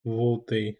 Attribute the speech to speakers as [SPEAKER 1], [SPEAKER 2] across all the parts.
[SPEAKER 1] Voltei.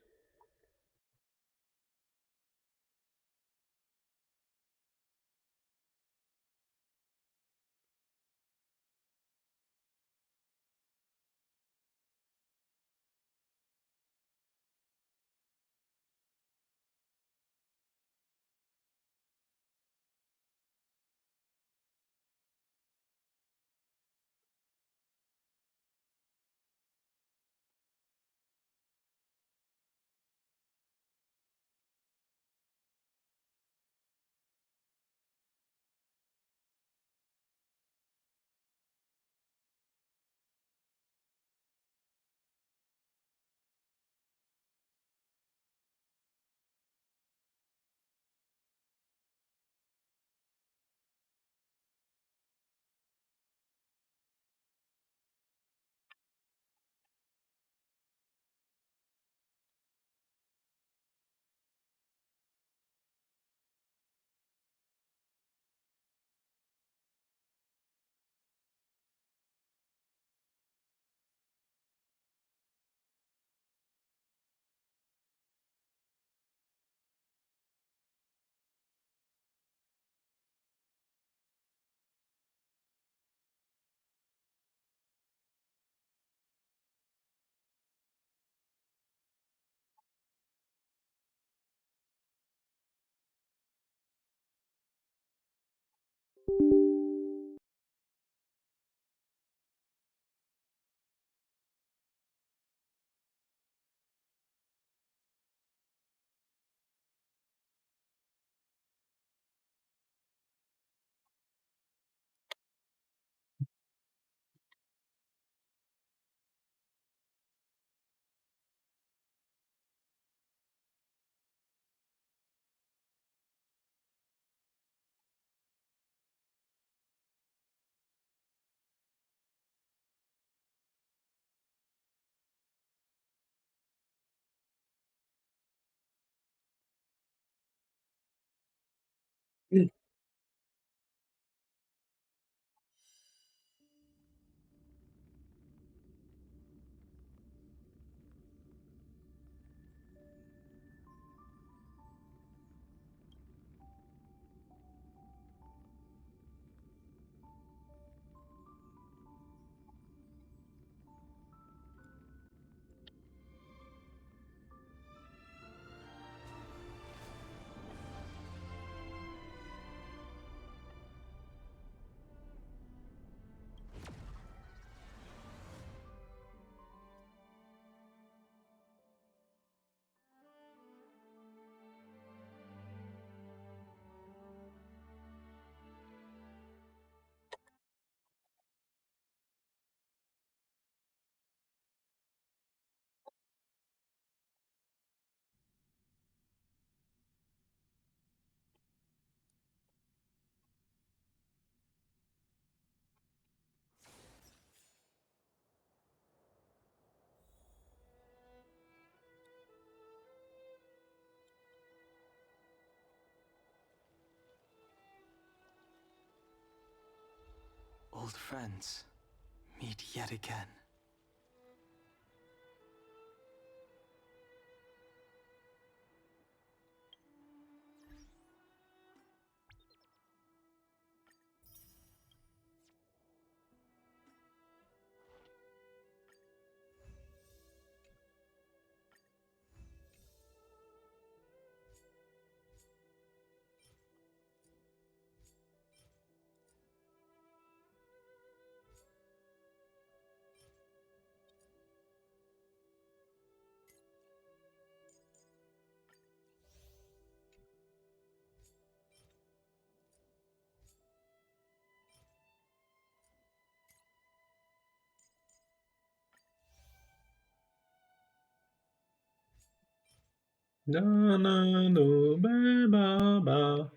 [SPEAKER 2] Old friends meet yet again.
[SPEAKER 1] Na na no ba ba ba.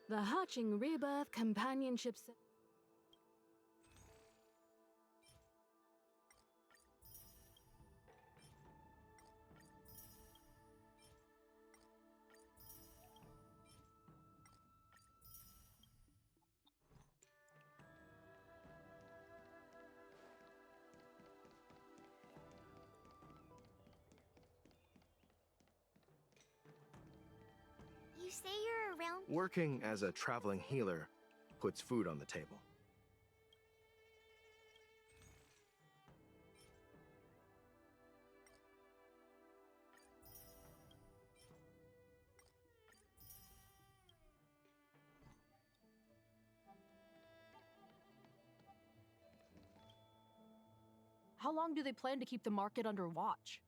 [SPEAKER 3] The hatching rebirth companionship.
[SPEAKER 4] You say you're around?
[SPEAKER 5] Working as a traveling healer puts food on the table.
[SPEAKER 6] How long do they plan to keep the market under watch?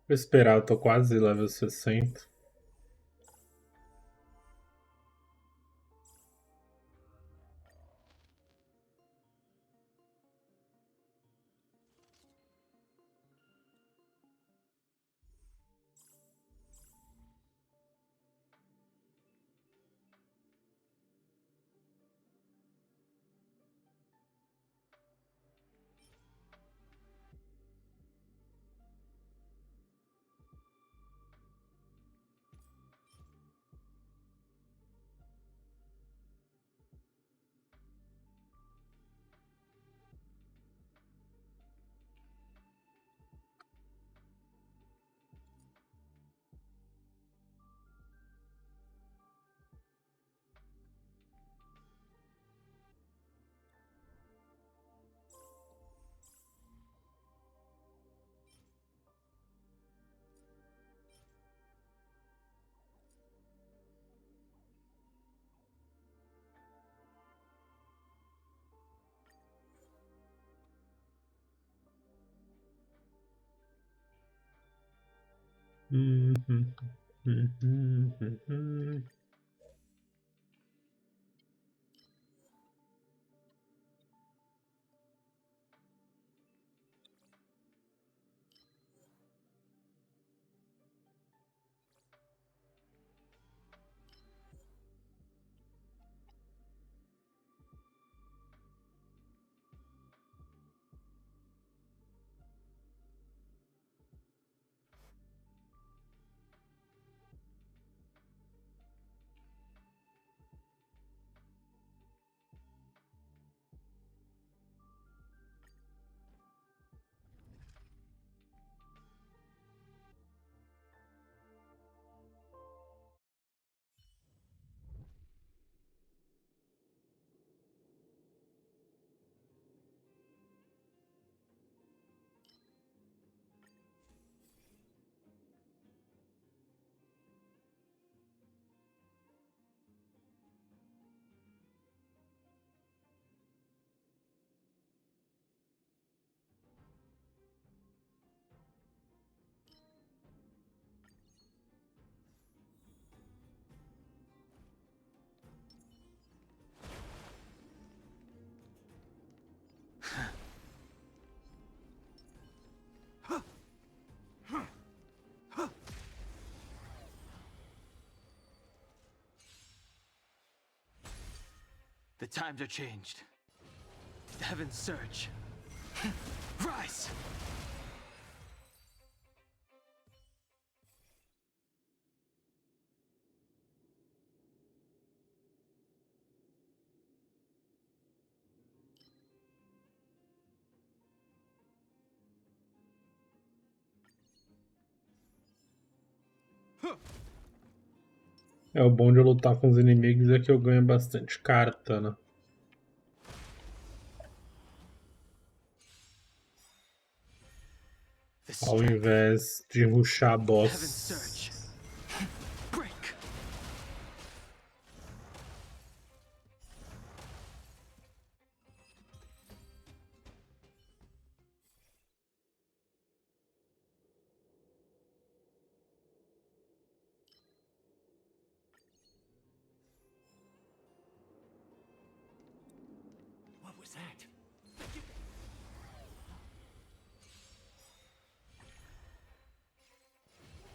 [SPEAKER 1] Vou esperar, eu tô quase level 60.
[SPEAKER 2] The times are changed. The heavens surge. Rise!
[SPEAKER 1] É o bom de eu lutar com os inimigos é que eu ganho bastante carta, né?
[SPEAKER 2] The
[SPEAKER 1] Ao
[SPEAKER 2] strength.
[SPEAKER 1] invés de rushar
[SPEAKER 2] The heavens surge.
[SPEAKER 1] boss.
[SPEAKER 2] Break!
[SPEAKER 5] What was that?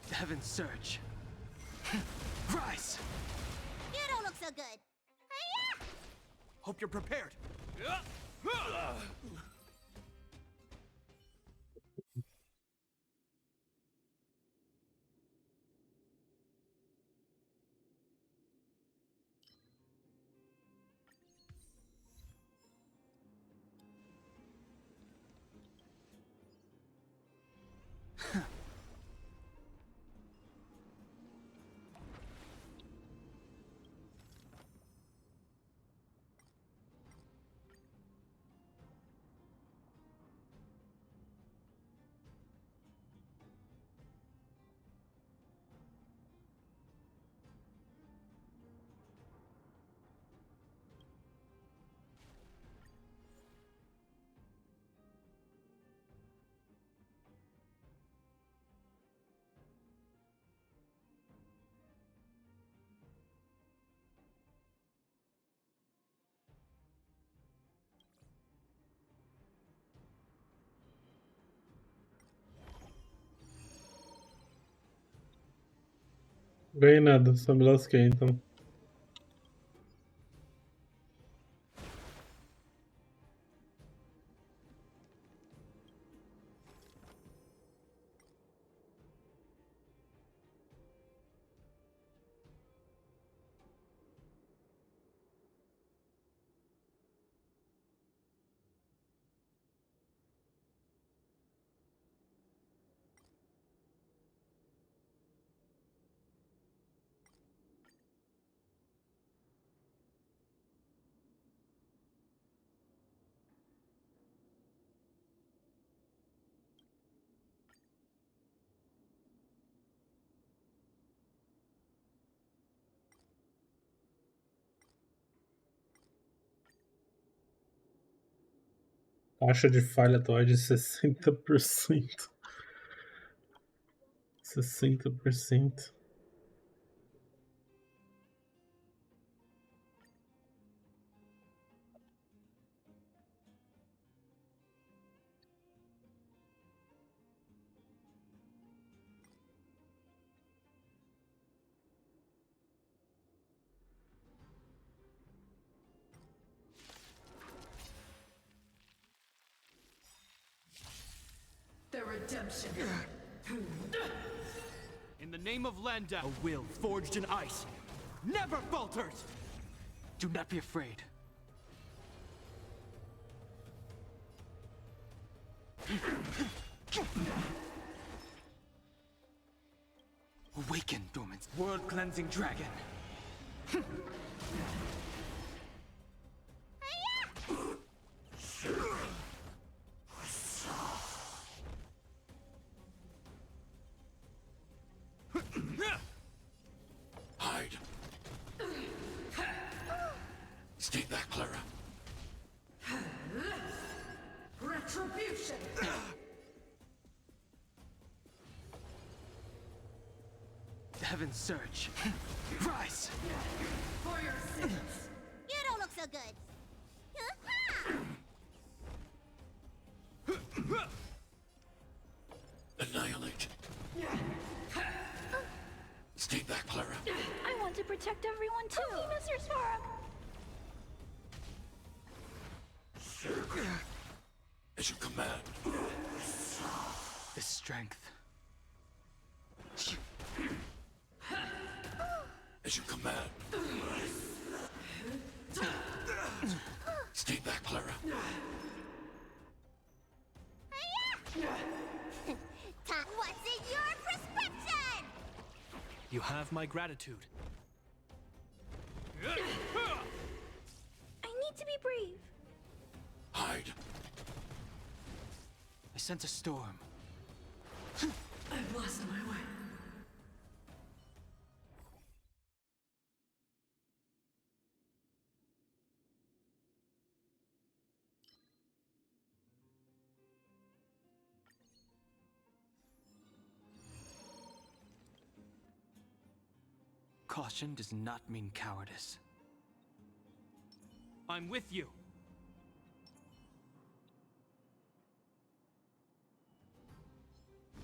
[SPEAKER 2] The heavens surge. Rise!
[SPEAKER 4] You don't look so good.
[SPEAKER 5] Hope you're prepared.
[SPEAKER 1] Ganhei nada, só me lasquei então. Taxa de falha atual é de 60%. 60%.
[SPEAKER 7] The redemption.
[SPEAKER 2] In the name of Landau, a will forged in ice never falters! Do not be afraid. Awaken, dormant, world-cleansing dragon.
[SPEAKER 8] Hide. Stay back, Clara.
[SPEAKER 7] Retribution.
[SPEAKER 2] The heavens surge. Rise!
[SPEAKER 7] For your sins.
[SPEAKER 4] You don't look so good.
[SPEAKER 8] Annihilate. Stay back, Clara.
[SPEAKER 3] I want to protect everyone too. Mr. Sparrow.
[SPEAKER 8] As you command.
[SPEAKER 2] The strength.
[SPEAKER 8] As you command. Stay back, Clara.
[SPEAKER 4] What's in your prescription?
[SPEAKER 2] You have my gratitude.
[SPEAKER 3] I need to be brave.
[SPEAKER 8] Hide.
[SPEAKER 2] I sense a storm.
[SPEAKER 7] I've lost my way.
[SPEAKER 2] Caution does not mean cowardice. I'm with you.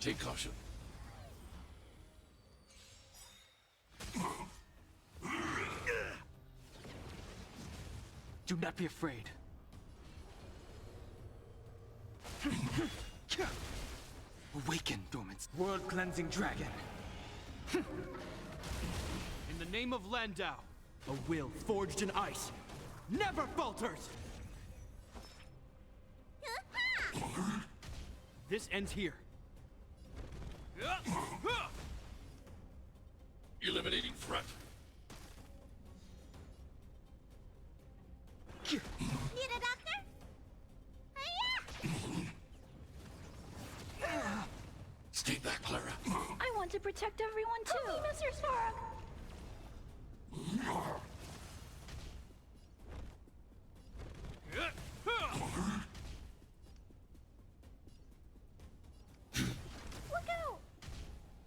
[SPEAKER 8] Take caution.
[SPEAKER 2] Do not be afraid. Awaken, dormant, world-cleansing dragon. In the name of Landau, a will forged in ice never falters! This ends here.
[SPEAKER 8] Eliminating threat.
[SPEAKER 4] Need a doctor?
[SPEAKER 8] Stay back, Clara.
[SPEAKER 3] I want to protect everyone too. Mr. Sparrow. Look out!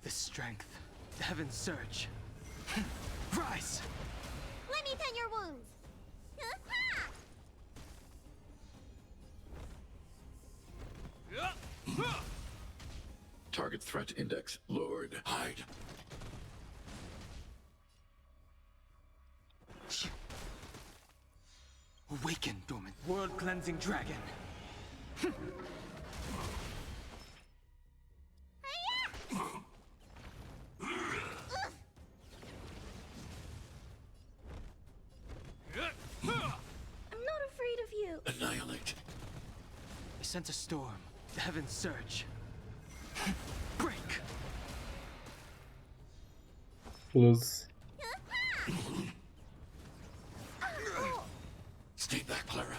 [SPEAKER 2] The strength, the heavens surge. Rise!
[SPEAKER 4] Let me tend your wounds.
[SPEAKER 8] Target threat index lowered. Hide.
[SPEAKER 2] Awaken, dormant world-cleansing dragon.
[SPEAKER 3] I'm not afraid of you.
[SPEAKER 8] Annihilate.
[SPEAKER 2] I sense a storm. The heavens surge. Break!
[SPEAKER 1] Plus.
[SPEAKER 8] Stay back, Clara.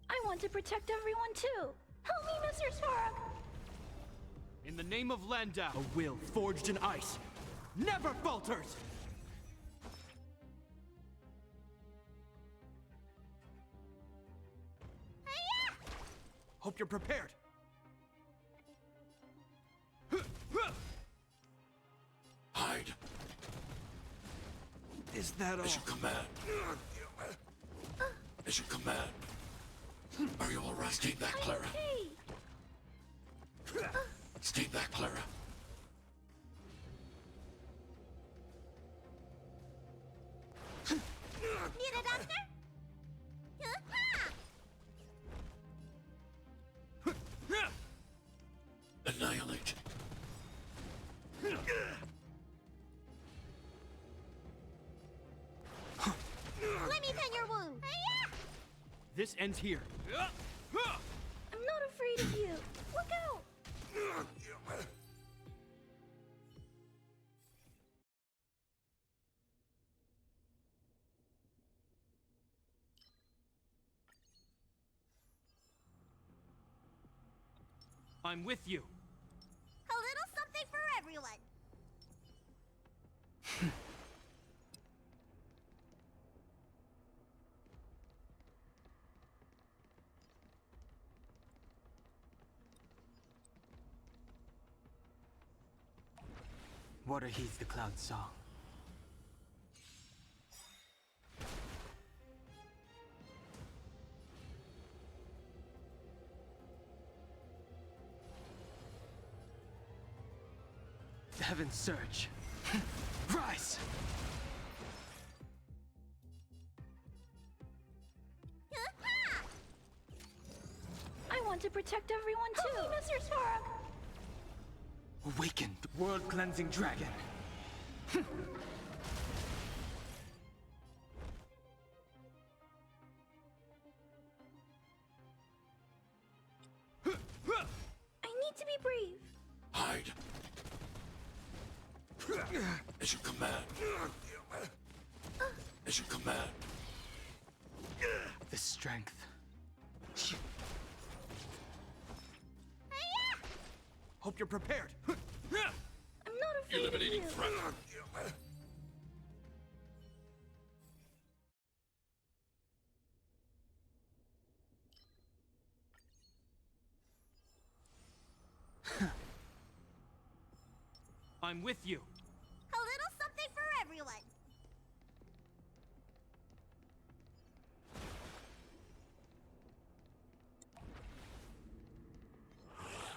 [SPEAKER 3] I want to protect everyone too. Help me, Mr. Spark.
[SPEAKER 2] In the name of Landau, a will forged in ice never falters! Hope you're prepared.
[SPEAKER 8] Hide.
[SPEAKER 2] Is that all?
[SPEAKER 8] As you command. As you command. Are you all right? Stay back, Clara.
[SPEAKER 3] Hey,
[SPEAKER 8] Stay back, Clara.
[SPEAKER 4] Need a doctor?
[SPEAKER 8] Annihilate.
[SPEAKER 4] Let me tend your wound.
[SPEAKER 2] This ends here.
[SPEAKER 3] I'm not afraid of you. Look out.
[SPEAKER 2] I'm with you.
[SPEAKER 4] A little something for everyone.
[SPEAKER 2] Water heeds the cloud's song. The heavens surge. Rise!
[SPEAKER 3] want to protect everyone too. Help me, Mr. Spark.
[SPEAKER 2] Awakened world-cleansing dragon.
[SPEAKER 3] I need to be brave.
[SPEAKER 8] Hide. As you command. As you command.
[SPEAKER 2] The strength. Hope you're prepared.
[SPEAKER 3] I'm not afraid of
[SPEAKER 8] Eliminating
[SPEAKER 3] you.
[SPEAKER 8] threat.
[SPEAKER 2] I'm with you.
[SPEAKER 4] A little something for everyone.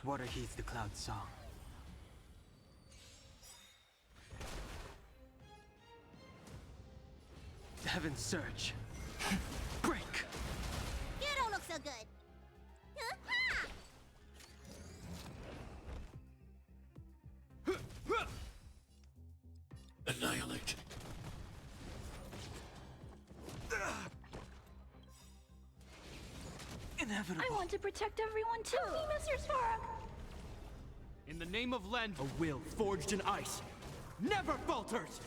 [SPEAKER 2] Water heeds the cloud song. The heavens surge. Break!
[SPEAKER 4] You don't look so good. Ha!
[SPEAKER 8] Annihilate.
[SPEAKER 2] Inevitable.
[SPEAKER 3] I want to protect everyone too. Help me, Mr. Spark.
[SPEAKER 2] In the name of Lend, a will forged in ice never falters.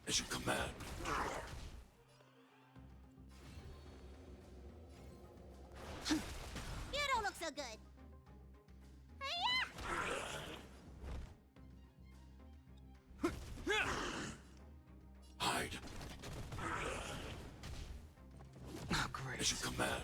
[SPEAKER 8] As you command.
[SPEAKER 4] You don't look so good.
[SPEAKER 8] Hide.
[SPEAKER 2] Oh, great.
[SPEAKER 8] As you command.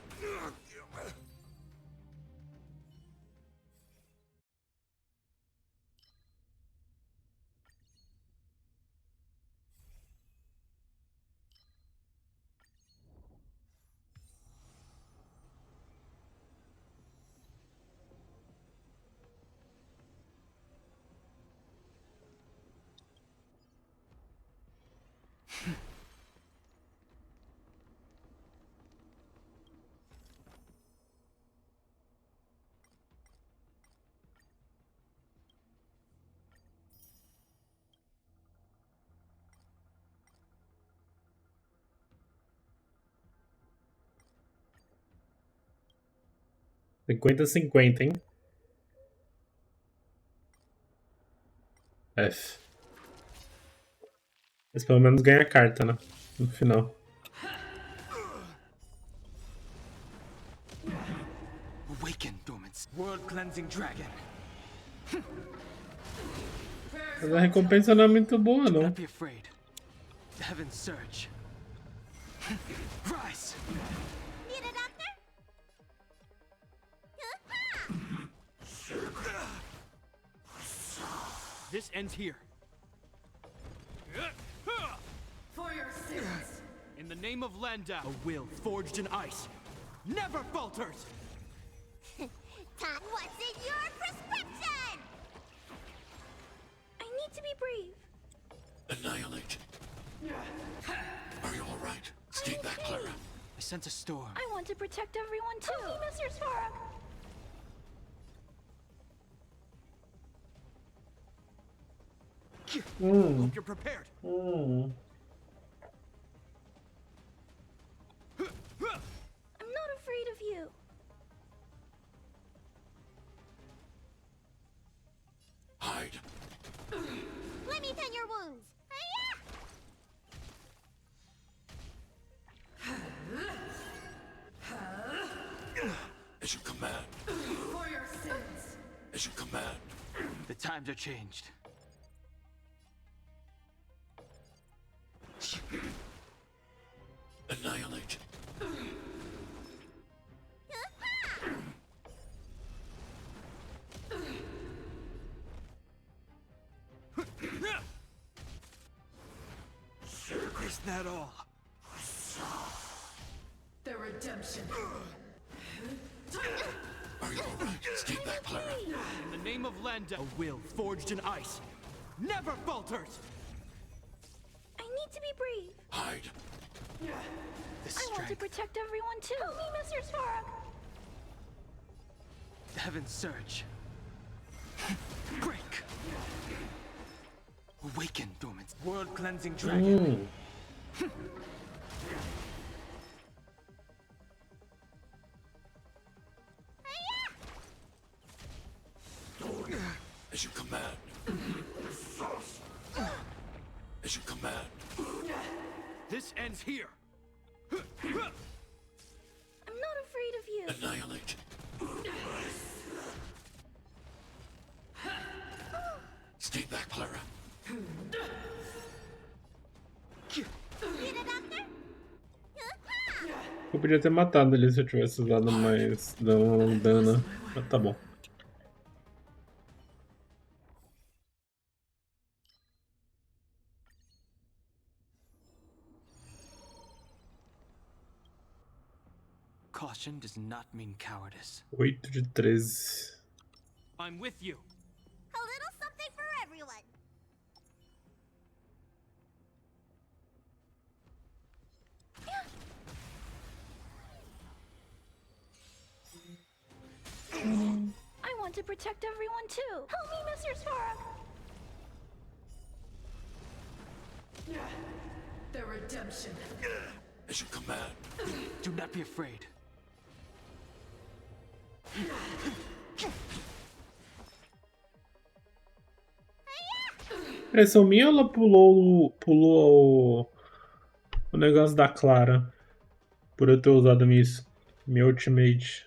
[SPEAKER 1] Cinquenta 50, hein? F. Mas pelo menos ganha a carta, né? No final.
[SPEAKER 2] Awaken, dormants. World-cleansing dragon.
[SPEAKER 1] Mas a recompensa não é muito boa,
[SPEAKER 2] Do
[SPEAKER 1] não.
[SPEAKER 2] not be afraid. The heavens surge. Rise!
[SPEAKER 4] Need a doctor?
[SPEAKER 2] This ends here.
[SPEAKER 7] For your sins.
[SPEAKER 2] In the name of Landa, a will forged in ice never falters.
[SPEAKER 4] Todd, what's in your prescription?
[SPEAKER 3] I need to be brave.
[SPEAKER 8] Annihilate. Are you alright? Stay back, Clara.
[SPEAKER 2] I sense a storm.
[SPEAKER 3] I want to protect everyone too. Help me, Mr. Spark.
[SPEAKER 2] Hope you're prepared.
[SPEAKER 3] I'm not afraid of you.
[SPEAKER 8] Hide.
[SPEAKER 4] Let me tend your wounds.
[SPEAKER 8] As you command.
[SPEAKER 7] For your sins.
[SPEAKER 8] As you command.
[SPEAKER 2] The times are changed.
[SPEAKER 8] Annihilate.
[SPEAKER 2] Is that all?
[SPEAKER 7] The redemption.
[SPEAKER 8] Are you alright? Stay back, Clara.
[SPEAKER 2] In the name of Landa, a will forged in ice never falters.
[SPEAKER 3] I need to be brave.
[SPEAKER 8] Hide.
[SPEAKER 2] The
[SPEAKER 3] I want to
[SPEAKER 2] strength.
[SPEAKER 3] protect everyone too. Help me, Mr. Svarog.
[SPEAKER 2] Heaven's surge. Break. Awaken, dormant. World cleansing dragon.
[SPEAKER 8] As you command. As you command.
[SPEAKER 2] This ends here.
[SPEAKER 3] I'm not afraid of you.
[SPEAKER 8] Annihilate. Stay back, Clara.
[SPEAKER 4] Need a doctor?
[SPEAKER 1] Eu podia ter matado ele se eu tivesse dado mais dano. Mas tá bom.
[SPEAKER 2] Caution does not mean cowardice.
[SPEAKER 1] 8 de 13.
[SPEAKER 2] I'm with you.
[SPEAKER 4] A little something for everyone.
[SPEAKER 3] I want to protect everyone too. Help me, Mr. Svarog.
[SPEAKER 7] The redemption.
[SPEAKER 8] As you command.
[SPEAKER 2] Do not be afraid.
[SPEAKER 1] Impressão minha ou ela pulou o negócio da Clara? Por eu ter usado minha ultimate.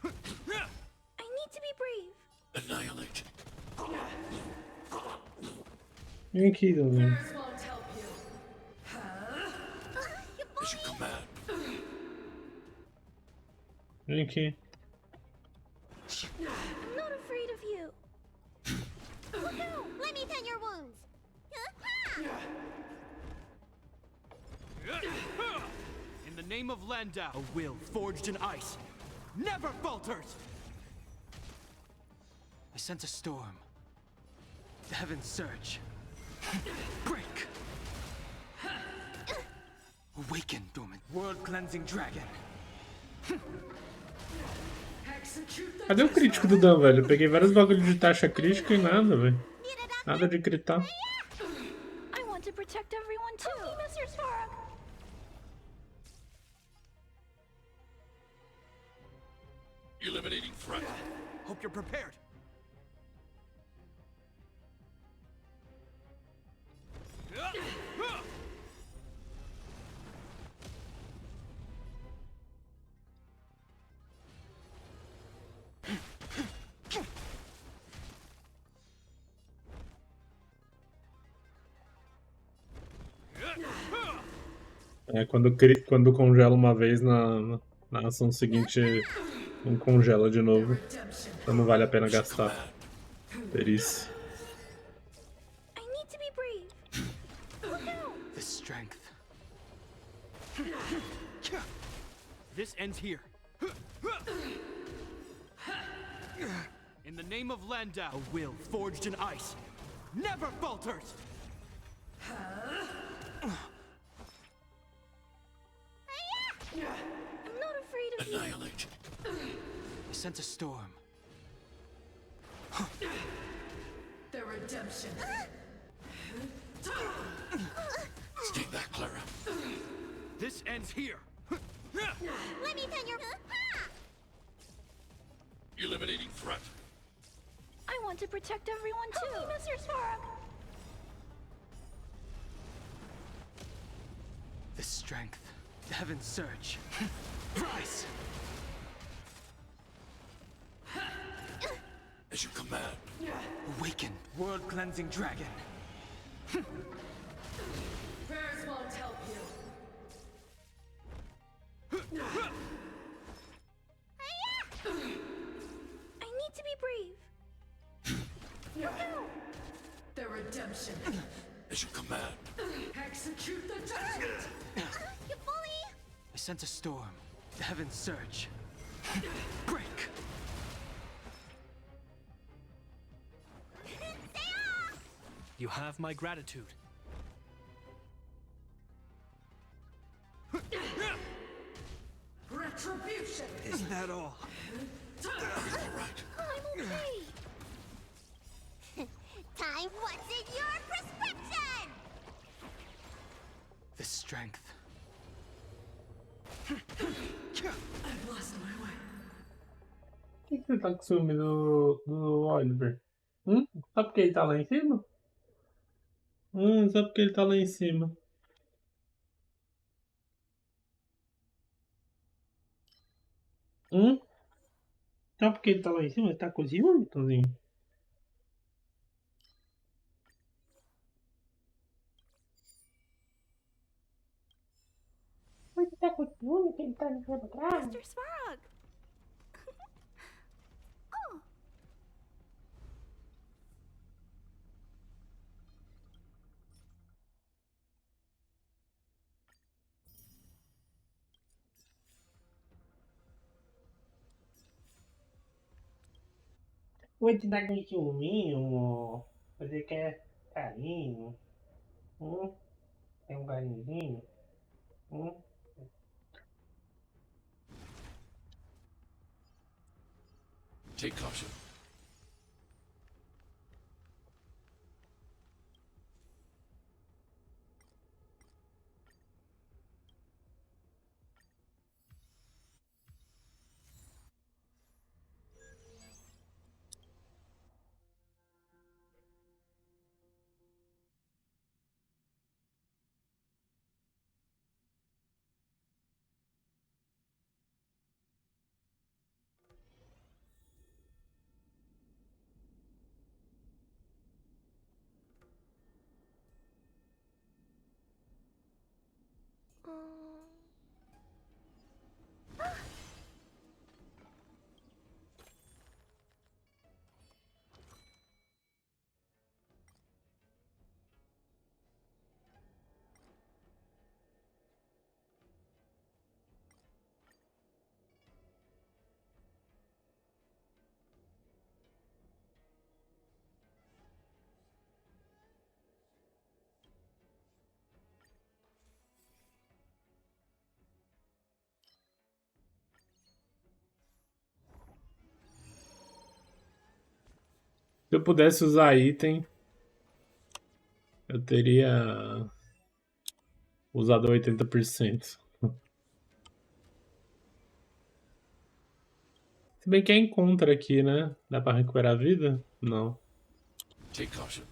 [SPEAKER 3] I need to be brave.
[SPEAKER 8] Annihilate.
[SPEAKER 1] Vem aqui, Dalvin.
[SPEAKER 7] Prayers won't help you.
[SPEAKER 8] As you command.
[SPEAKER 1] Vem aqui.
[SPEAKER 3] I'm not afraid of you.
[SPEAKER 4] Look out! Let me tend your wounds.
[SPEAKER 2] In the name of Landau, a will forged in ice never falters. I sense a storm. The heavens surge. Break. Awaken, dormant. World cleansing dragon.
[SPEAKER 7] Execute the
[SPEAKER 1] Cadê o crítico do Dan, velho? Eu peguei vários bagulhos de taxa crítica e nada, velho.
[SPEAKER 4] Need a doctor?
[SPEAKER 1] Nada de gritar.
[SPEAKER 3] I want to protect everyone too. Help me, Mr. Svarog.
[SPEAKER 8] Eliminating threat.
[SPEAKER 2] Hope you're prepared.
[SPEAKER 1] É, quando congela uma vez na ação seguinte, não congela de novo.
[SPEAKER 7] redemption.
[SPEAKER 1] Então não vale a pena gastar perícia.
[SPEAKER 3] I need to be brave. Look out!
[SPEAKER 2] The strength. This ends here. In the name of Landau, a will forged in ice never falters.
[SPEAKER 3] I'm not afraid of you.
[SPEAKER 8] Annihilate.
[SPEAKER 2] I sense a storm.
[SPEAKER 7] The redemption.
[SPEAKER 8] Stay back, Clara.
[SPEAKER 2] This ends here.
[SPEAKER 4] Let me tend your.
[SPEAKER 8] Eliminating threat.
[SPEAKER 3] I want to protect everyone too. Help me, Mr. Svarog.
[SPEAKER 2] The strength. The heavens surge. Rise.
[SPEAKER 8] As you command.
[SPEAKER 2] Awaken, world cleansing dragon.
[SPEAKER 7] Prayers won't help you.
[SPEAKER 3] I need to be brave.
[SPEAKER 7] The redemption.
[SPEAKER 8] As you command.
[SPEAKER 7] Execute the judgment.
[SPEAKER 4] You bully!
[SPEAKER 2] I sense a storm. The heavens surge. Break. You have my gratitude. Is that all?
[SPEAKER 8] Are you all right?
[SPEAKER 3] I'm okay.
[SPEAKER 4] Time what's in your prescription?
[SPEAKER 2] The strength.
[SPEAKER 7] I've lost my way.
[SPEAKER 1] Por que você tá com ciúme do Oliver? Só porque ele tá lá em cima? Só porque ele tá lá em cima. Só porque ele tá lá em cima? Ele tá com ciúme, Tonzinho? Você tá com ciúme que ele tá em cima atrás?
[SPEAKER 3] Mr. Svarog. Oh,
[SPEAKER 1] Você tá com ciúminho, amor? Você quer carinho? Tem um carinhozinho?
[SPEAKER 8] Take caution.
[SPEAKER 1] Se eu pudesse usar item, eu teria usado 80%. Se bem que é encontra aqui, né? Dá pra recuperar a vida? Não.
[SPEAKER 8] Take caution.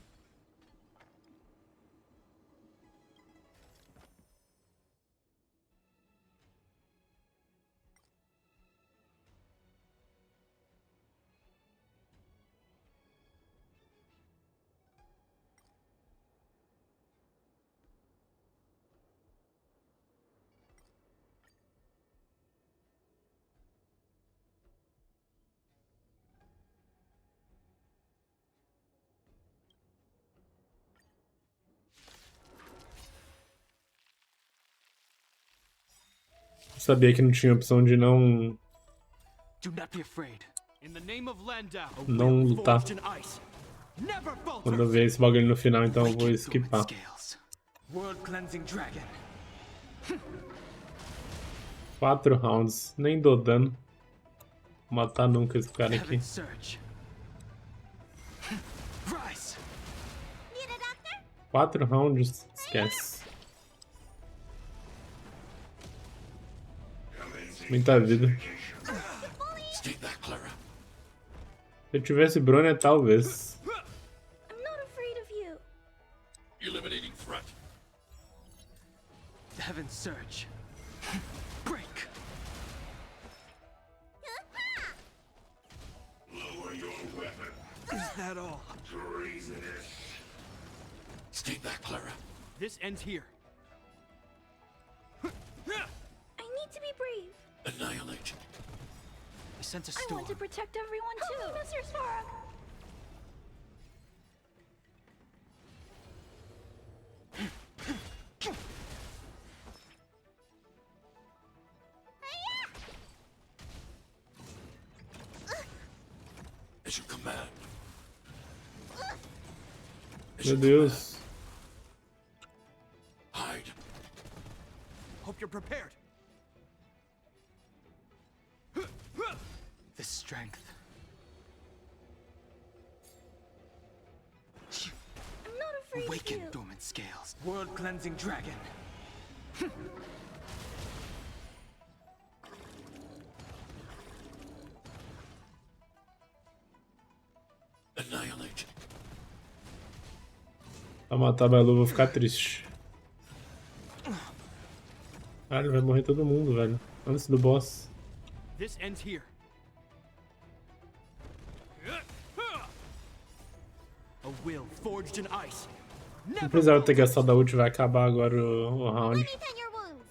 [SPEAKER 1] Eu sabia que não tinha opção de não
[SPEAKER 2] Do not be afraid. In the name of Landau, a
[SPEAKER 1] Não
[SPEAKER 2] will
[SPEAKER 1] lutar.
[SPEAKER 2] forged in ice. Never
[SPEAKER 1] quando eu
[SPEAKER 2] falters.
[SPEAKER 1] ver esse bagulho no final, então eu
[SPEAKER 2] Wicked
[SPEAKER 1] vou
[SPEAKER 2] going
[SPEAKER 1] skipar.
[SPEAKER 2] scales. World cleansing dragon.
[SPEAKER 1] 4 rounds, nem dou dano. Vou matar nunca esse cara aqui.
[SPEAKER 2] Heaven surge. Rise.
[SPEAKER 4] Need a doctor?
[SPEAKER 1] 4 rounds, esquece. Muita vida.
[SPEAKER 8] Stay back, Clara.
[SPEAKER 1] Se eu tivesse Brônia, talvez.
[SPEAKER 3] I'm not afraid of you.
[SPEAKER 8] Eliminating threat.
[SPEAKER 2] Heaven surge. Break.
[SPEAKER 8] Lower your weapon.
[SPEAKER 2] Is that all?
[SPEAKER 8] Treasonous. Stay back, Clara.
[SPEAKER 2] This ends here.
[SPEAKER 3] I need to be brave.
[SPEAKER 8] Annihilate.
[SPEAKER 2] I sense a
[SPEAKER 3] I
[SPEAKER 2] storm.
[SPEAKER 3] want to protect everyone too. Help me, Mr. Svarog.
[SPEAKER 8] As you command. As
[SPEAKER 1] Meu
[SPEAKER 8] you
[SPEAKER 1] Deus.
[SPEAKER 8] command. Hide.
[SPEAKER 2] Hope you're prepared. The strength.
[SPEAKER 3] I'm not afraid
[SPEAKER 2] Awaken,
[SPEAKER 3] of you.
[SPEAKER 2] dormant scales. World cleansing dragon.
[SPEAKER 8] Annihilate.
[SPEAKER 1] Pra matar a Balu, eu vou ficar triste. Caralho, vai morrer todo mundo, velho. Antes do boss.
[SPEAKER 2] This ends here. A will forged in ice.
[SPEAKER 1] Não
[SPEAKER 2] Never
[SPEAKER 1] precisava ter
[SPEAKER 2] falters.
[SPEAKER 1] gastado a ult, vai acabar agora o
[SPEAKER 4] Let
[SPEAKER 1] round.
[SPEAKER 4] me tend your wounds.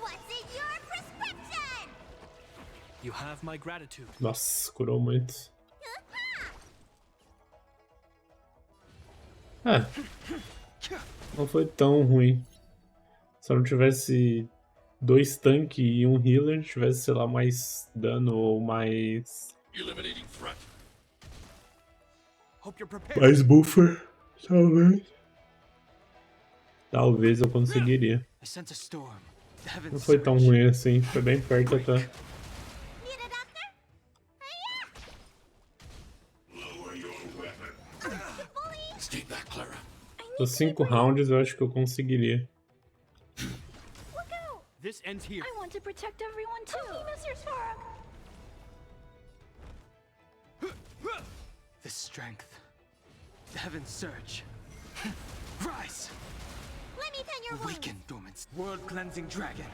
[SPEAKER 4] What's in your prescription?
[SPEAKER 2] You have my gratitude.
[SPEAKER 1] Nossa, curou muito. É. Não foi tão ruim. Se eu não tivesse 2 tanques e um healer, tivesse, sei lá, mais dano ou mais.
[SPEAKER 8] Eliminating threat.
[SPEAKER 2] Hope you're prepared.
[SPEAKER 1] Mais buffer, talvez. Talvez eu conseguiria.
[SPEAKER 2] I sense a storm. The heavens
[SPEAKER 1] Não foi tão
[SPEAKER 2] surge.
[SPEAKER 1] ruim assim, foi bem perto até.
[SPEAKER 4] Need a doctor?
[SPEAKER 8] Lower your weapon. Stay back, Clara.
[SPEAKER 1] Os 5 rounds eu acho que eu conseguiria.
[SPEAKER 3] Look out!
[SPEAKER 2] This ends here.
[SPEAKER 3] I want to protect everyone too. Mr. Spark.
[SPEAKER 2] The strength. The heavens surge. Rise.
[SPEAKER 4] Let me tend your wounds.
[SPEAKER 2] Awaken, dormant. World cleansing dragon.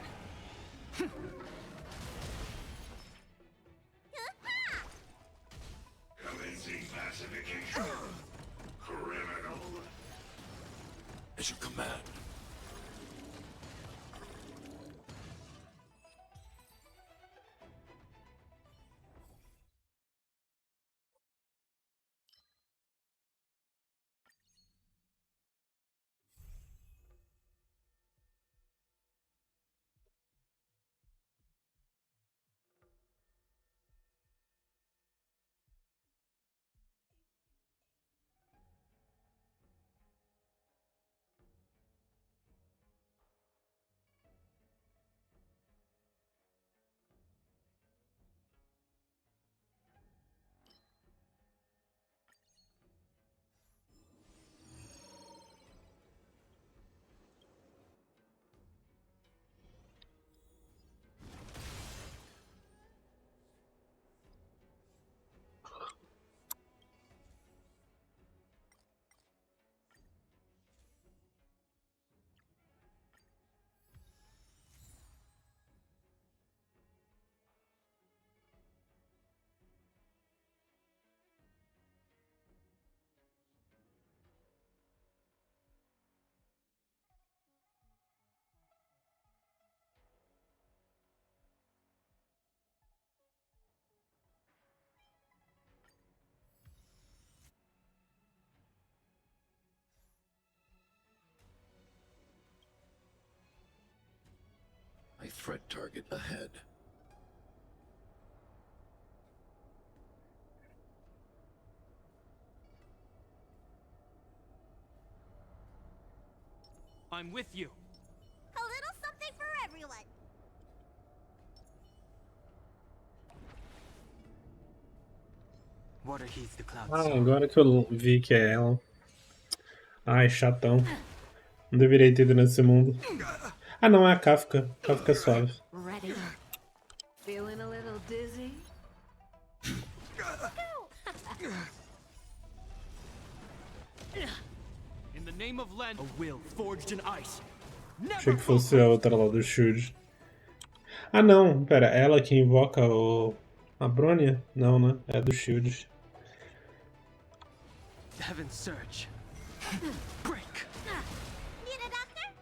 [SPEAKER 8] Commencing pacification. Criminal. As you command. A threat target ahead.
[SPEAKER 2] I'm with you.
[SPEAKER 4] A little something for everyone.
[SPEAKER 2] Water heats the clouds.
[SPEAKER 1] Ah, agora que eu vi que é ela. Ai, chatão. Não deveria ter ido nesse mundo. Ah, não, é a Kafka. Kafka é suave.
[SPEAKER 7] Ready? Feeling a little dizzy?
[SPEAKER 2] In the name of Len, a will forged in ice.
[SPEAKER 1] Achei
[SPEAKER 2] Never
[SPEAKER 1] que fosse a outra lá do Shield. Ah, não. Pera, ela que invoca o... a Bronya? Não, né? É a do Shield.
[SPEAKER 2] The heavens surge. Break.
[SPEAKER 4] Need a doctor?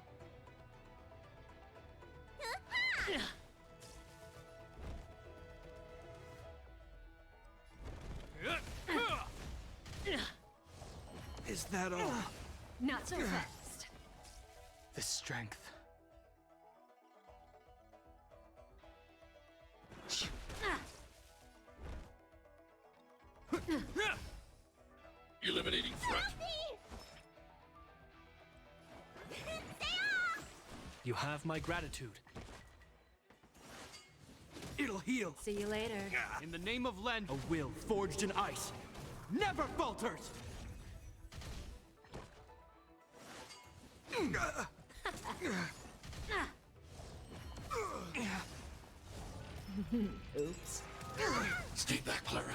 [SPEAKER 2] Is that all?
[SPEAKER 7] Not so fast.
[SPEAKER 2] The strength.
[SPEAKER 8] Eliminating threat.
[SPEAKER 2] You have my gratitude. It'll heal.
[SPEAKER 7] See you later.
[SPEAKER 2] In the name of Len, a will forged in ice never falters.
[SPEAKER 7] Oops.
[SPEAKER 8] Stay back, Clara.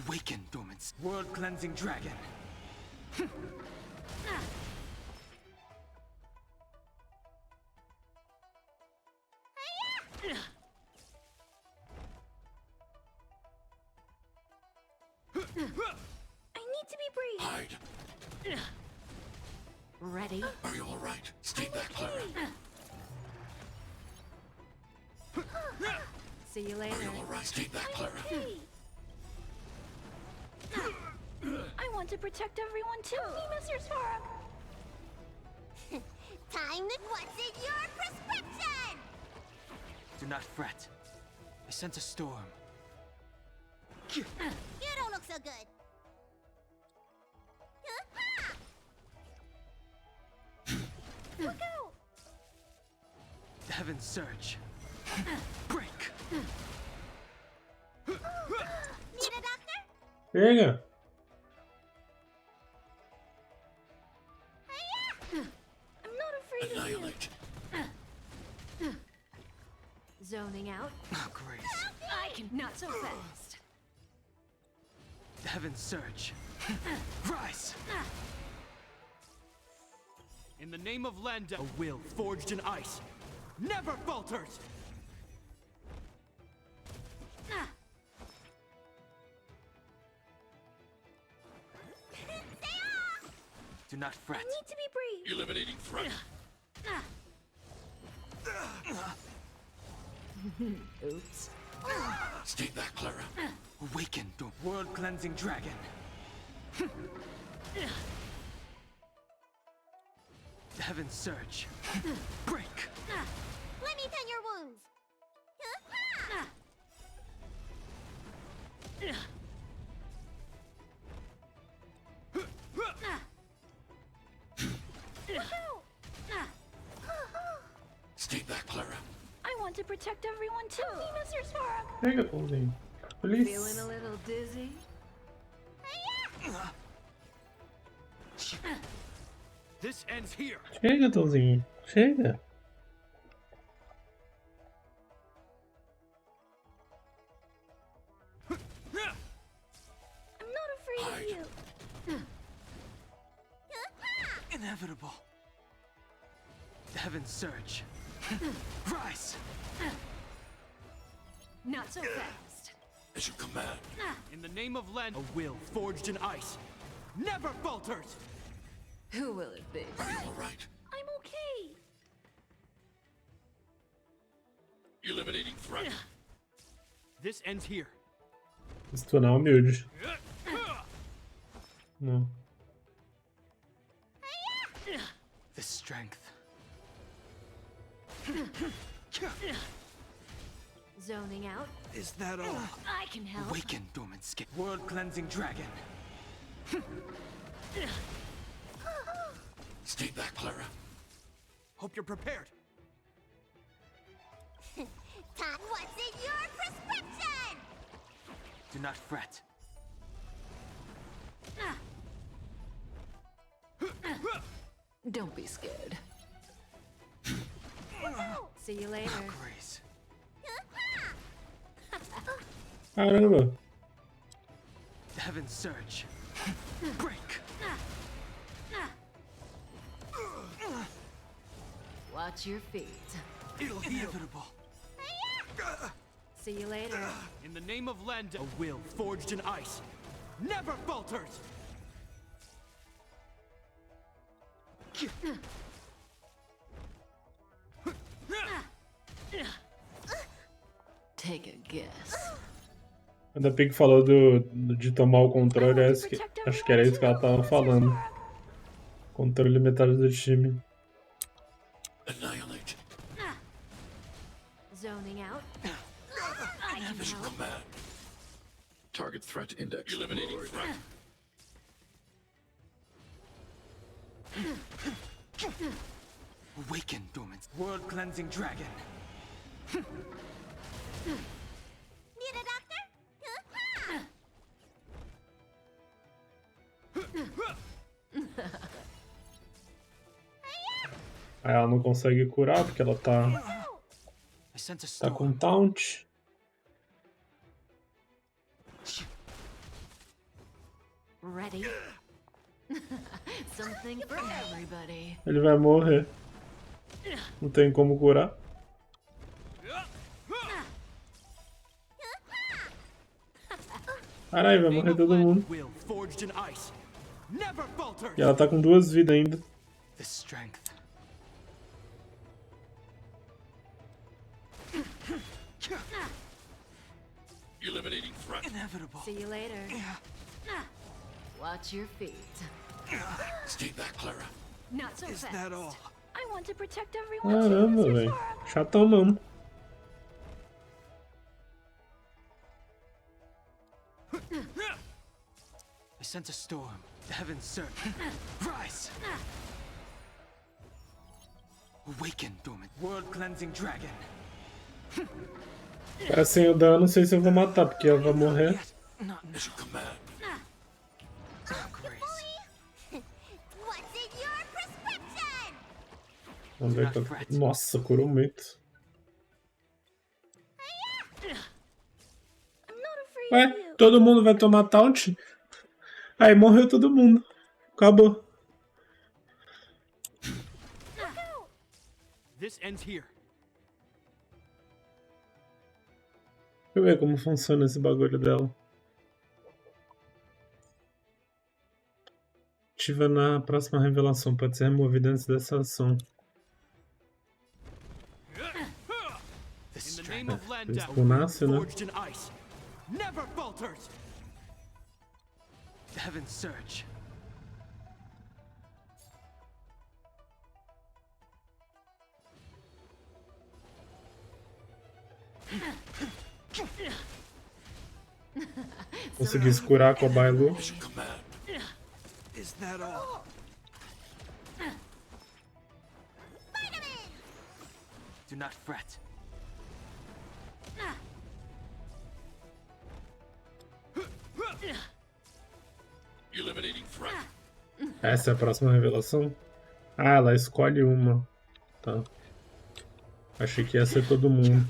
[SPEAKER 2] Awaken, dormants. World cleansing dragon.
[SPEAKER 3] I need to be brave.
[SPEAKER 8] Hide.
[SPEAKER 7] Ready?
[SPEAKER 8] Are you all right? Stay back, Clara.
[SPEAKER 7] See you
[SPEAKER 8] Are
[SPEAKER 7] later.
[SPEAKER 8] you all right? Stay back, Clara.
[SPEAKER 3] Hey. I want to protect everyone too. Help me, Mr. Spark.
[SPEAKER 4] Time to what's in your prescription?
[SPEAKER 2] Do not fret. I sense a storm.
[SPEAKER 4] You don't look so good. Ha!
[SPEAKER 3] Look out.
[SPEAKER 2] The heavens surge. Break.
[SPEAKER 4] Need a doctor?
[SPEAKER 1] Chega!
[SPEAKER 3] I'm not afraid of you.
[SPEAKER 8] Annihilate.
[SPEAKER 7] Zoning out.
[SPEAKER 2] Oh, grace.
[SPEAKER 7] I can not so fast.
[SPEAKER 2] The heavens surge. Rise. In the name of Landa, a will forged in ice never falters. Do not fret.
[SPEAKER 3] I need to be brave.
[SPEAKER 8] Eliminating threat.
[SPEAKER 7] Oops.
[SPEAKER 8] Stay back, Clara.
[SPEAKER 2] Awaken, the world cleansing dragon. The heavens surge. Break.
[SPEAKER 4] Let me tend your wounds. Ha!
[SPEAKER 8] Stay back, Clara.
[SPEAKER 3] I want to protect everyone too. Help me, Mr. Spark.
[SPEAKER 1] Chega, Tomzinho.
[SPEAKER 7] Feeling a
[SPEAKER 1] Please.
[SPEAKER 7] little dizzy?
[SPEAKER 2] This ends here.
[SPEAKER 1] Chega, Tomzinho. Chega.
[SPEAKER 3] I'm not afraid of you.
[SPEAKER 2] Inevitable. The heavens surge. Rise.
[SPEAKER 7] Not so fast.
[SPEAKER 8] As you command.
[SPEAKER 2] In the name of Len, a will forged in ice never falters.
[SPEAKER 7] Who will it be?
[SPEAKER 8] Are you all right?
[SPEAKER 3] I'm okay.
[SPEAKER 8] Eliminating threat.
[SPEAKER 2] This ends here.
[SPEAKER 1] Se tornar humilde. Não.
[SPEAKER 2] The strength.
[SPEAKER 7] Zoning out.
[SPEAKER 2] Is that all?
[SPEAKER 7] I can help.
[SPEAKER 2] Awaken, dormant skin. World cleansing dragon.
[SPEAKER 8] Stay back, Clara.
[SPEAKER 2] Hope you're prepared.
[SPEAKER 4] Time what's in your prescription?
[SPEAKER 2] Do not fret.
[SPEAKER 7] Don't be scared. See you later.
[SPEAKER 2] Grace.
[SPEAKER 1] Caramba.
[SPEAKER 2] The heavens surge. Break.
[SPEAKER 7] Watch your feet.
[SPEAKER 2] It'll heal. Inevitable.
[SPEAKER 7] See you later.
[SPEAKER 2] In the name of Landa, a will forged in ice never falters.
[SPEAKER 7] Take a guess.
[SPEAKER 1] Quando a Pig falou de tomar o controle, acho que era isso que ela tava falando. Controle metade do time.
[SPEAKER 8] Annihilate.
[SPEAKER 7] Zoning out. I can
[SPEAKER 8] As you
[SPEAKER 7] help.
[SPEAKER 8] command. Target threat index. Eliminating threat.
[SPEAKER 2] Awaken, dormant. World-cleansing dragon.
[SPEAKER 4] Need a doctor?
[SPEAKER 1] Aí ela não consegue curar porque ela tá
[SPEAKER 2] I sense a
[SPEAKER 1] com
[SPEAKER 2] storm.
[SPEAKER 1] taunt.
[SPEAKER 7] Ready? Something for everybody.
[SPEAKER 1] Ele vai morrer. Não tem como curar. Caralho, vai morrer todo mundo.
[SPEAKER 2] Will forged in ice. Never falters.
[SPEAKER 1] E ela tá com 2 vidas ainda.
[SPEAKER 2] This strength.
[SPEAKER 8] Eliminating threat.
[SPEAKER 2] Inevitable.
[SPEAKER 7] See you later. Watch your feet.
[SPEAKER 8] Stay back, Clara.
[SPEAKER 3] Not so
[SPEAKER 2] Is
[SPEAKER 3] fast.
[SPEAKER 2] that all?
[SPEAKER 3] I want to protect everyone too,
[SPEAKER 1] Caramba,
[SPEAKER 3] Mr.
[SPEAKER 1] velho.
[SPEAKER 3] Sora.
[SPEAKER 1] Chatão mesmo.
[SPEAKER 2] I sense a storm. The heavens surge. Rise! Awaken, dormant. World-cleansing dragon.
[SPEAKER 1] Cara, sem o dano, não sei se eu vou matar, porque ela vai morrer.
[SPEAKER 2] Not
[SPEAKER 8] As you command.
[SPEAKER 2] grace.
[SPEAKER 4] What's in your prescription?
[SPEAKER 1] Vamos ver quanto... Nossa, curou muito.
[SPEAKER 3] I'm not afraid
[SPEAKER 1] Ué,
[SPEAKER 3] of you.
[SPEAKER 1] todo mundo vai tomar taunt? Aí morreu todo mundo. Acabou.
[SPEAKER 2] This ends here.
[SPEAKER 1] Deixa eu ver como funciona esse bagulho dela. Ativa na próxima revelação. Pode ser removida antes dessa ação.
[SPEAKER 2] This
[SPEAKER 1] É,
[SPEAKER 2] in the name of
[SPEAKER 1] Eles
[SPEAKER 2] Landau,
[SPEAKER 1] nasce, né?
[SPEAKER 2] forged in ice. Never falters. The heavens surge.
[SPEAKER 1] Consegui se curar com a Bailu.
[SPEAKER 8] As you command.
[SPEAKER 2] Is that all? Do not fret.
[SPEAKER 8] Eliminating threat.
[SPEAKER 1] Essa é a próxima revelação? Ah, ela escolhe uma. Tá. Achei que ia ser todo mundo.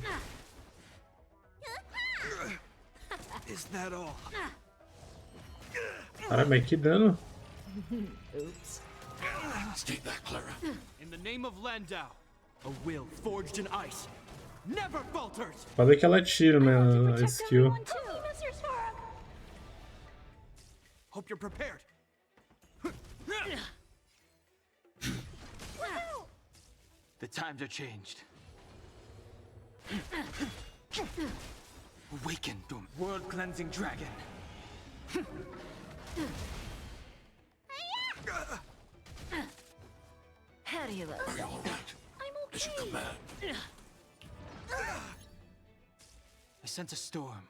[SPEAKER 2] Is that all?
[SPEAKER 1] Caramba, mas que dano.
[SPEAKER 7] Oops.
[SPEAKER 8] Stay back, Clara.
[SPEAKER 2] In the name of Landau, a will forged in ice. Never falters.
[SPEAKER 1] Foda que ela tira, né? A
[SPEAKER 3] Protect
[SPEAKER 1] skill.
[SPEAKER 3] everyone too, Mr. Sora.
[SPEAKER 2] Hope you're prepared. The times are changed. Awaken, Doom. World-cleansing dragon.
[SPEAKER 7] How do you look?
[SPEAKER 8] Are you all right?
[SPEAKER 3] I'm
[SPEAKER 8] As you
[SPEAKER 3] okay.
[SPEAKER 8] command.
[SPEAKER 2] I sense a storm.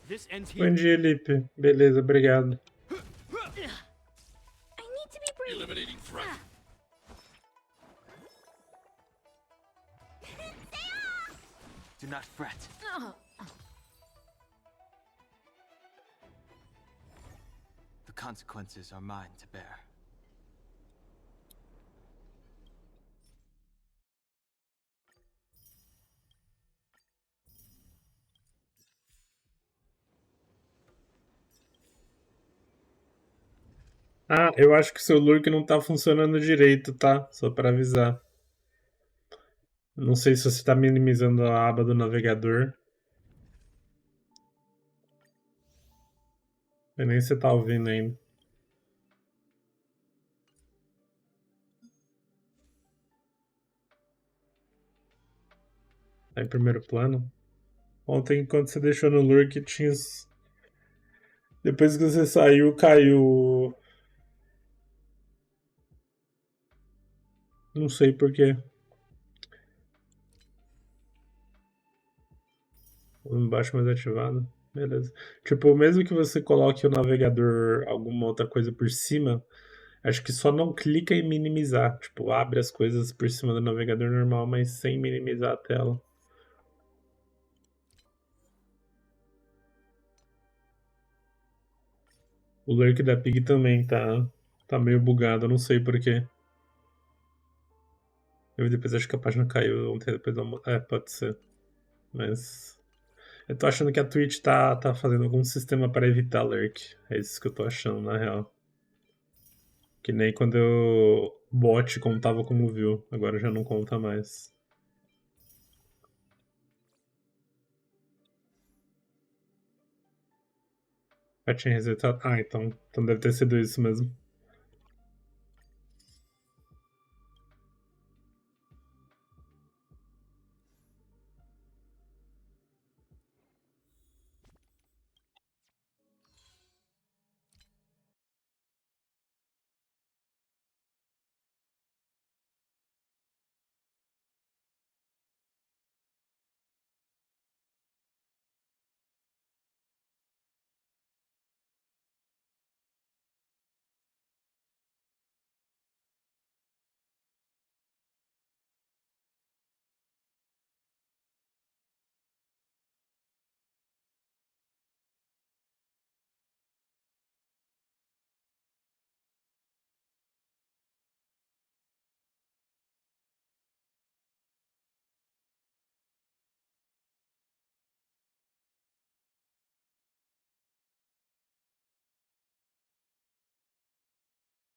[SPEAKER 2] This ends here.
[SPEAKER 1] Bom dia, Lipe. Beleza, obrigado.
[SPEAKER 3] I need to be brave.
[SPEAKER 8] Eliminating threat.
[SPEAKER 2] Do not fret.
[SPEAKER 7] Oh,
[SPEAKER 2] The consequences are mine to bear.
[SPEAKER 1] Ah, eu acho que o seu lurk não tá funcionando direito, tá? Só pra avisar. Não sei se você tá minimizando a aba do navegador. Eu nem você tá ouvindo ainda. Tá em primeiro plano. Ontem, enquanto você deixou no lurk, tinha... Depois que você saiu, caiu... Não sei porquê. Volume baixo mais ativado. Beleza. Tipo, mesmo que você coloque o navegador, alguma outra coisa por cima, acho que só não clica em minimizar. Tipo, abre as coisas por cima do navegador normal, mas sem minimizar a tela. O lurk da Pig também tá meio bugado, eu não sei porquê. Eu depois acho que a página caiu ontem depois da. É, pode ser. Mas. Eu tô achando que a Twitch tá fazendo algum sistema para evitar lurk. É isso que eu tô achando, na real. Que nem quando eu bot contava como view, agora já não conta mais. Já tinha resetado. Ah, então deve ter sido isso mesmo.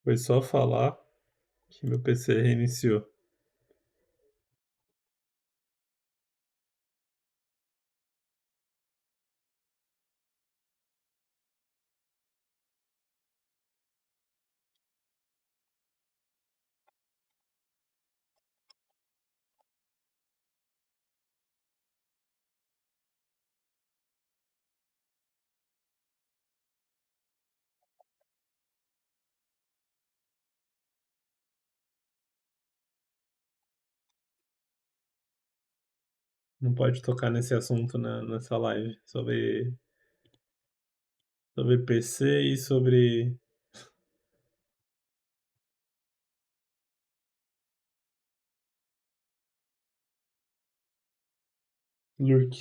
[SPEAKER 1] Foi só falar que meu PC reiniciou. Não pode tocar nesse assunto nessa live sobre PC e sobre lurk.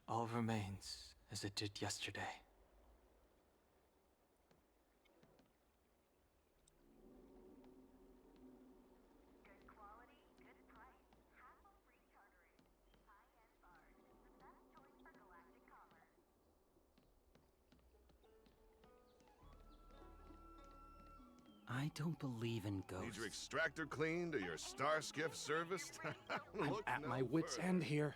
[SPEAKER 2] All remains as it did yesterday. I don't believe in ghosts.
[SPEAKER 9] Need your extractor cleaned or your star skiff serviced?
[SPEAKER 2] I'm
[SPEAKER 9] Look
[SPEAKER 2] at
[SPEAKER 9] no
[SPEAKER 2] my wit's
[SPEAKER 9] further.
[SPEAKER 2] end here.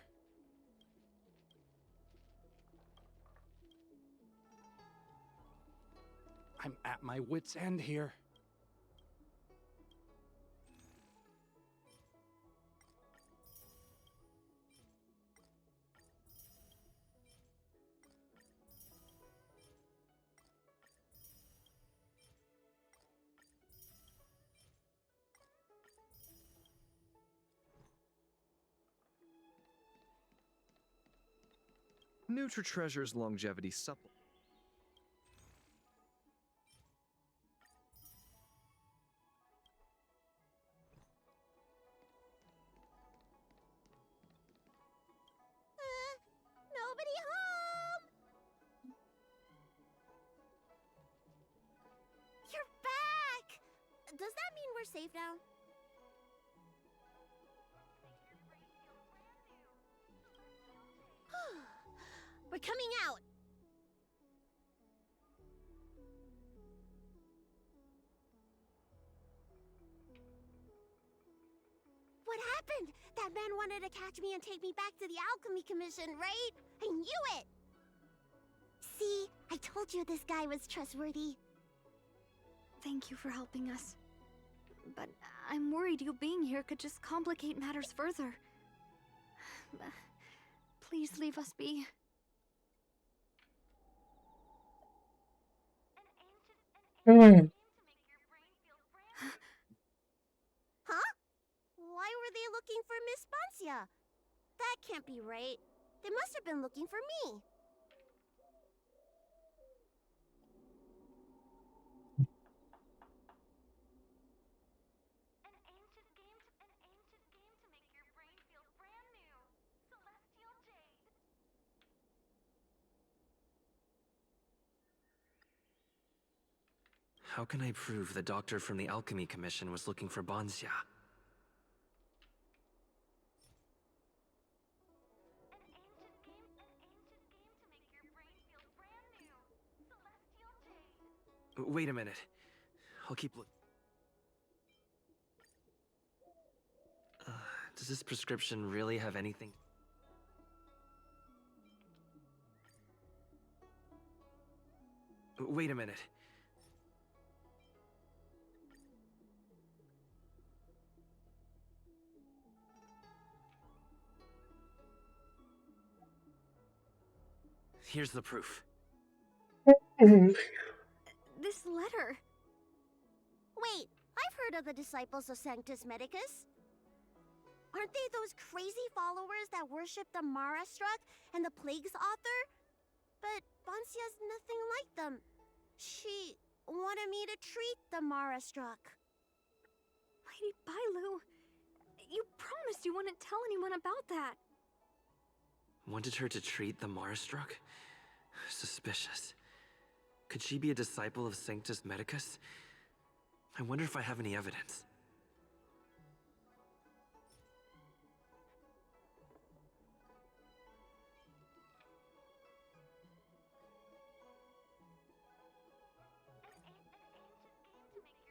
[SPEAKER 2] I'm at my wit's end here.
[SPEAKER 10] NutriTreasure's longevity supplement.
[SPEAKER 4] Nobody home! You're back! Does that mean we're safe now? We're coming out! What happened? That man wanted to catch me and take me back to the Alchemy Commission, right? I knew it! See, I told you this guy was trustworthy.
[SPEAKER 3] Thank you for helping us. But I'm worried you being here could just complicate matters further. Please leave us be.
[SPEAKER 4] Huh? Why were they looking for Miss Bancia? That can't be right. They must have been looking for me.
[SPEAKER 10] How can I prove the doctor from the Alchemy Commission was looking for Banzia? Wait a minute. I'll keep look. Does this prescription really have anything? Wait a minute. Here's the proof.
[SPEAKER 3] This letter.
[SPEAKER 4] Wait, I've heard of the disciples of Sanctus Medicus. Aren't they those crazy followers that worship the Mara Struck and the Plague's author? But Bancia's nothing like them. She wanted me to treat the Mara Struck.
[SPEAKER 3] Lady Bailu, you promised you wouldn't tell anyone about that.
[SPEAKER 10] Wanted her to treat the Marastruck? Suspicious. Could she be a disciple of Sanctus Medicus? I wonder if I have any evidence.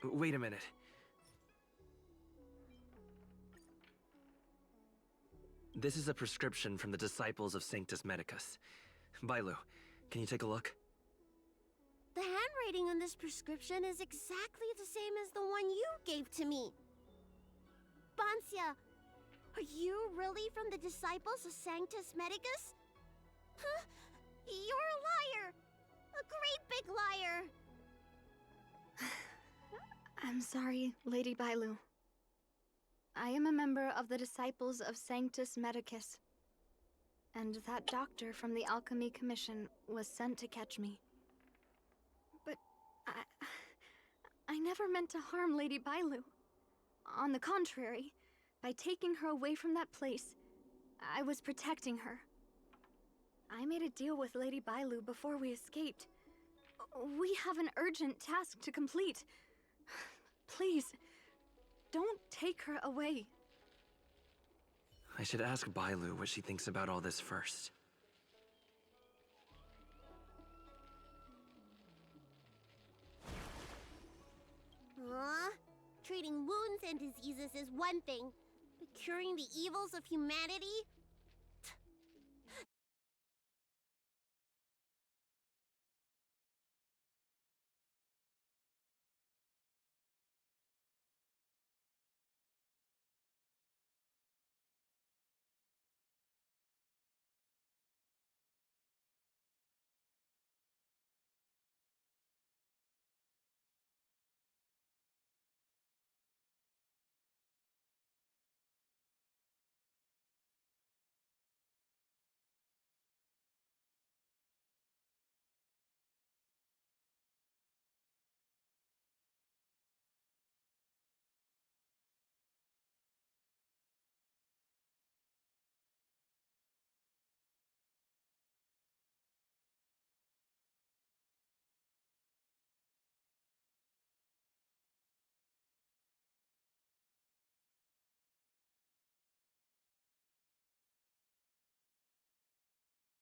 [SPEAKER 10] Wait a minute. This is a prescription from the disciples of Sanctus Medicus. Bailu, can you take a look?
[SPEAKER 4] The handwriting on this prescription is exactly the same as the one you gave to me. Bancia, are you really from the disciples of Sanctus Medicus? Huh? You're a liar! A great big liar!
[SPEAKER 3] I'm sorry, Lady Bailu. I am a member of the Disciples of Sanctus Medicus. And that doctor from the Alchemy Commission was sent to catch me. But I never meant to harm Lady Bailu. On the contrary, by taking her away from that place, I was protecting her. I made a deal with Lady Bailu before we escaped. We have an urgent task to complete. Please, don't take her away.
[SPEAKER 10] I should ask Bailu what she thinks about all this first.
[SPEAKER 4] Treating wounds and diseases is one thing, but curing the evils of humanity?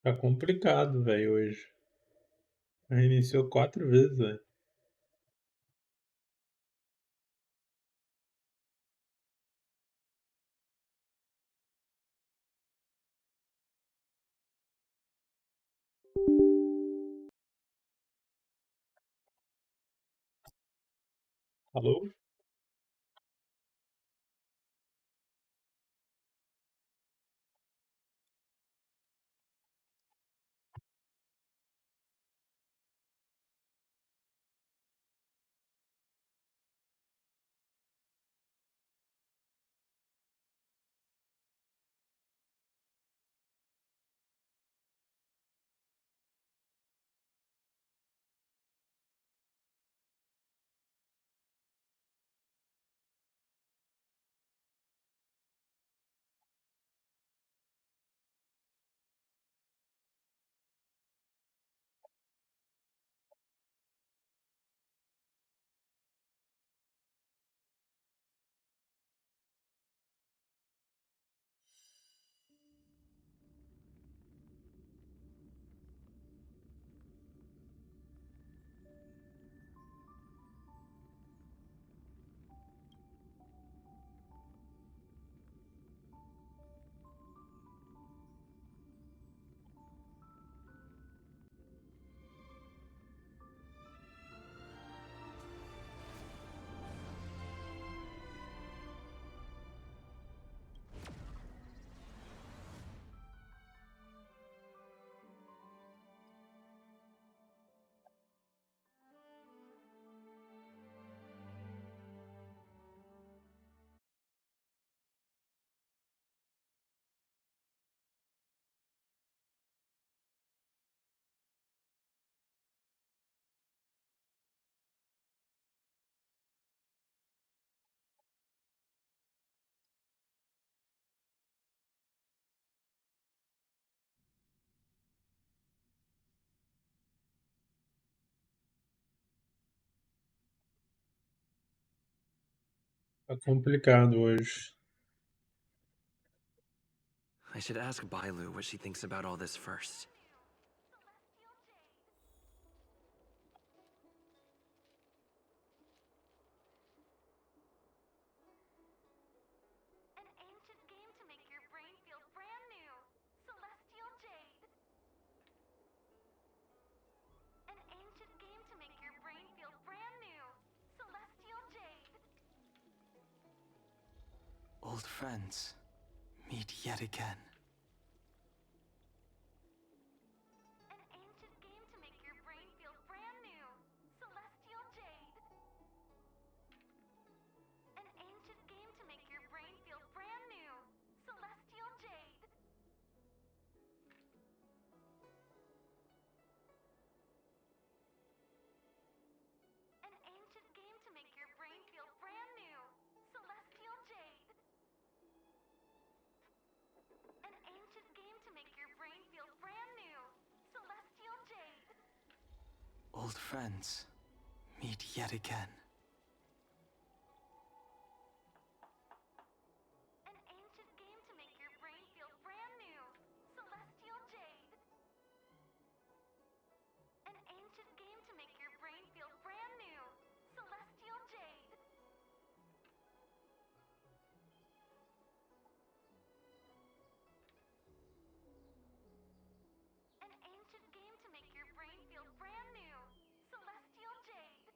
[SPEAKER 1] Tá complicado, velho, hoje. Reiniciou 4 vezes, velho. Alô? Tá complicado hoje.
[SPEAKER 10] I should ask Bailu what she thinks about all this first.
[SPEAKER 3] An ancient game to make your brain feel brand new. Celestial Jade. An ancient game to make your brain feel brand new. Celestial Jade.
[SPEAKER 2] Old friends, meet yet again.
[SPEAKER 3] An ancient game to make your brain feel brand new. Celestial Jade. An ancient game to make your brain feel brand new. Celestial Jade. An ancient game to make your brain feel brand new. Celestial Jade. An ancient game to make your brain feel brand new. Celestial Jade.
[SPEAKER 2] Old friends, meet yet again.
[SPEAKER 3] An ancient game to make your brain feel brand new. Celestial Jade. An ancient game to make your brain feel brand new. Celestial Jade. An ancient game to make your brain feel brand new. Celestial Jade.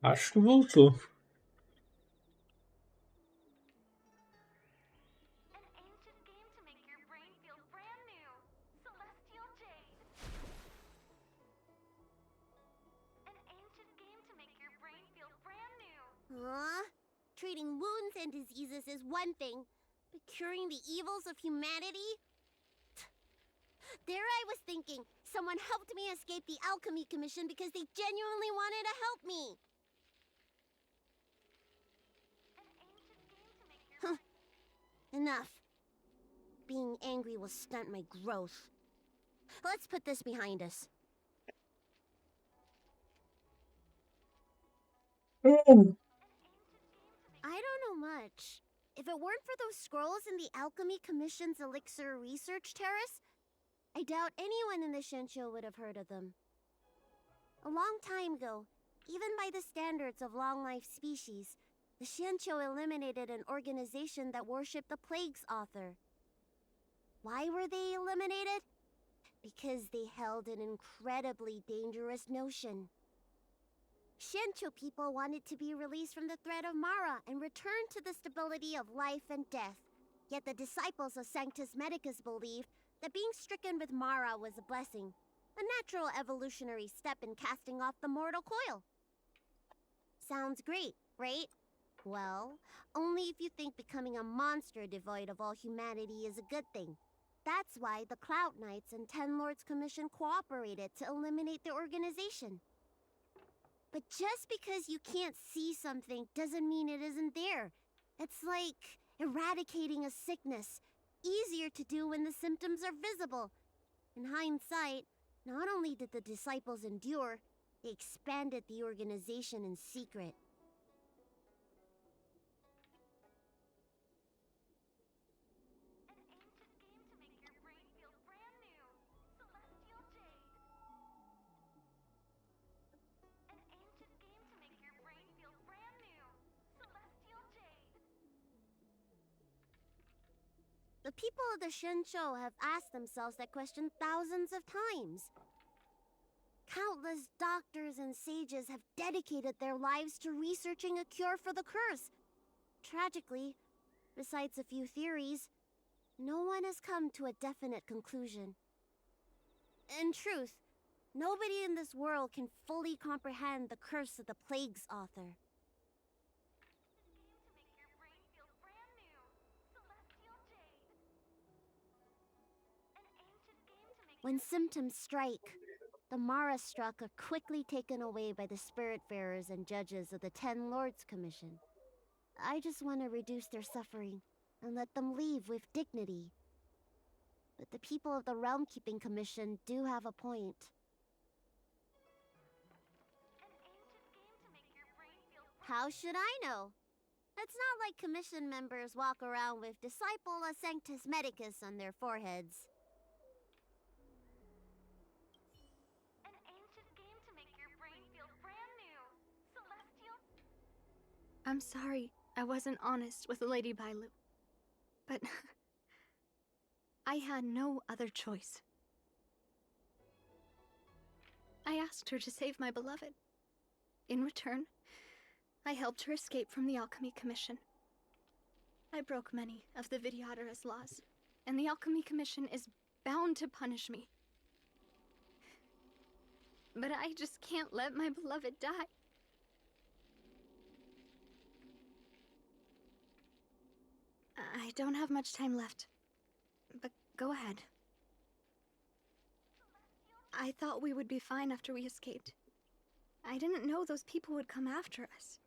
[SPEAKER 1] Acho que voltou.
[SPEAKER 3] An ancient game to make your brain feel brand new. Celestial Jade. An ancient game to make your brain feel brand new.
[SPEAKER 4] Treating wounds and diseases is one thing, but curing the evils of humanity? There I was thinking, someone helped me escape the Alchemy Commission because they genuinely wanted to help me.
[SPEAKER 3] An ancient game to make your
[SPEAKER 4] Huh. Enough. Being angry will stunt my growth. Let's put this behind us. I don't know much. If it weren't for those scrolls in the Alchemy Commission's Elixir Research Terrace, I doubt anyone in the Shincho would have heard of them. A long time ago, even by the standards of long-life species, the Shincho eliminated an organization that worshipped the Plague's author. Why were they eliminated? Because they held an incredibly dangerous notion. Shincho people wanted to be released from the threat of Mara and return to the stability of life and death. Yet the disciples of Sanctus Medicus believed that being stricken with Mara was a blessing, a natural evolutionary step in casting off the mortal coil. Sounds great, right? Well, only if you think becoming a monster devoid of all humanity is a good thing. That's why the Cloud Knights and Ten Lords Commission cooperated to eliminate the organization. But just because you can't see something doesn't mean it isn't there. It's like eradicating a sickness. Easier to do when the symptoms are visible. In hindsight, not only did the disciples endure, they expanded the organization in secret.
[SPEAKER 3] An ancient game to make your brain feel brand new. Celestial Jade. An ancient game to make your brain feel brand new. Celestial Jade.
[SPEAKER 4] The people of the Shincho have asked themselves that question thousands of times. Countless doctors and sages have dedicated their lives to researching a cure for the curse. Tragically, besides a few theories, no one has come to a definite conclusion. In truth, nobody in this world can fully comprehend the curse of the Plague's author.
[SPEAKER 3] Game to make your brain feel brand new. Celestial Jade. An ancient game to make
[SPEAKER 4] When symptoms strike, the Mara struck are quickly taken away by the Spiritfarers and judges of the Ten Lords Commission. I just want to reduce their suffering and let them leave with dignity. But the people of the Realm Keeping Commission do have a point.
[SPEAKER 3] an ancient game to make your brain feel
[SPEAKER 4] How should I know? It's not like Commission members walk around with Disciple of Sanctus Medicus on their foreheads.
[SPEAKER 3] An ancient game to make your brain feel brand new. Celestial. I'm sorry I wasn't honest with Lady Bailu. But I had no other choice. I asked her to save my beloved. In return, I helped her escape from the Alchemy Commission. I broke many of the Vidyadhara's laws, and the Alchemy Commission is bound to punish me. But I just can't let my beloved die. I don't have much time left, but go ahead. I thought we would be fine after we escaped. I didn't know those people would come after us.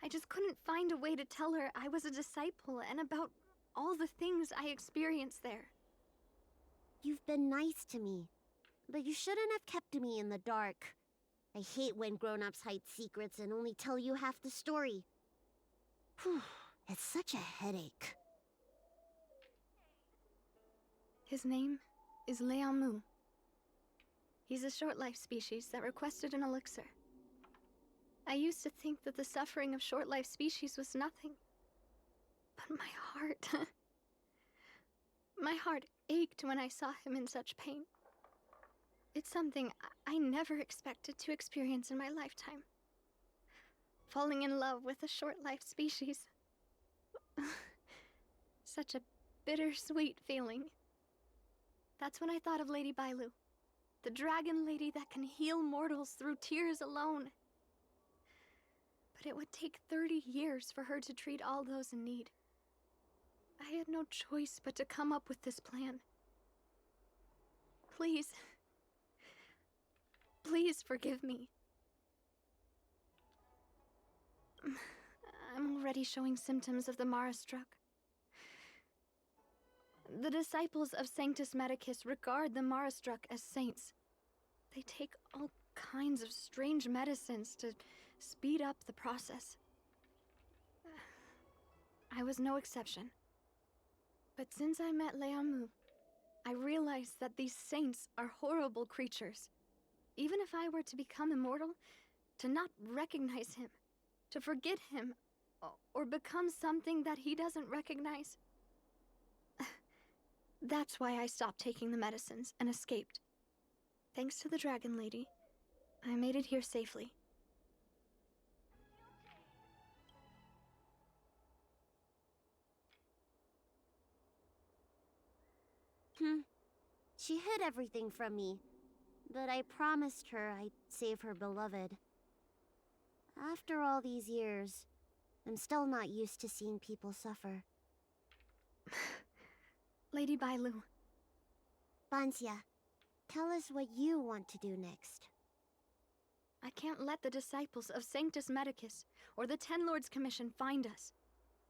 [SPEAKER 3] I just couldn't find a way to tell her I was a disciple and about all the things I experienced there.
[SPEAKER 4] You've been nice to me, but you shouldn't have kept me in the dark. I hate when grown-ups hide secrets and only tell you half the story. Whew, it's such a headache.
[SPEAKER 3] His name is Liamu. He's a short-life species that requested an elixir. I used to think that the suffering of short-life species was nothing. But my heart... my heart ached when I saw him in such pain. It's something I never expected to experience in my lifetime. Falling in love with a short-lived species. Such a bittersweet feeling. That's when I thought of Lady Bailu, the dragon lady that can heal mortals through tears alone. But it would take 30 years for her to treat all those in need. I had no choice but to come up with this plan. Please. Please forgive me. I'm already showing symptoms of the Mara struck. The disciples of Sanctus Medicus regard the Mara struck as saints. They take all kinds of strange medicines to speed up the process. I was no exception. But since I met Leamu, I realized that these saints are horrible creatures. Even if I were to become immortal, to not recognize him, to forget him, or become something that he doesn't recognize. That's why I stopped taking the medicines and escaped. Thanks to the Dragon Lady, I made it here safely.
[SPEAKER 4] She hid everything from me, but I promised her I'd save her beloved. After all these years, I'm still not used to seeing people suffer.
[SPEAKER 3] Lady Bailu.
[SPEAKER 4] Bansia, tell us what you want to do next.
[SPEAKER 3] I can't let the disciples of Sanctus Medicus or the Ten Lords Commission find us.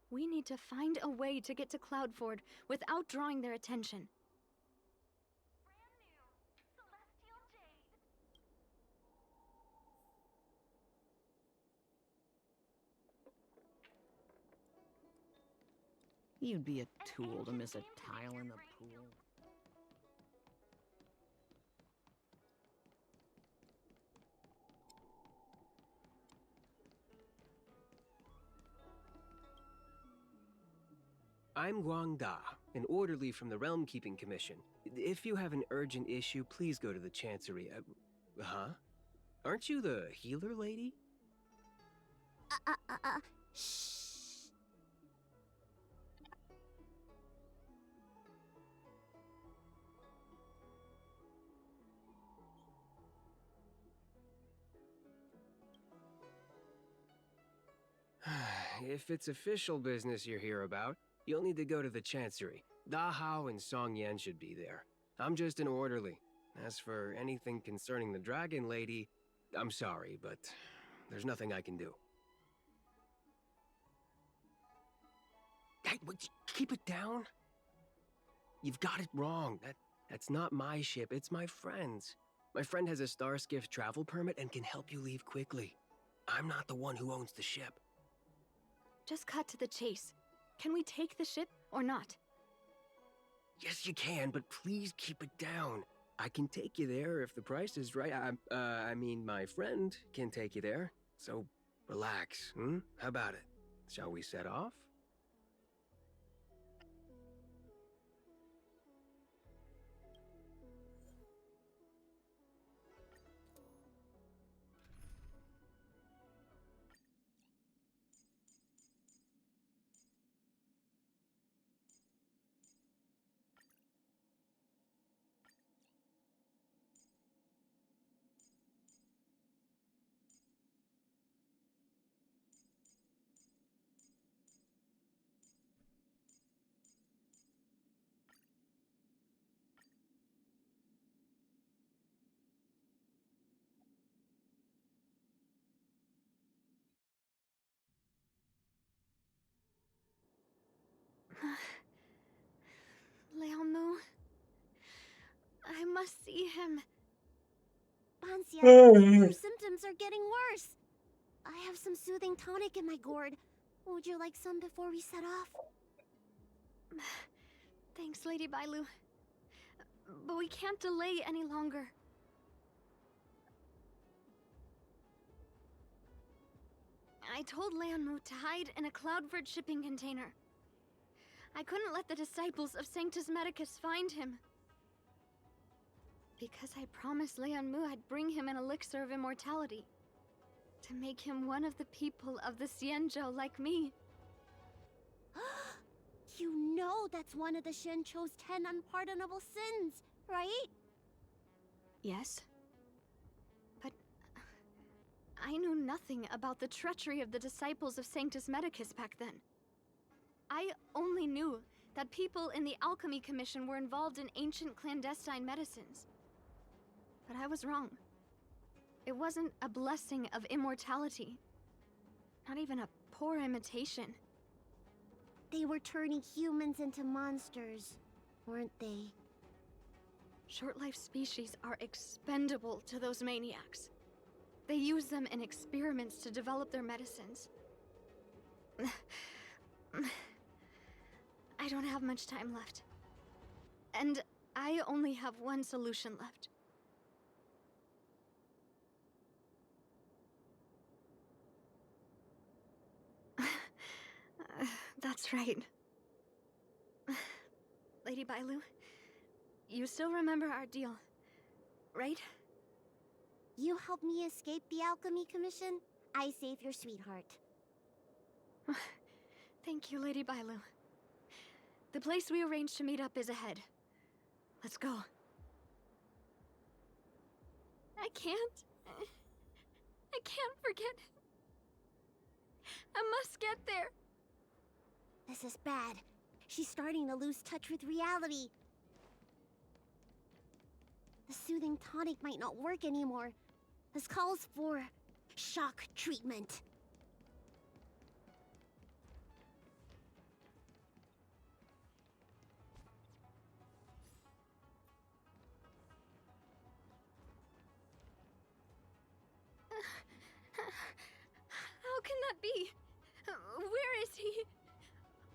[SPEAKER 3] We need to find a way to get to Cloudford without drawing their attention.
[SPEAKER 11] You'd be a tool to miss a tile in the pool.
[SPEAKER 12] I'm Guang Da, an orderly from the Realm Keeping Commission. If you have an urgent issue, please go to the Chancery. Huh? Aren't you the healer lady?
[SPEAKER 4] Shh.
[SPEAKER 12] If it's official business you're here about, you'll need to go to the Chancery. Da Hao and Song Yan should be there. I'm just an orderly. As for anything concerning the Dragon Lady, I'm sorry, but there's nothing I can do. Hey, keep it down. You've got it wrong. That's not my ship, it's my friend's. My friend has a Starskiff travel permit and can help you leave quickly. I'm not the one who owns the ship.
[SPEAKER 3] Just cut to the chase. Can we take the ship or not?
[SPEAKER 12] Yes, you can, but please keep it down. I can take you there if the price is right. I mean, my friend can take you there. So, relax, How about it? Shall we set off?
[SPEAKER 3] Leamu. I must see him.
[SPEAKER 4] Bansia, your symptoms are getting worse. I have some soothing tonic in my gourd. Would you like some before we set off?
[SPEAKER 3] Thanks, Lady Bailu. But we can't delay any longer. I told Leamu to hide in a Cloudford shipping container. I couldn't let the disciples of Sanctus Medicus find him. Because I promised Leonmu I'd bring him an elixir of immortality. To make him one of the people of the Xianzhou like me.
[SPEAKER 4] You know that's one of the Shencho's 10 unpardonable sins, right?
[SPEAKER 3] Yes. But I knew nothing about the treachery of the disciples of Sanctus Medicus back then. I only knew that people in the Alchemy Commission were involved in ancient clandestine medicines. But I was wrong. It wasn't a blessing of immortality. Not even a poor imitation.
[SPEAKER 4] They were turning humans into monsters, weren't they?
[SPEAKER 3] Short-life species are expendable to those maniacs. They use them in experiments to develop their medicines. I don't have much time left. And I only have one solution left. That's right. Lady Bailu, you still remember our deal, right?
[SPEAKER 4] You helped me escape the Alchemy Commission, I save your sweetheart.
[SPEAKER 3] Thank you, Lady Bailu. The place we arranged to meet up is ahead. Let's go. I can't. I can't forget. I must get there.
[SPEAKER 4] This is bad. She's starting to lose touch with reality. The soothing tonic might not work anymore. This calls for shock treatment.
[SPEAKER 3] How can that be? Where is he?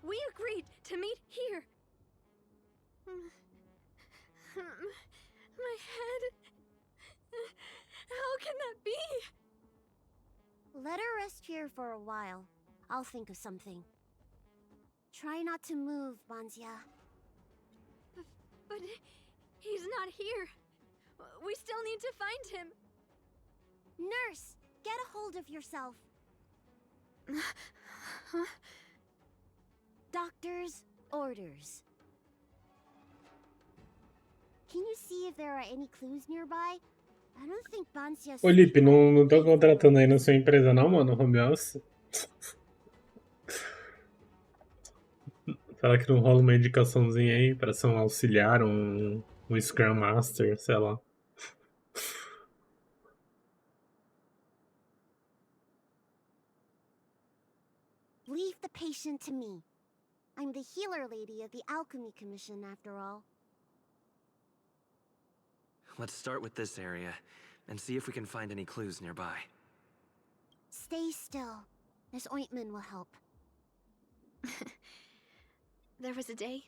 [SPEAKER 3] We agreed to meet here. My head. How can that be?
[SPEAKER 4] Let her rest here for a while. I'll think of something. Try not to move, Banzia.
[SPEAKER 3] But he's not here. We still need to find him.
[SPEAKER 4] Nurse, get a hold of yourself. Doctor's orders. Can you see if there are any clues nearby? I don't think Banzia...
[SPEAKER 1] Ô, Lipe, não tô contratando aí na sua empresa não, mano? Home office? Será que não rola uma indicaçãozinha aí pra ser um auxiliar, um Scrum Master, sei lá.
[SPEAKER 4] Leave the patient to me. I'm the healer lady of the Alchemy Commission, after all.
[SPEAKER 10] Let's start with this area, and see if we can find any clues nearby.
[SPEAKER 4] Stay still. This ointment will help.
[SPEAKER 3] There was a day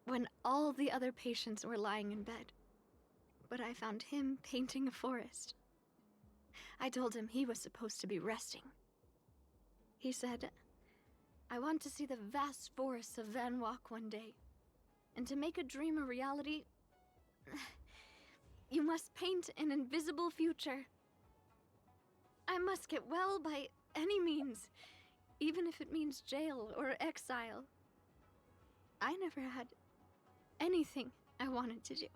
[SPEAKER 3] when all the other patients were lying in bed. But I found him painting a forest. I told him he was supposed to be resting. He said, I want to see the vast forests of Van Walk one day. And to make a dream a reality, you must paint an invisible future. I must get well by any means, even if it means jail or exile. I never had anything I wanted to do.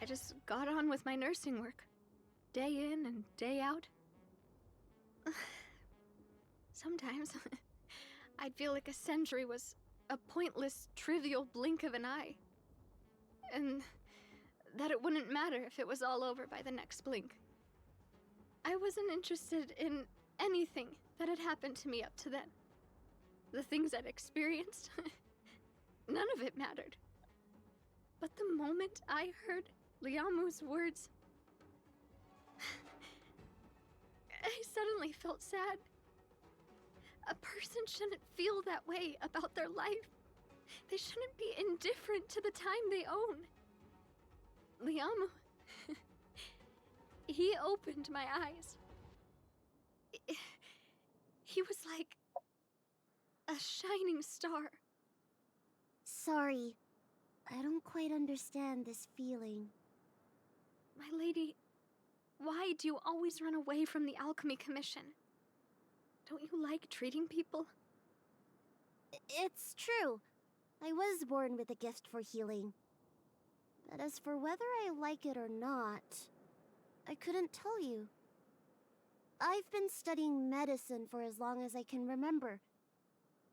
[SPEAKER 3] I just got on with my nursing work, day in and day out. Sometimes, I'd feel like a century was a pointless, trivial blink of an eye. And that it wouldn't matter if it was all over by the next blink. I wasn't interested in anything that had happened to me up to then. The things I'd experienced, none of it mattered. But the moment I heard Liamu's words, I suddenly felt sad. A person shouldn't feel that way about their life. They shouldn't be indifferent to the time they own. Liamu, he opened my eyes. He was like a shining star.
[SPEAKER 4] Sorry. I don't quite understand this feeling.
[SPEAKER 3] My lady, why do you always run away from the Alchemy Commission? Don't you like treating people?
[SPEAKER 4] It's true. I was born with a gift for healing. But as for whether I like it or not, I couldn't tell you. I've been studying medicine for as long as I can remember.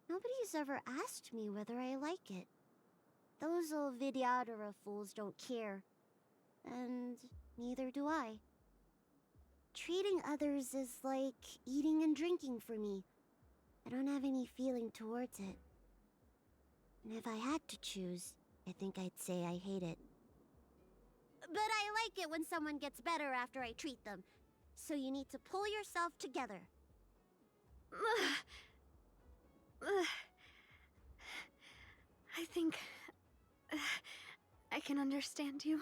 [SPEAKER 4] Nobody's ever asked me whether I like it. Those old Vidyadhara fools don't care. And neither do I. Treating others is like eating and drinking for me. I don't have any feeling towards it. And if I had to choose, I think I'd say I hate it. But I like it when someone gets better after I treat them. So you need to pull yourself together.
[SPEAKER 3] I think I can understand you.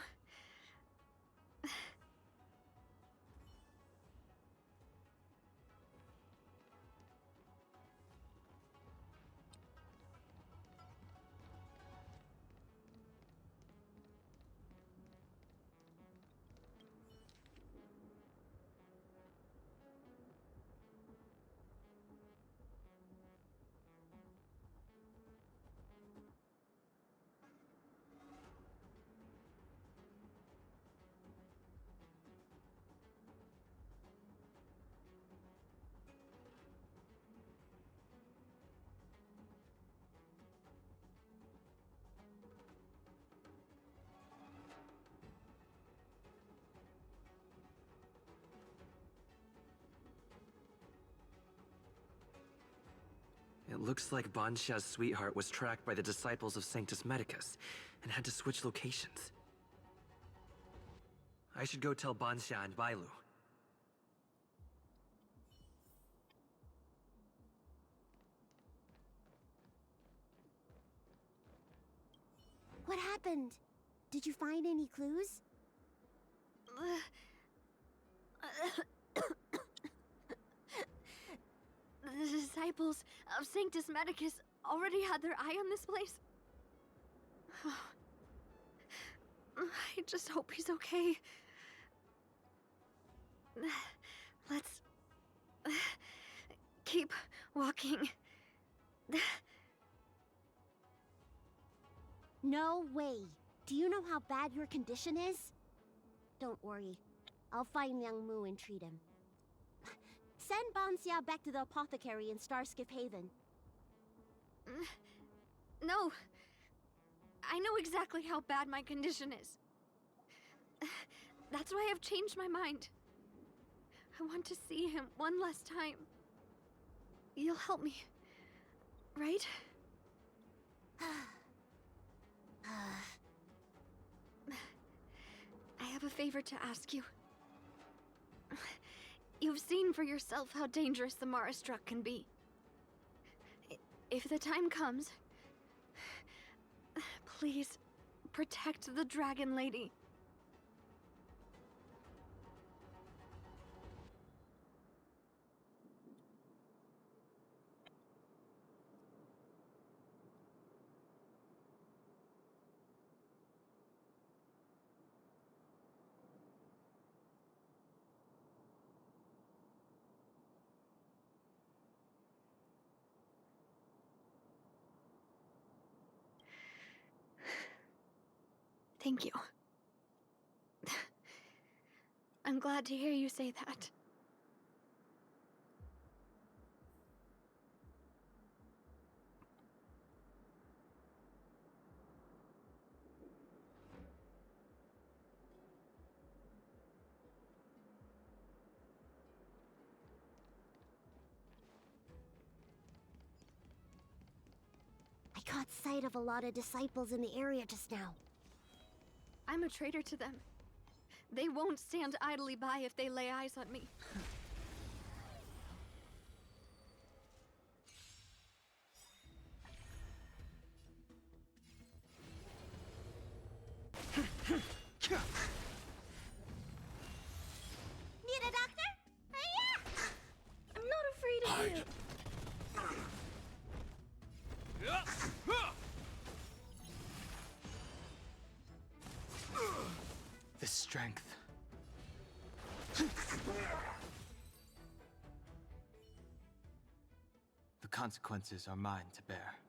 [SPEAKER 10] It looks like Banxia's sweetheart was tracked by the disciples of Sanctus Medicus and had to switch locations. I should go tell Banxia and Bailu.
[SPEAKER 4] What happened? Did you find any clues?
[SPEAKER 3] The disciples of Sanctus Medicus already had their eye on this place. I just hope he's okay. Let's keep walking.
[SPEAKER 4] No way. Do you know how bad your condition is? Don't worry. I'll find Yang Mu and treat him. Send Banxia back to the apothecary in Starskiff Haven.
[SPEAKER 3] No. I know exactly how bad my condition is. That's why I've changed my mind. I want to see him one last time. You'll help me, right? I have a favor to ask you. You've seen for yourself how dangerous the Mara Struck can be. If the time comes, please protect the Dragon Lady. Thank you. I'm glad to hear you say that.
[SPEAKER 4] I caught sight of a lot of disciples in the area just now.
[SPEAKER 3] I'm a traitor to them. They won't stand idly by if they lay eyes on me.
[SPEAKER 4] Need a doctor? Hiya! I'm not afraid of you.
[SPEAKER 2] this strength. The consequences are mine to bear.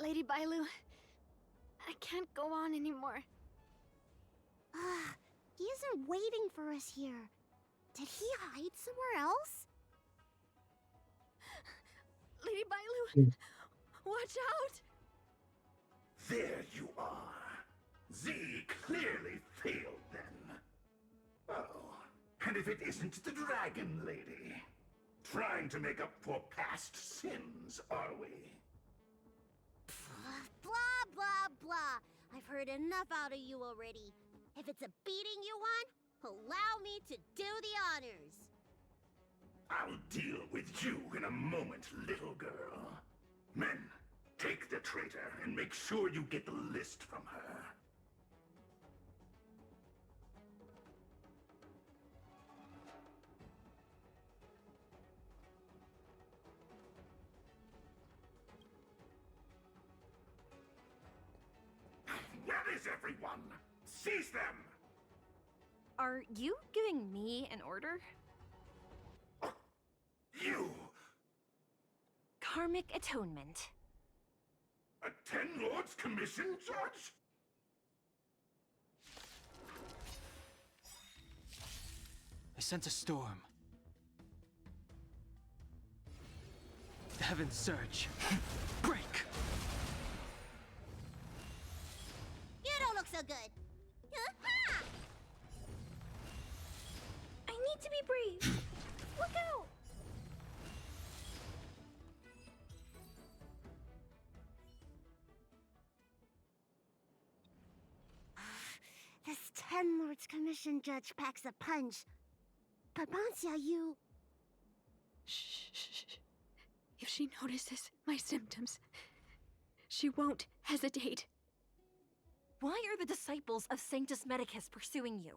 [SPEAKER 3] Lady Bailu, I can't go on anymore.
[SPEAKER 4] He isn't waiting for us here. Did he hide somewhere else?
[SPEAKER 3] Lady Bailu, watch out!
[SPEAKER 8] There you are. Z clearly failed then. Oh, and if it isn't the Dragon Lady. Trying to make up for past sins, are we?
[SPEAKER 4] Blah, blah, blah. I've heard enough out of you already. If it's a beating you want, allow me to do the honors.
[SPEAKER 8] I'll deal with you in a moment, little girl. Men, take the traitor and make sure you get the list from her. Where is everyone? Seize them!
[SPEAKER 13] Are you giving me an order?
[SPEAKER 8] You!
[SPEAKER 13] Karmic atonement.
[SPEAKER 8] A Ten Lords Commission judge?
[SPEAKER 2] I sent a storm. The heavens surge. Break!
[SPEAKER 4] You don't look so good. Ha!
[SPEAKER 3] I need to be brave. Look out!
[SPEAKER 4] This Ten Lords Commission judge packs a punch. But Bansya, you...
[SPEAKER 3] Shh. If she notices my symptoms, she won't hesitate.
[SPEAKER 13] Why are the disciples of Sanctus Medicus pursuing you?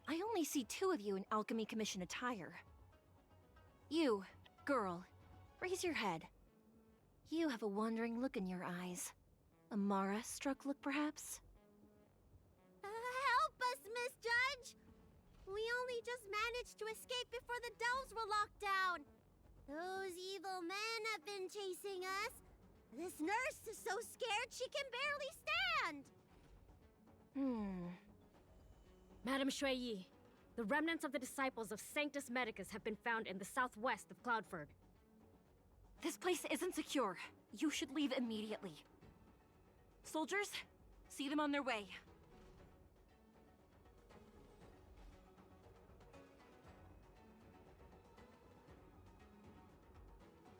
[SPEAKER 13] I only see two of you in Alchemy Commission attire. You, girl, raise your head. You have a wandering look in your eyes. A Mara-struck look, perhaps?
[SPEAKER 4] Help us, Miss Judge! We only just managed to escape before the delves were locked down. Those evil men have been chasing us. This nurse is so scared she can barely stand.
[SPEAKER 14] Madame Shui, the remnants of the disciples of Sanctus Medicus have been found in the southwest of Cloudford.
[SPEAKER 13] This place isn't secure. You should leave immediately. Soldiers, see them on their way.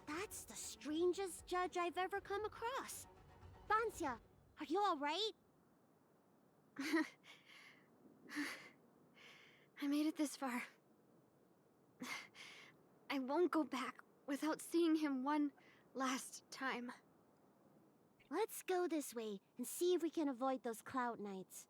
[SPEAKER 4] That's the strangest judge I've ever come across. Bansya, are you all right?
[SPEAKER 3] I made it this far. I won't go back without seeing him one last time.
[SPEAKER 4] Let's go this way and see if we can avoid those cloud knights.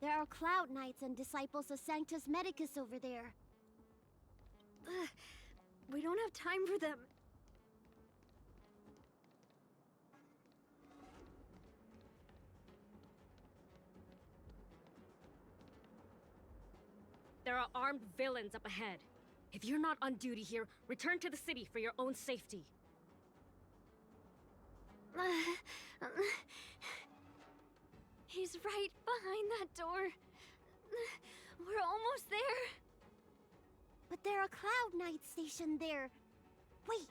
[SPEAKER 4] There are Cloud Knights and disciples of Sanctus Medicus over there.
[SPEAKER 3] We don't have time for them.
[SPEAKER 14] There are armed villains up ahead. If you're not on duty here, return to the city for your own safety.
[SPEAKER 3] He's right behind that door. We're almost there.
[SPEAKER 4] But there are Cloud Knights stationed there. Wait,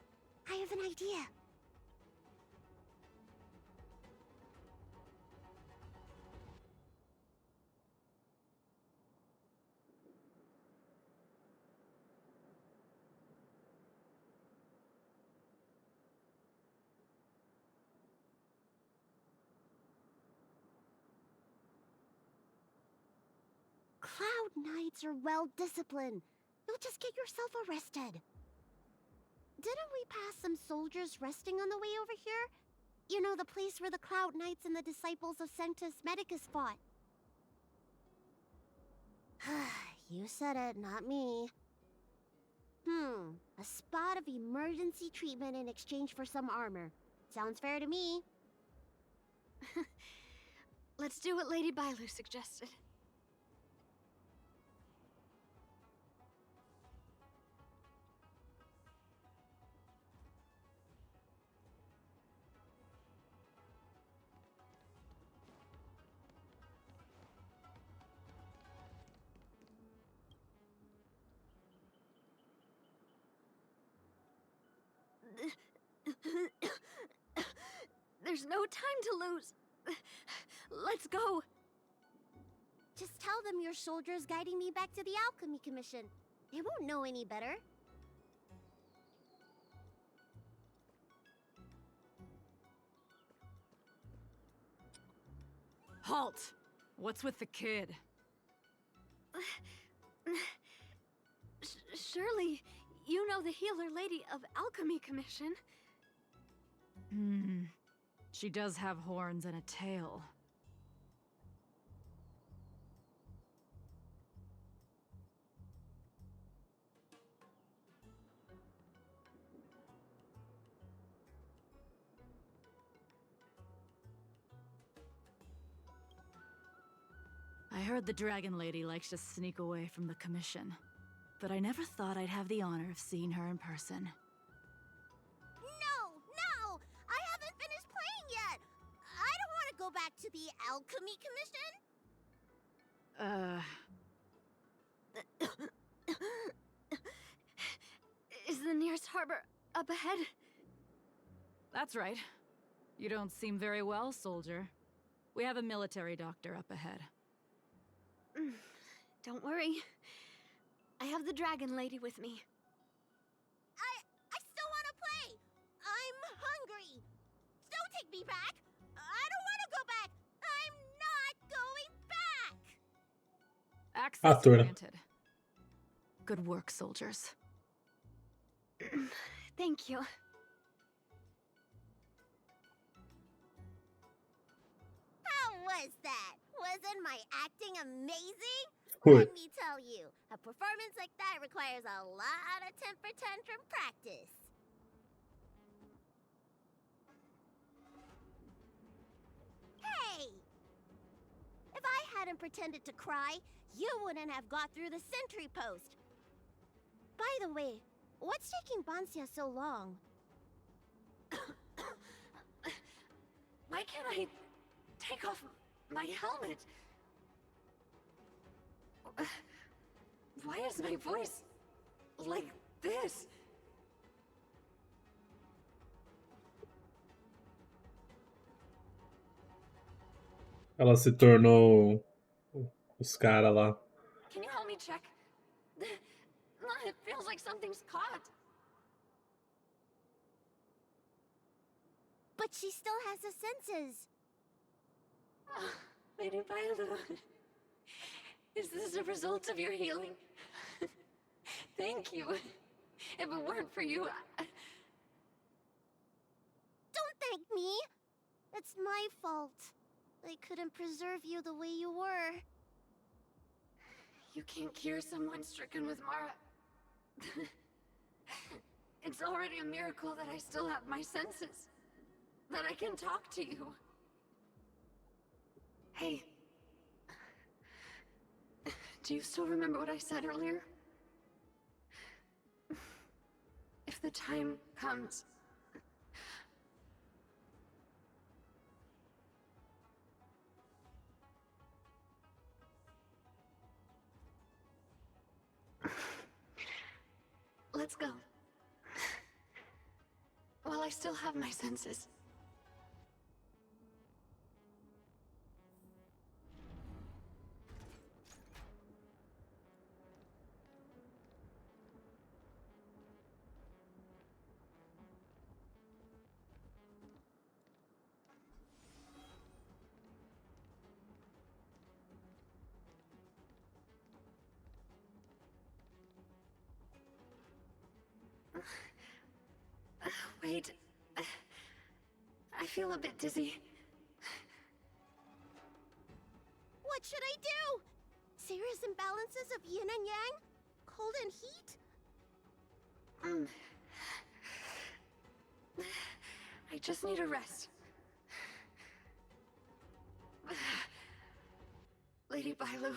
[SPEAKER 4] I have an idea. Cloud Knights are well disciplined. You'll just get yourself arrested. Didn't we pass some soldiers resting on the way over here? You know, the place where the Cloud Knights and the disciples of Sanctus Medicus fought. You said it, not me. A spot of emergency treatment in exchange for some armor. Sounds fair to me.
[SPEAKER 3] Let's do what Lady Bailu suggested. There's no time to lose. Let's go.
[SPEAKER 4] Just tell them your soldiers guiding me back to the Alchemy Commission. They won't know any better.
[SPEAKER 6] Halt! What's with the kid?
[SPEAKER 3] Surely, you know the healer lady of Alchemy Commission.
[SPEAKER 6] She does have horns and a tail. I heard the Dragon Lady likes to sneak away from the Commission, but I never thought I'd have the honor of seeing her in person.
[SPEAKER 4] No! I haven't finished playing yet! I don't want to go back to the Alchemy Commission!
[SPEAKER 3] Is the nearest harbor up ahead?
[SPEAKER 6] That's right. You don't seem very well, soldier. We have a military doctor up ahead.
[SPEAKER 3] Don't worry. I have the Dragon Lady with me.
[SPEAKER 4] I still want to play! I'm hungry! Don't take me back! I don't want to go back! I'm not going back!
[SPEAKER 6] Access granted. Good work, soldiers.
[SPEAKER 3] Thank you.
[SPEAKER 4] How was that? Wasn't my acting amazing?
[SPEAKER 1] Cool.
[SPEAKER 4] Let me tell you, a performance like that requires a lot of temper tantrum practice. Hey! If I hadn't pretended to cry, you wouldn't have got through the sentry post. By the way, what's taking Bansia so long?
[SPEAKER 3] Why can't I take off my helmet? Why is my voice like this?
[SPEAKER 1] Ela se tornou os caras lá.
[SPEAKER 3] Can you help me check? It feels like something's caught.
[SPEAKER 4] But she still has the senses.
[SPEAKER 3] Lady Bailu, is this a result of your healing? Thank you. If it weren't for you,
[SPEAKER 4] Don't thank me. It's my fault. I couldn't preserve you the way you were.
[SPEAKER 3] You can't cure someone stricken with Mara. It's already a miracle that I still have my senses. That I can talk to you. Hey. Do you still remember what I said earlier? If the time comes... Let's go. While I still have my senses. Wait. I feel a bit dizzy.
[SPEAKER 4] What should I do? Serious imbalances of yin and yang? Cold and heat?
[SPEAKER 3] I just need a rest. Lady Bailu.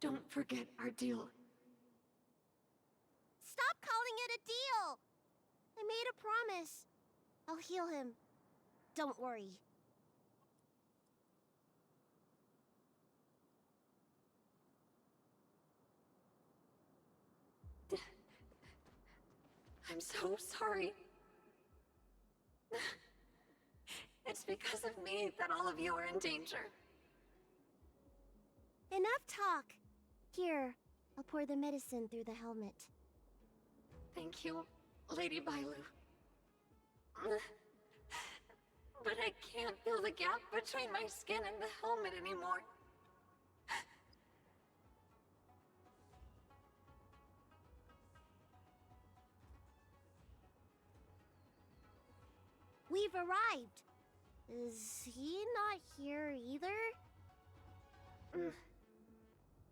[SPEAKER 3] Don't forget our deal.
[SPEAKER 4] Stop calling it a deal! I made a promise. I'll heal him. Don't worry.
[SPEAKER 3] I'm so sorry. It's because of me that all of you are in danger.
[SPEAKER 4] Enough talk. Here, I'll pour the medicine through the helmet.
[SPEAKER 3] Thank you, Lady Bailu. But I can't feel the gap between my skin and the helmet anymore.
[SPEAKER 4] We've arrived. Is he not here either?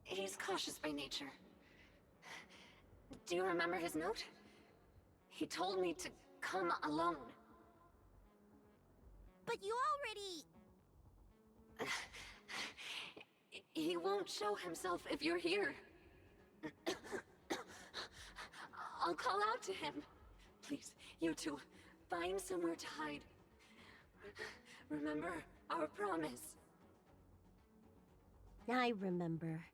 [SPEAKER 3] He's cautious by nature. Do you remember his note? He told me to come alone.
[SPEAKER 4] But you already...
[SPEAKER 3] He won't show himself if you're here. I'll call out to him. Please, you two, find somewhere to hide. Remember our promise.
[SPEAKER 4] I remember.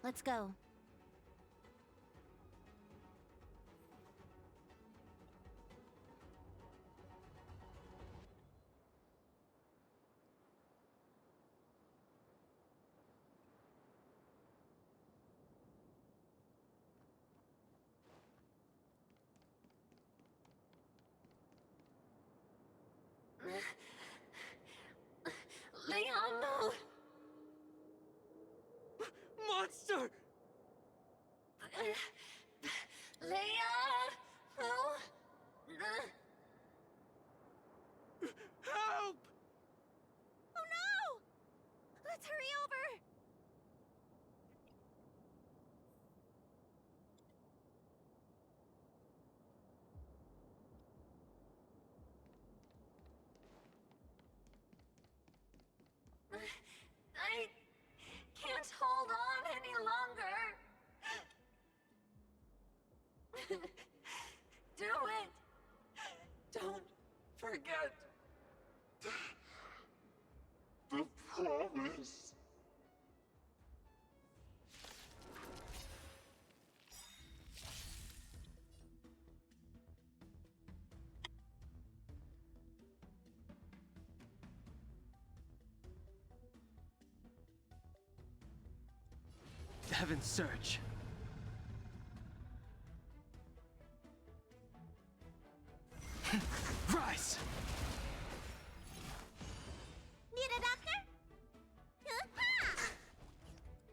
[SPEAKER 4] Let's go.
[SPEAKER 3] Leon, no!
[SPEAKER 10] Monster!
[SPEAKER 3] Leon! No!
[SPEAKER 10] Help!
[SPEAKER 4] Oh no! Let's hurry over!
[SPEAKER 3] I can't hold on any longer. Do it. Don't forget the promise.
[SPEAKER 10] Heaven's Surge. Rise!
[SPEAKER 4] Need a doctor?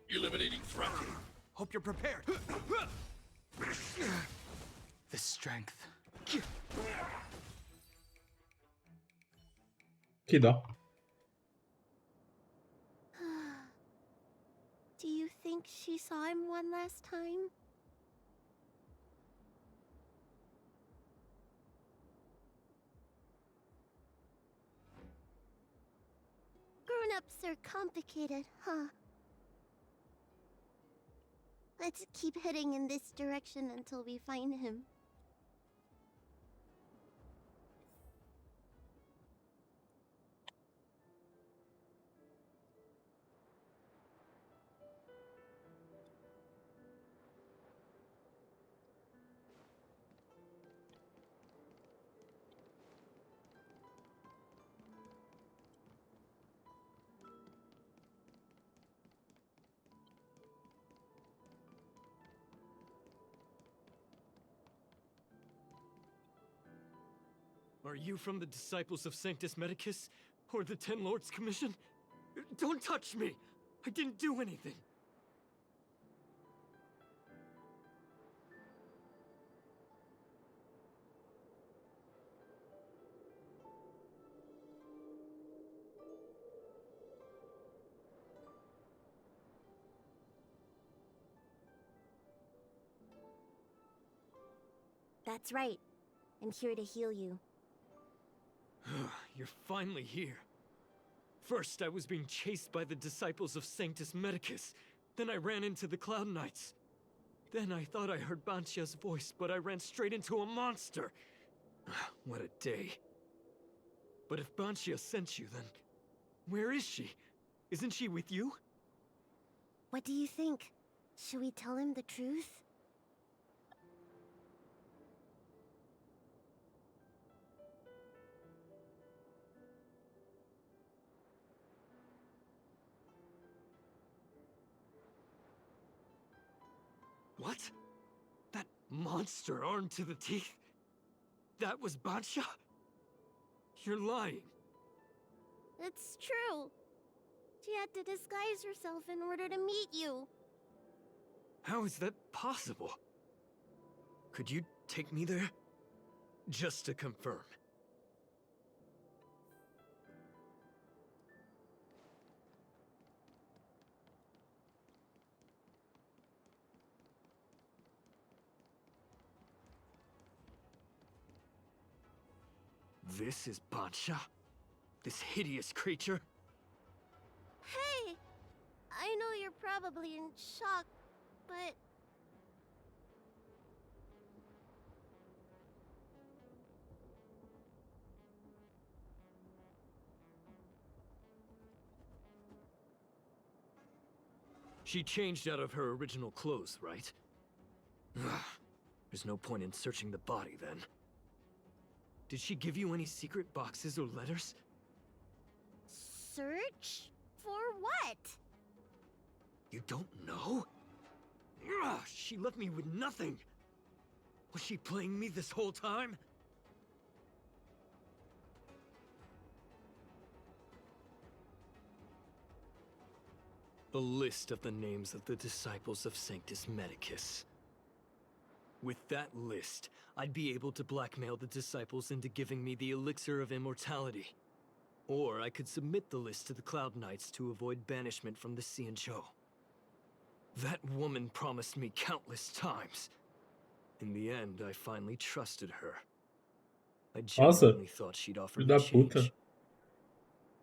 [SPEAKER 8] Eliminating threat.
[SPEAKER 10] Hope you're prepared. This
[SPEAKER 2] strength.
[SPEAKER 1] Que dó.
[SPEAKER 4] Do you think she saw him one last time? Grown-ups are complicated, huh? Let's keep heading in this direction until we find him.
[SPEAKER 2] Are you from the Disciples of Sanctus Medicus? Or the Ten Lords Commission? Don't touch me! I didn't do anything!
[SPEAKER 4] That's right. I'm here to heal you.
[SPEAKER 2] You're finally here. First, I was being chased by the Disciples of Sanctus Medicus. Then I ran into the Cloud Knights. Then I thought I heard Banshia's voice, but I ran straight into a monster. What a day. But if Banshia sent you, then where is she? Isn't she with you?
[SPEAKER 4] What do you think? Should we tell him the truth?
[SPEAKER 2] What? That monster armed to the teeth? That was Banshia? You're lying.
[SPEAKER 4] It's true. She had to disguise herself in order to meet you.
[SPEAKER 2] How is that possible? Could you take me there? Just to confirm. This is Banshia? This hideous creature?
[SPEAKER 4] Hey! I know you're probably in shock, but...
[SPEAKER 2] She changed out of her original clothes, right? There's no point in searching the body, then. Did she give you any secret boxes or letters?
[SPEAKER 4] Search? For what?
[SPEAKER 2] You don't know? She left me with nothing! Was she playing me this whole time? A list of the names of the Disciples of Sanctus Medicus. With that list, I'd be able to blackmail the Disciples into giving me the Elixir of Immortality. Or I could submit the list to the Cloud Knights to avoid banishment from the Xianzhou. That woman promised me countless times. In the end, I finally trusted her. I genuinely thought she'd offer me change.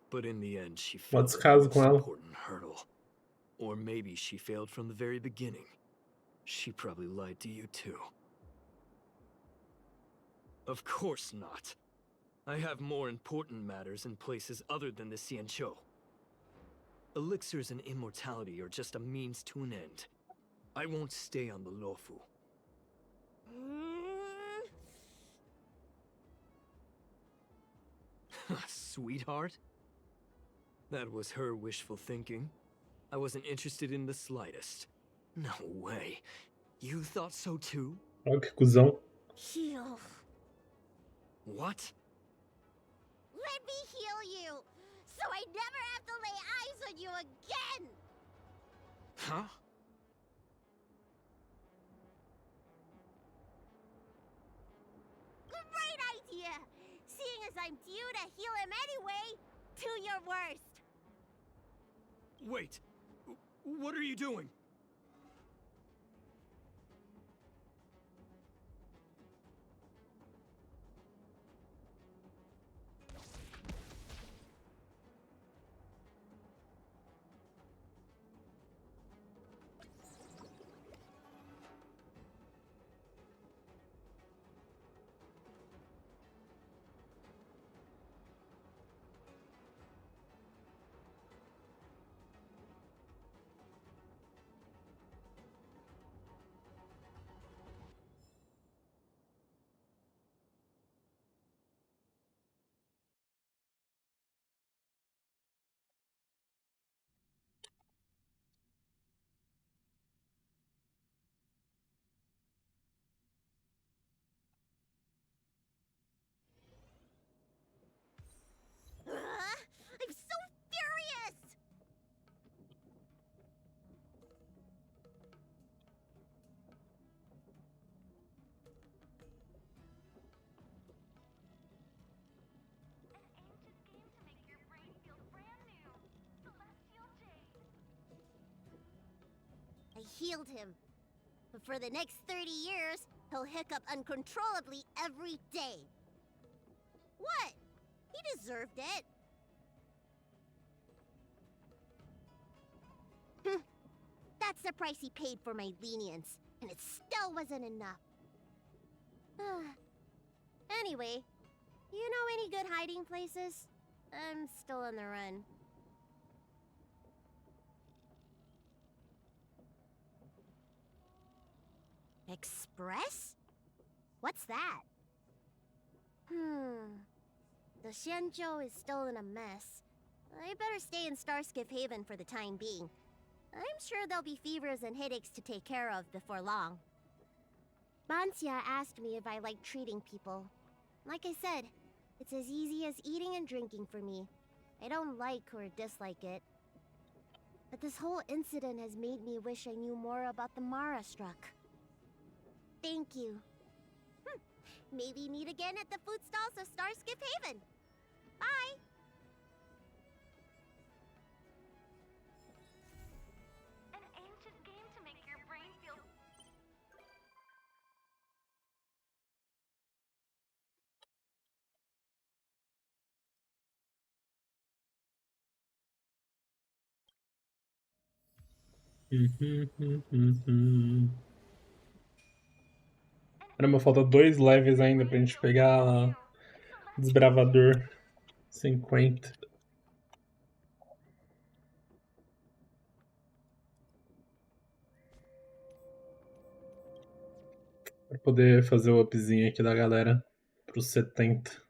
[SPEAKER 2] But in the end, she failed at the most important hurdle. Or maybe she failed from the very beginning. She probably lied to you too. Of course not. I have more important matters in places other than the Xianzhou. Elixirs and immortality are just a means to an end. I won't stay on the Luofu. Sweetheart? That was her wishful thinking. I wasn't interested in the slightest. No way. You thought so too?
[SPEAKER 1] Olha que cuzão.
[SPEAKER 4] Heal.
[SPEAKER 2] What?
[SPEAKER 4] Let me heal you, so I never have to lay eyes on you again!
[SPEAKER 2] Huh?
[SPEAKER 4] as I'm due to heal him anyway, do your worst.
[SPEAKER 2] Wait! What are you doing?
[SPEAKER 4] I'm so furious! I healed him. But for the next 30 years, he'll hiccup uncontrollably every day. What? He deserved it. That's the price he paid for my lenience, and it still wasn't enough. Anyway, you know any good hiding places? I'm still on the run. Express? What's that? The Xianzhou is still in a mess. I better stay in Starskiff Haven for the time being. I'm sure there'll be fevers and headaches to take care of before long. Banxia asked me if I like treating people. Like I said, it's as easy as eating and drinking for me. I don't like or dislike it. But this whole incident has made me wish I knew more about the Mara Struck. Thank you. Maybe meet again at the food stalls of Starskiff Haven. Bye!
[SPEAKER 15] An ancient game to make your brain feel...
[SPEAKER 1] Caramba, falta 2 levels ainda pra gente pegar Desbravador 50. Pra poder fazer o upzinho aqui da galera pros 70.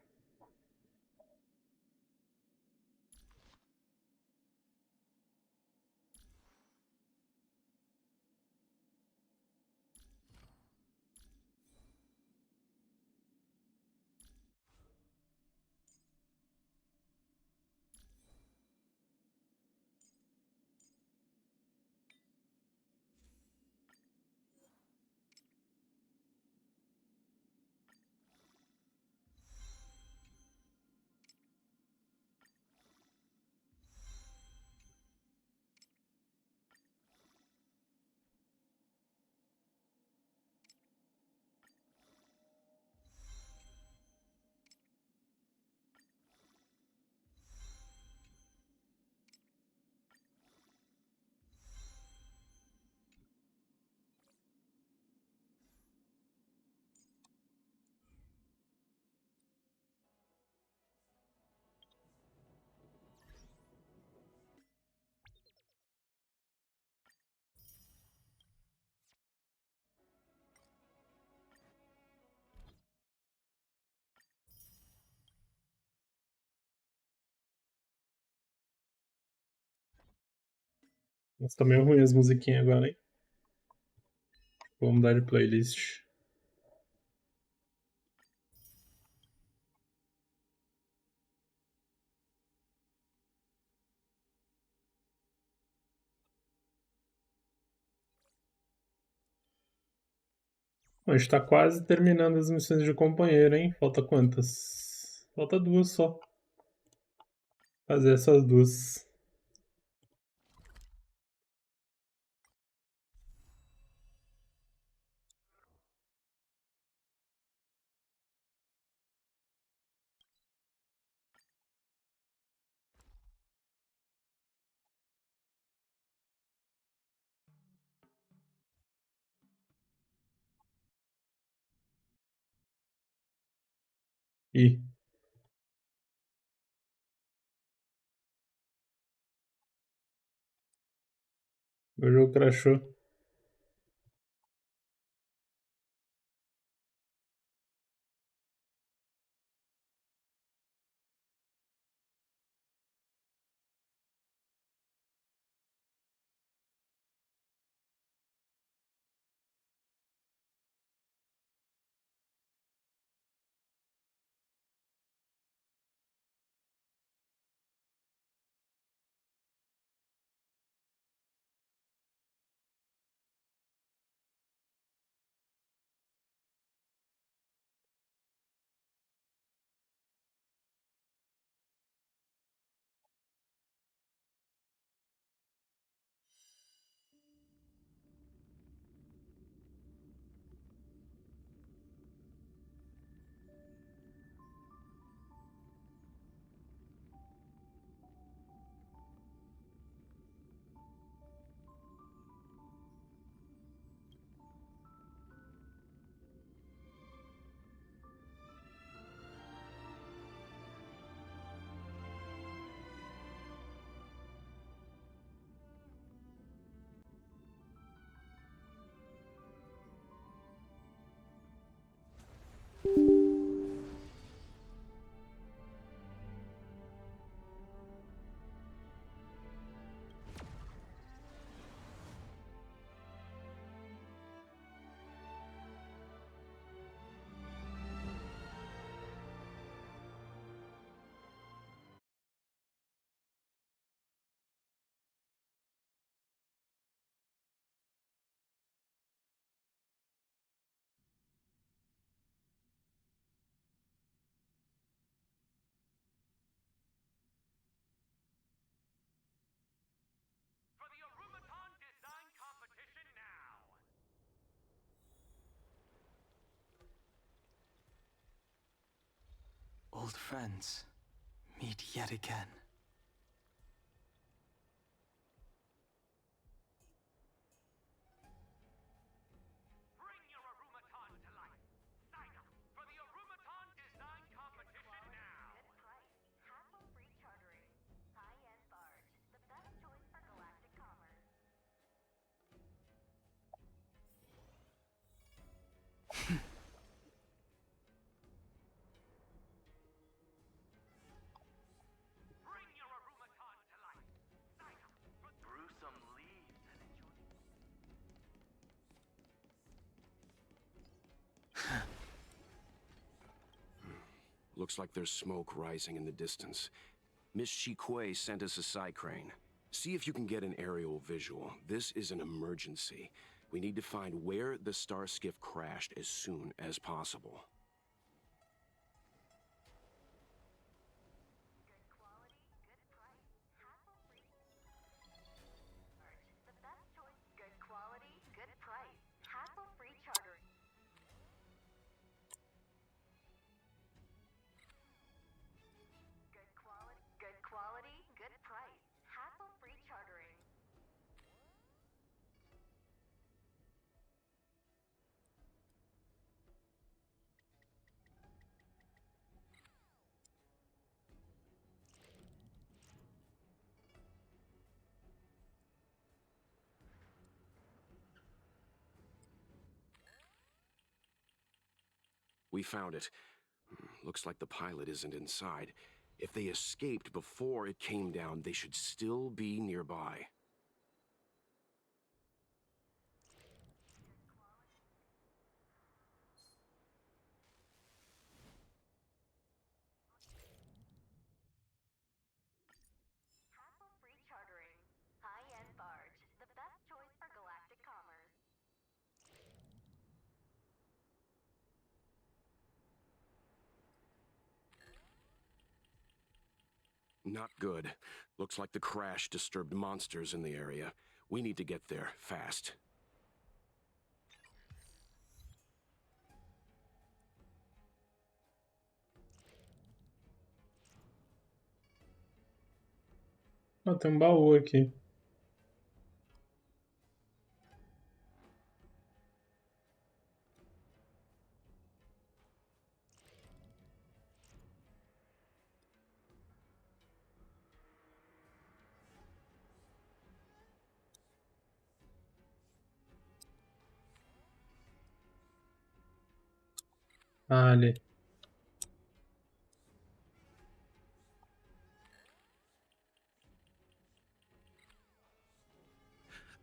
[SPEAKER 1] Nossa, tá meio ruim as musiquinhas agora, hein? Vou mudar de playlist. Bom, a gente tá quase terminando as missões de companheiro, hein? Falta quantas? Falta duas só. Fazer essas duas. Ih. Meu jogo crashou.
[SPEAKER 2] Old friends meet yet again.
[SPEAKER 16] Looks like there's smoke rising in the distance. Miss Shikue sent us a side crane. See if you can get an aerial visual. This is an emergency. We need to find where the star skiff crashed as soon as possible. We found it. Looks like the pilot isn't inside. If they escaped before it came down, they should still be nearby. Not good. Looks like the crash disturbed monsters in the area. We need to get there, fast.
[SPEAKER 1] Ah, tem um baú aqui. Ah, ali.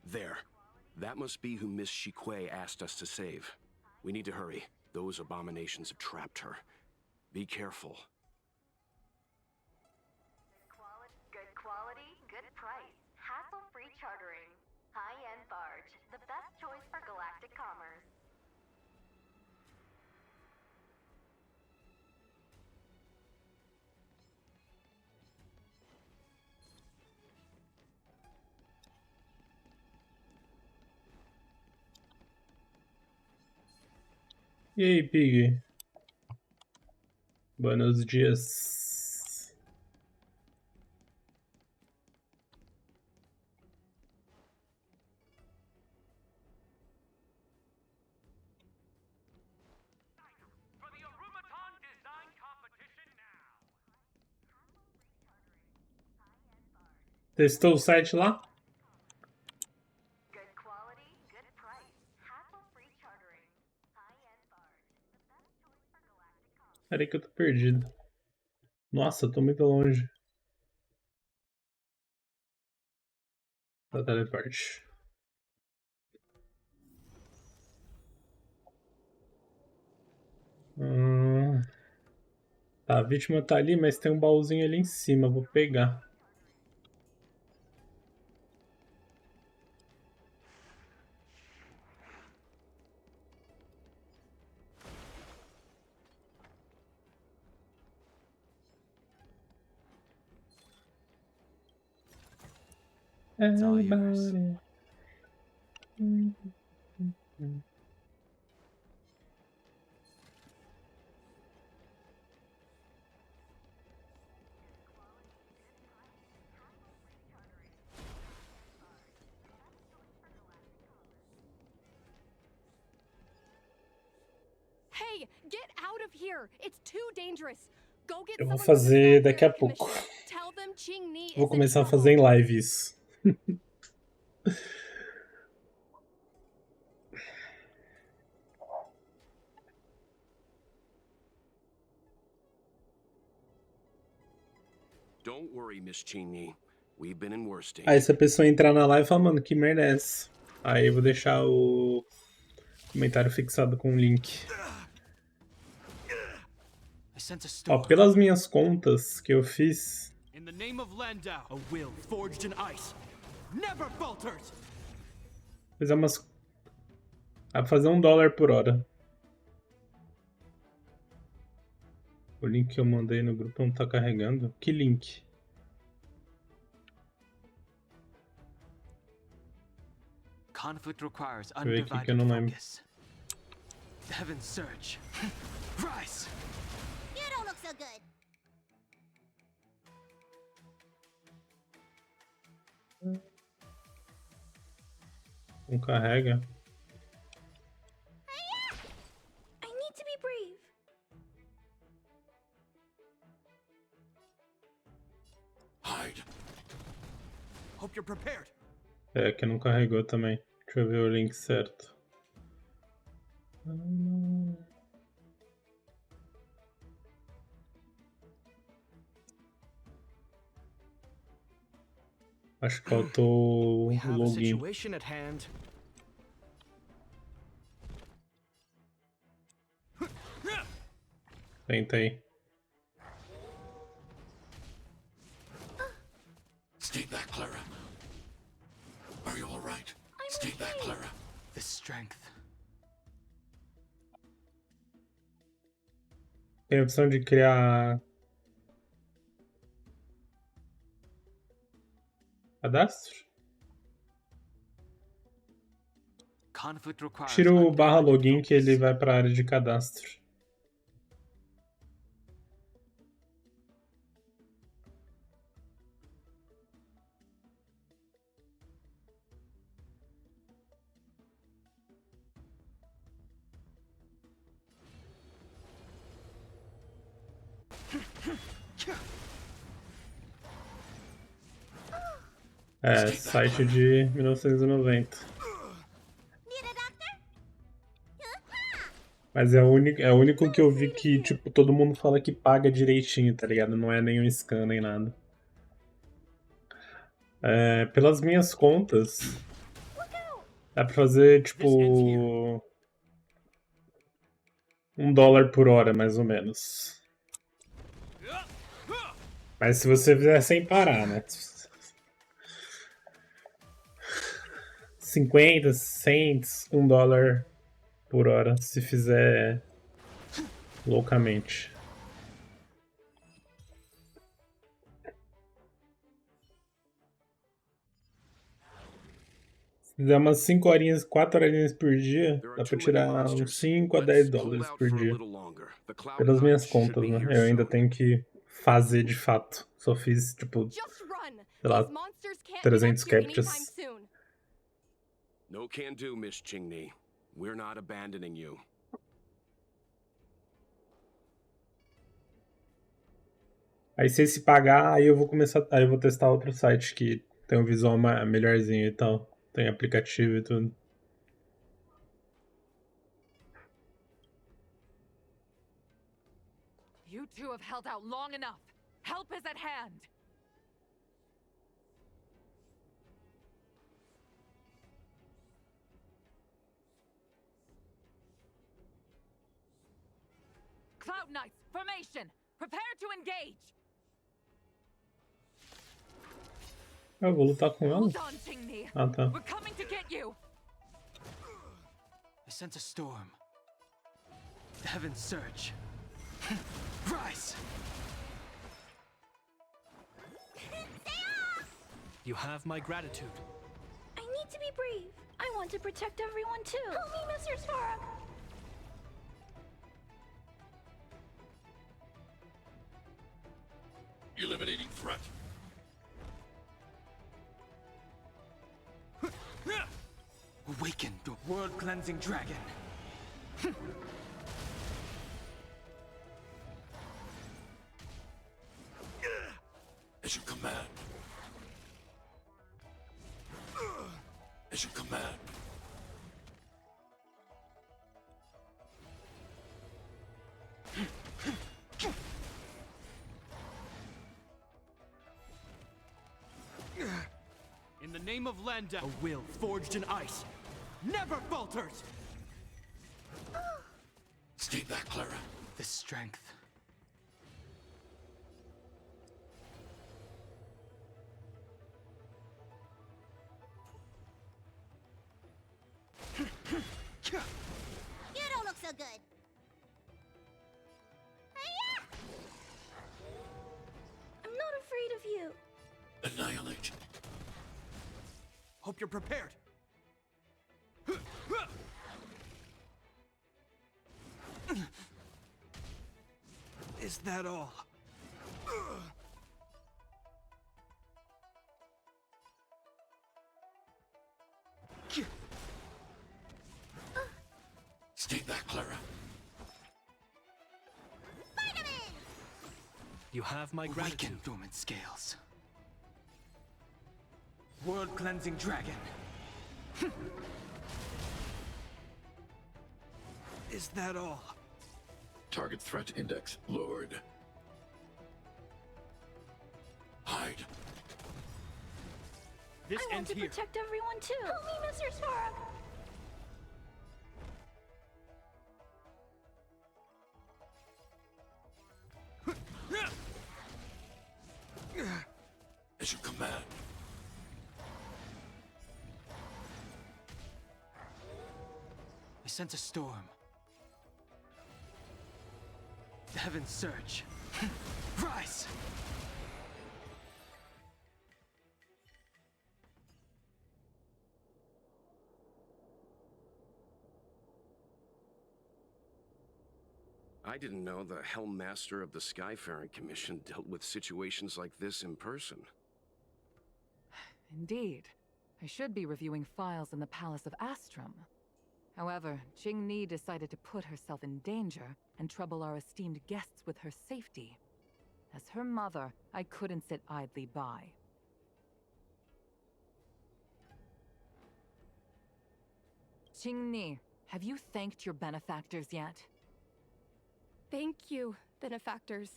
[SPEAKER 16] There. That must be who Miss Shikue asked us to save. We need to hurry. Those abominations have trapped her. Be careful.
[SPEAKER 15] Good quality, good price. Hassle-free chartering. High-end barge. The best choice for galactic commerce.
[SPEAKER 1] E aí, Pig? Buenos dias. Testou o site lá?
[SPEAKER 15] Good quality, good price. Hassle-free chartering. High-end barge. The best choice for galactic commerce.
[SPEAKER 1] Peraí que eu tô perdido. Nossa, eu tô muito longe da teleparte. Tá, a vítima tá ali, mas tem um baúzinho ali em cima. Vou pegar.
[SPEAKER 10] It's all yours.
[SPEAKER 14] Hey, get out of here! It's too dangerous. Go get
[SPEAKER 1] Eu vou
[SPEAKER 14] someone from the
[SPEAKER 1] fazer
[SPEAKER 14] South
[SPEAKER 1] daqui a
[SPEAKER 14] Area
[SPEAKER 1] pouco.
[SPEAKER 14] Commission. Tell them Qingni
[SPEAKER 1] Vou
[SPEAKER 14] is in
[SPEAKER 1] começar a
[SPEAKER 14] trouble.
[SPEAKER 1] fazer em live isso.
[SPEAKER 16] Don't worry, Miss Chinny. We've been in worse
[SPEAKER 1] Aí
[SPEAKER 16] danger.
[SPEAKER 1] se a pessoa entrar na live e falar, mano, que merda é essa? Aí eu vou deixar o comentário fixado com o link. Ó, pelas minhas contas que eu fiz,
[SPEAKER 2] In the name of Landau, a will forged in ice never falters.
[SPEAKER 1] fizer umas... Dá pra fazer $1 por hora. O link que eu mandei no grupo não tá carregando. Que link?
[SPEAKER 2] Conflict requires
[SPEAKER 1] Deixa eu ver aqui que eu
[SPEAKER 2] undivided
[SPEAKER 1] não lembro.
[SPEAKER 2] focus. Heaven's surge. Rise.
[SPEAKER 4] You don't look so good.
[SPEAKER 1] Não carrega.
[SPEAKER 3] I need to be brave.
[SPEAKER 8] Hide.
[SPEAKER 2] Hope you're prepared.
[SPEAKER 1] É, que não carregou também. Deixa eu ver o link certo. Acho que faltou
[SPEAKER 10] We
[SPEAKER 1] o
[SPEAKER 10] have a
[SPEAKER 1] login.
[SPEAKER 10] situation at hand.
[SPEAKER 1] Tenta aí.
[SPEAKER 8] Stay back, Clara. Are you all right? Stay back, Clara.
[SPEAKER 2] The strength.
[SPEAKER 1] Tem a opção de criar Cadastro?
[SPEAKER 2] Conflict requires
[SPEAKER 1] Tira o barra
[SPEAKER 2] undivided
[SPEAKER 1] login que ele
[SPEAKER 2] focus.
[SPEAKER 1] vai para a área de cadastro. É, site de 1990. Mas é o único que eu vi que, tipo, todo mundo fala que paga direitinho, tá ligado? Não é nenhum scan nem nada. É, pelas minhas contas, dá pra fazer, tipo, $1 por hora, mais ou menos. Mas se você fizer sem parar, né? 50, 100, $1 por hora, se fizer loucamente. Se fizer umas 5 horinhas, 4 horinhas por dia, dá pra tirar uns 5 a $10 por dia. Pelas minhas contas, né? Eu ainda tenho que fazer de fato. Só fiz, tipo, sei lá, 300 captchas.
[SPEAKER 16] No can do, Miss Chingni. We're not abandoning you.
[SPEAKER 1] Aí se esse pagar, aí eu vou testar outro site que tem um visual melhorzinho e tal. Tem aplicativo e tudo.
[SPEAKER 7] You two have held out long enough. Help is at hand. Cloud Knights, formation! Prepare to engage!
[SPEAKER 1] Eu vou lutar com ela?
[SPEAKER 7] Hold on, Chingni.
[SPEAKER 1] Ah, tá.
[SPEAKER 7] We're coming to get you.
[SPEAKER 2] I sense a storm. The heavens surge. Rise! You have my gratitude.
[SPEAKER 13] I need to be brave. I want to protect everyone too. Help me, Mr. Svarog.
[SPEAKER 8] Eliminating threat.
[SPEAKER 2] Awaken the world-cleansing dragon.
[SPEAKER 8] As you command. As you command.
[SPEAKER 2] In the name of Landa, a will forged in ice never falters!
[SPEAKER 8] Stay back, Clara.
[SPEAKER 2] The strength.
[SPEAKER 4] You don't look so good.
[SPEAKER 13] I'm not afraid of you.
[SPEAKER 8] Annihilate.
[SPEAKER 2] Hope you're prepared. Is that all?
[SPEAKER 8] Stay back, Clara.
[SPEAKER 2] You have my gratitude. Awaken, dormant scales. World-cleansing dragon. Is that all?
[SPEAKER 8] Target threat index lowered. Hide.
[SPEAKER 2] This
[SPEAKER 13] I want
[SPEAKER 2] ends
[SPEAKER 13] to
[SPEAKER 2] here.
[SPEAKER 13] protect everyone too. Help me, Mr. Svarog.
[SPEAKER 8] As you command.
[SPEAKER 2] I sense a storm. The heavens surge. Rise!
[SPEAKER 16] I didn't know the Helm Master of the Skyfaring Commission dealt with situations like this in person.
[SPEAKER 17] Indeed. I should be reviewing files in the Palace of Astrum. However, Qingni decided to put herself in danger and trouble our esteemed guests with her safety. As her mother, I couldn't sit idly by. Qingni, have you thanked your benefactors yet?
[SPEAKER 18] Thank you, benefactors.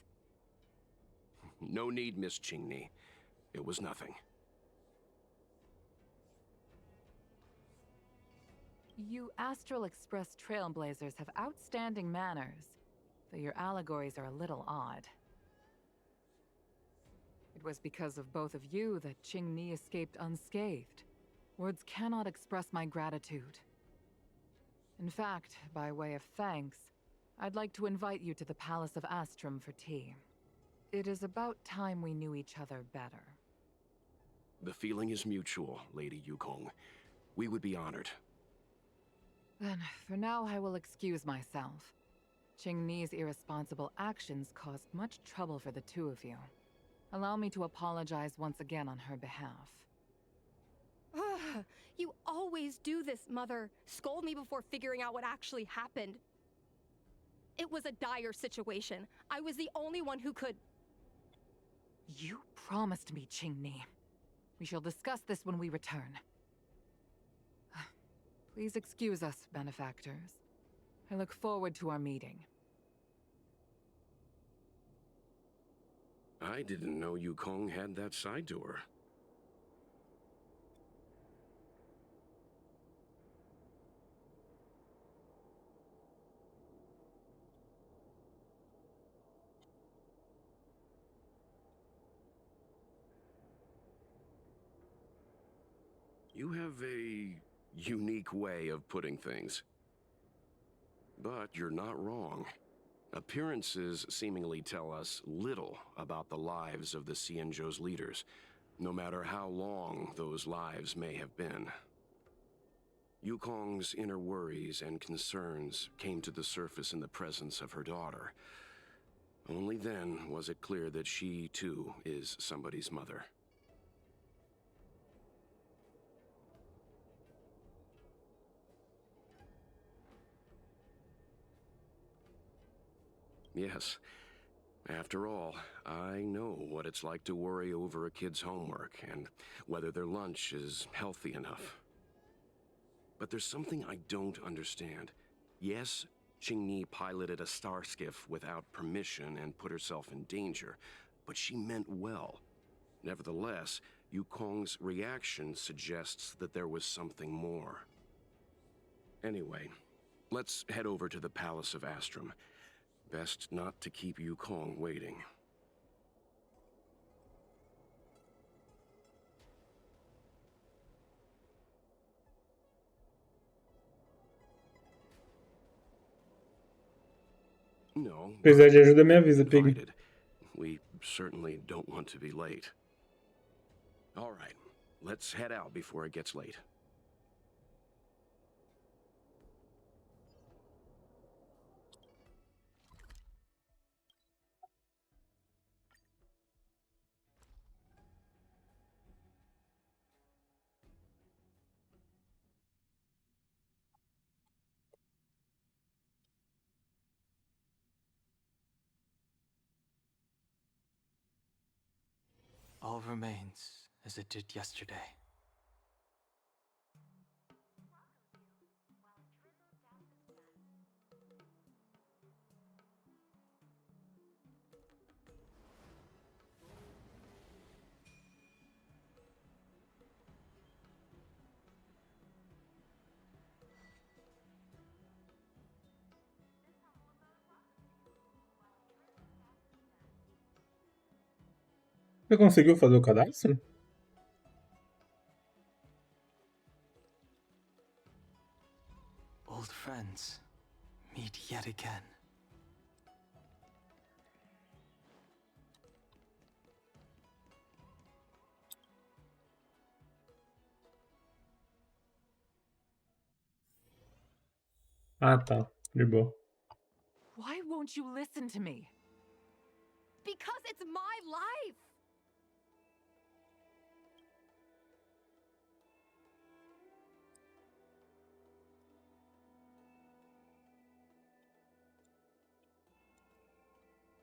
[SPEAKER 16] No need, Miss Qingni. It was nothing.
[SPEAKER 17] You Astral Express trailblazers have outstanding manners, though your allegories are a little odd. It was because of both of you that Qingni escaped unscathed. Words cannot express my gratitude. In fact, by way of thanks, I'd like to invite you to the Palace of Astrum for tea. It is about time we knew each other better.
[SPEAKER 16] The feeling is mutual, Lady Yukong. We would be honored.
[SPEAKER 17] Then, for now, I will excuse myself. Qingni's irresponsible actions caused much trouble for the two of you. Allow me to apologize once again on her behalf.
[SPEAKER 18] Ugh, you always do this, Mother. Scold me before figuring out what actually happened. It was a dire situation. I was the only one who could...
[SPEAKER 17] You promised me, Qingni. We shall discuss this when we return. Please excuse us, benefactors. I look forward to our meeting.
[SPEAKER 16] I didn't know Yukong had that side to her. You have a unique way of putting things. But you're not wrong. Appearances seemingly tell us little about the lives of the Xianzhou's leaders, no matter how long those lives may have been. Yukong's inner worries and concerns came to the surface in the presence of her daughter. Only then was it clear that she, too, is somebody's mother. Yes. After all, I know what it's like to worry over a kid's homework and whether their lunch is healthy enough. But there's something I don't understand. Yes, Qingni piloted a star skiff without permission and put herself in danger, but she meant well. Nevertheless, Yukong's reaction suggests that there was something more. Anyway, let's head over to the Palace of Astrum. Best not to keep Yukong waiting. No.
[SPEAKER 1] Precisar de ajuda, me avisa, Pig.
[SPEAKER 16] Provided. We certainly don't want to be late. All right, let's head out before it gets late.
[SPEAKER 2] All remains as it did yesterday.
[SPEAKER 1] Você conseguiu fazer o cadastro?
[SPEAKER 2] Old friends meet yet again.
[SPEAKER 1] Ah, tá. De boa.
[SPEAKER 17] Why won't don't you listen to me?
[SPEAKER 18] Because it's my life!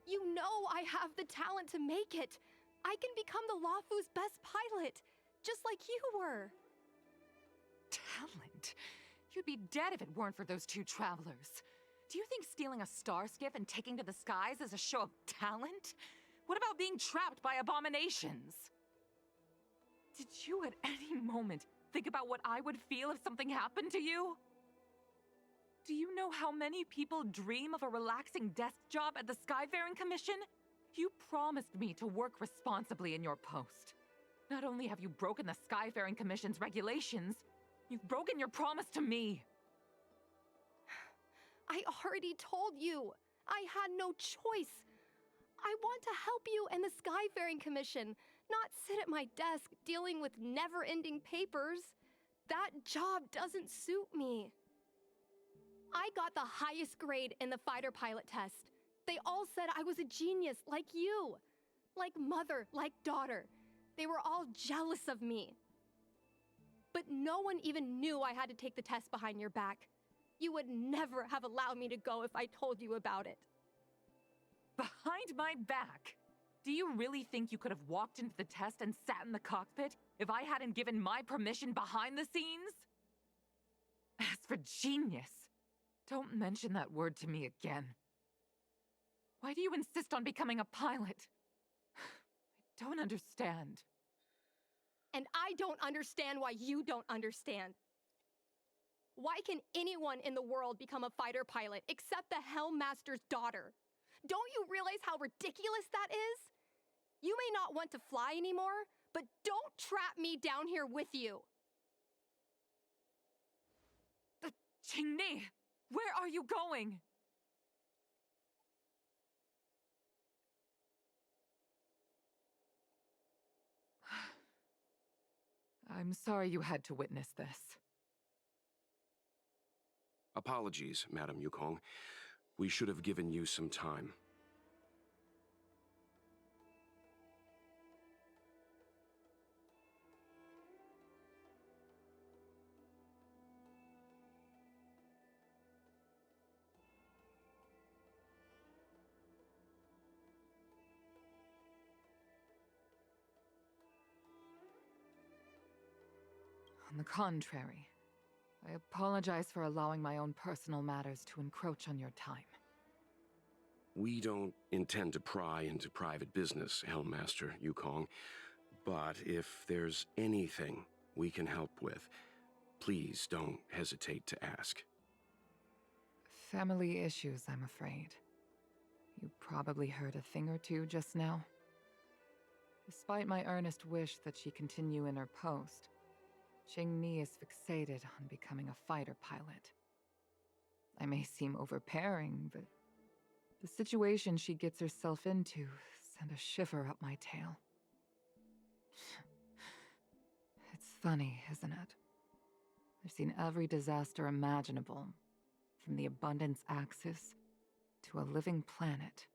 [SPEAKER 18] You know I have the talent to make it. I can become the Lafu's best pilot, just like you were.
[SPEAKER 17] Talent? You'd be dead if it weren't for those two travelers. Do you think stealing a star skiff and taking to the skies is a show of talent? What about being trapped by abominations? Did you at any moment think about what I would feel if something happened to you? Do you know how many people dream of a relaxing desk job at the Skyfaring Commission? You promised me to work responsibly in your post. Not only have you broken the Skyfaring Commission's regulations, you've broken your promise to me.
[SPEAKER 18] I already told you. I had no choice. I want to help you and the Skyfaring Commission, not sit at my desk dealing with never-ending papers. That job doesn't suit me. I got the highest grade in the fighter pilot test. They all said I was a genius, like you. Like mother, like daughter. They were all jealous of me. But no one even knew I had to take the test behind your back. You would never have allowed me to go if I told you about it.
[SPEAKER 17] Behind my back? Do you really think you could have walked into the test and sat in the cockpit if I hadn't given my permission behind the scenes? As for genius, don't mention that word to me again. Why do you insist on becoming a pilot? I don't understand.
[SPEAKER 18] And I don't understand why you don't understand. Why can anyone in the world become a fighter pilot except the Helmmaster's daughter? Don't you realize how ridiculous that is? You may not want to fly anymore, but don't trap me down here with you.
[SPEAKER 17] Qingni, where are you going? I'm sorry you had to witness this.
[SPEAKER 16] Apologies, Madam Yukong. We should have given you some time.
[SPEAKER 17] On the contrary, I apologize for allowing my own personal matters to encroach on your time.
[SPEAKER 16] We don't intend to pry into private business, Helmmaster Yukong, but if there's anything we can help with, please don't hesitate to ask.
[SPEAKER 17] Family issues, I'm afraid. You probably heard a thing or two just now. Despite my earnest wish that she continue in her post, Qingni is fixated on becoming a fighter pilot. I may seem overbearing, but the situation she gets herself into sent a shiver up my tail. It's funny, isn't it? I've seen every disaster imaginable, from the abundance axis to a living planet.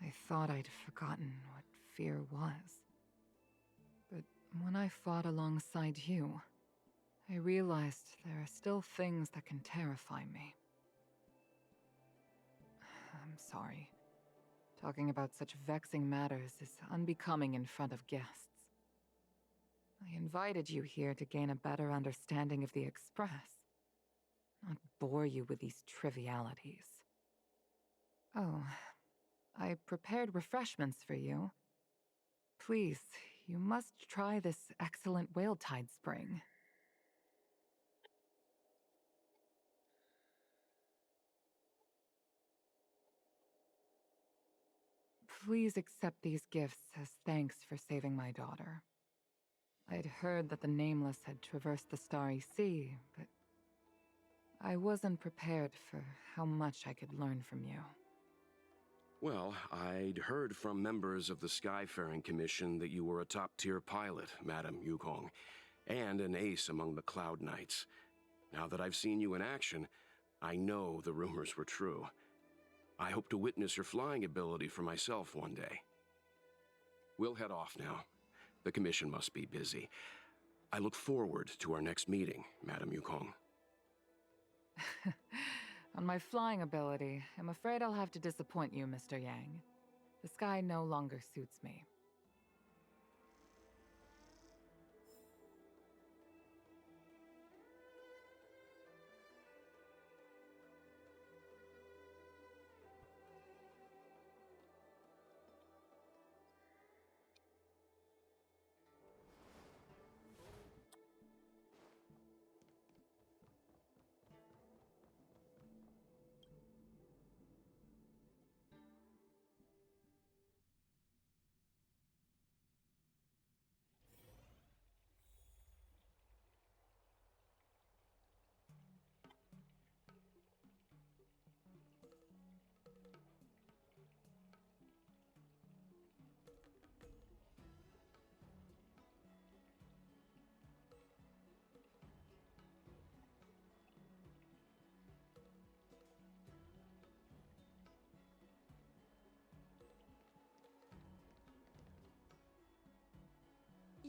[SPEAKER 17] I thought I'd forgotten what fear was. But when I fought alongside you, I realized there are still things that can terrify me. I'm sorry. Talking about such vexing matters is unbecoming in front of guests. I invited you here to gain a better understanding of the Express, not bore you with these trivialities. Oh, I prepared refreshments for you. Please, you must try this excellent whale tide spring. Please accept these gifts as thanks for saving my daughter. I'd heard that the Nameless had traversed the Starry Sea, but I wasn't prepared for how much I could learn from you.
[SPEAKER 16] Well, I'd heard from members of the Skyfaring Commission that you were a top-tier pilot, Madam Yukong, and an ace among the Cloud Knights. Now that I've seen you in action, I know the rumors were true. I hope to witness your flying ability for myself one day. We'll head off now. The commission must be busy. I look forward to our next meeting, Madam Yukong.
[SPEAKER 17] On my flying ability, I'm afraid I'll have to disappoint you, Mr. Yang. The sky no longer suits me.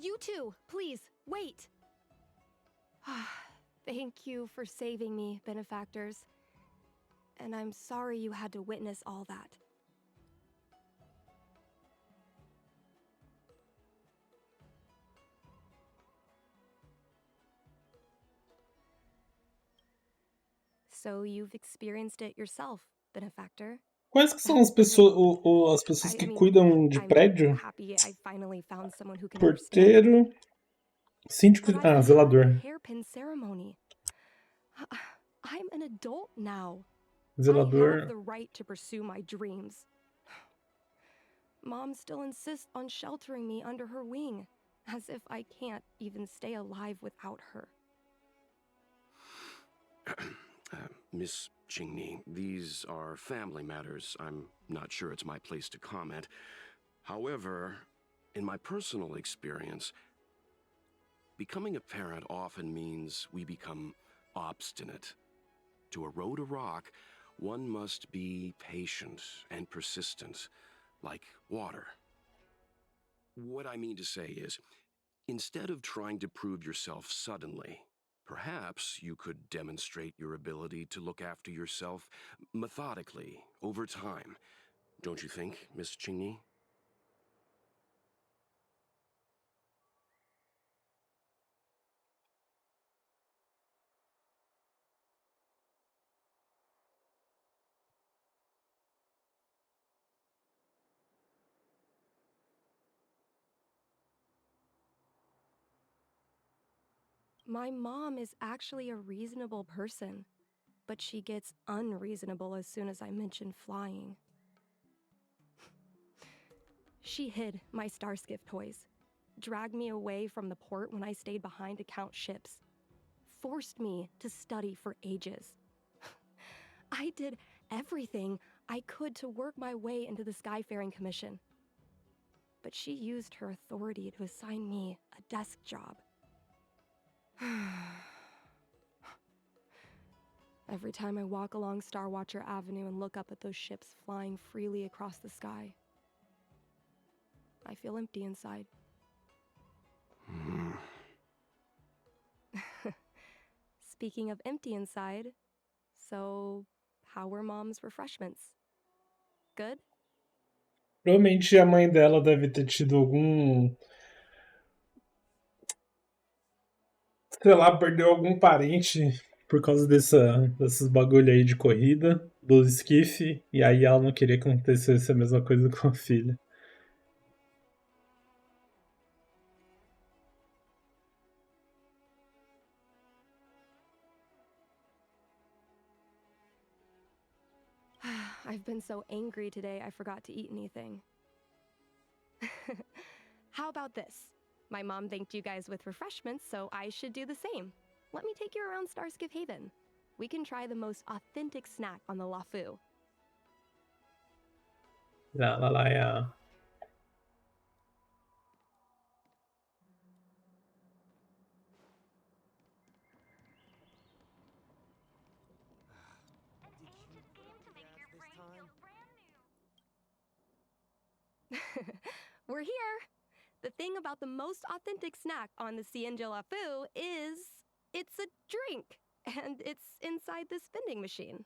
[SPEAKER 18] You two, please, wait! Thank you for saving me, benefactors. And I'm sorry you had to witness all that. So you've experienced it yourself, benefactor.
[SPEAKER 1] Quais que são as pessoas, as pessoas que cuidam de prédio?
[SPEAKER 18] Happy I finally found someone who can
[SPEAKER 1] Porteiro, síndico, zelador.
[SPEAKER 18] Hairpin ceremony. I'm an adult now.
[SPEAKER 1] Zelador.
[SPEAKER 18] I have the right to pursue my dreams. Mom still insists on sheltering me under her wing, as if I can't even stay alive without her.
[SPEAKER 16] Miss Qingni, these are family matters. I'm not sure it's my place to comment. However, in my personal experience, becoming a parent often means we become obstinate. To erode a rock, one must be patient and persistent, like water. What I mean to say is, instead of trying to prove yourself suddenly, perhaps you could demonstrate your ability to look after yourself methodically, over time. Don't you think, Miss Qingni?
[SPEAKER 18] My mom is actually a reasonable person, but she gets unreasonable as soon as I mention flying. She hid my Starskiff toys, dragged me away from the port when I stayed behind to count ships, forced me to study for ages. I did everything I could to work my way into the Skyfaring Commission. But she used her authority to assign me a desk job. Every time I walk along Star Watcher Avenue and look up at those ships flying freely across the sky, I feel empty inside. Speaking of empty inside, so how were Mom's refreshments? Good?
[SPEAKER 1] Provavelmente a mãe dela deve ter tido algum... sei lá, perdeu algum parente por causa desses bagulho aí de corrida, do esquife, e aí ela não queria que acontecesse a mesma coisa com a filha.
[SPEAKER 18] I've been so angry today I forgot to eat anything. How about this? My mom thanked you guys with refreshments, so I should do the same. Let me take you around Starskiff Haven. We can try the most authentic snack on the Lafu.
[SPEAKER 1] Ela é a...
[SPEAKER 18] we're here. The thing about the most authentic snack on the Cien de la Fou is it's a drink, and it's inside this vending machine.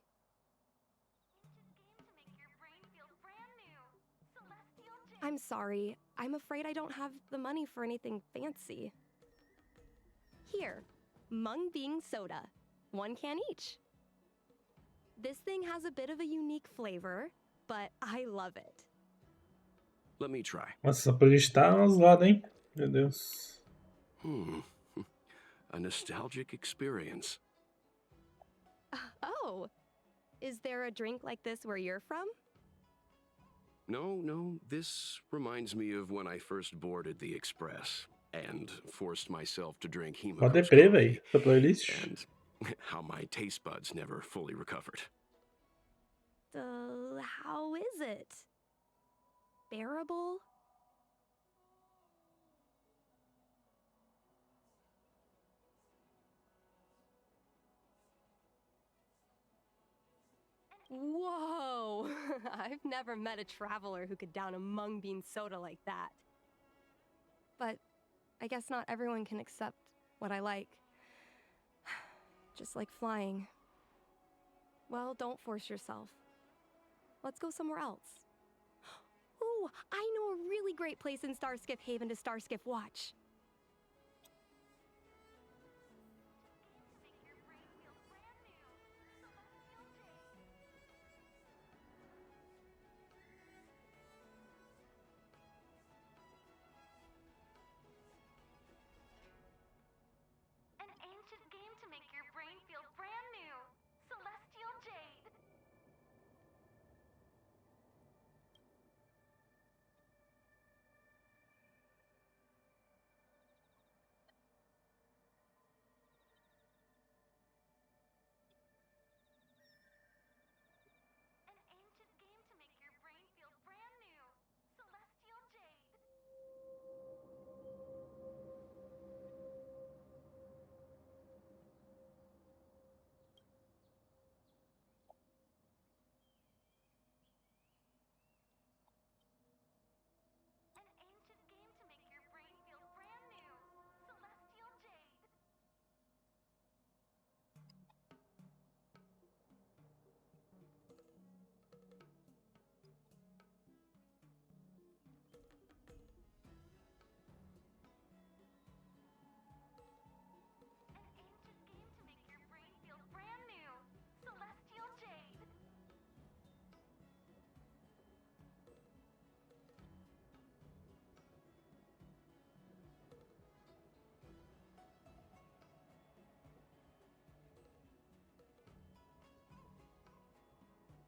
[SPEAKER 18] I'm sorry. I'm afraid I don't have the money for anything fancy. Here, mung bean soda. 1 can each. This thing has a bit of a unique flavor, but I love it.
[SPEAKER 16] Let me try.
[SPEAKER 1] Nossa, essa playlist tá umas zoada, hein? Meu Deus.
[SPEAKER 16] A nostalgic experience.
[SPEAKER 18] Oh, is there a drink like this where you're from?
[SPEAKER 16] No, this reminds me of when I first boarded the Express and forced myself to drink
[SPEAKER 1] Ó,
[SPEAKER 16] Himiko's
[SPEAKER 1] deprê,
[SPEAKER 16] coffee,
[SPEAKER 1] véi, essa playlist.
[SPEAKER 16] and how my taste buds never fully recovered.
[SPEAKER 18] How is it? Bearable? Whoa! I've never met a traveler who could down a mung bean soda like that. But I guess not everyone can accept what I like. Just like flying. Well, don't force yourself. Let's go somewhere else. Ooh, I know a really great place in Starskiff Haven to Starskiff watch.
[SPEAKER 15] An ancient game to make your brain feel brand new. Celestial Jade. An ancient game to make your brain feel brand new. Celestial Jade. An ancient game to make your brain feel brand new. Celestial Jade. An ancient game to make your brain feel brand new. Celestial Jade.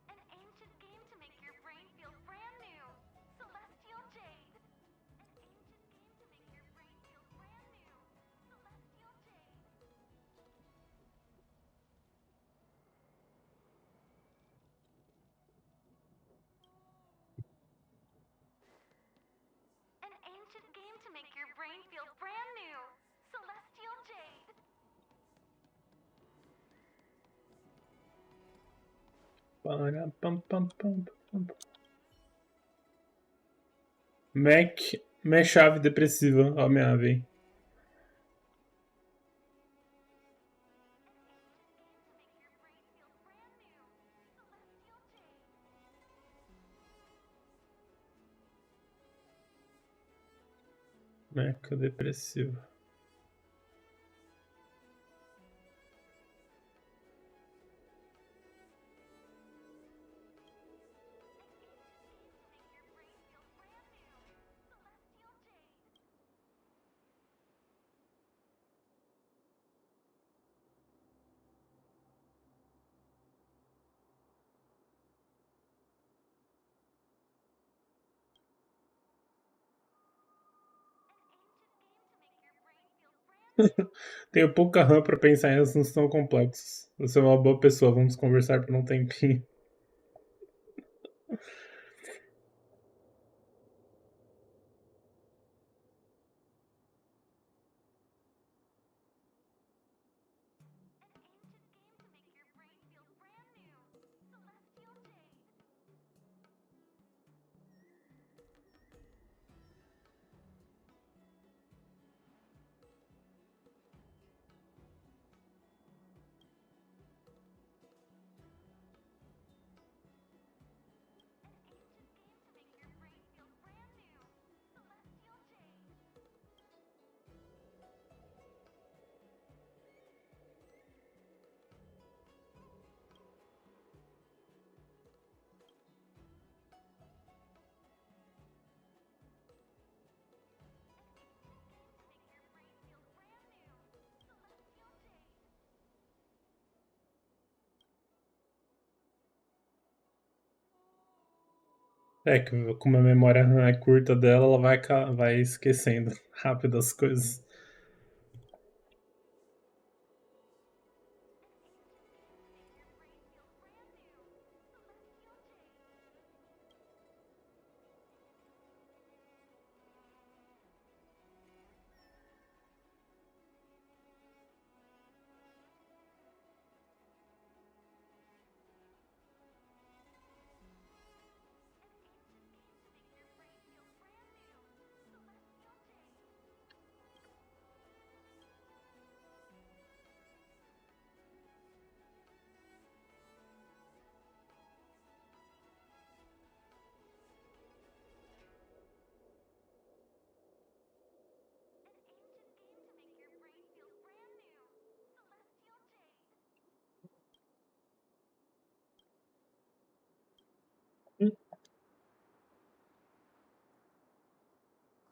[SPEAKER 15] An ancient game to make your brain feel brand new. Celestial Jade. An ancient game to make your brain feel brand new. Celestial Jade. An ancient game to make your brain feel brand new. Celestial Jade.
[SPEAKER 1] Mac, minha chave depressiva. Ó, minha ave, hein? Mac depressivo. Tenho pouca RAM pra pensar em assuntos tão complexos. Você é uma boa pessoa, vamos conversar por um tempinho. É, que como a memória é curta dela, ela vai esquecendo rápido as coisas.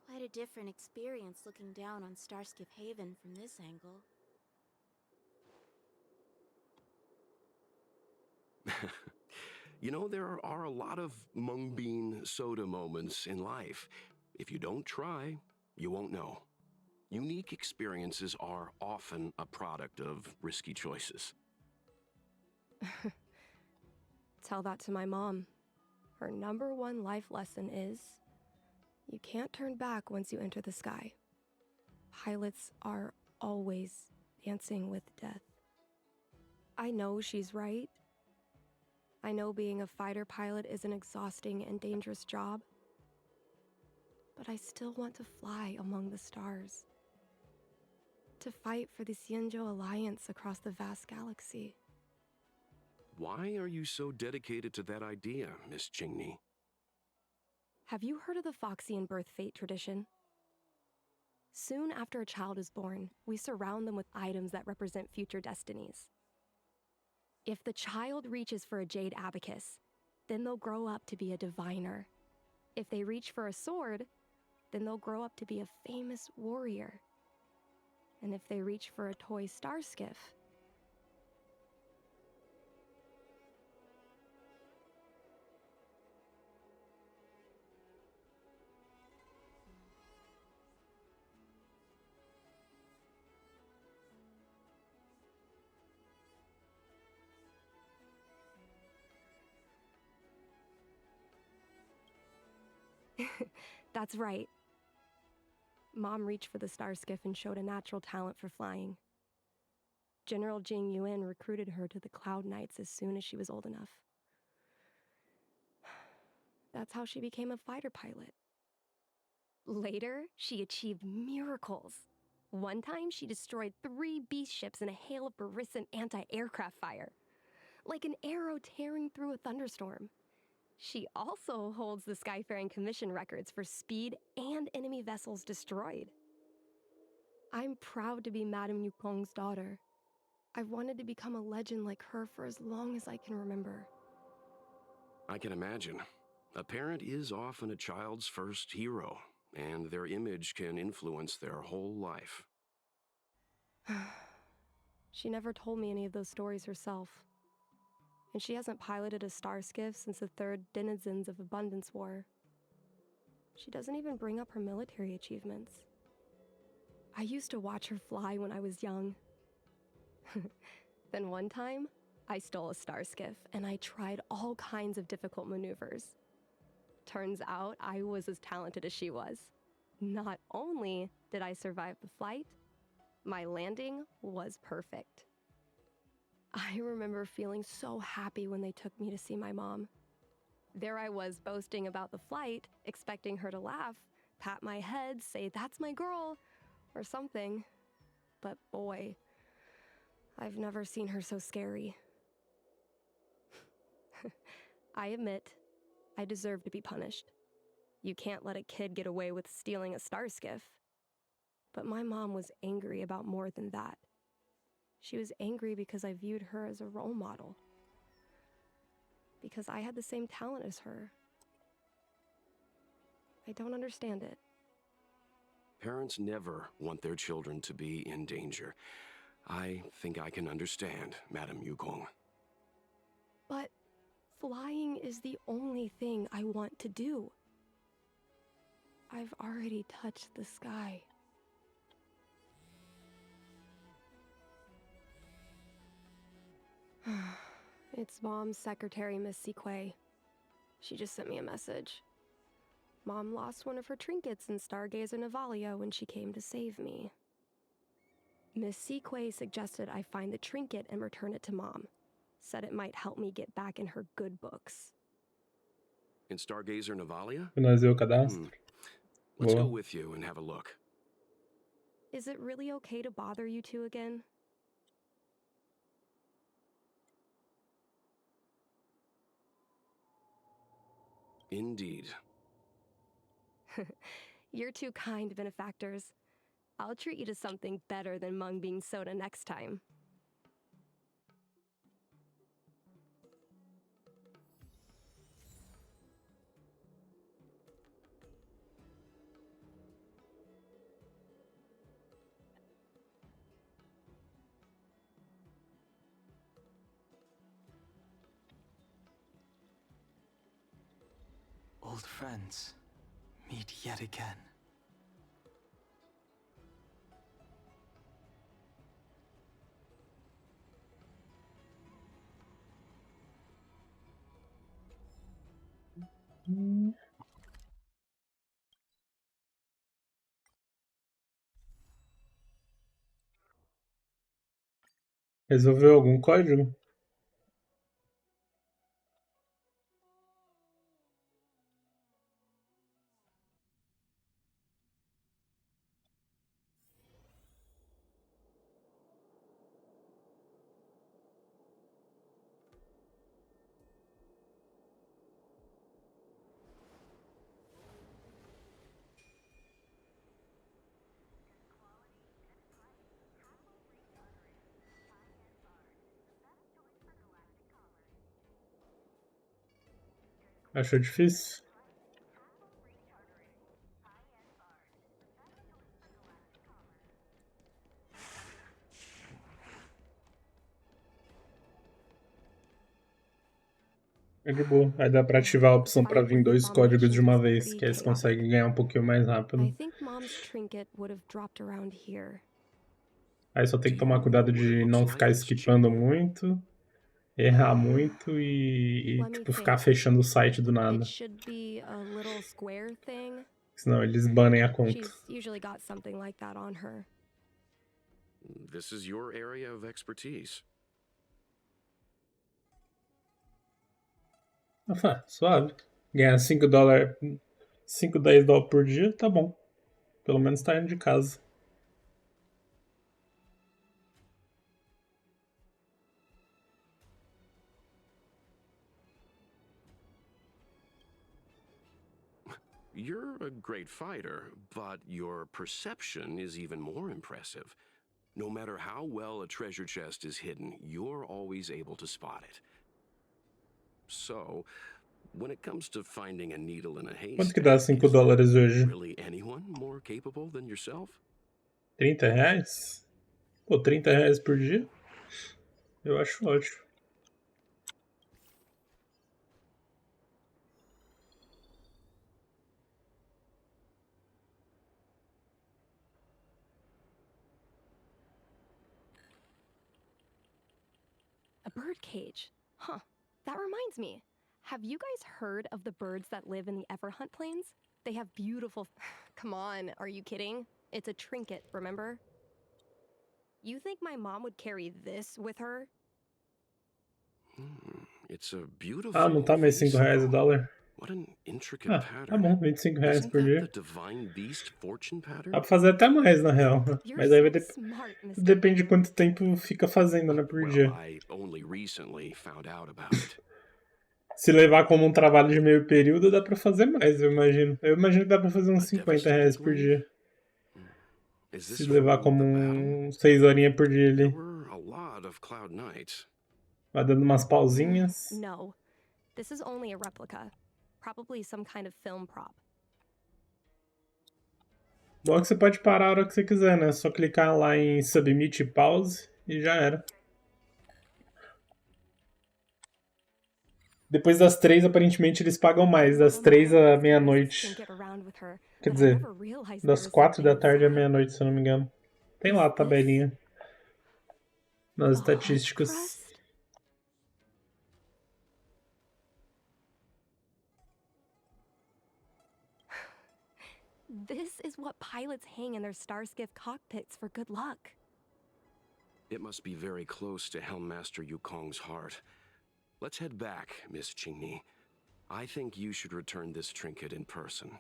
[SPEAKER 13] Quite a different experience looking down on Starskiff Haven from this angle.
[SPEAKER 16] You know, there are a lot of mung bean soda moments in life. If you don't try, you won't know. Unique experiences are often a product of risky choices.
[SPEAKER 18] Tell that to my mom. Her #1 life lesson is you can't turn back once you enter the sky. Pilots are always dancing with death. I know she's right. I know being a fighter pilot is an exhausting and dangerous job. But I still want to fly among the stars. To fight for the Xianzhou Alliance across the vast galaxy.
[SPEAKER 16] Why are you so dedicated to that idea, Miss Qingni?
[SPEAKER 18] Have you heard of the Foxian birth fate tradition? Soon after a child is born, we surround them with items that represent future destinies. If the child reaches for a jade abacus, then they'll grow up to be a diviner. If they reach for a sword, then they'll grow up to be a famous warrior. And if they reach for a toy star skiff, that's right. Mom reached for the star skiff and showed a natural talent for flying. General Jing Yuan recruited her to the Cloud Knights as soon as she was old enough. That's how she became a fighter pilot. Later, she achieved miracles. One time, she destroyed 3 beast ships in a hail of Barisan anti-aircraft fire. Like an arrow tearing through a thunderstorm. She also holds the Skyfaring Commission records for speed and enemy vessels destroyed. I'm proud to be Madame Yukong's daughter. I've wanted to become a legend like her for as long as I can remember.
[SPEAKER 16] I can imagine. A parent is often a child's first hero, and their image can influence their whole life.
[SPEAKER 18] She never told me any of those stories herself. And she hasn't piloted a star skiff since the 3rd Denizens of Abundance War. She doesn't even bring up her military achievements. I used to watch her fly when I was young. Then one time, I stole a star skiff and I tried all kinds of difficult maneuvers. Turns out I was as talented as she was. Not only did I survive the flight, my landing was perfect. I remember feeling so happy when they took me to see my mom. There I was boasting about the flight, expecting her to laugh, pat my head, say, "That's my girl," or something. But boy, I've never seen her so scary. I admit, I deserve to be punished. You can't let a kid get away with stealing a star skiff. But my mom was angry about more than that. She was angry because I viewed her as a role model. Because I had the same talent as her. I don't understand it.
[SPEAKER 16] Parents never want their children to be in danger. I think I can understand, Madame Yukong.
[SPEAKER 18] But flying is the only thing I want to do. I've already touched the sky. It's Mom's secretary, Miss Sequay. She just sent me a message. Mom lost one of her trinkets in Stargazer Navalia when she came to save me. Miss Sequay suggested I find the trinket and return it to Mom. Said it might help me get back in her good books.
[SPEAKER 16] In Stargazer Navalia?
[SPEAKER 1] Nós ver o cadastro.
[SPEAKER 16] Let's go
[SPEAKER 1] Boa.
[SPEAKER 16] with you and have a look.
[SPEAKER 18] Is it really okay to bother you two again?
[SPEAKER 16] Indeed.
[SPEAKER 18] You're too kind, benefactors. I'll treat you to something better than mung bean soda next time.
[SPEAKER 2] Old friends, meet yet again.
[SPEAKER 1] Resolveu algum código? Achou difícil? É de boa. Aí dá pra ativar a opção pra vir 2 códigos de uma vez, que aí você consegue ganhar um pouquinho mais rápido.
[SPEAKER 18] I think Mom's trinket would have dropped around here.
[SPEAKER 1] Aí só tem que tomar cuidado de não ficar skipando muito, errar muito tipo, ficar fechando o site do nada.
[SPEAKER 18] It should be a little square thing.
[SPEAKER 1] Senão eles banem a conta.
[SPEAKER 18] She's usually got something like that on her.
[SPEAKER 16] This is your area of expertise.
[SPEAKER 1] Suave. Ganhar $5, 5, $10 por dia, tá bom. Pelo menos tá indo de casa.
[SPEAKER 16] You're a great fighter, but your perception is even more impressive. No matter how well a treasure chest is hidden, you're always able to spot it. So, when it comes to finding a needle in a haystack,
[SPEAKER 1] Quanto que dá $5 hoje?
[SPEAKER 16] really anyone more capable than yourself?
[SPEAKER 1] R$30? Pô, R$30 por dia? Eu acho ótimo.
[SPEAKER 18] A bird cage. Huh. That reminds me. Have you guys heard of the birds that live in the Everhunt Plains? They have beautiful... Come on, are you kidding? It's a trinket, remember? You think my mom would carry this with her?
[SPEAKER 16] It's a beautiful
[SPEAKER 1] Ah, não tá mais R$5 o dólar?
[SPEAKER 16] What an intricate
[SPEAKER 1] Ah,
[SPEAKER 16] pattern.
[SPEAKER 1] tá bom, R$25 por dia.
[SPEAKER 16] The divine beast fortune pattern?
[SPEAKER 1] Dá pra fazer até mais, na real. Mas aí vai depende de quanto tempo fica fazendo, né, por dia.
[SPEAKER 16] I only recently found out about it.
[SPEAKER 1] Se levar como um trabalho de meio período, dá pra fazer mais, eu imagino. Eu imagino que dá pra fazer uns R$50 por dia. Se levar como 6 horinhas por dia ali. Vai dando umas pausinhas.
[SPEAKER 18] No. This is only a replica. Probably some kind of film prop.
[SPEAKER 1] Bom que você pode parar a hora que você quiser, né? Só clicar lá em Submit e Pause e já era. Depois das 3, aparentemente, eles pagam mais. Das 3 à meia-noite. Quer dizer, das 4 da tarde à meia-noite, se eu não me engano. Tem lá a tabelinha. Nas estatísticas.
[SPEAKER 18] This is what pilots hang in their Starskiff cockpits for good luck.
[SPEAKER 16] It must be very close to Helmmaster Yukong's heart. Let's head back, Miss Qingni. I think you should return this trinket in person.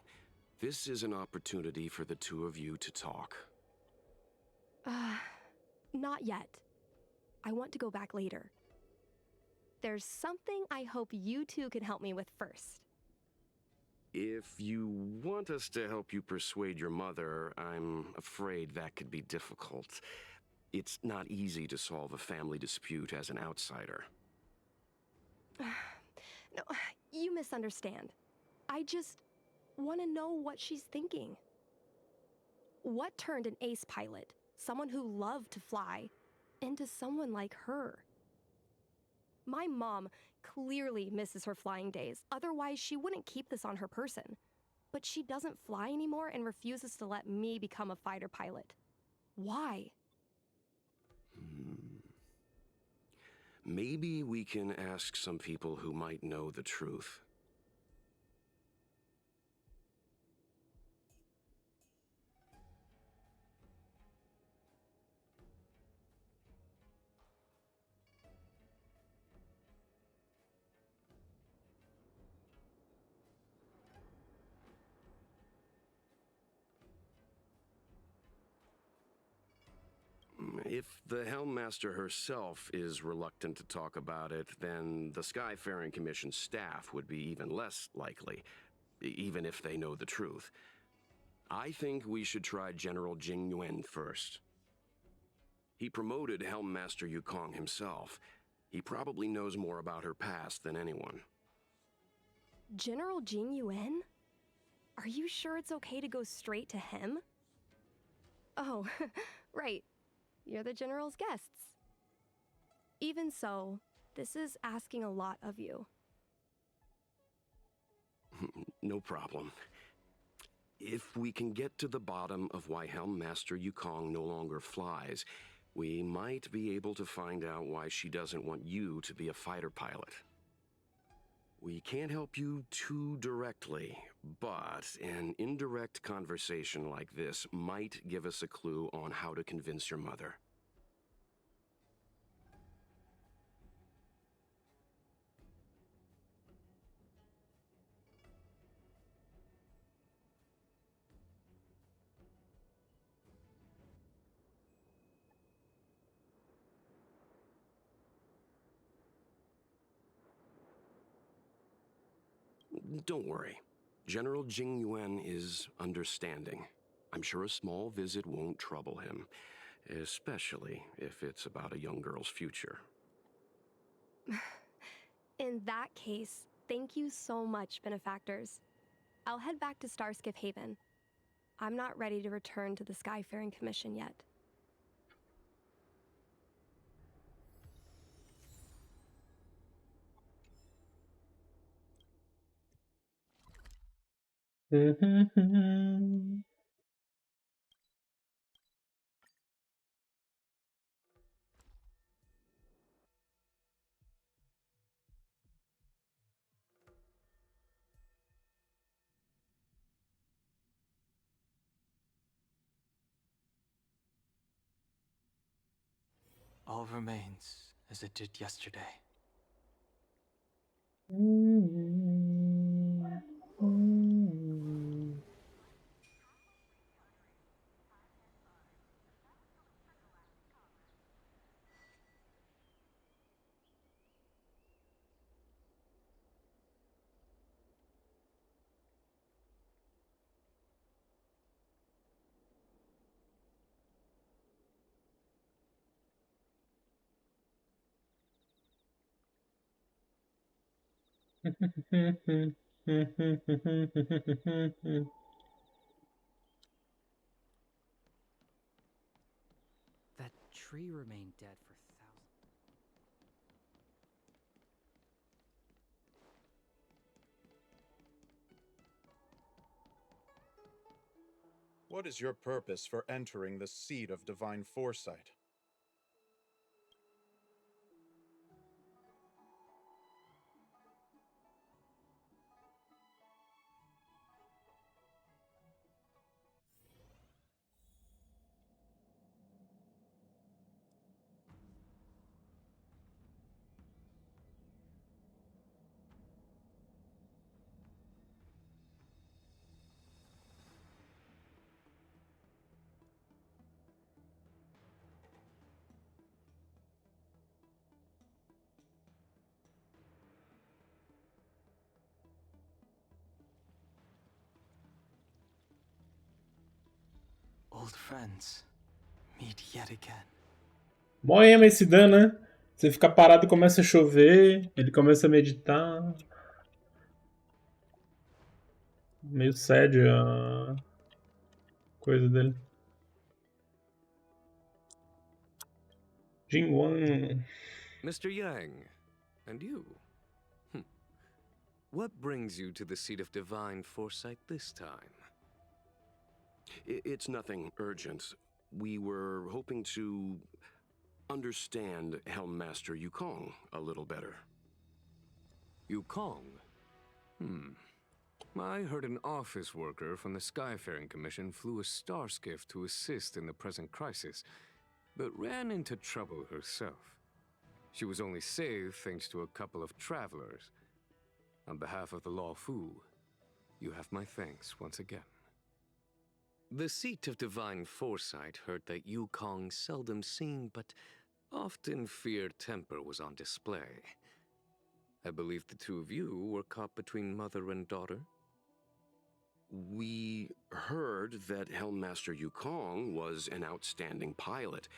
[SPEAKER 16] This is an opportunity for the two of you to talk.
[SPEAKER 18] Not yet. I want to go back later. There's something I hope you two can help me with first.
[SPEAKER 16] If you want us to help you persuade your mother, I'm afraid that could be difficult. It's not easy to solve a family dispute as an outsider.
[SPEAKER 18] No, you misunderstand. I just want to know what she's thinking. What turned an ace pilot, someone who loved to fly, into someone like her? My mom clearly misses her flying days, otherwise she wouldn't keep this on her person. But she doesn't fly anymore and refuses to let me become a fighter pilot. Why?
[SPEAKER 16] Maybe we can ask some people who might know the truth. If the Helmmaster herself is reluctant to talk about it, then the Skyfaring Commission staff would be even less likely, even if they know the truth. I think we should try General Jing Yuan first. He promoted Helmmaster Yukong himself. He probably knows more about her past than anyone.
[SPEAKER 18] General Jing Yuan? Are you sure it's okay to go straight to him? Oh, right. You're the General's guests. Even so, this is asking a lot of you.
[SPEAKER 16] No problem. If we can get to the bottom of why Helmmaster Yukong no longer flies, we might be able to find out why she doesn't want you to be a fighter pilot. We can't help you too directly, but an indirect conversation like this might give us a clue on how to convince your mother. Don't worry. General Jing Yuan is understanding. I'm sure a small visit won't trouble him, especially if it's about a young girl's future.
[SPEAKER 18] In that case, thank you so much, benefactors. I'll head back to Starskiff Haven. I'm not ready to return to the Skyfaring Commission yet.
[SPEAKER 2] All remains as it did yesterday.
[SPEAKER 11] That tree remained dead for thousands.
[SPEAKER 19] What is your purpose for entering the seat of divine foresight?
[SPEAKER 2] Old friends, meet yet again.
[SPEAKER 1] Mó emo esse Dan, né? Você fica parado, começa a chover, ele começa a meditar. Meio sad a coisa dele. Jinwan.
[SPEAKER 20] Mr. Yang, and you? What brings you to the seat of divine foresight this time?
[SPEAKER 16] It's nothing urgent. We were hoping to understand Helmmaster Yukong a little better.
[SPEAKER 20] Yukong? I heard an office worker from the Skyfaring Commission flew a star skiff to assist in the present crisis, but ran into trouble herself. She was only saved thanks to a couple of travelers. On behalf of the Law Fu, you have my thanks once again. The seat of divine foresight heard that Yukong's seldom seen but often feared temper was on display. I believe the two of you were caught between mother and daughter.
[SPEAKER 16] We heard that Helmmaster Yukong was an outstanding pilot,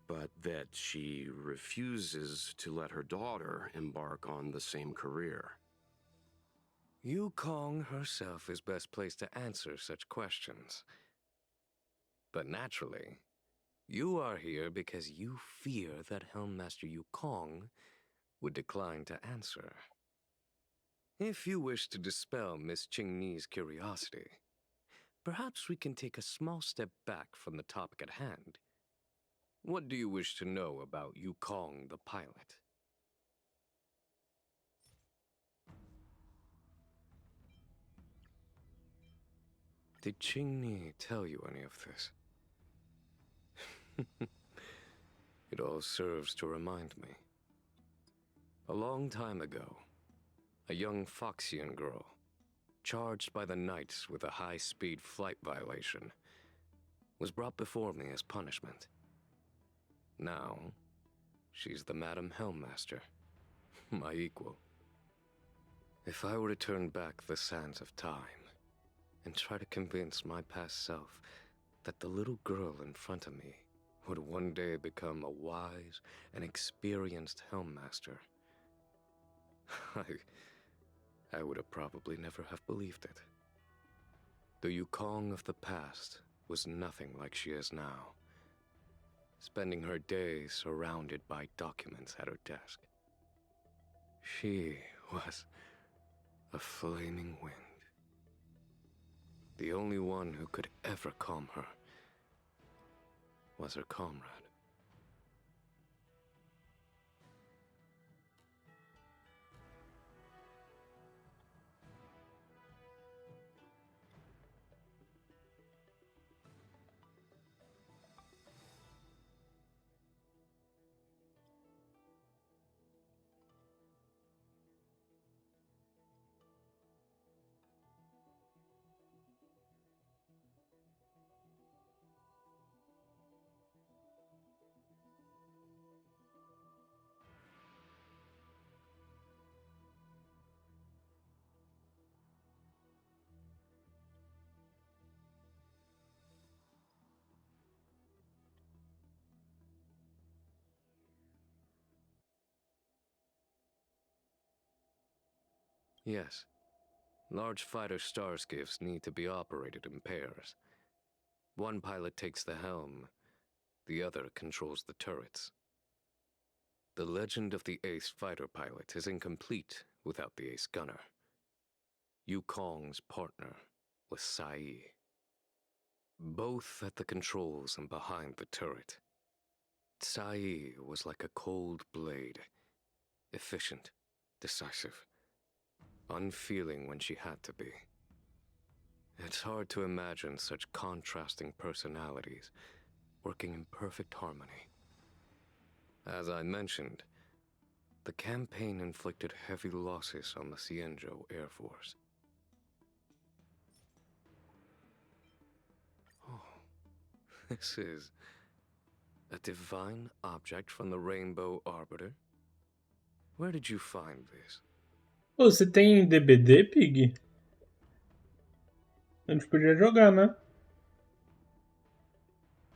[SPEAKER 16] but that she refuses to let her daughter embark on the same career.
[SPEAKER 20] Yukong herself is best placed to answer such questions. But naturally, you are here because you fear that Helmmaster Yukong would decline to answer. If you wish to dispel Miss Qingni's curiosity, perhaps we can take a small step back from the topic at hand. What do you wish to know about Yukong the pilot? Did Qingni tell you any of this? It all serves to remind me. A long time ago, a young Foxian girl, charged by the Knights with a high-speed flight violation, was brought before me as punishment. Now, she's the Madam Helmmaster, my equal. If I were to turn back the sands of time and try to convince my past self that the little girl in front of me would one day become a wise and experienced Helmmaster, I would have probably never have believed it. The Yukong of the past was nothing like she is now, spending her days surrounded by documents at her desk. She was a flaming wind. The only one who could ever calm her was her comrade. Yes. Large fighter starskiffs need to be operated in pairs. One pilot takes the helm, the other controls the turrets. The legend of the ace fighter pilot is incomplete without the ace gunner. Yukong's partner was Sai. both at the controls and behind the turret. Tsai was like a cold blade, efficient, decisive, unfeeling when she had to be. It's hard to imagine such contrasting personalities working in perfect harmony. As I mentioned, the campaign inflicted heavy losses on the Xianzhou Air Force. Oh, this is a divine object from the Rainbow Arbiter? Where did you find this?
[SPEAKER 1] Ô, você tem DBD, Pig? A gente podia jogar, né?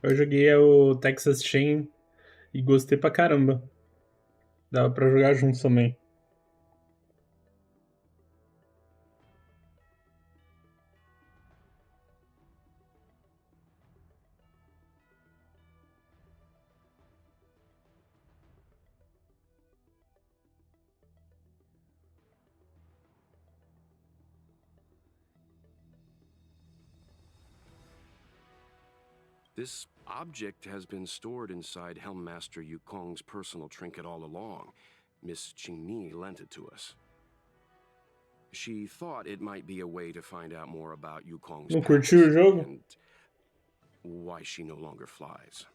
[SPEAKER 1] Eu joguei o Texas Chain e gostei pra caramba. Dava pra jogar juntos também.
[SPEAKER 16] This object has been stored inside Helmmaster Yukong's personal trinket all along. Miss Qingni lent it to us. She thought it might be a way to find out more about Yukong's
[SPEAKER 1] Não
[SPEAKER 16] past
[SPEAKER 1] curtiu o jogo?
[SPEAKER 16] and why she no longer flies.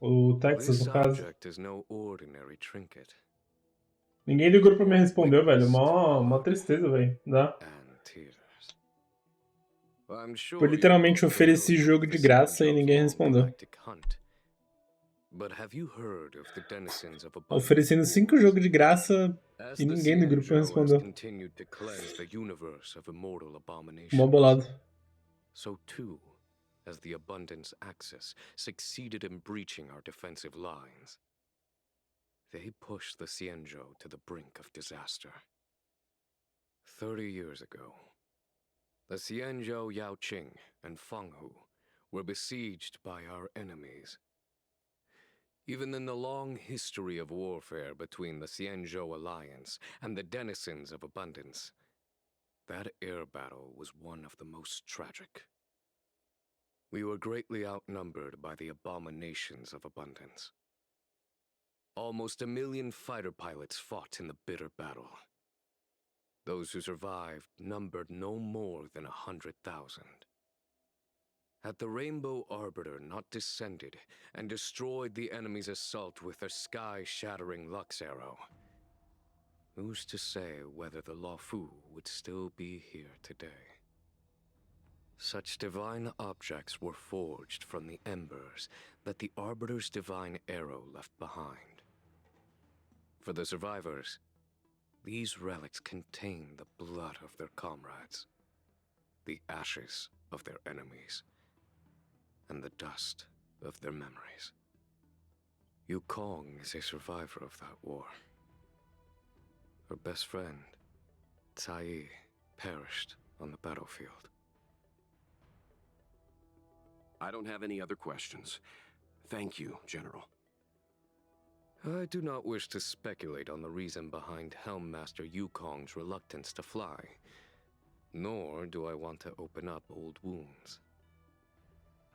[SPEAKER 1] O Texas,
[SPEAKER 20] This
[SPEAKER 1] no caso.
[SPEAKER 20] object is no ordinary trinket.
[SPEAKER 1] Ninguém do grupo me respondeu, velho. Mó tristeza, velho. Dá.
[SPEAKER 20] I'm sure
[SPEAKER 1] Eu literalmente
[SPEAKER 20] you
[SPEAKER 1] ofereci jogo de graça e ninguém respondeu.
[SPEAKER 20] But have you heard of the denizens of
[SPEAKER 1] Oferecendo 5 jogos de graça e ninguém do grupo respondeu.
[SPEAKER 20] continued to cleanse the universe of immortal
[SPEAKER 1] Mó
[SPEAKER 20] abominations,
[SPEAKER 1] bolado.
[SPEAKER 20] so too as the Abundance Axis succeeded in breaching our defensive lines. They pushed the Xianzhou to the brink of disaster. 30 years ago, the Xianzhou Yaoqing and Fanghu were besieged by our enemies. Even in the long history of warfare between the Xianzhou Alliance and the denizens of Abundance, that air battle was one of the most tragic. We were greatly outnumbered by the abominations of Abundance. Almost 1 million fighter pilots fought in the bitter battle. Those who survived numbered no more than 100,000. Had the Rainbow Arbiter not descended and destroyed the enemy's assault with their sky-shattering Lux Arrow, who's to say whether the Luofu would still be here today? Such divine objects were forged from the embers that the Arbiter's divine arrow left behind. For the survivors, these relics contain the blood of their comrades, the ashes of their enemies, and the dust of their memories. Yukong is a survivor of that war. Her best friend, Tsai, perished on the battlefield.
[SPEAKER 16] I don't have any other questions. Thank you, General.
[SPEAKER 20] I do not wish to speculate on the reason behind Helmmaster Yukong's reluctance to fly, nor do I want to open up old wounds.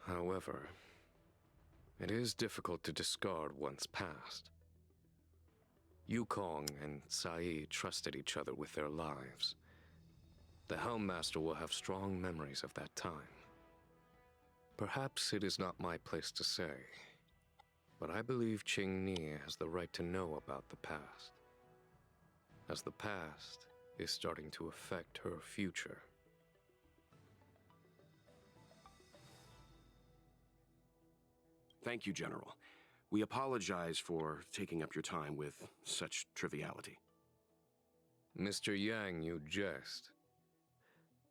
[SPEAKER 20] However, it is difficult to discard one's past. Yukong and Tsai trusted each other with their lives. The Helmmaster will have strong memories of that time. Perhaps it is not my place to say, but I believe Qingni has the right to know about the past, as the past is starting to affect her future.
[SPEAKER 16] Thank you, General. We apologize for taking up your time with such triviality.
[SPEAKER 20] Mr. Yang, you jest.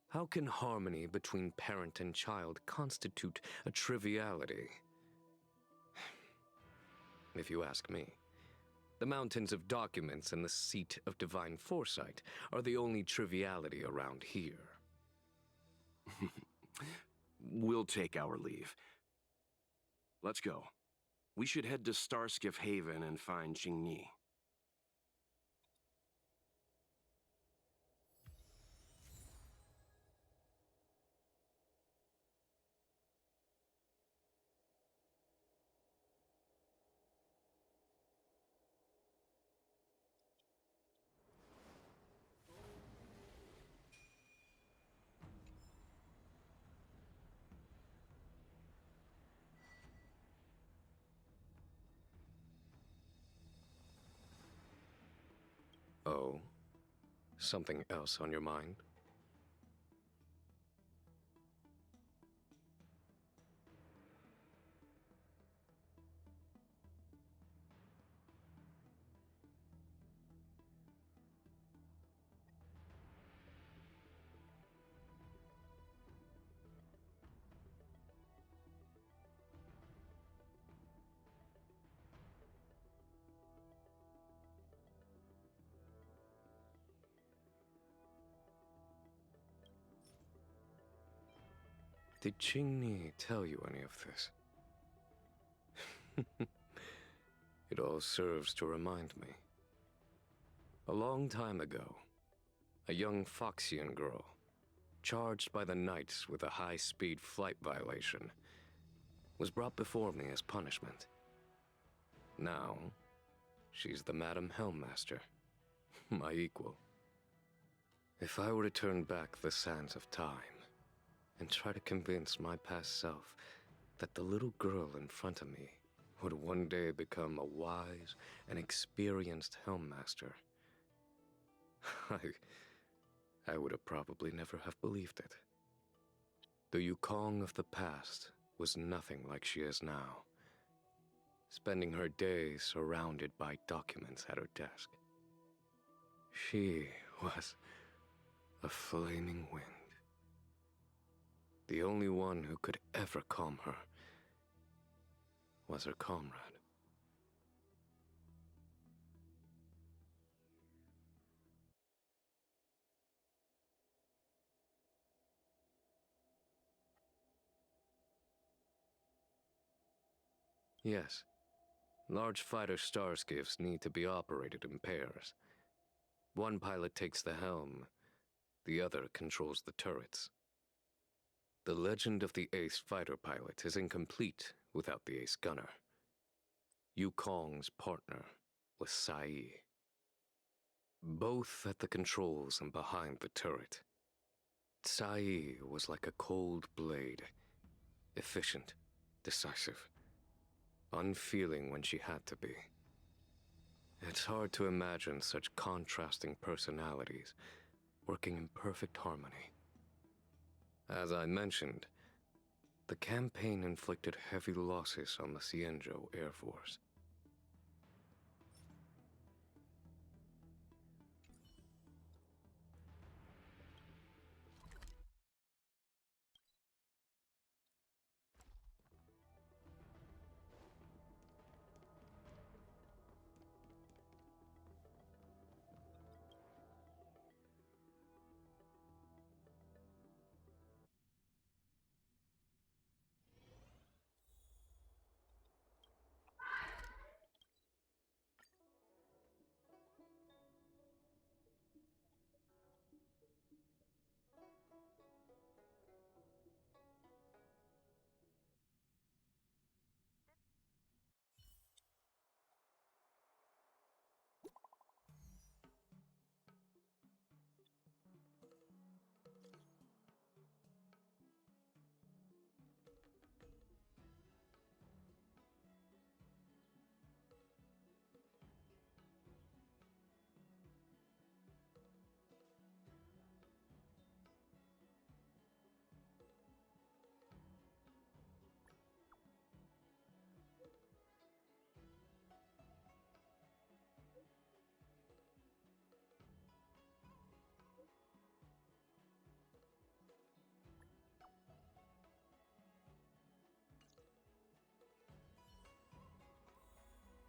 [SPEAKER 20] How can harmony between parent and child constitute a triviality? If you ask me, the mountains of documents and the seat of divine foresight are the only triviality around here.
[SPEAKER 16] We'll take our leave. Let's go. We should head to Starskiff Haven and find Qingni.
[SPEAKER 20] Oh? Something else on your mind? Did Qingni tell you any of this? It all serves to remind me. A long time ago, a young Foxian girl, charged by the Knights with a high-speed flight violation, was brought before me as punishment. Now, she's the Madam Helmmaster, my equal. If I were to turn back the sands of time and try to convince my past self that the little girl in front of me would one day become a wise and experienced Helmmaster, I would have probably never have believed it. The Yukong of the past was nothing like she is now, spending her days surrounded by documents at her desk. She was a flaming wind. The only one who could ever calm her was her comrade. Yes, large fighter starskiffs need to be operated in pairs. One pilot takes the helm, the other controls the turrets. The legend of the ace fighter pilot is incomplete without the ace gunner. Yukong's partner was Sai. Both at the controls and behind the turret. Sai was like a cold blade, efficient, decisive, unfeeling when she had to be. It's hard to imagine such contrasting personalities working in perfect harmony. As I mentioned, the campaign inflicted heavy losses on the Xianzhou Air Force.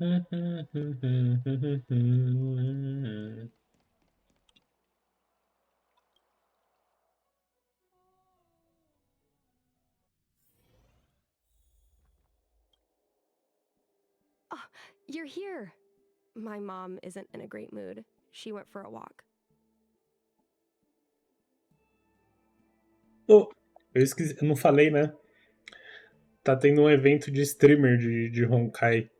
[SPEAKER 18] Oh, you're here. My mom isn't in a great mood. She went for a walk.
[SPEAKER 1] Oh, eu não falei, né? Tá tendo um evento de streamer de Honkai.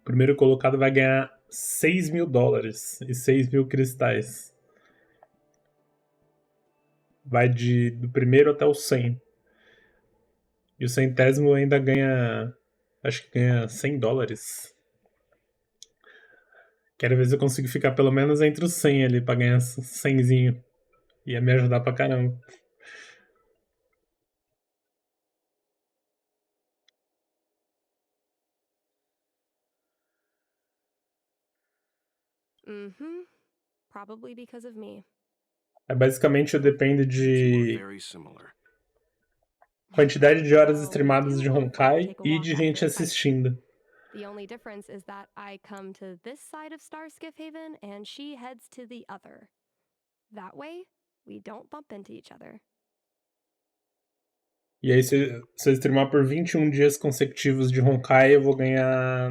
[SPEAKER 1] O primeiro colocado vai ganhar $6.000 e 6.000 cristais. Vai do primeiro até o 100. E o centésimo ainda ganha... Acho que ganha $100. Quero ver se eu consigo ficar pelo menos entre os 100 ali pra ganhar 100zinho. Ia me ajudar pra caramba.
[SPEAKER 18] Mm-hmm. Probably because of me.
[SPEAKER 1] Basicamente depende de
[SPEAKER 16] Very similar.
[SPEAKER 1] quantidade de horas
[SPEAKER 18] Well, we
[SPEAKER 1] streamadas
[SPEAKER 18] do
[SPEAKER 1] de
[SPEAKER 18] both like to
[SPEAKER 1] Honkai
[SPEAKER 18] take a
[SPEAKER 1] e
[SPEAKER 18] walk
[SPEAKER 1] de
[SPEAKER 18] after
[SPEAKER 1] gente
[SPEAKER 18] a fight.
[SPEAKER 1] assistindo.
[SPEAKER 18] The only difference is that I come to this side of Starskiff Haven and she heads to the other. That way, we don't bump into each other.
[SPEAKER 1] E aí, se eu streamar por 21 dias consecutivos de Honkai, eu vou ganhar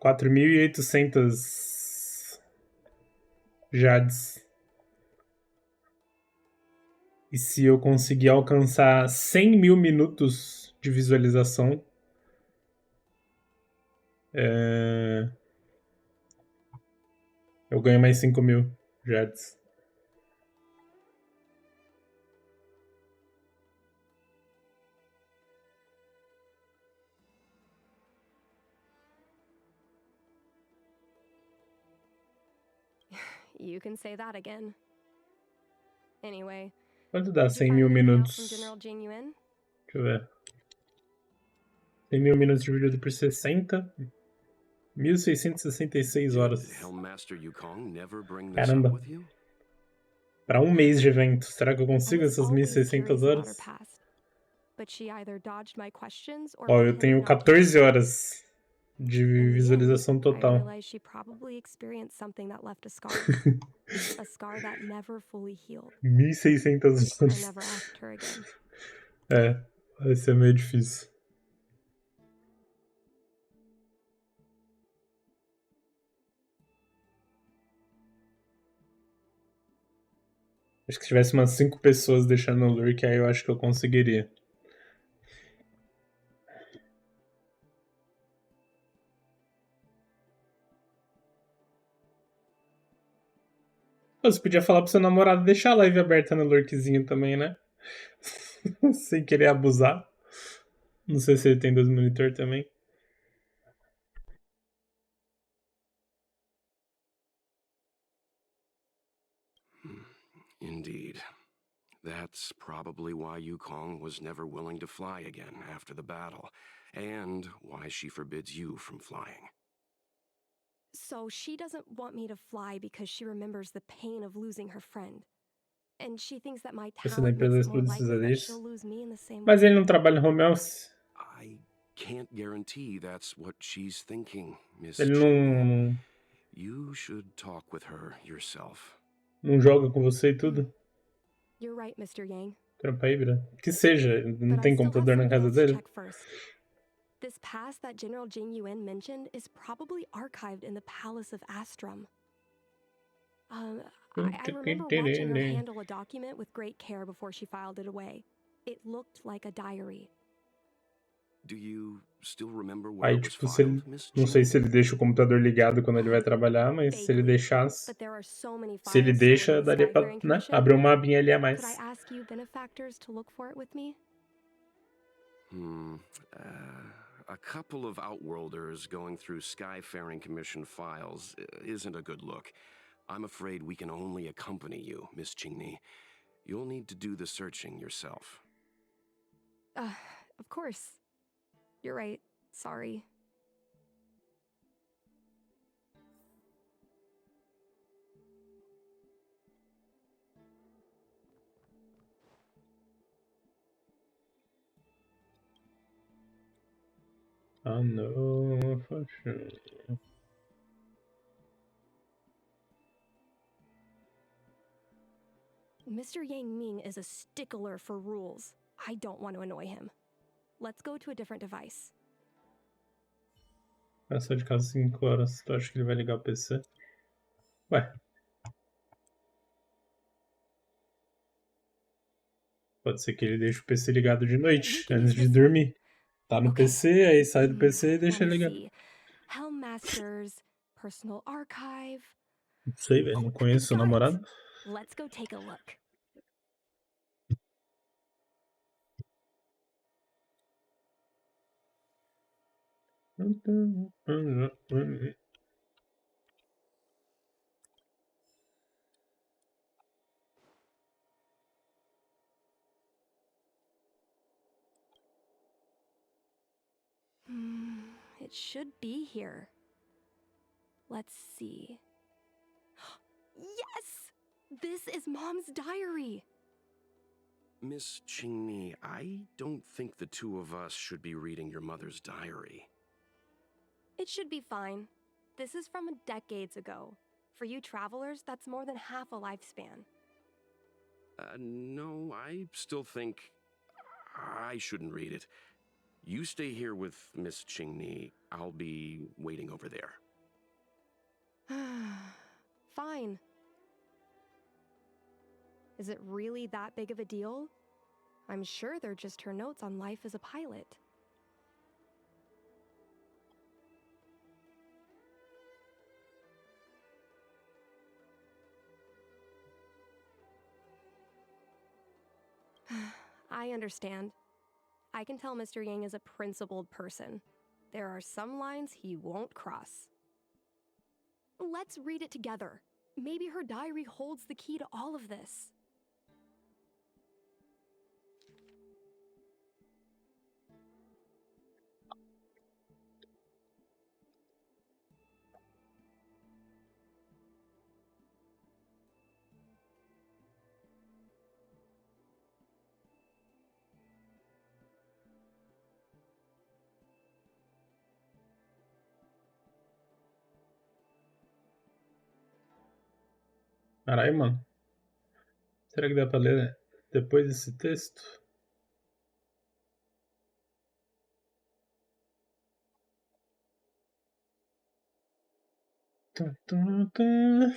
[SPEAKER 1] 4.800 Jades. E se eu conseguir alcançar 100 mil minutos de visualização, eu ganho mais 5 mil Jades.
[SPEAKER 18] You can say that again. Anyway,
[SPEAKER 1] Quanto dá
[SPEAKER 18] did you
[SPEAKER 1] 100
[SPEAKER 18] find
[SPEAKER 1] mil
[SPEAKER 18] anything out
[SPEAKER 1] minutos?
[SPEAKER 18] from General Jing Yuan?
[SPEAKER 1] Deixa eu ver. 100 mil minutos dividido por 60. 1.666 horas. Caramba. Para um mês de evento. Será que eu consigo essas 1.600 horas?
[SPEAKER 18] But she either dodged my questions or
[SPEAKER 1] Ó, eu tenho 14 horas de visualização
[SPEAKER 18] I
[SPEAKER 1] total.
[SPEAKER 18] realized she probably experienced something that left a scar. A scar that never fully healed.
[SPEAKER 1] 1.600
[SPEAKER 18] I
[SPEAKER 1] horas.
[SPEAKER 18] never asked her again.
[SPEAKER 1] Vai ser meio difícil. Acho que se tivesse umas 5 pessoas deixando o lurk, aí eu acho que eu conseguiria. Você podia falar pro seu namorado deixar a live aberta no lurkzinho também, né? Sem querer abusar. Não sei se ele tem 2 monitor também.
[SPEAKER 16] Indeed. That's probably why Yukong was never willing to fly again after the battle, and why she forbids you from flying.
[SPEAKER 18] So she doesn't want me to fly because she remembers the pain of losing her friend. And she thinks that my
[SPEAKER 1] Esse da
[SPEAKER 18] talent
[SPEAKER 1] empresa
[SPEAKER 18] makes it more
[SPEAKER 1] precisa
[SPEAKER 18] likely that
[SPEAKER 1] disso.
[SPEAKER 18] she'll lose me in the same
[SPEAKER 1] Mas
[SPEAKER 18] way.
[SPEAKER 1] ele não trabalha em home office?
[SPEAKER 16] I can't guarantee that's what she's thinking, Miss
[SPEAKER 1] Ele
[SPEAKER 16] Ching.
[SPEAKER 1] não
[SPEAKER 16] You should talk with her yourself.
[SPEAKER 1] não joga com você e tudo?
[SPEAKER 18] You're right, Mr. Yang.
[SPEAKER 1] Trampa híbrida. Que seja, não
[SPEAKER 18] But I
[SPEAKER 1] tem
[SPEAKER 18] still have
[SPEAKER 1] computador na
[SPEAKER 18] something
[SPEAKER 1] casa
[SPEAKER 18] else to
[SPEAKER 1] dele?
[SPEAKER 18] check first. This pass that General Jing Yuan mentioned is probably archived in the Palace of Astrum. I remember watching her handle a document with great care before she filed it away. It looked like a diary.
[SPEAKER 16] Do you still remember where
[SPEAKER 1] Aí,
[SPEAKER 16] it was
[SPEAKER 1] tipo, se ele,
[SPEAKER 16] filed, Miss
[SPEAKER 1] não
[SPEAKER 16] Ching?
[SPEAKER 1] sei se ele deixa o computador ligado quando ele vai trabalhar, mas se ele deixasse,
[SPEAKER 18] But there are so many
[SPEAKER 1] se ele
[SPEAKER 18] files
[SPEAKER 1] deixa,
[SPEAKER 18] stored in the
[SPEAKER 1] daria pra,
[SPEAKER 18] Skyfaring
[SPEAKER 1] né,
[SPEAKER 18] Commission.
[SPEAKER 1] abrir uma abinha ali a mais.
[SPEAKER 18] Could I ask you benefactors to look for it with me?
[SPEAKER 16] A couple of Outworlders going through Skyfaring Commission files isn't a good look. I'm afraid we can only accompany you, Miss Chingni. You'll need to do the searching yourself.
[SPEAKER 18] Of course. You're right. Sorry.
[SPEAKER 1] Ah, não.
[SPEAKER 18] Mr. Yang Ming is a stickler for rules. I don't want to annoy him. Let's go to a different device.
[SPEAKER 1] Vai sair de casa 5 horas. Tu acha que ele vai ligar o PC? Ué. Pode ser que ele deixe o PC ligado de noite, antes de dormir. Tá no PC, aí sai do PC e deixa ligado.
[SPEAKER 18] Helmmaster's personal archive.
[SPEAKER 1] Não sei, velho. Não conheço o namorado.
[SPEAKER 18] Let's go take a look. It should be here. Let's see. Yes! This is Mom's diary!
[SPEAKER 16] Miss Qingni, I don't think the two of us should be reading your mother's diary.
[SPEAKER 18] It should be fine. This is from decades ago. For you travelers, that's more than half a lifespan.
[SPEAKER 16] No, I still think I shouldn't read it. You stay here with Miss Qingni. I'll be waiting over there.
[SPEAKER 18] Fine. Is it really that big of a deal? I'm sure they're just her notes on life as a pilot. I understand. I can tell Mr. Yang is a principled person. There are some lines he won't cross. Let's read it together. Maybe her diary holds the key to all of this.
[SPEAKER 1] Caralho, mano. Será que dá pra ler depois desse texto? Tum, tum, tum.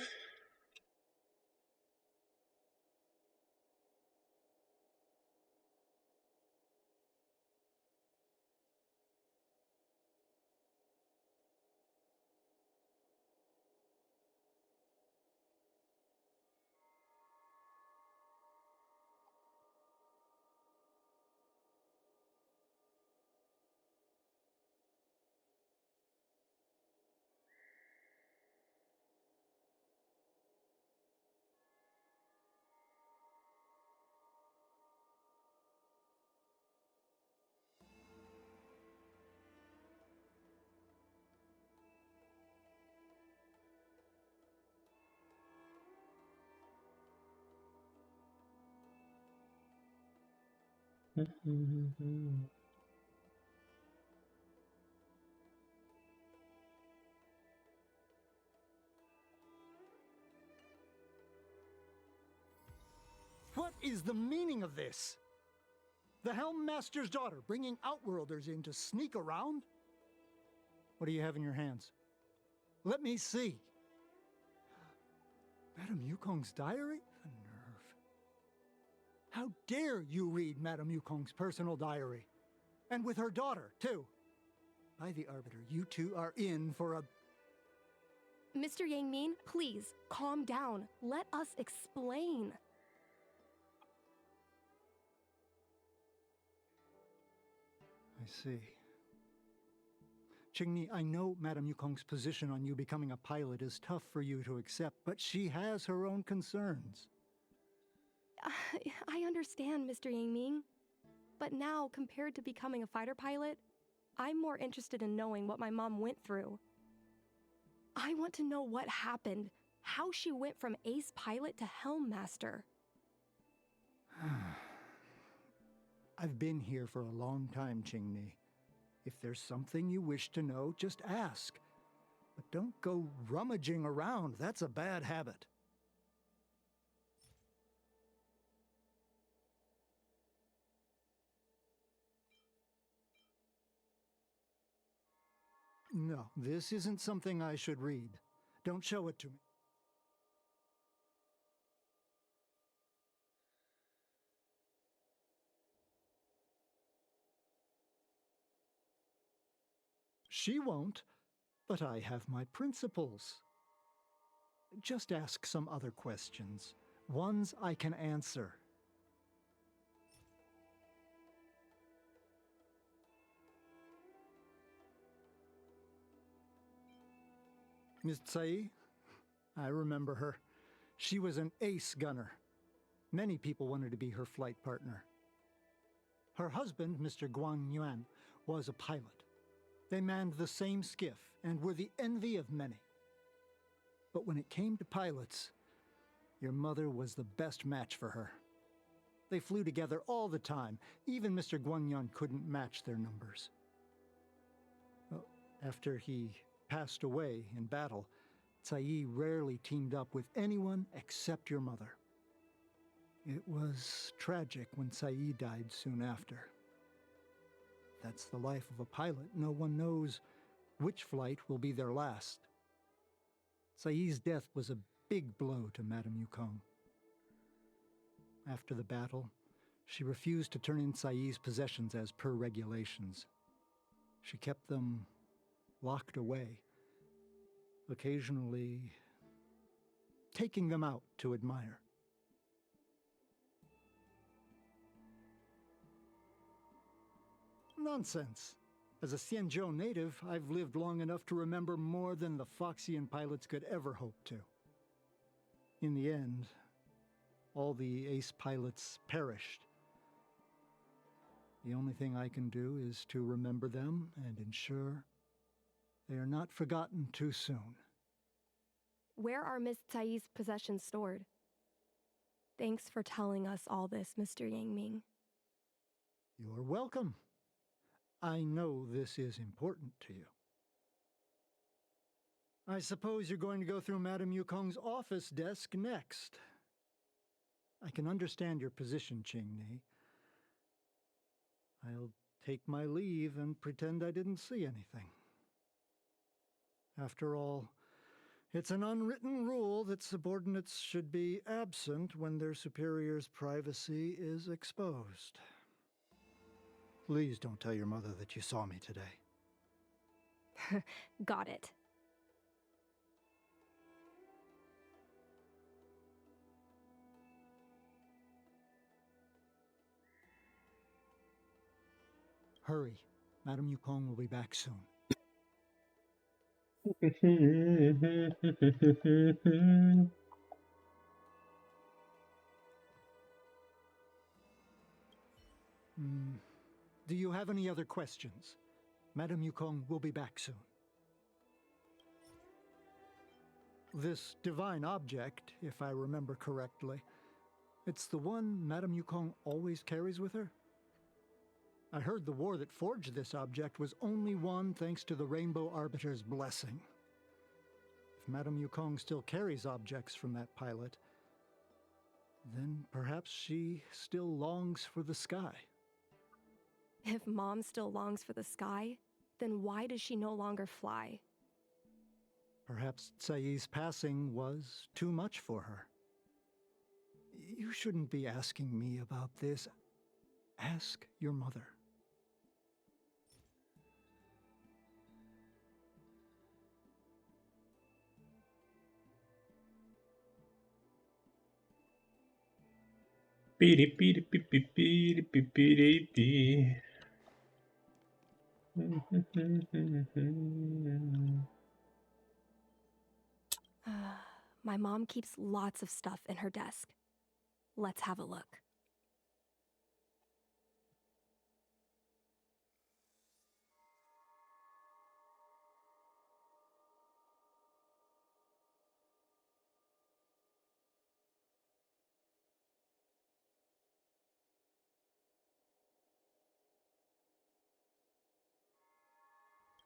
[SPEAKER 21] What is the meaning of this? The Helm Master's daughter bringing Outworlders in to sneak around? What do you have in your hands? Let me see. Madame Yukong's diary? The nerve. How dare you read Madame Yukong's personal diary? And with her daughter, too. By the Arbiter, you two are in for a...
[SPEAKER 18] Mr. Yang Min, please, calm down. Let us explain.
[SPEAKER 21] I see. Qingni, I know Madame Yukong's position on you becoming a pilot is tough for you to accept, but she has her own concerns.
[SPEAKER 18] I understand, Mr. Yang Ming. But now, compared to becoming a fighter pilot, I'm more interested in knowing what my mom went through. I want to know what happened, how she went from ace pilot to Helm Master.
[SPEAKER 21] I've been here for a long time, Qingni. If there's something you wish to know, just ask. But don't go rummaging around. That's a bad habit. No, this isn't something I should read. Don't show it to me. She won't, but I have my principles. Just ask some other questions, ones I can answer. Miss Tsai? I remember her. She was an ace gunner. Many people wanted to be her flight partner. Her husband, Mr. Guan Yuan, was a pilot. They manned the same skiff and were the envy of many. But when it came to pilots, your mother was the best match for her. They flew together all the time. Even Mr. Guanyan couldn't match their numbers. Well, after he passed away in battle, Tsai rarely teamed up with anyone except your mother. It was tragic when Tsai died soon after. That's the life of a pilot. No one knows which flight will be their last. Tsai's death was a big blow to Madame Yukong. After the battle, she refused to turn in Tsai's possessions as per regulations. She kept them locked away, occasionally taking them out to admire. Nonsense. As a Xianzhou native, I've lived long enough to remember more than the Foxian pilots could ever hope to. In the end, all the ace pilots perished. The only thing I can do is to remember them and ensure they are not forgotten too soon.
[SPEAKER 18] Where are Miss Tsai's possessions stored? Thanks for telling us all this, Mr. Yang Ming.
[SPEAKER 21] You're welcome. I know this is important to you. I suppose you're going to go through Madame Yukong's office desk next. I can understand your position, Qingni. I'll take my leave and pretend I didn't see anything. After all, it's an unwritten rule that subordinates should be absent when their superior's privacy is exposed. Please don't tell your mother that you saw me today.
[SPEAKER 18] Got it.
[SPEAKER 21] Hurry. Madame Yukong will be back soon. Do you have any other questions? Madame Yukong will be back soon. This divine object, if I remember correctly, it's the one Madame Yukong always carries with her? I heard the war that forged this object was only won thanks to the Rainbow Arbiter's blessing. If Madame Yukong still carries objects from that pilot, then perhaps she still longs for the sky.
[SPEAKER 18] If Mom still longs for the sky, then why does she no longer fly?
[SPEAKER 21] Perhaps Tsai's passing was too much for her. You shouldn't be asking me about this. Ask your mother.
[SPEAKER 1] Piri piri piri piri piri piri.
[SPEAKER 18] My mom keeps lots of stuff in her desk. Let's have a look.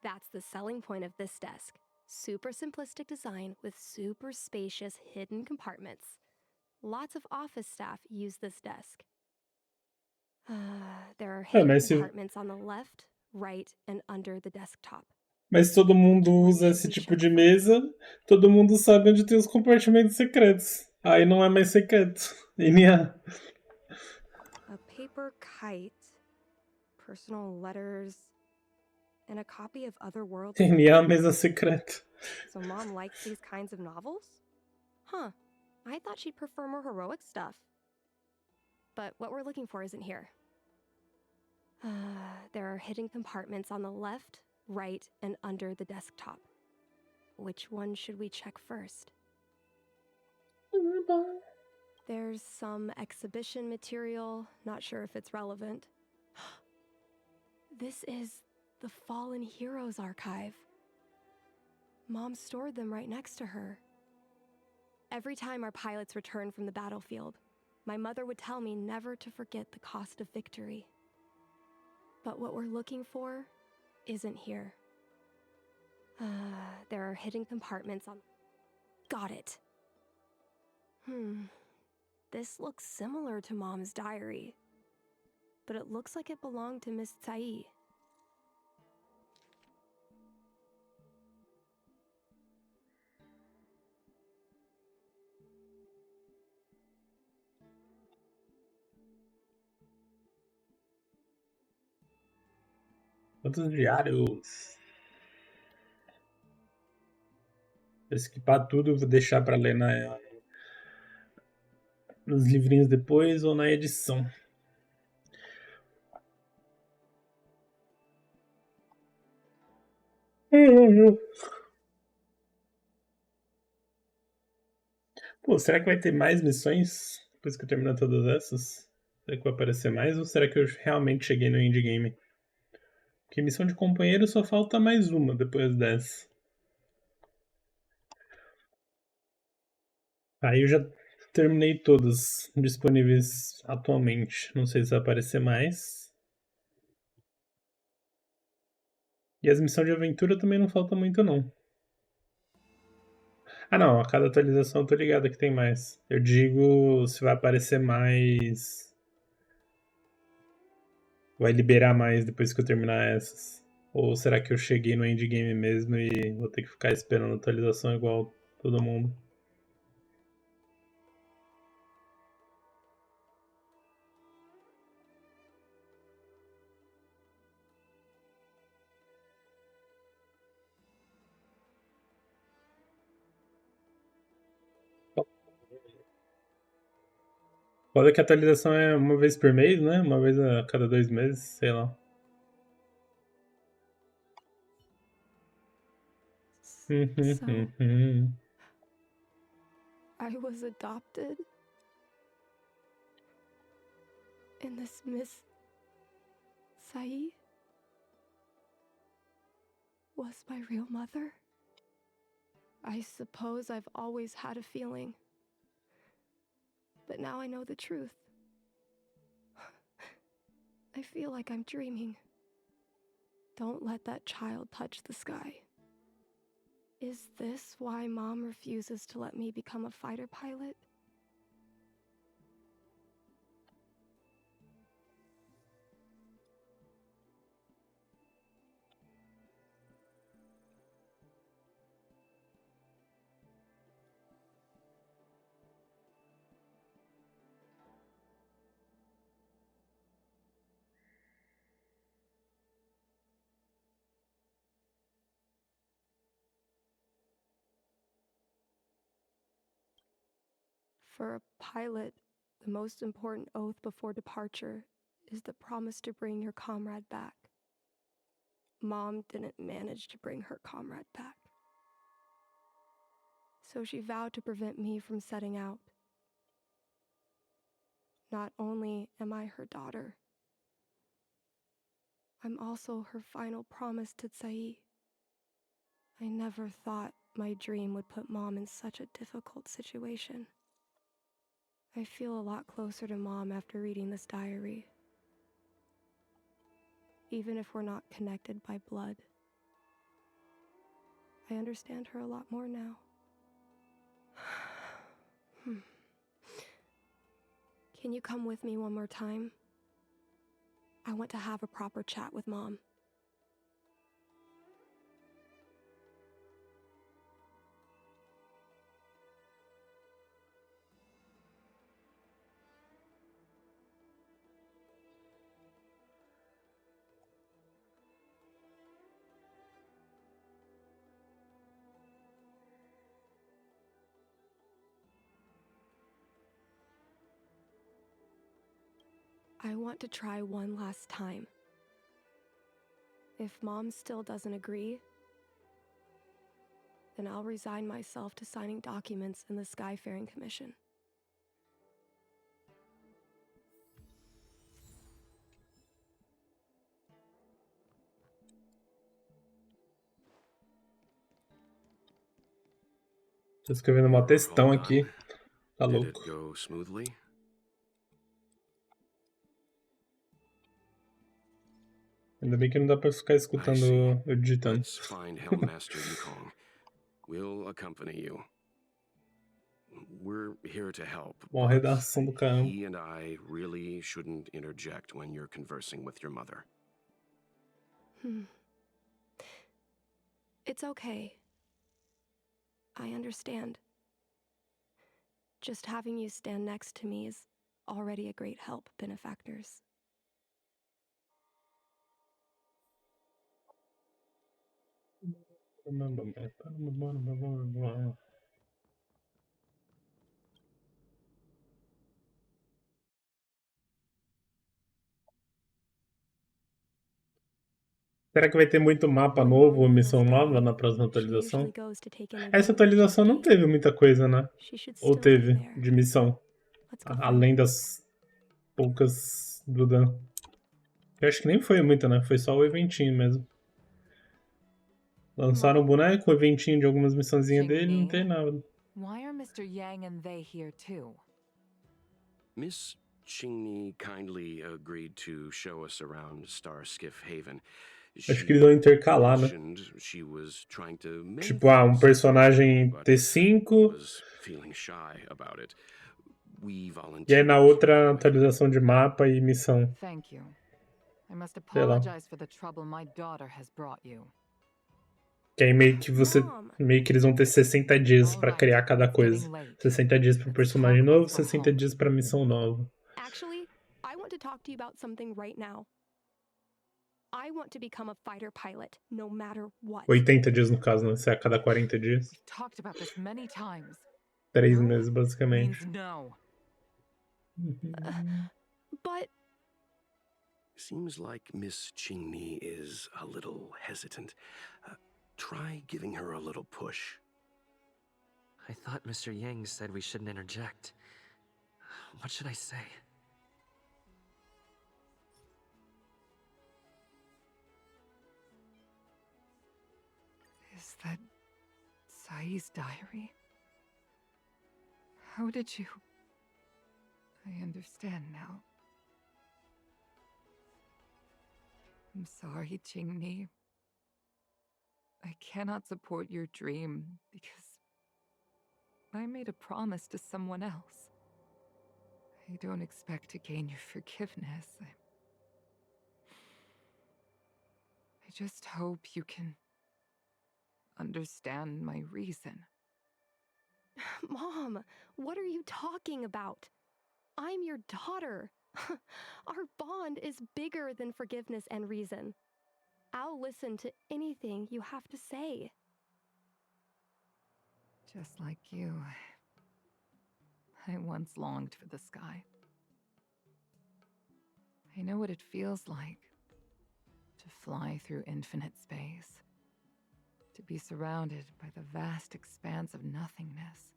[SPEAKER 18] That's the selling point of this desk. Super simplistic design with super spacious hidden compartments. Lots of office staff use this desk. There are hidden
[SPEAKER 1] mas se,
[SPEAKER 18] compartments on the left, right, and under the desktop.
[SPEAKER 1] mas se todo mundo usa esse tipo de mesa, todo mundo sabe onde tem os compartimentos secretos. Aí não é mais secreto. NA.
[SPEAKER 18] A paper kite, personal letters, and a copy of Otherworldly.
[SPEAKER 1] NA, mesa secreta.
[SPEAKER 18] So Mom likes these kinds of novels? Huh. I thought she'd prefer more heroic stuff. But what we're looking for isn't here. There are hidden compartments on the left, right, and under the desktop. Which one should we check first? There's some exhibition material, not sure if it's relevant. This is the Fallen Heroes archive. Mom stored them right next to her. Every time our pilots returned from the battlefield, my mother would tell me never to forget the cost of victory. But what we're looking for isn't here. There are hidden compartments on... Got it. This looks similar to Mom's diary, but it looks like it belonged to Miss Tsai.
[SPEAKER 1] Quantos diários? Vou skipar tudo, vou deixar pra ler nos livrinhos depois ou na edição. Pô, será que vai ter mais missões depois que eu terminar todas essas? Será que vai aparecer mais ou será que eu realmente cheguei no endgame? Porque missão de companheiro só falta mais uma depois dessa. Aí eu já terminei todas disponíveis atualmente. Não sei se vai aparecer mais. E as missões de aventura também não falta muito, não. Ah, não. A cada atualização eu tô ligado que tem mais. Eu digo se vai aparecer mais... Vai liberar mais depois que eu terminar essas. Ou será que eu cheguei no endgame mesmo e vou ter que ficar esperando a atualização igual todo mundo? Foda que a atualização é uma vez por mês, né? Uma vez a cada 2 meses, sei lá.
[SPEAKER 18] I was adopted? And this Miss Tsai was my real mother? I suppose I've always had a feeling. But now I know the truth. I feel like I'm dreaming. Don't let that child touch the sky. Is this why Mom refuses to let me become a fighter pilot? For a pilot, the most important oath before departure is the promise to bring your comrade back. Mom didn't manage to bring her comrade back. So she vowed to prevent me from setting out. Not only am I her daughter, I'm also her final promise to Tsai. I never thought my dream would put Mom in such a difficult situation. I feel a lot closer to Mom after reading this diary. Even if we're not connected by blood. I understand her a lot more now. Can you come with me one more time? I want to have a proper chat with Mom. I want to try one last time. If Mom still doesn't agree, then I'll resign myself to signing documents in the Skyfaring Commission.
[SPEAKER 1] Tô escrevendo uma textão aqui. Tá
[SPEAKER 16] Did
[SPEAKER 1] louco.
[SPEAKER 16] it go smoothly?
[SPEAKER 1] Ainda bem que não dá pra ficar escutando eu digitando.
[SPEAKER 16] Let's find Helmmaster Yukong. We'll accompany you. We're here to help,
[SPEAKER 1] Uma
[SPEAKER 16] but
[SPEAKER 1] redação do caramba.
[SPEAKER 16] he and I really shouldn't interject when you're conversing with your mother.
[SPEAKER 18] It's okay. I understand. Just having you stand next to me is already a great help, benefactors.
[SPEAKER 1] Será que vai ter muito mapa novo ou missão nova na próxima atualização? Essa atualização não teve muita coisa, né? Ou teve de missão? Além das poucas do Dan. Eu acho que nem foi muita, né? Foi só o eventinho mesmo. Lançaram o boneco, o eventinho de algumas missãozinhas dele, não tem nada.
[SPEAKER 17] Why are Mr. Yang and they here too?
[SPEAKER 16] Miss Qingni kindly agreed to show us around Starskiff Haven.
[SPEAKER 1] Acho que eles vão intercalar, né? Tipo, um personagem T5 e aí na outra atualização de mapa e missão.
[SPEAKER 17] Thank you. I must
[SPEAKER 1] Sei lá.
[SPEAKER 17] apologize for the trouble my daughter has brought you.
[SPEAKER 1] Que aí meio que eles vão ter 60 dias pra criar cada coisa. 60 dias pro personagem novo, 60 dias pra missão nova.
[SPEAKER 18] Actually, I want to talk to you about something right now. I want to become a fighter pilot, no matter what.
[SPEAKER 1] 80 dias no caso, né? Se é a cada 40 dias.
[SPEAKER 17] We've talked about this many times.
[SPEAKER 1] 3 meses, basicamente.
[SPEAKER 17] Means no.
[SPEAKER 18] But
[SPEAKER 16] Seems like Miss Qingni is a little hesitant. Try giving her a little push.
[SPEAKER 10] I thought Mr. Yang said we shouldn't interject. What should I say?
[SPEAKER 17] Is that Sai's diary? How did you... I understand now. I'm sorry, Qingni. I cannot support your dream because I made a promise to someone else. I don't expect to gain your forgiveness. I just hope you can understand my reason.
[SPEAKER 18] Mom, what are you talking about? I'm your daughter. Our bond is bigger than forgiveness and reason. I'll listen to anything you have to say.
[SPEAKER 17] Just like you, I once longed for the sky. I know what it feels like to fly through infinite space, to be surrounded by the vast expanse of nothingness,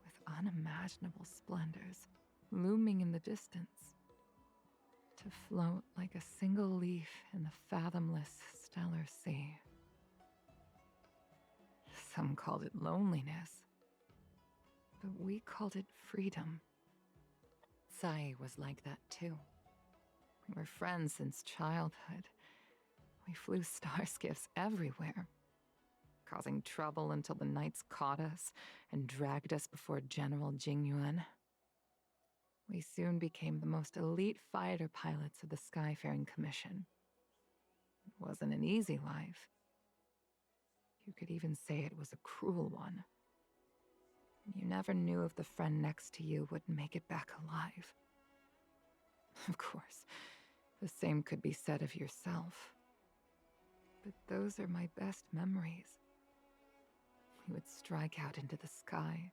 [SPEAKER 17] with unimaginable splendors looming in the distance, to float like a single leaf in the fathomless stellar sea. Some called it loneliness, but we called it freedom. Sai was like that too. We were friends since childhood. We flew starskiffs everywhere, causing trouble until the knights caught us and dragged us before General Jingyuan. We soon became the most elite fighter pilots of the Skyfaring Commission. It wasn't an easy life. You could even say it was a cruel one. You never knew if the friend next to you would make it back alive. Of course, the same could be said of yourself. But those are my best memories. We would strike out into the sky,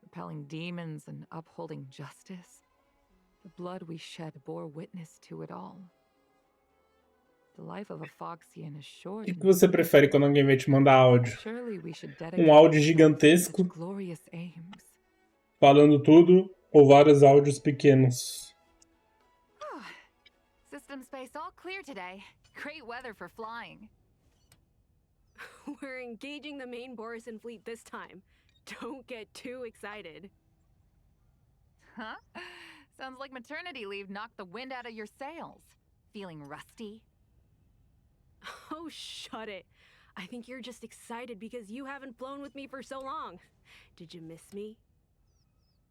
[SPEAKER 17] repelling demons and upholding justice. The blood we shed bore witness to it all. The life of a Foxian is
[SPEAKER 1] O
[SPEAKER 17] short.
[SPEAKER 1] que você prefere quando alguém vai te mandar áudio?
[SPEAKER 17] Surely we should dedicate
[SPEAKER 1] Um áudio
[SPEAKER 17] ourselves to
[SPEAKER 1] gigantesco
[SPEAKER 17] such glorious aims.
[SPEAKER 1] falando tudo ou vários áudios pequenos?
[SPEAKER 17] System space all clear today. Great weather for flying.
[SPEAKER 14] We're engaging the main Borisan fleet this time. Don't get too excited.
[SPEAKER 17] Huh? Sounds like maternity leave knocked the wind out of your sails. Feeling rusty?
[SPEAKER 14] Oh, shut it. I think you're just excited because you haven't flown with me for so long. Did you miss me?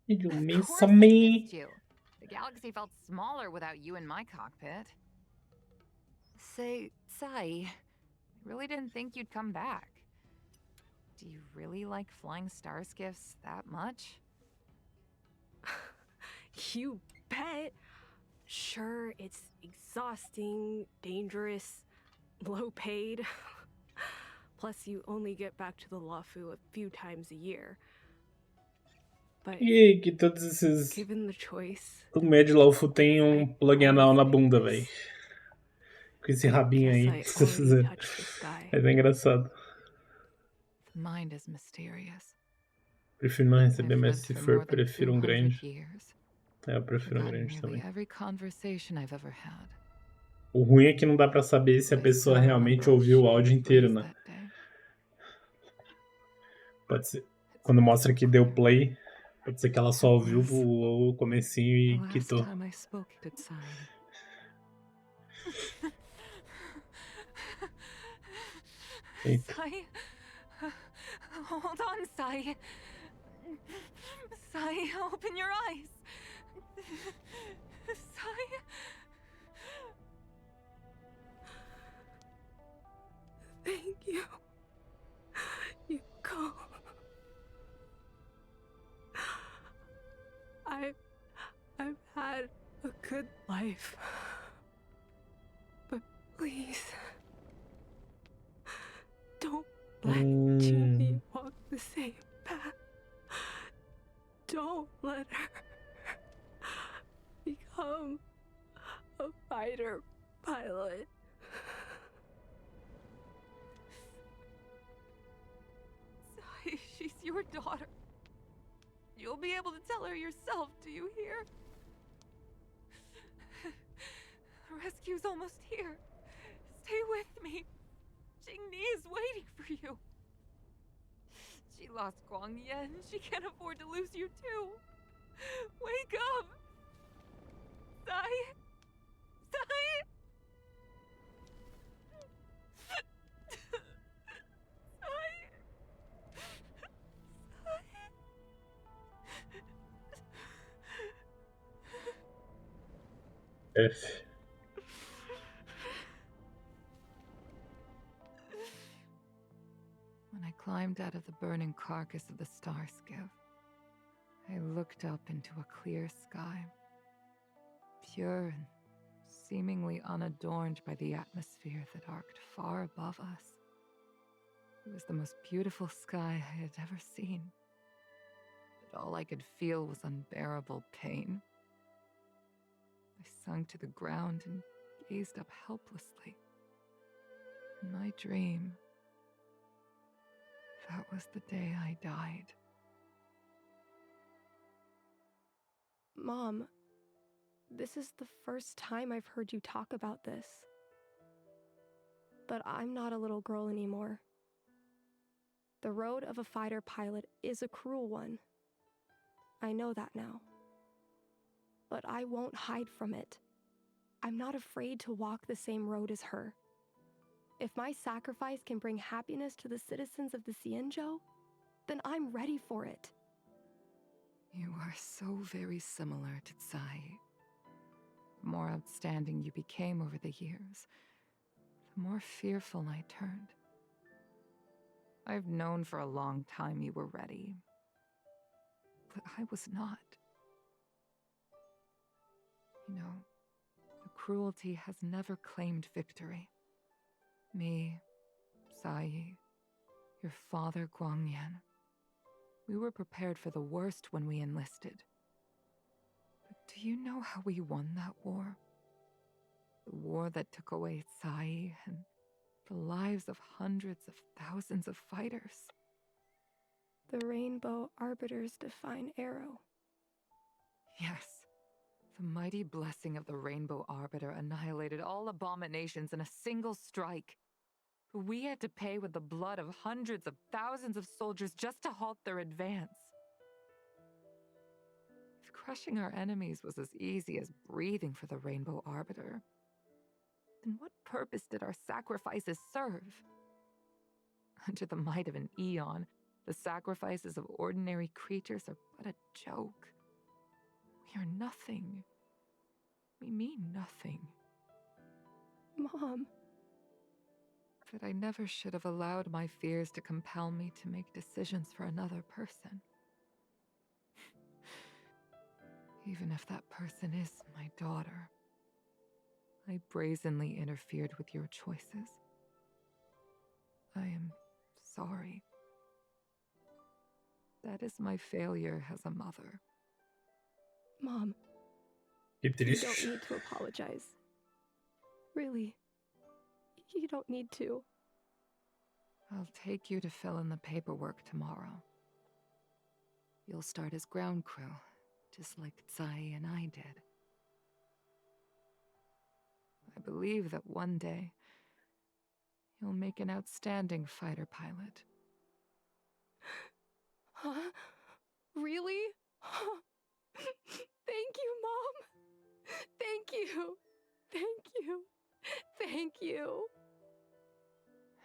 [SPEAKER 1] Did you
[SPEAKER 17] Of
[SPEAKER 1] miss
[SPEAKER 17] course I
[SPEAKER 1] me?
[SPEAKER 17] missed you. The galaxy felt smaller without you in my cockpit. Say, Sai, I really didn't think you'd come back. Do you really like flying star skiffs that much?
[SPEAKER 14] You bet. Sure, it's exhausting, dangerous, low paid. Plus, you only get back to the Lafu a few times a year. But
[SPEAKER 1] Que todos esses
[SPEAKER 14] given the choice,
[SPEAKER 1] o médio Laufo tem plug anal na bunda, velho. Com esse rabinho aí. Mas é engraçado.
[SPEAKER 17] The mind is mysterious.
[SPEAKER 1] Prefiro não receber,
[SPEAKER 17] I've
[SPEAKER 1] mas
[SPEAKER 17] lived
[SPEAKER 1] se
[SPEAKER 17] for
[SPEAKER 1] for,
[SPEAKER 17] more than
[SPEAKER 1] prefiro
[SPEAKER 17] 200
[SPEAKER 1] grande.
[SPEAKER 17] years.
[SPEAKER 1] Eu prefiro
[SPEAKER 17] Forgotten
[SPEAKER 1] grande
[SPEAKER 17] nearly
[SPEAKER 1] também.
[SPEAKER 17] every conversation I've ever had.
[SPEAKER 1] O ruim é que não dá pra saber se a pessoa realmente ouviu o áudio inteiro, né? Pode ser. Quando mostra que deu play, pode ser que ela só ouviu o comecinho e quitou.
[SPEAKER 17] Time I spoke to Sai.
[SPEAKER 1] Eita.
[SPEAKER 17] Sai. Hold on, Sai. Sai, open your eyes. Sai.
[SPEAKER 14] thank you. You go. I've had a good life. But please, don't let Jimmy walk the same path. Don't let her become a fighter pilot.
[SPEAKER 17] Sai, she's your daughter. You'll be able to tell her yourself, do you hear? Rescue's almost here. Stay with me. Jingni is waiting for you. She lost Guangyan. She can't afford to lose you too. Wake up! Sai! Sai!
[SPEAKER 1] F.
[SPEAKER 17] When I climbed out of the burning carcass of the star skiff, I looked up into a clear sky, pure and seemingly unadorned by the atmosphere that arced far above us. It was the most beautiful sky I had ever seen, but all I could feel was unbearable pain. I sunk to the ground and gazed up helplessly. In my dream, that was the day I died.
[SPEAKER 14] Mom, this is the first time I've heard you talk about this. But I'm not a little girl anymore. The road of a fighter pilot is a cruel one. I know that now. But I won't hide from it. I'm not afraid to walk the same road as her. If my sacrifice can bring happiness to the citizens of the Xianzhou, then I'm ready for it.
[SPEAKER 17] You are so very similar to Tsai. The more outstanding you became over the years, the more fearful I turned. I've known for a long time you were ready, but I was not. You know, the cruelty has never claimed victory. Me, Sai, your father Guangyan. We were prepared for the worst when we enlisted. But do you know how we won that war? The war that took away Tsai and the lives of hundreds of thousands of fighters.
[SPEAKER 14] The Rainbow Arbiter's divine arrow.
[SPEAKER 17] Yes. The mighty blessing of the Rainbow Arbiter annihilated all abominations in a single strike. But we had to pay with the blood of hundreds of thousands of soldiers just to halt their advance. If crushing our enemies was as easy as breathing for the Rainbow Arbiter, then what purpose did our sacrifices serve? Under the might of an eon, the sacrifices of ordinary creatures are but a joke. We are nothing. We mean nothing.
[SPEAKER 14] Mom.
[SPEAKER 17] That I never should have allowed my fears to compel me to make decisions for another person. Even if that person is my daughter. I brazenly interfered with your choices. I am sorry. That is my failure as a mother.
[SPEAKER 14] Mom,
[SPEAKER 1] Que
[SPEAKER 14] you don't
[SPEAKER 1] triste.
[SPEAKER 14] need to apologize. Really. You don't need to.
[SPEAKER 17] I'll take you to fill in the paperwork tomorrow. You'll start as ground crew, just like Tsai and I did. I believe that one day, you'll make an outstanding fighter pilot.
[SPEAKER 14] Huh? Really? Thank you, Mom. Thank you. Thank you. Thank you.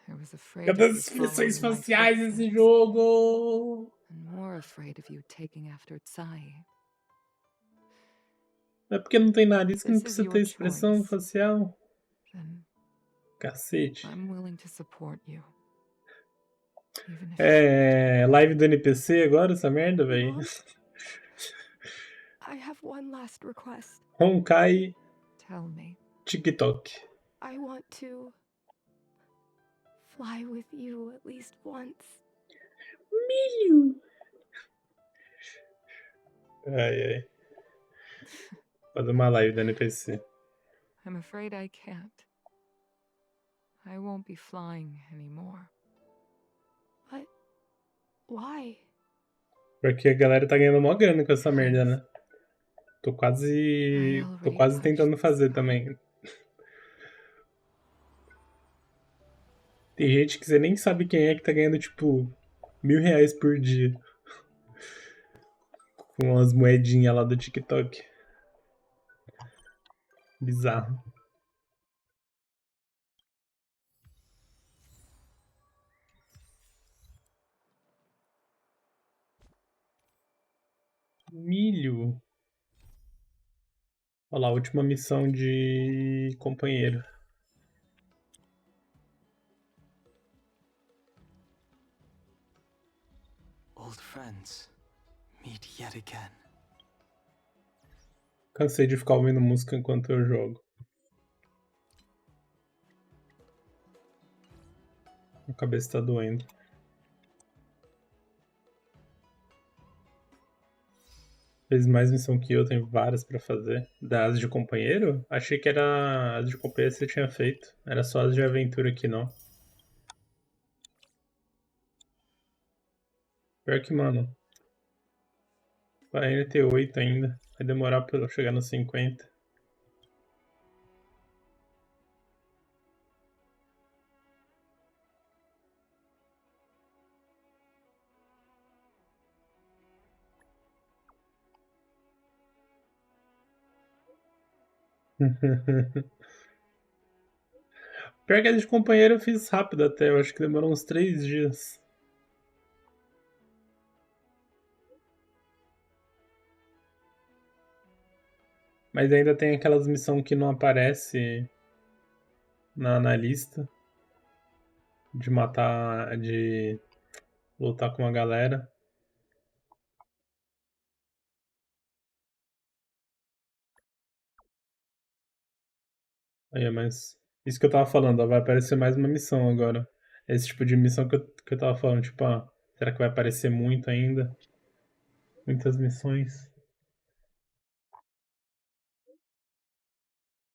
[SPEAKER 17] I was afraid
[SPEAKER 1] Cadê
[SPEAKER 17] of you
[SPEAKER 1] as expressões
[SPEAKER 17] following my
[SPEAKER 1] faciais nesse
[SPEAKER 17] footsteps,
[SPEAKER 1] jogo?
[SPEAKER 17] and more afraid of you taking after Tsai.
[SPEAKER 1] É porque não tem nariz que não
[SPEAKER 17] This is
[SPEAKER 1] precisa
[SPEAKER 17] your
[SPEAKER 1] ter expressão
[SPEAKER 17] choice.
[SPEAKER 1] facial.
[SPEAKER 17] Then
[SPEAKER 1] Cacete.
[SPEAKER 17] I'm willing to support you. Even if
[SPEAKER 1] É live do NPC agora, essa merda, velho.
[SPEAKER 14] Mom? I have one last request.
[SPEAKER 1] Honkai
[SPEAKER 17] Tell me.
[SPEAKER 1] TikTok.
[SPEAKER 14] I want to fly with you at least once.
[SPEAKER 1] Milho. Ai, ai. Fazer uma live do NPC.
[SPEAKER 17] I'm afraid I can't. I won't be flying anymore.
[SPEAKER 14] But why?
[SPEAKER 1] Porque a galera tá ganhando mó grana com essa merda, né? Tô quase tentando fazer também. Tem gente que você nem sabe quem é que tá ganhando, tipo, R$1.000 por dia. Com as moedinhas lá do TikTok. Bizarro. Milho. Olha lá, a última missão de companheiro.
[SPEAKER 2] Old friends, meet yet again.
[SPEAKER 1] Cansei de ficar ouvindo música enquanto eu jogo. A cabeça tá doendo. Fez mais missão que eu, tem várias pra fazer. Das de companheiro? Achei que era as de companheiro que você tinha feito. Era só as de aventura aqui, não. Pior que, mano. Vai ainda ter 8 ainda. Vai demorar pra eu chegar nos 50. Pior que a de companheiro eu fiz rápido até. Eu acho que demorou uns 3 dias. Mas ainda tem aquelas missões que não aparece na lista. De matar. De lutar com a galera. Aí, mas. Isso que eu tava falando, ó, vai aparecer mais uma missão agora. Esse tipo de missão que eu tava falando, tipo, será que vai aparecer muito ainda? Muitas missões.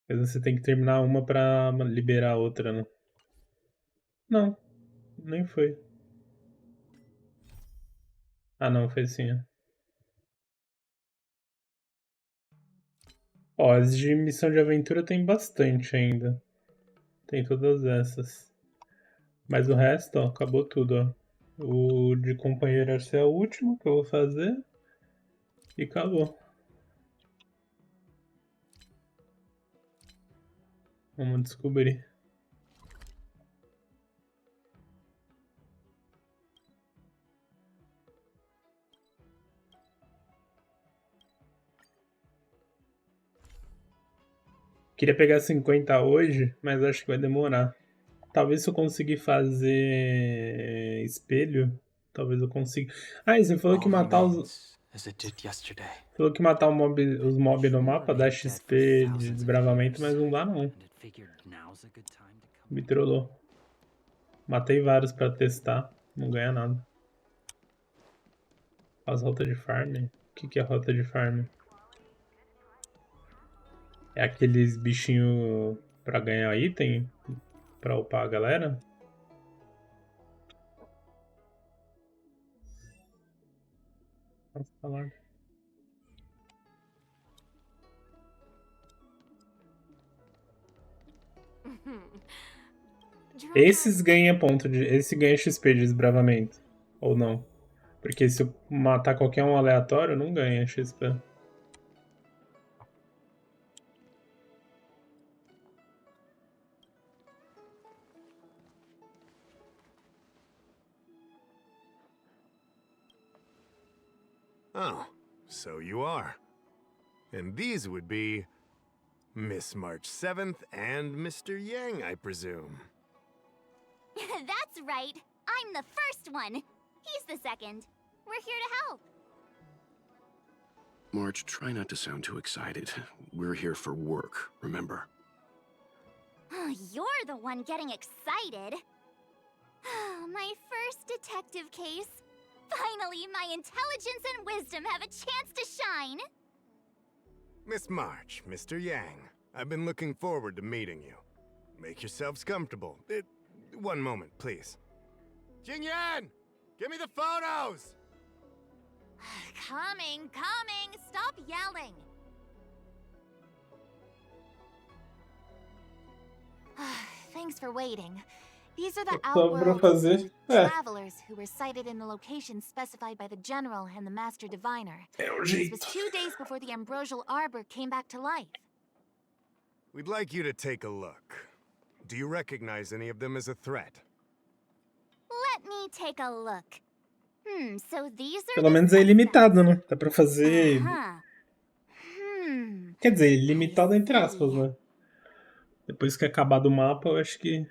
[SPEAKER 1] Mas você tem que terminar uma pra liberar a outra, né? Não, nem foi. Ah, não, foi sim. Ó, as de missão de aventura tem bastante ainda. Tem todas essas. Mas o resto, ó, acabou tudo, ó. O de companheiro esse é o último que eu vou fazer. E acabou. Vamos descobrir. Queria pegar 50 hoje, mas acho que vai demorar. Talvez se eu conseguir fazer espelho, talvez eu consiga. Ah, e você falou que
[SPEAKER 2] All
[SPEAKER 1] matar os.
[SPEAKER 2] remains as it did yesterday.
[SPEAKER 1] Falou que matar os mob no
[SPEAKER 2] You
[SPEAKER 1] mapa dá
[SPEAKER 2] remain dead for
[SPEAKER 1] XP de
[SPEAKER 2] thousands of
[SPEAKER 1] desbravamento, mas
[SPEAKER 2] years.
[SPEAKER 1] não dá não.
[SPEAKER 2] And it figured now's a good time to come.
[SPEAKER 1] Me trollou. Matei vários pra testar, não ganha nada. As rotas de farm? O que é rota de farm? É aqueles bichinhos pra ganhar item? Pra upar a galera? Nossa, tá lá. Esses ganham ponto de. Esse ganha XP de desbravamento. Ou não? Porque se eu matar qualquer um aleatório, não ganha XP.
[SPEAKER 5] Oh, so you are. And these would be Miss March 7th and Mr. Yang, I presume.
[SPEAKER 4] That's right. I'm the first one. He's the second. We're here to help.
[SPEAKER 16] March, try not to sound too excited. We're here for work, remember?
[SPEAKER 4] You're the one getting excited. My first detective case. Finally, my intelligence and wisdom have a chance to shine.
[SPEAKER 5] Miss March, Mr. Yang, I've been looking forward to meeting you. Make yourselves comfortable. One moment, please. Jingyan! Give me the photos!
[SPEAKER 4] Coming. Stop yelling. Thanks for waiting. These are the outworld travelers who were sighted in the location specified by the General and the Master Diviner. This was 2 days before the Ambrosial Arbor came back to life.
[SPEAKER 5] We'd like you to take a look. Do you recognize any of them as a threat?
[SPEAKER 4] Let me take a look. So these are
[SPEAKER 1] Pelo menos é ilimitado, né? Dá pra fazer.
[SPEAKER 4] Hmm.
[SPEAKER 1] Quer dizer, ilimitado entre aspas, né? Depois que acabar do mapa, eu acho que.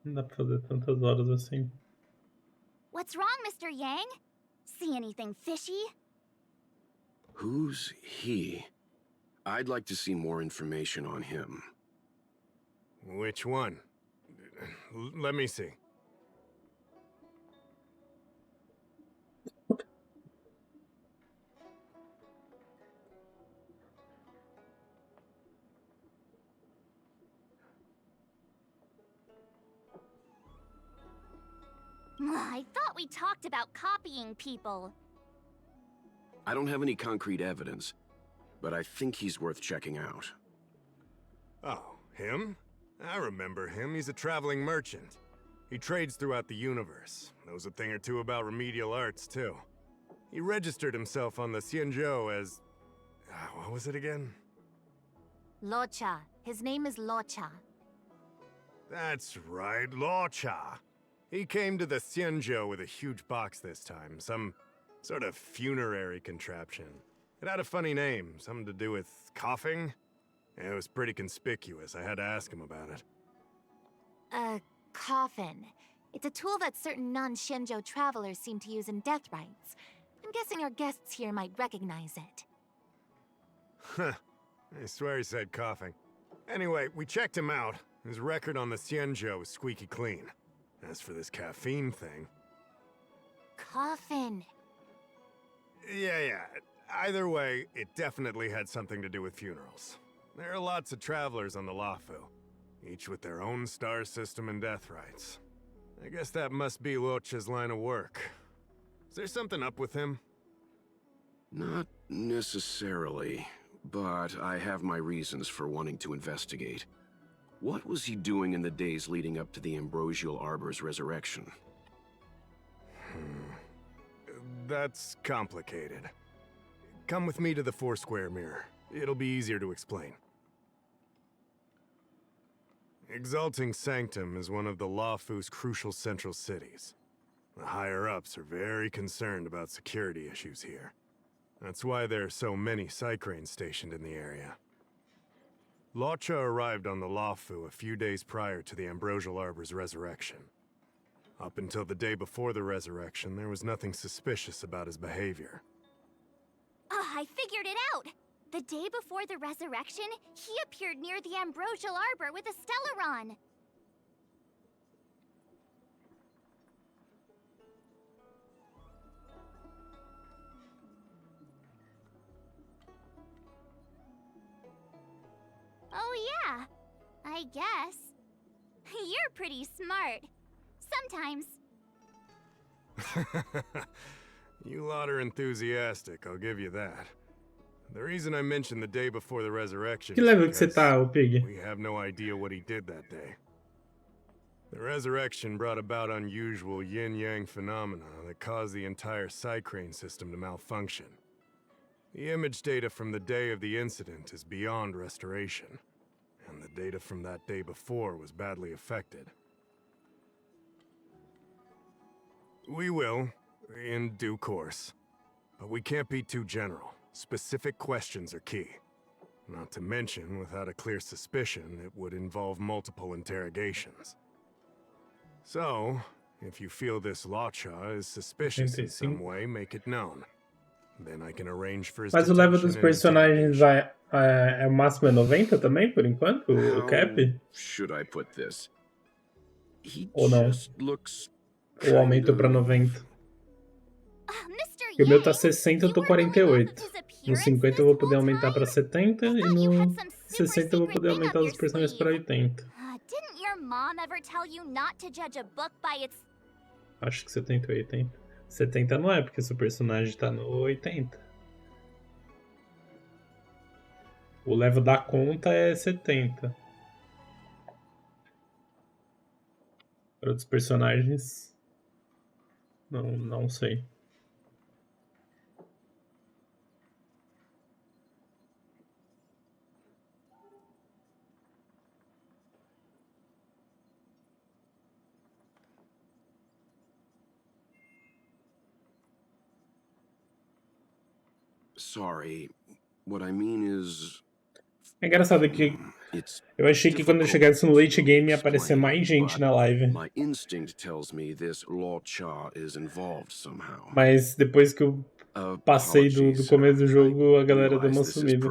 [SPEAKER 1] Não dá pra fazer tantas horas assim.
[SPEAKER 4] What's wrong, Mr. Yang? See anything fishy?
[SPEAKER 16] Who's he? I'd like to see more information on him.
[SPEAKER 5] Which one? Let me see.
[SPEAKER 4] I thought we talked about copying people.
[SPEAKER 16] I don't have any concrete evidence, but I think he's worth checking out.
[SPEAKER 5] Oh, him? I remember him. He's a traveling merchant. He trades throughout the universe. Knows a thing or two about remedial arts, too. He registered himself on the Xianzhou as... what was it again?
[SPEAKER 4] Locha. His name is Locha.
[SPEAKER 5] That's right, Locha. He came to the Xianzhou with a huge box this time. Some sort of funerary contraption. It had a funny name. Something to do with coughing? It was pretty conspicuous. I had to ask him about it.
[SPEAKER 4] A coffin. It's a tool that certain non-Shenzhou travelers seem to use in death rites. I'm guessing our guests here might recognize it.
[SPEAKER 5] Huh. I swear he said coughing. Anyway, we checked him out. His record on the Xianzhou is squeaky clean. As for this caffeine thing...
[SPEAKER 4] Coffin.
[SPEAKER 5] Yeah. Either way, it definitely had something to do with funerals. There are lots of travelers on the Lafu, each with their own star system and death rites. I guess that must be Locha's line of work. Is there something up with him?
[SPEAKER 16] Not necessarily, but I have my reasons for wanting to investigate. What was he doing in the days leading up to the Ambrosial Arbor's resurrection?
[SPEAKER 5] That's complicated. Come with me to the Foursquare Mirror. It'll be easier to explain. Exalting Sanctum is one of the Lafu's crucial central cities. The higher-ups are very concerned about security issues here. That's why there are so many Psycranes stationed in the area. Locha arrived on the Lafu a few days prior to the Ambrosial Arbor's resurrection. Up until the day before the resurrection, there was nothing suspicious about his behavior.
[SPEAKER 4] I figured it out! The day before the resurrection, he appeared near the Ambrosial Arbor with a Stellaron! Oh yeah, I guess. You're pretty smart. Sometimes.
[SPEAKER 5] You lot are enthusiastic, I'll give you that. The reason I mentioned the day before the resurrection
[SPEAKER 1] Que
[SPEAKER 5] is
[SPEAKER 1] level que você
[SPEAKER 5] because
[SPEAKER 1] tá, ô Pig?
[SPEAKER 5] we have no idea what he did that day. The resurrection brought about unusual yin-yang phenomena that caused the entire Psycrane system to malfunction. The image data from the day of the incident is beyond restoration, and the data from that day before was badly affected. We will, in due course. But we can't be too general. Specific questions are key. Not to mention, without a clear suspicion, it would involve multiple interrogations. So, if you feel this Locha is suspicious in some way, make it known. Then I can arrange for his
[SPEAKER 1] Mas o level
[SPEAKER 5] detention
[SPEAKER 1] dos
[SPEAKER 5] and
[SPEAKER 1] personagens é o máximo é 90 também, por enquanto? O cap?
[SPEAKER 16] Should I put this? He
[SPEAKER 1] Ou não?
[SPEAKER 16] just looks
[SPEAKER 1] Ou aumentou pra 90? Porque o meu tá 60, eu tô 48. No 50 eu vou poder aumentar pra 70 e no 60 eu vou poder aumentar os personagens pra 80.
[SPEAKER 4] Didn't your mom ever tell you not to judge a book by its...
[SPEAKER 1] Acho que 70 ou 80. 70 não é, porque seu personagem tá no 80. O level da conta é 70. Para outros personagens... Não sei.
[SPEAKER 16] Sorry, what I mean is...
[SPEAKER 1] É engraçado que eu achei que quando eu chegasse no late game ia aparecer mais gente na live.
[SPEAKER 16] My instinct tells me this Locha is involved somehow.
[SPEAKER 1] Mas depois que eu passei do começo do jogo, a galera deu uma sumida.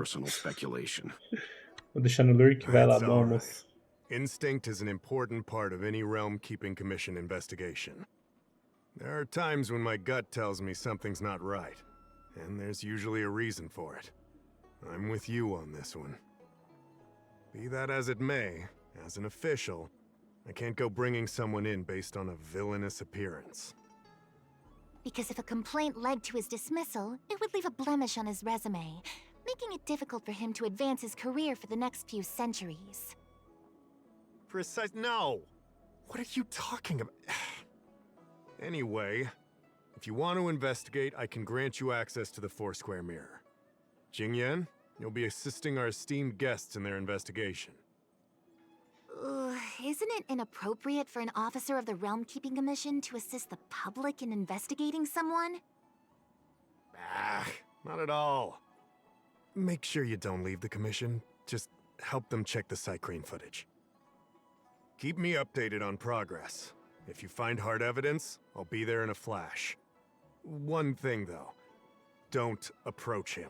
[SPEAKER 1] Vou deixar no lurk, vai lá, bom almoço.
[SPEAKER 5] Instinct is an important part of any Realm Keeping Commission investigation. There are times when my gut tells me something's not right, and there's usually a reason for it. I'm with you on this one. Be that as it may, as an official, I can't go bringing someone in based on a villainous appearance.
[SPEAKER 4] Because if a complaint led to his dismissal, it would leave a blemish on his resume, making it difficult for him to advance his career for the next few centuries.
[SPEAKER 5] No! What are you talking about? Anyway, if you want to investigate, I can grant you access to the Foursquare Mirror. Jingyan, you'll be assisting our esteemed guests in their investigation.
[SPEAKER 4] Isn't it inappropriate for an officer of the Realm Keeping Commission to assist the public in investigating someone?
[SPEAKER 5] Not at all. Make sure you don't leave the commission. Just help them check the Psycrane footage. Keep me updated on progress. If you find hard evidence, I'll be there in a flash. One thing, though. Don't approach him.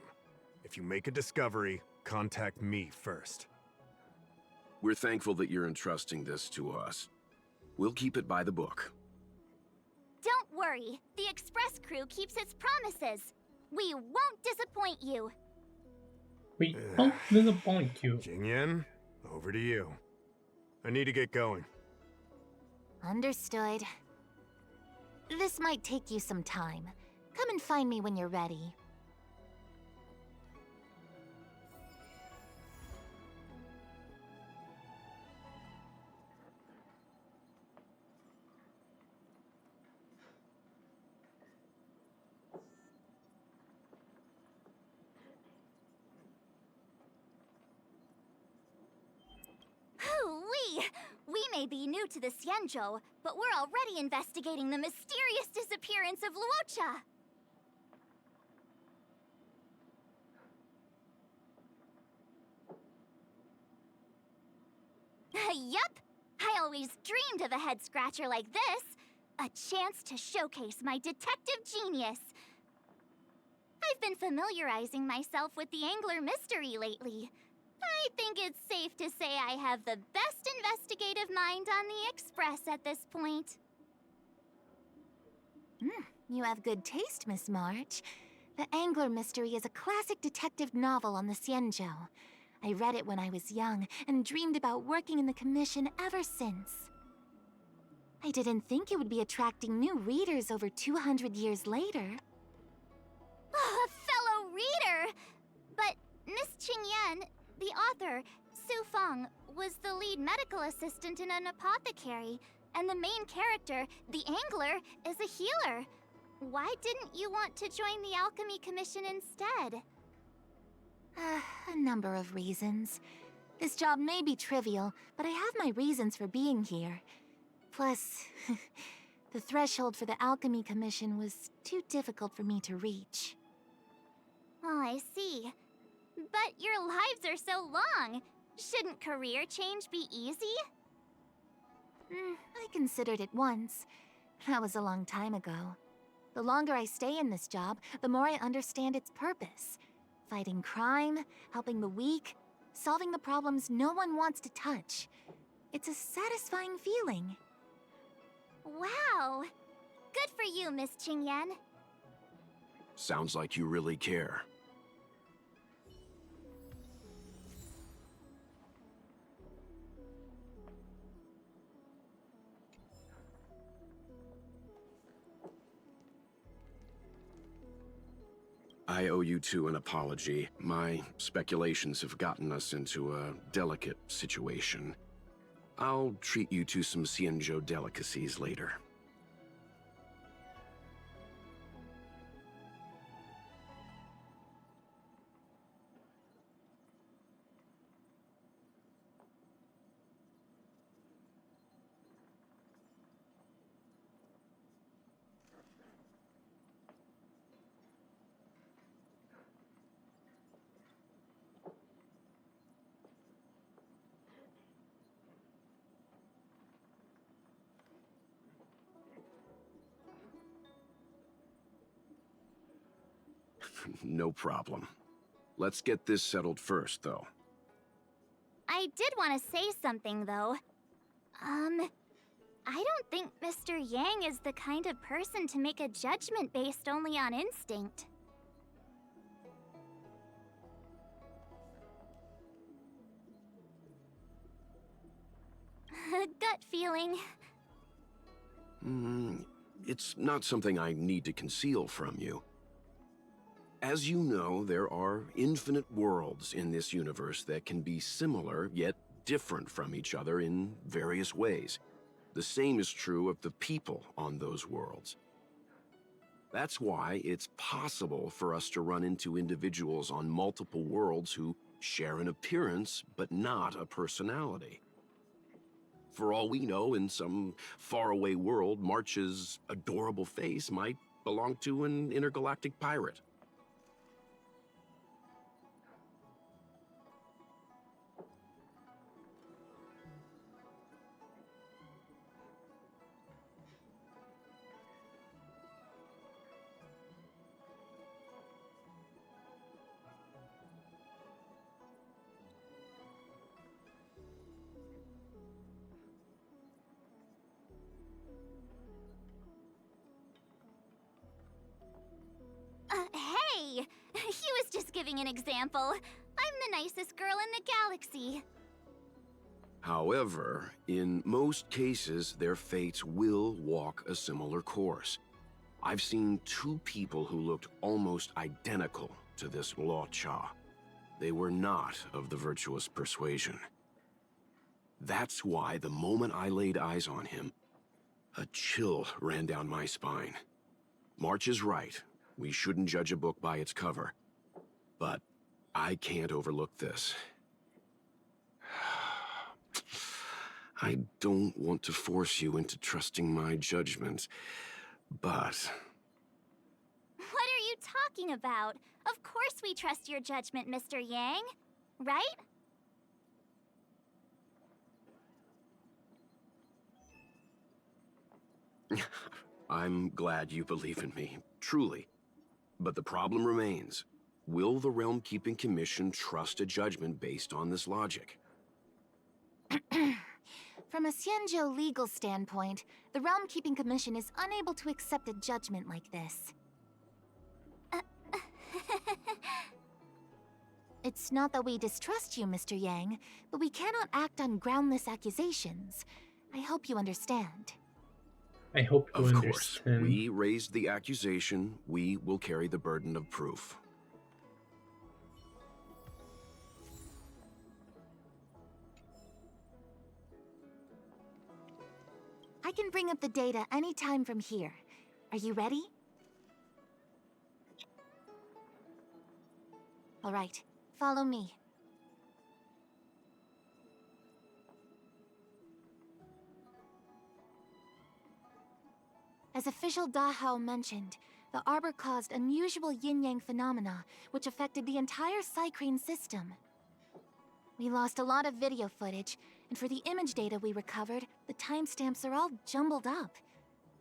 [SPEAKER 5] If you make a discovery, contact me first.
[SPEAKER 16] We're thankful that you're entrusting this to us. We'll keep it by the book.
[SPEAKER 4] Don't worry. The Express crew keeps its promises. We won't disappoint you.
[SPEAKER 1] We won't disappoint you.
[SPEAKER 5] Jingyan, over to you. I need to get going.
[SPEAKER 13] Understood. This might take you some time. Come and find me when you're ready.
[SPEAKER 4] Hoo-wee! We may be new to the Xianzhou, but we're already investigating the mysterious disappearance of Luocha. Yup! I always dreamed of a head-scratcher like this. A chance to showcase my detective genius. I've been familiarizing myself with the Angler mystery lately. I think it's safe to say I have the best investigative mind on the Express at this point.
[SPEAKER 13] You have good taste, Miss March. The Angler Mystery is a classic detective novel on the Xianzhou. I read it when I was young and dreamed about working in the commission ever since. I didn't think it would be attracting new readers over 200 years later.
[SPEAKER 4] A fellow reader! But Miss Qingyan, the author, Su Feng, was the lead medical assistant in an apothecary, and the main character, the Angler, is a healer. Why didn't you want to join the Alchemy Commission instead?
[SPEAKER 13] A number of reasons. This job may be trivial, but I have my reasons for being here. Plus, the threshold for the Alchemy Commission was too difficult for me to reach.
[SPEAKER 4] Oh, I see. But your lives are so long. Shouldn't career change be easy?
[SPEAKER 13] I considered it once. That was a long time ago. The longer I stay in this job, the more I understand its purpose. Fighting crime, helping the weak, solving the problems no one wants to touch. It's a satisfying feeling.
[SPEAKER 4] Wow! Good for you, Miss Qingyan.
[SPEAKER 16] Sounds like you really care. I owe you two an apology. My speculations have gotten us into a delicate situation. I'll treat you to some Xianzhou delicacies later. No problem. Let's get this settled first, though.
[SPEAKER 4] I did want to say something, though. I don't think Mr. Yang is the kind of person to make a judgment based only on instinct. Gut feeling.
[SPEAKER 16] It's not something I need to conceal from you. As you know, there are infinite worlds in this universe that can be similar, yet different from each other in various ways. The same is true of the people on those worlds. That's why it's possible for us to run into individuals on multiple worlds who share an appearance, but not a personality. For all we know, in some faraway world, March's adorable face might belong to an intergalactic pirate.
[SPEAKER 4] giving an example. I'm the nicest girl in the galaxy.
[SPEAKER 16] However, in most cases, their fates will walk a similar course. I've seen two people who looked almost identical to this Luo Cha. They were not of the virtuous persuasion. That's why the moment I laid eyes on him, a chill ran down my spine. March is right. We shouldn't judge a book by its cover. But I can't overlook this. I don't want to force you into trusting my judgment, but...
[SPEAKER 4] What are you talking about? Of course we trust your judgment, Mr. Yang. Right?
[SPEAKER 16] I'm glad you believe in me, truly. But the problem remains. Will the Realm Keeping Commission trust a judgment based on this logic?
[SPEAKER 13] From a Xianzhou legal standpoint, the Realm Keeping Commission is unable to accept a judgment like this. It's not that we distrust you, Mr. Yang, but we cannot act on groundless accusations. I hope you understand.
[SPEAKER 1] I hope you
[SPEAKER 16] understand. Of course, we raised the accusation. We will carry the burden of proof.
[SPEAKER 13] I can bring up the data anytime from here. Are you ready? All right, follow me. As official Dahao mentioned, the Arbor caused unusual yin-yang phenomena, which affected the entire Psycrane system. We lost a lot of video footage, and for the image data we recovered, the timestamps are all jumbled up.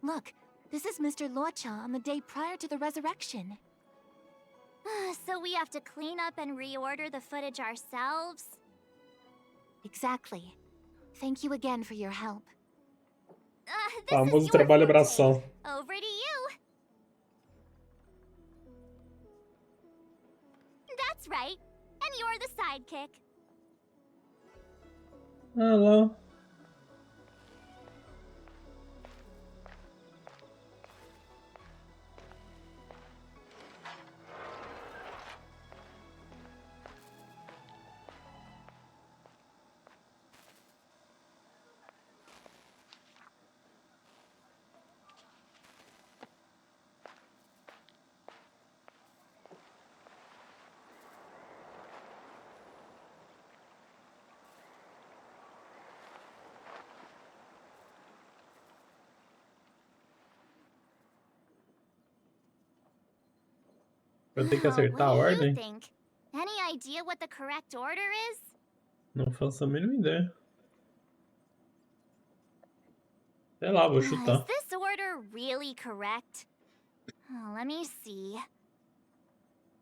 [SPEAKER 13] Look, this is Mr. Luo Cha on the day prior to the resurrection.
[SPEAKER 4] So we have to clean up and reorder the footage ourselves?
[SPEAKER 13] Exactly. Thank you again for your help.
[SPEAKER 1] Famoso trabalho braçal.
[SPEAKER 4] Over to you. That's right. And you're the sidekick.
[SPEAKER 1] Hello. Eu tenho que acertar a
[SPEAKER 4] What do you
[SPEAKER 1] ordem?
[SPEAKER 4] think? Any idea what the correct order is?
[SPEAKER 1] Não faço a mínima ideia. Sei lá, vou
[SPEAKER 4] Is
[SPEAKER 1] chutar.
[SPEAKER 4] this order really correct? Let me see.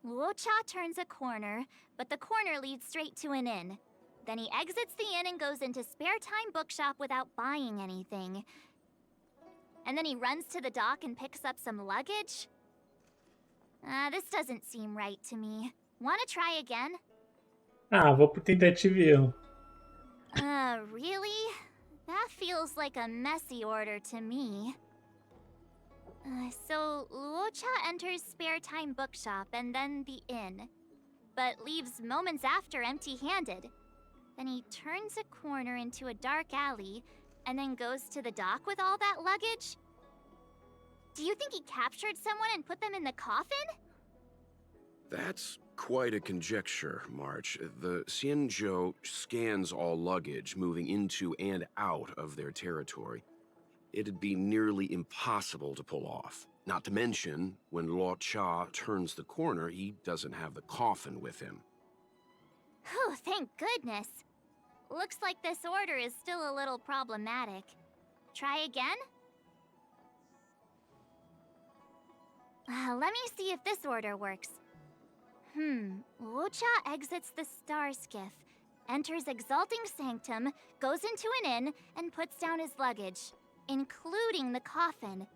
[SPEAKER 4] Luo Cha turns a corner, but the corner leads straight to an inn. Then he exits the inn and goes into Spare Time Bookshop without buying anything. And then he runs to the dock and picks up some luggage? This doesn't seem right to me. Wanna try again?
[SPEAKER 1] Ah, vou por tentativa e erro.
[SPEAKER 4] Really? That feels like a messy order to me. So Luo Cha enters Spare Time Bookshop and then the inn, but leaves moments after empty-handed. Then he turns a corner into a dark alley, and then goes to the dock with all that luggage? Do you think he captured someone and put them in the coffin?
[SPEAKER 16] That's quite a conjecture, March. The Xianzhou scans all luggage moving into and out of their territory. It'd be nearly impossible to pull off. Not to mention, when Luo Cha turns the corner, he doesn't have the coffin with him.
[SPEAKER 4] Oh, thank goodness. Looks like this order is still a little problematic. Try again? Let me see if this order works. Luo Cha exits the Star Skiff, enters Exalting Sanctum, goes into an inn, and puts down his luggage, including the coffin.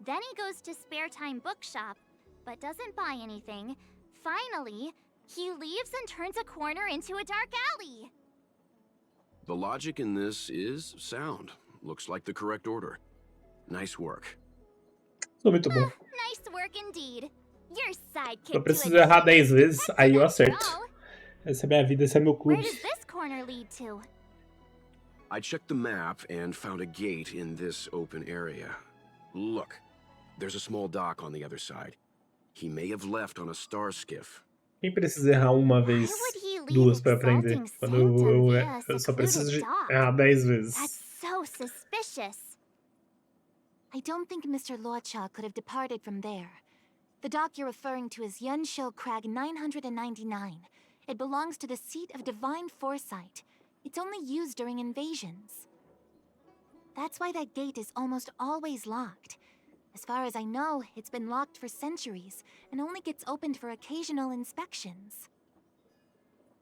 [SPEAKER 4] Then he goes to Spare Time Bookshop, but doesn't buy anything, Finally, he leaves and turns a corner into a dark alley.
[SPEAKER 16] The logic in this is sound. Looks like the correct order. Nice work.
[SPEAKER 1] Sou muito bom.
[SPEAKER 4] Nice work indeed. Your sidekick
[SPEAKER 1] Eu
[SPEAKER 4] to
[SPEAKER 1] preciso
[SPEAKER 4] a
[SPEAKER 1] errar 10
[SPEAKER 4] T.
[SPEAKER 1] vezes, aí eu
[SPEAKER 4] After
[SPEAKER 1] acerto.
[SPEAKER 4] all.
[SPEAKER 1] Essa é a minha vida, esse é meu
[SPEAKER 4] Where
[SPEAKER 1] clube.
[SPEAKER 4] does this corner lead to?
[SPEAKER 16] I checked the map and found a gate in this open area. Look, there's a small dock on the other side. He may have left on a star skiff.
[SPEAKER 1] Quem precisa errar uma vez, duas pra aprender? Quando eu só preciso de errar 10 vezes.
[SPEAKER 4] That's so suspicious.
[SPEAKER 13] I don't think Mr. Luocha could have departed from there. The dock you're referring to is Yunshou Crag 999. It belongs to the seat of divine foresight. It's only used during invasions. That's why that gate is almost always locked. As far as I know, it's been locked for centuries and only gets opened for occasional inspections.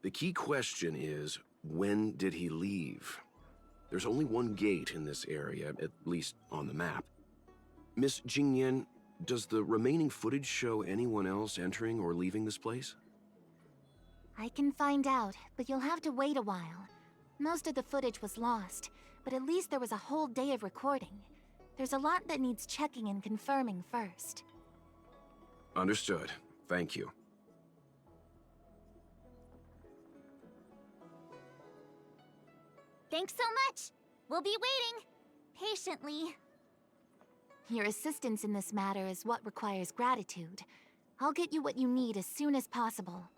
[SPEAKER 16] The key question is, when did he leave? There's only one gate in this area, at least on the map. Miss Jingyan, does the remaining footage show anyone else entering or leaving this place?
[SPEAKER 13] I can find out, but you'll have to wait a while. Most of the footage was lost, but at least there was a whole day of recording. There's a lot that needs checking and confirming first.
[SPEAKER 16] Understood. Thank you.
[SPEAKER 4] Thanks so much. We'll be waiting. Patiently.
[SPEAKER 13] Your assistance in this matter is what requires gratitude. I'll get you what you need as soon as possible.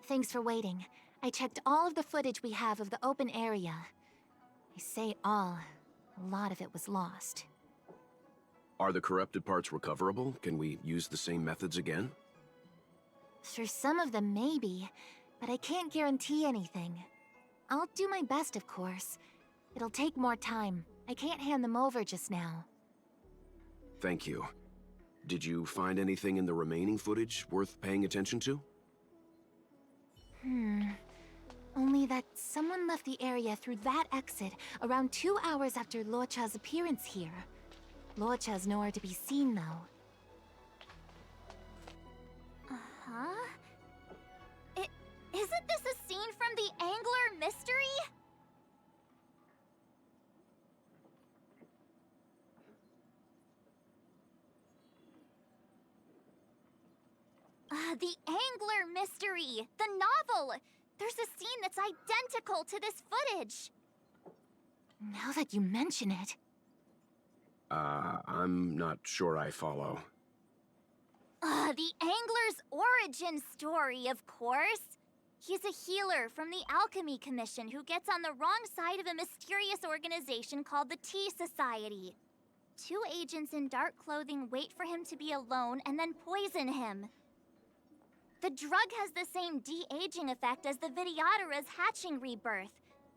[SPEAKER 13] Thanks for waiting. I checked all of the footage we have of the open area. I say all. A lot of it was lost.
[SPEAKER 16] Are the corrupted parts recoverable? Can we use the same methods again?
[SPEAKER 13] For some of them, maybe. But I can't guarantee anything. I'll do my best, of course. It'll take more time. I can't hand them over just now.
[SPEAKER 16] Thank you. Did you find anything in the remaining footage worth paying attention to?
[SPEAKER 13] Only that someone left the area through that exit around 2 hours after Luocha's appearance here. Luocha's nowhere to be seen, though.
[SPEAKER 4] Uh-huh? Isn't this a scene from the Angler mystery? The Angler mystery! The novel! There's a scene that's identical to this footage!
[SPEAKER 13] Now that you mention it...
[SPEAKER 16] I'm not sure I follow.
[SPEAKER 4] The Angler's origin story, of course! He's a healer from the Alchemy Commission who gets on the wrong side of a mysterious organization called the Tea Society. 2 agents in dark clothing wait for him to be alone and then poison him. The drug has the same de-aging effect as the Vidyadhara's hatching rebirth.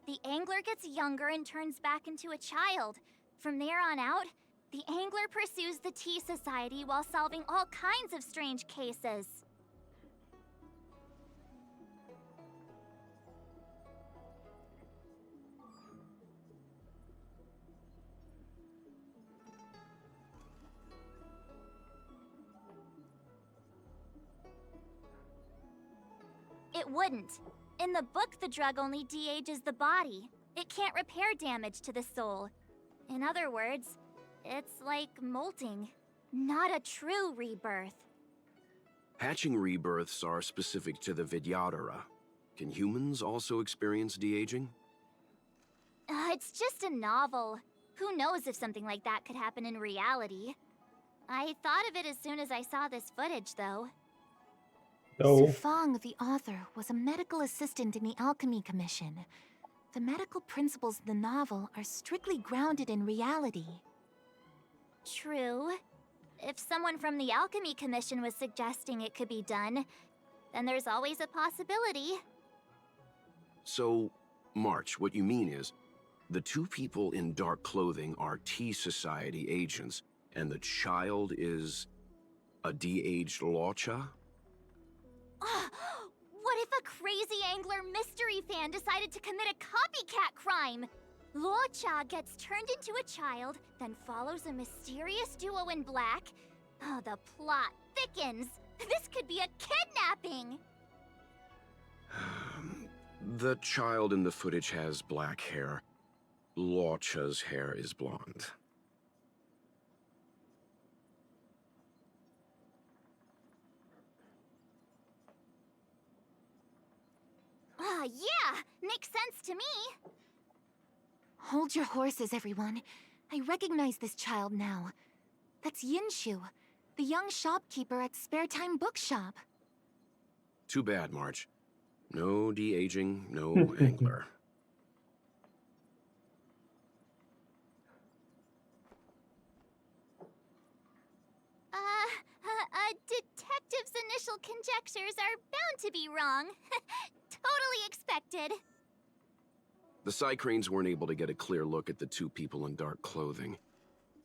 [SPEAKER 4] The Angler gets younger and turns back into a child. From there on out, the Angler pursues the Tea Society while solving all kinds of strange cases. It wouldn't. In the book, the drug only de-ages the body. It can't repair damage to the soul. In other words, it's like molting, not a true rebirth.
[SPEAKER 16] Hatching rebirths are specific to the Vidyadhara. Can humans also experience de-aging?
[SPEAKER 4] It's just a novel. Who knows if something like that could happen in reality? I thought of it as soon as I saw this footage, though.
[SPEAKER 1] Oh.
[SPEAKER 13] Sufang, the author, was a medical assistant in the Alchemy Commission. The medical principles in the novel are strictly grounded in reality.
[SPEAKER 4] True. If someone from the Alchemy Commission was suggesting it could be done, then there's always a possibility.
[SPEAKER 16] So, March, what you mean is, the 2 people in dark clothing are Tea Society agents, and the child is a de-aged Luocha?
[SPEAKER 4] What if a crazy angler mystery fan decided to commit a copycat crime. Luocha gets turned into a child, then follows a mysterious duo in black. Oh, the plot thickens. This could be a kidnapping.
[SPEAKER 16] The child in the footage has black hair. Luocha's hair is blonde.
[SPEAKER 4] Yeah, makes sense to me.
[SPEAKER 13] Hold your horses, everyone. I recognize this child now. That's Yinshu, the young shopkeeper at Spare Time Bookshop.
[SPEAKER 16] Too bad, Marge. No de-aging, no angler.
[SPEAKER 4] Detective's initial conjectures are bound to be wrong. Totally expected.
[SPEAKER 16] The Psycranes weren't able to get a clear look at the two people in dark clothing.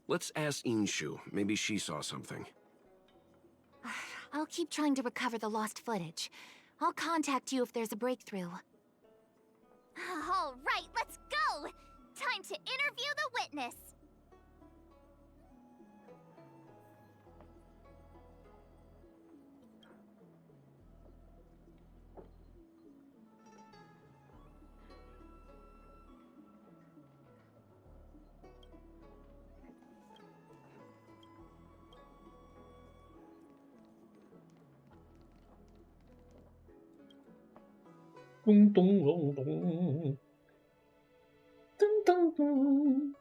[SPEAKER 16] Let's ask Inshu. Maybe she saw something.
[SPEAKER 13] I'll keep trying to recover the lost footage. I'll contact you if there's a breakthrough.
[SPEAKER 4] All right, let's go! Time to interview the witness.
[SPEAKER 1] Dum, dum, dum, dum. Dum, dum, dum.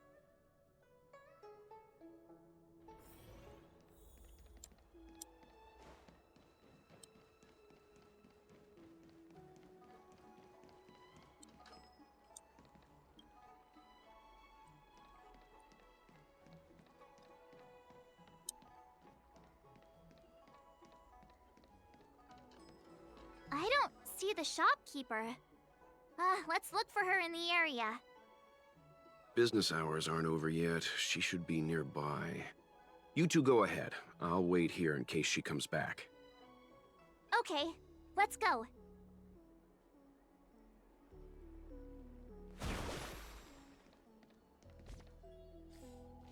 [SPEAKER 4] I don't see the shopkeeper. Let's look for her in the area.
[SPEAKER 16] Business hours aren't over yet. She should be nearby. You two go ahead. I'll wait here in case she comes back.
[SPEAKER 4] Okay, let's go.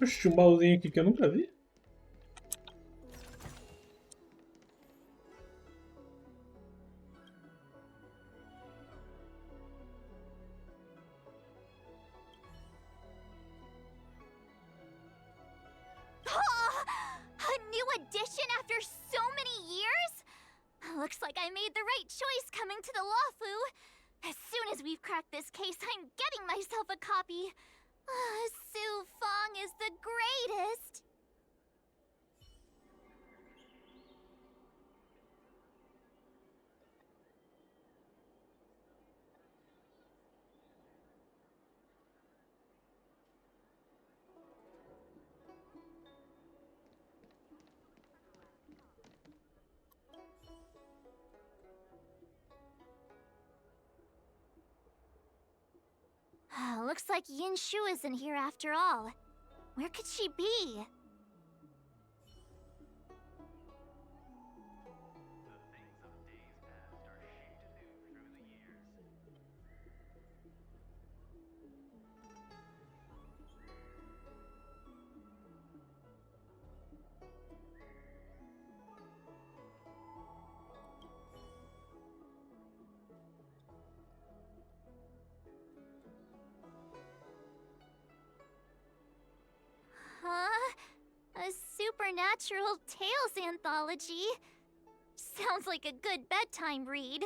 [SPEAKER 1] Oxe, tinha um baúzinho aqui que eu nunca vi.
[SPEAKER 4] A new addition after so many years? Looks like I made the right choice coming to the Lawfu. As soon as we've cracked this case, I'm getting myself a copy. Su Fong is the greatest. Looks like Yinshu isn't here after all. Where could she be? A supernatural tales anthology. Sounds like a good bedtime read.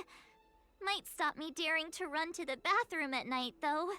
[SPEAKER 4] Might stop me daring to run to the bathroom at night, though.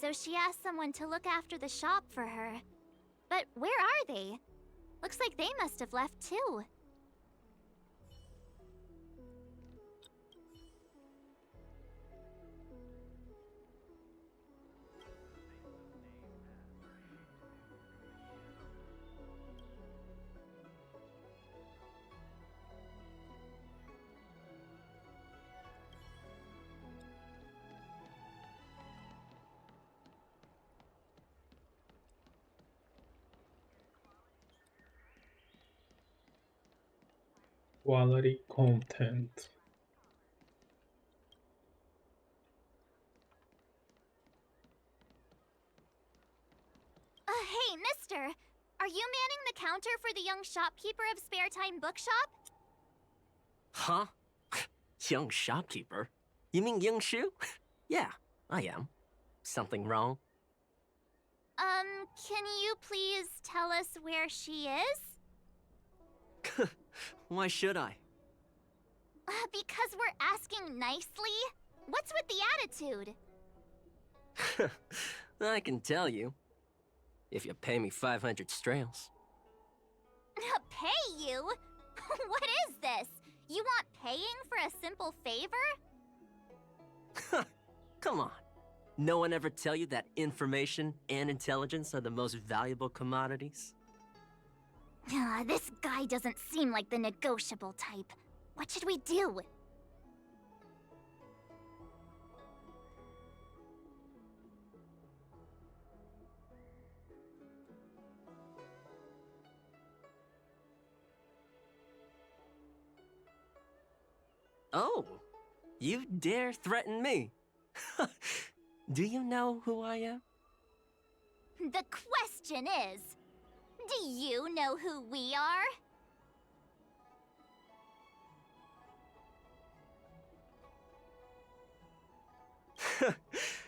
[SPEAKER 4] So she asked someone to look after the shop for her. But where are they? Looks like they must have left too.
[SPEAKER 1] Quality content.
[SPEAKER 4] Hey, mister! Are you manning the counter for the young shopkeeper of Spare Time Bookshop?
[SPEAKER 11] Huh? Young shopkeeper? You mean Young Shu? Yeah, I am. Something wrong?
[SPEAKER 4] Can you please tell us where she is?
[SPEAKER 11] Why should I?
[SPEAKER 4] Because we're asking nicely? What's with the attitude?
[SPEAKER 11] I can tell you. If you pay me 500 strails.
[SPEAKER 4] Pay you? What is this? You want paying for a simple favor?
[SPEAKER 11] Come on. No one ever tell you that information and intelligence are the most valuable commodities?
[SPEAKER 4] This guy doesn't seem like the negotiable type. What should we do?
[SPEAKER 11] Oh, you dare threaten me? Do you know who I am?
[SPEAKER 4] The question is, do you know who we are?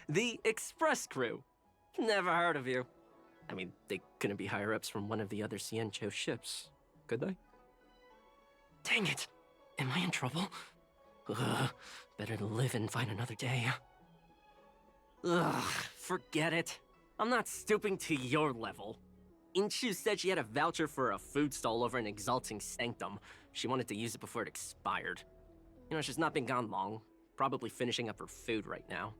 [SPEAKER 11] The Express Crew. Never heard of you. I mean, they couldn't be higher-ups from one of the other Ciencho ships, could they? Dang it! Am I in trouble? Ugh, better to live and find another day. Ugh, forget it. I'm not stooping to your level. Inchu said she had a voucher for a food stall over in Exalting Sanctum. She wanted to use it before it expired. You know, she's not been gone long. Probably finishing up her food right now.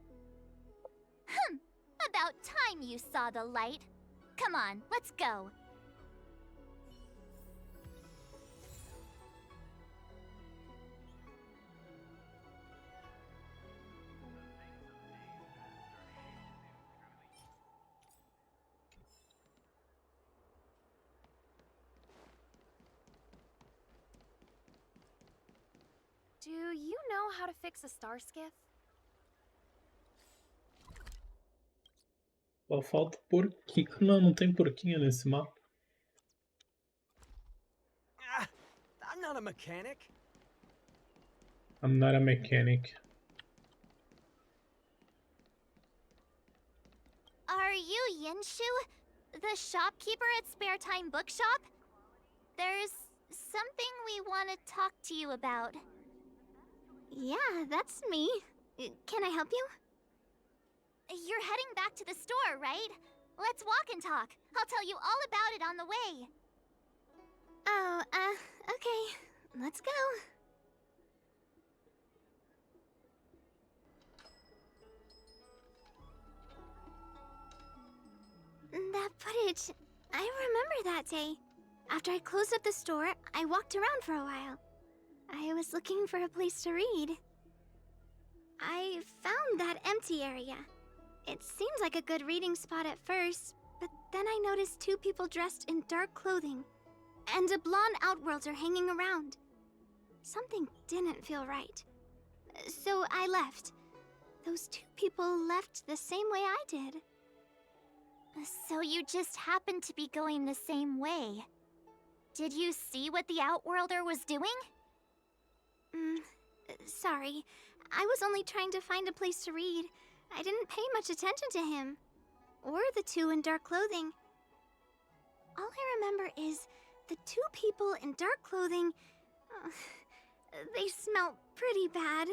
[SPEAKER 4] About time you saw the light. Come on, let's go.
[SPEAKER 3] Do you know how to fix a star skiff?
[SPEAKER 1] Só falta porquinho. Não, não tem porquinho nesse mapa.
[SPEAKER 2] I'm not a mechanic.
[SPEAKER 1] I'm not a mechanic.
[SPEAKER 4] Are you Yinshu, the shopkeeper at Spare Time Bookshop? There's something we want to talk to you about. Yeah, that's me. Can I help you? You're heading back to the store, right? Let's walk and talk. I'll tell you all about it on the way. Oh, okay. Let's go. That footage... I remember that day. After I closed up the store, I walked around for a while. I was looking for a place to read. I found that empty area. It seemed like a good reading spot at first, but then I noticed two people dressed in dark clothing, and a blonde outworlder hanging around. Something didn't feel right. So I left. Those two people left the same way I did. So you just happened to be going the same way. Did you see what the outworlder was doing? Sorry. I was only trying to find a place to read. I didn't pay much attention to him. Or the two in dark clothing. All I remember is the two people in dark clothing... they smell pretty bad.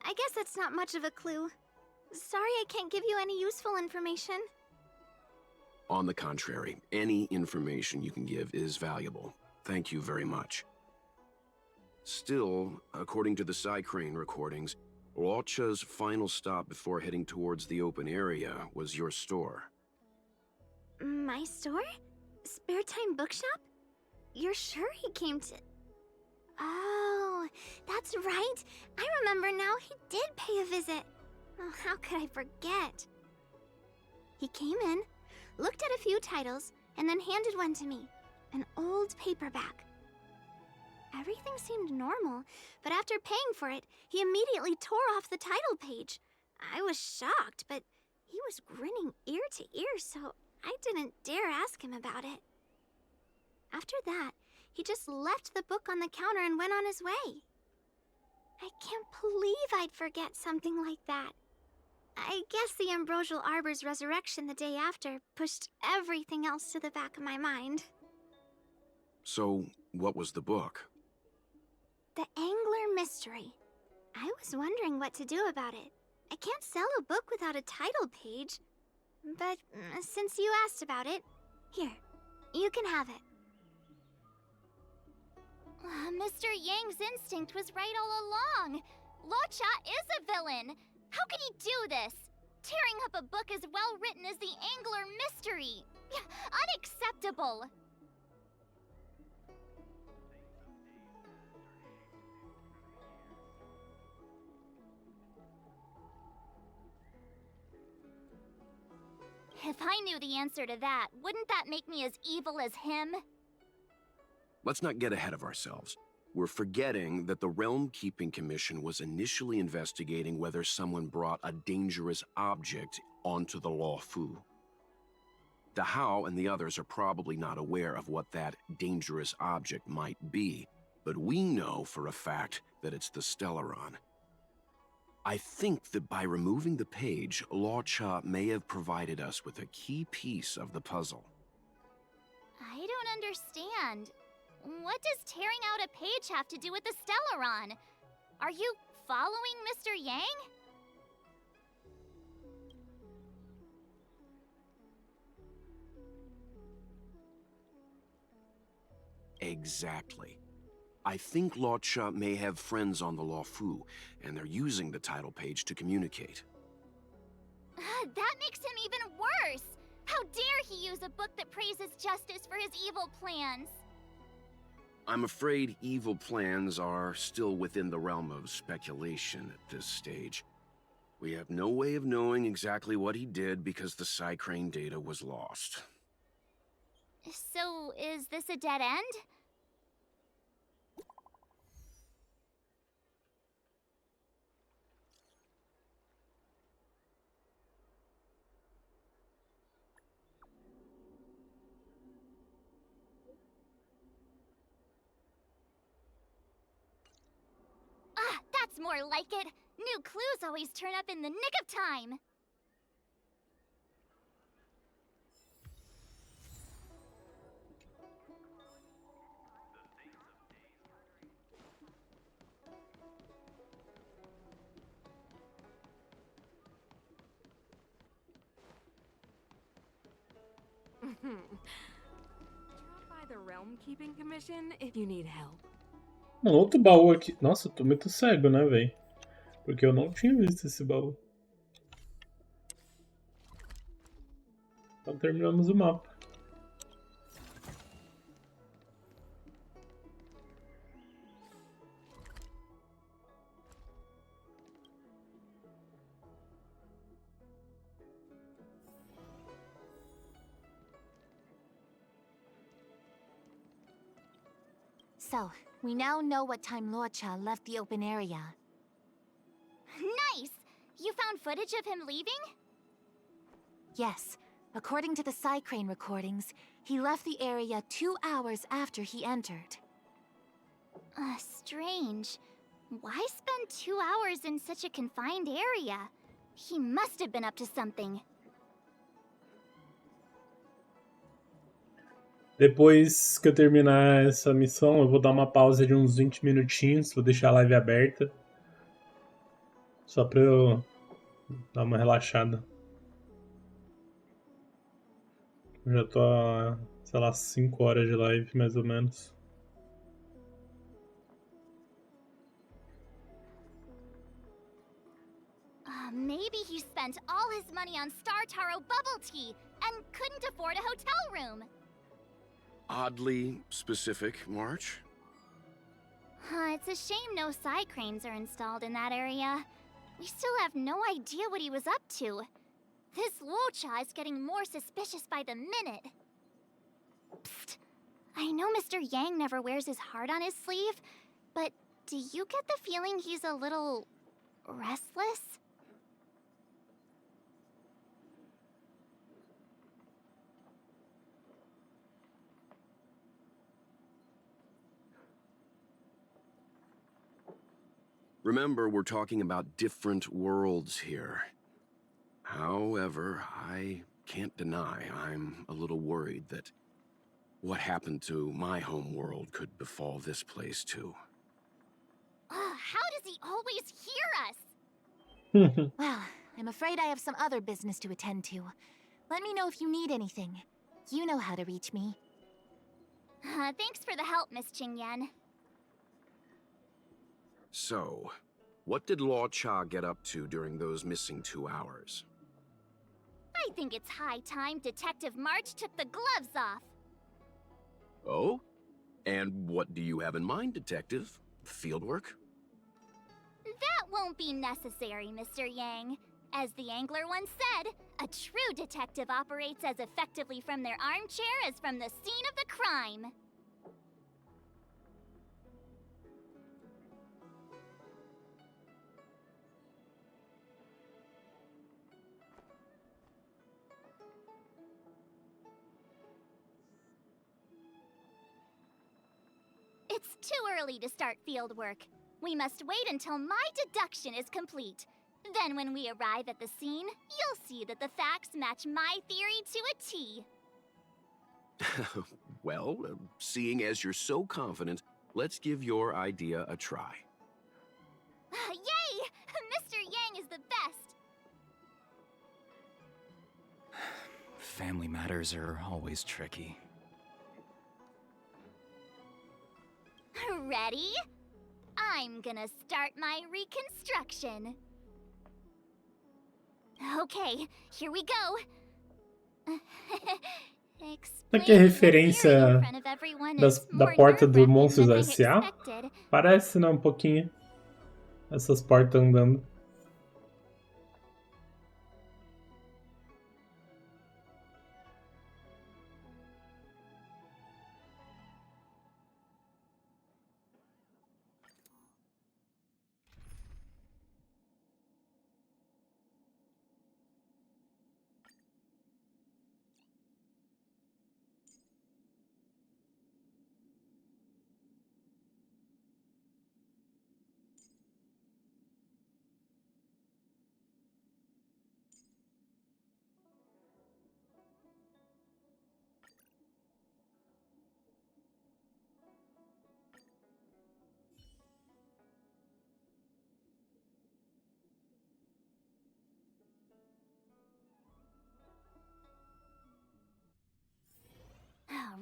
[SPEAKER 4] I guess that's not much of a clue. Sorry I can't give you any useful information.
[SPEAKER 16] On the contrary, any information you can give is valuable. Thank you very much. Still, according to the Psycrane recordings, Luocha's final stop before heading towards the open area was your store.
[SPEAKER 4] My store? Spare Time Bookshop? You're sure he came to... Oh, that's right. I remember now, he did pay a visit. Oh, how could I forget? He came in, looked at a few titles, and then handed one to me. An old paperback.
[SPEAKER 3] Everything seemed normal, but after paying for it, he immediately tore off the title page. I was shocked, but he was grinning ear to ear, so I didn't dare ask him about it. After that, he just left the book on the counter and went on his way. I can't believe I'd forget something like that. I guess the Ambrosial Arbor's resurrection the day after pushed everything else to the back of my mind.
[SPEAKER 16] So, what was the book?
[SPEAKER 3] The Angler Mystery. I was wondering what to do about it. I can't sell a book without a title page. But since you asked about it, here, you can have it.
[SPEAKER 9] Mr. Yang's instinct was right all along. Luocha is a villain. How could he do this? Tearing up a book as well written as the Angler Mystery. Unacceptable. If I knew the answer to that, wouldn't that make me as evil as him?
[SPEAKER 16] Let's not get ahead of ourselves. We're forgetting that the Realm Keeping Commission was initially investigating whether someone brought a dangerous object onto the Luofu. The Hao and the others are probably not aware of what that dangerous object might be, but we know for a fact that it's the Stellaron. I think that by removing the page, Luocha may have provided us with a key piece of the puzzle.
[SPEAKER 9] I don't understand. What does tearing out a page have to do with the Stellaron? Are you following Mr. Yang?
[SPEAKER 16] Exactly. I think Luocha may have friends on the Luofu, and they're using the title page to communicate.
[SPEAKER 9] That makes him even worse! How dare he use a book that praises justice for his evil plans?
[SPEAKER 16] I'm afraid evil plans are still within the realm of speculation at this stage. We have no way of knowing exactly what he did because the Psycrane data was lost.
[SPEAKER 9] So, is this a dead end? Ah, that's more like it! New clues always turn up in the nick of time!
[SPEAKER 7] Drop by the Realm Keeping Commission if you need help.
[SPEAKER 1] Mano, outro baú aqui. Nossa, eu tô muito cego, né, velho? Porque eu não tinha visto esse baú. Então terminamos o mapa.
[SPEAKER 9] So, we now know what time Luocha left the open area. Nice! You found footage of him leaving?
[SPEAKER 13] Yes. According to the Psycrane recordings, he left the area 2 hours after he entered.
[SPEAKER 9] Strange. Why spend 2 hours in such a confined area? He must have been up to something.
[SPEAKER 1] Depois que eu terminar essa missão, eu vou dar uma pausa de uns 20 minutinhos, vou deixar a live aberta. Só pra eu dar uma relaxada. Eu já tô há, sei lá, 5 horas de live, mais ou menos.
[SPEAKER 9] Maybe he spent all his money on Star Taro bubble tea and couldn't afford a hotel room.
[SPEAKER 16] Oddly specific, March.
[SPEAKER 9] It's a shame no Psycranes are installed in that area. We still have no idea what he was up to. This Luocha is getting more suspicious by the minute. Psst! I know Mr. Yang never wears his heart on his sleeve, but do you get the feeling he's a little restless?
[SPEAKER 16] Remember, we're talking about different worlds here. However, I can't deny I'm a little worried that what happened to my home world could befall this place too.
[SPEAKER 9] How does he always hear us?
[SPEAKER 13] Well, I'm afraid I have some other business to attend to. Let me know if you need anything. You know how to reach me.
[SPEAKER 9] Thanks for the help, Miss Qingyan.
[SPEAKER 16] So, what did Luo Cha get up to during those missing 2 hours?
[SPEAKER 9] I think it's high time Detective March took the gloves off.
[SPEAKER 16] Oh? And what do you have in mind, Detective? Fieldwork?
[SPEAKER 9] That won't be necessary, Mr. Yang. As the angler once said, a true detective operates as effectively from their armchair as from the scene of the crime. It's too early to start field work. We must wait until my deduction is complete. Then when we arrive at the scene, you'll see that the facts match my theory to a T.
[SPEAKER 16] Well, seeing as you're so confident, let's give your idea a try.
[SPEAKER 9] Yay! Mr. Yang is the best!
[SPEAKER 12] Family matters are always tricky.
[SPEAKER 9] Ready? I'm gonna start my reconstruction. Okay, here we go.
[SPEAKER 1] Aqui a referência da porta do Monstros S.A. Parece, né? Um pouquinho. Essas portas andando.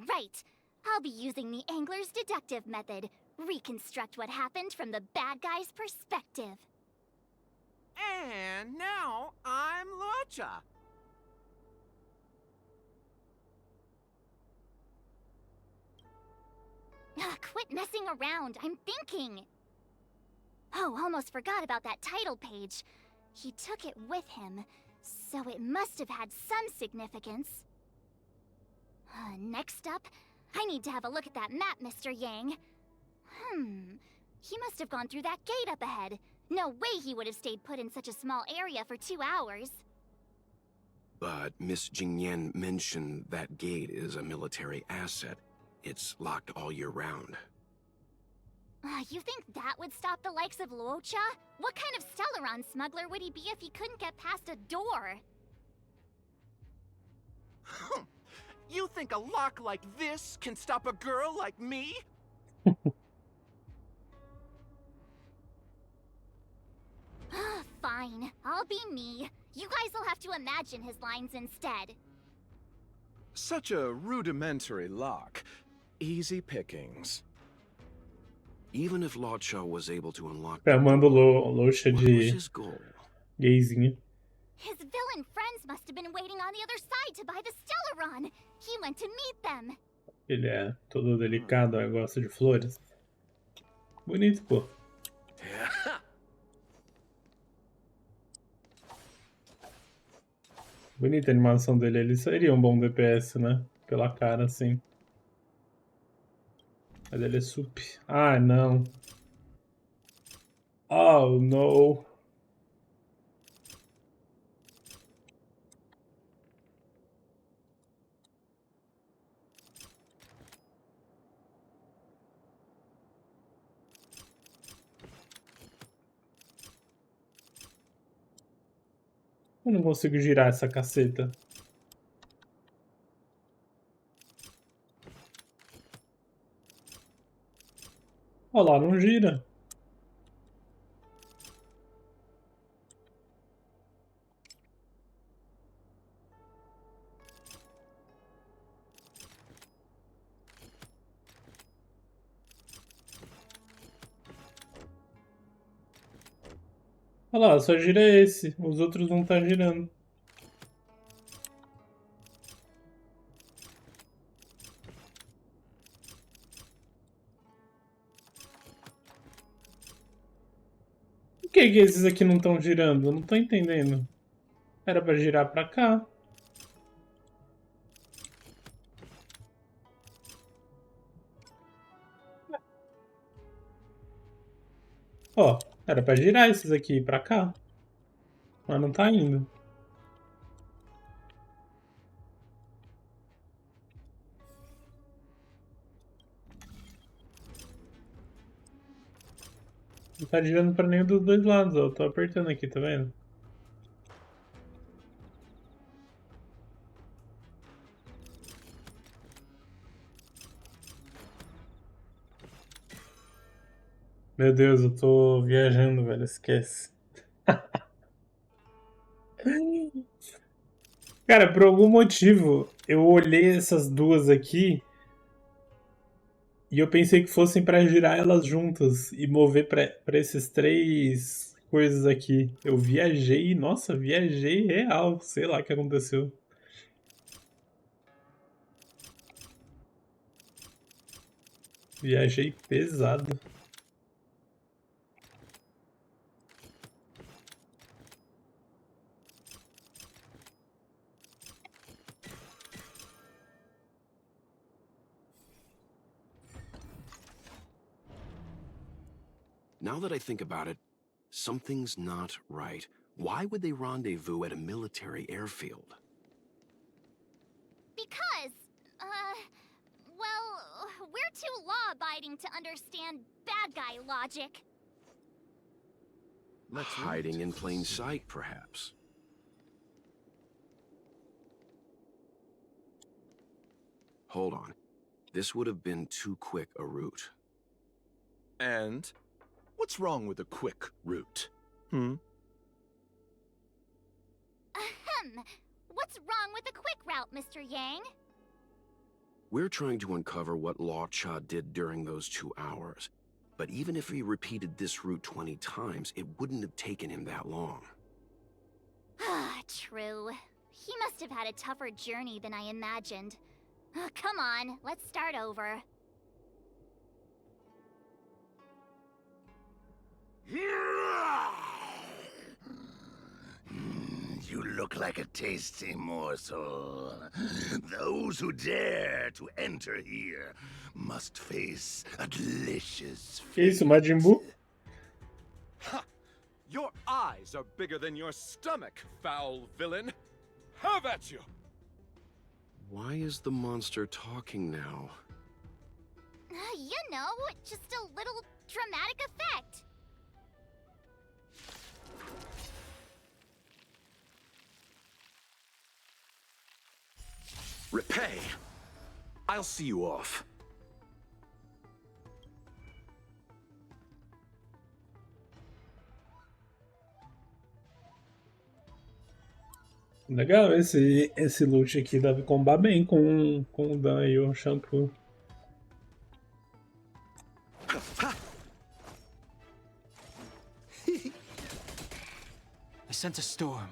[SPEAKER 9] Right. I'll be using the angler's deductive method. Reconstruct what happened from the bad guy's perspective.
[SPEAKER 22] And now I'm Luocha.
[SPEAKER 9] Quit messing around. I'm thinking. Oh, almost forgot about that title page. He took it with him, so it must have had some significance. Next up, I need to have a look at that map, Mr. Yang. He must have gone through that gate up ahead. No way he would have stayed put in such a small area for 2 hours.
[SPEAKER 16] But Miss Jingyan mentioned that gate is a military asset. It's locked all year round.
[SPEAKER 9] You think that would stop the likes of Luocha? What kind of Stellaron smuggler would he be if he couldn't get past a door?
[SPEAKER 22] You think a lock like this can stop a girl like me?
[SPEAKER 9] Fine, I'll be me. You guys will have to imagine his lines instead.
[SPEAKER 19] Such a rudimentary lock. Easy pickings.
[SPEAKER 16] Even if Luocha was able to unlock
[SPEAKER 1] Chamando Luocha de gayzinha.
[SPEAKER 9] His villain friends must have been waiting on the other side to buy the Stellaron. He went to meet them.
[SPEAKER 1] Ele é todo delicado, gosta de flores. Bonito, pô. Bonita a animação dele. Ele seria um bom DPS, né? Pela cara, assim. Mas ele é sup. Ah, não. Oh, no. Eu não consigo girar essa caceta. Olha lá, não gira. Olha lá, só gira esse. Os outros não tá girando. Por que que esses aqui não estão girando? Eu não tô entendendo. Era pra girar pra cá. Ó, era pra girar esses aqui pra cá. Mas não tá indo. Não tá girando pra nenhum dos dois lados, ó. Eu tô apertando aqui, tá vendo? Meu Deus, eu tô viajando, velho. Esquece. Cara, por algum motivo, eu olhei essas duas aqui e eu pensei que fossem pra girar elas juntas e mover pra esses três coisas aqui. Eu viajei, nossa, viajei real. Sei lá o que aconteceu. Viajei pesado.
[SPEAKER 16] Now that I think about it, something's not right. Why would they rendezvous at a military airfield?
[SPEAKER 9] Because, well, we're too law-abiding to understand bad guy logic.
[SPEAKER 16] Hiding in plain sight, perhaps. Hold on. This would have been too quick a route.
[SPEAKER 22] And what's wrong with a quick route? Hmm?
[SPEAKER 9] Ahem. What's wrong with the quick route, Mr. Yang?
[SPEAKER 16] We're trying to uncover what Law Cha did during those 2 hours. But even if he repeated this route 20 times, it wouldn't have taken him that long.
[SPEAKER 9] Ah, true. He must have had a tougher journey than I imagined. Come on, let's start over.
[SPEAKER 6] You look like a tasty morsel. Those who dare to enter here must face a delicious
[SPEAKER 1] Que isso, Majin Buu?
[SPEAKER 22] Your eyes are bigger than your stomach, foul villain. Have at you!
[SPEAKER 16] Why is the monster talking now?
[SPEAKER 9] You know, just a little dramatic effect.
[SPEAKER 22] Repay! I'll see you off.
[SPEAKER 1] Legal, esse loot aqui deve combar bem com o Dan e o shampoo.
[SPEAKER 12] I sense a storm.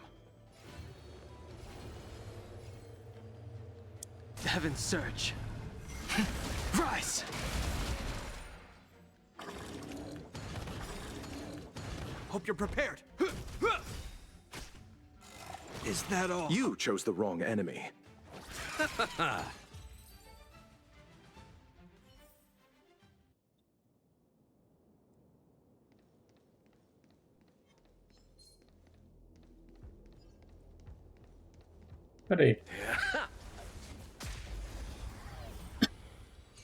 [SPEAKER 12] The heavens surge. Rise!
[SPEAKER 22] Hope you're prepared. Is that all? You chose the wrong enemy.
[SPEAKER 1] Peraí.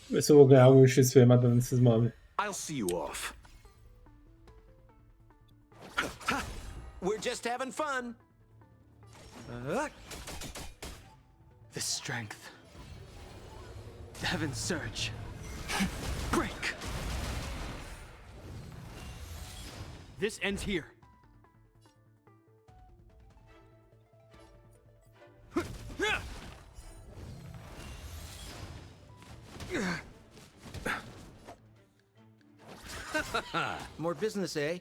[SPEAKER 1] Ver se eu vou ganhar algum XP matando esses mobs.
[SPEAKER 16] I'll see you off. We're just having fun.
[SPEAKER 12] The strength. The heavens surge. Break. This ends here.
[SPEAKER 8] More business, eh?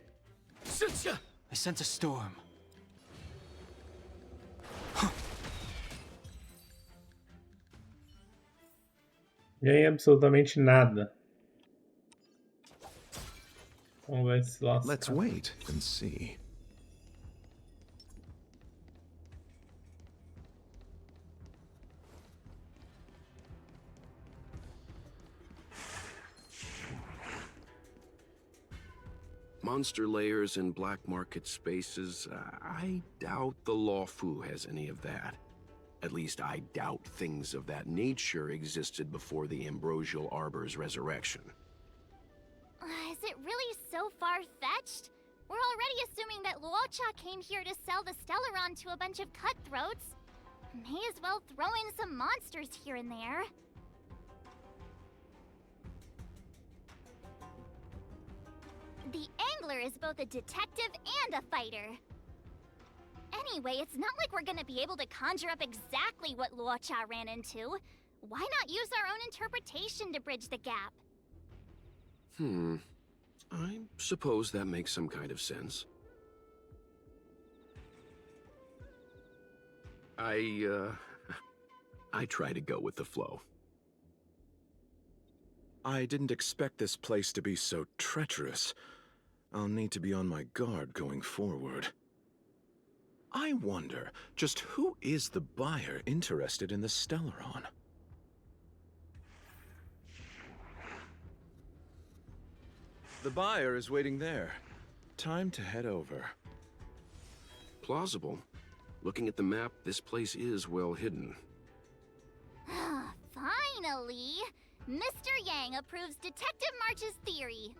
[SPEAKER 12] I sense a storm.
[SPEAKER 1] Ganhei absolutamente nada. Vamos ver se lasca.
[SPEAKER 5] Let's wait and see.
[SPEAKER 16] Monster layers in black market spaces, I doubt the Lawfu has any of that. At least I doubt things of that nature existed before the Ambrosial Arbor's resurrection.
[SPEAKER 9] Is it really so far-fetched? We're already assuming that Luocha came here to sell the Stellaron to a bunch of cutthroats. May as well throw in some monsters here and there. The Angler is both a detective and a fighter. Anyway, it's not like we're gonna be able to conjure up exactly what Luocha ran into. Why not use our own interpretation to bridge the gap?
[SPEAKER 16] I suppose that makes some kind of sense. I try to go with the flow.
[SPEAKER 19] I didn't expect this place to be so treacherous. I'll need to be on my guard going forward. I wonder, just who is the buyer interested in the Stellaron? The buyer is waiting there. Time to head over.
[SPEAKER 16] Plausible. Looking at the map, this place is well hidden.
[SPEAKER 9] Finally! Mr. Yang approves Detective March's theory.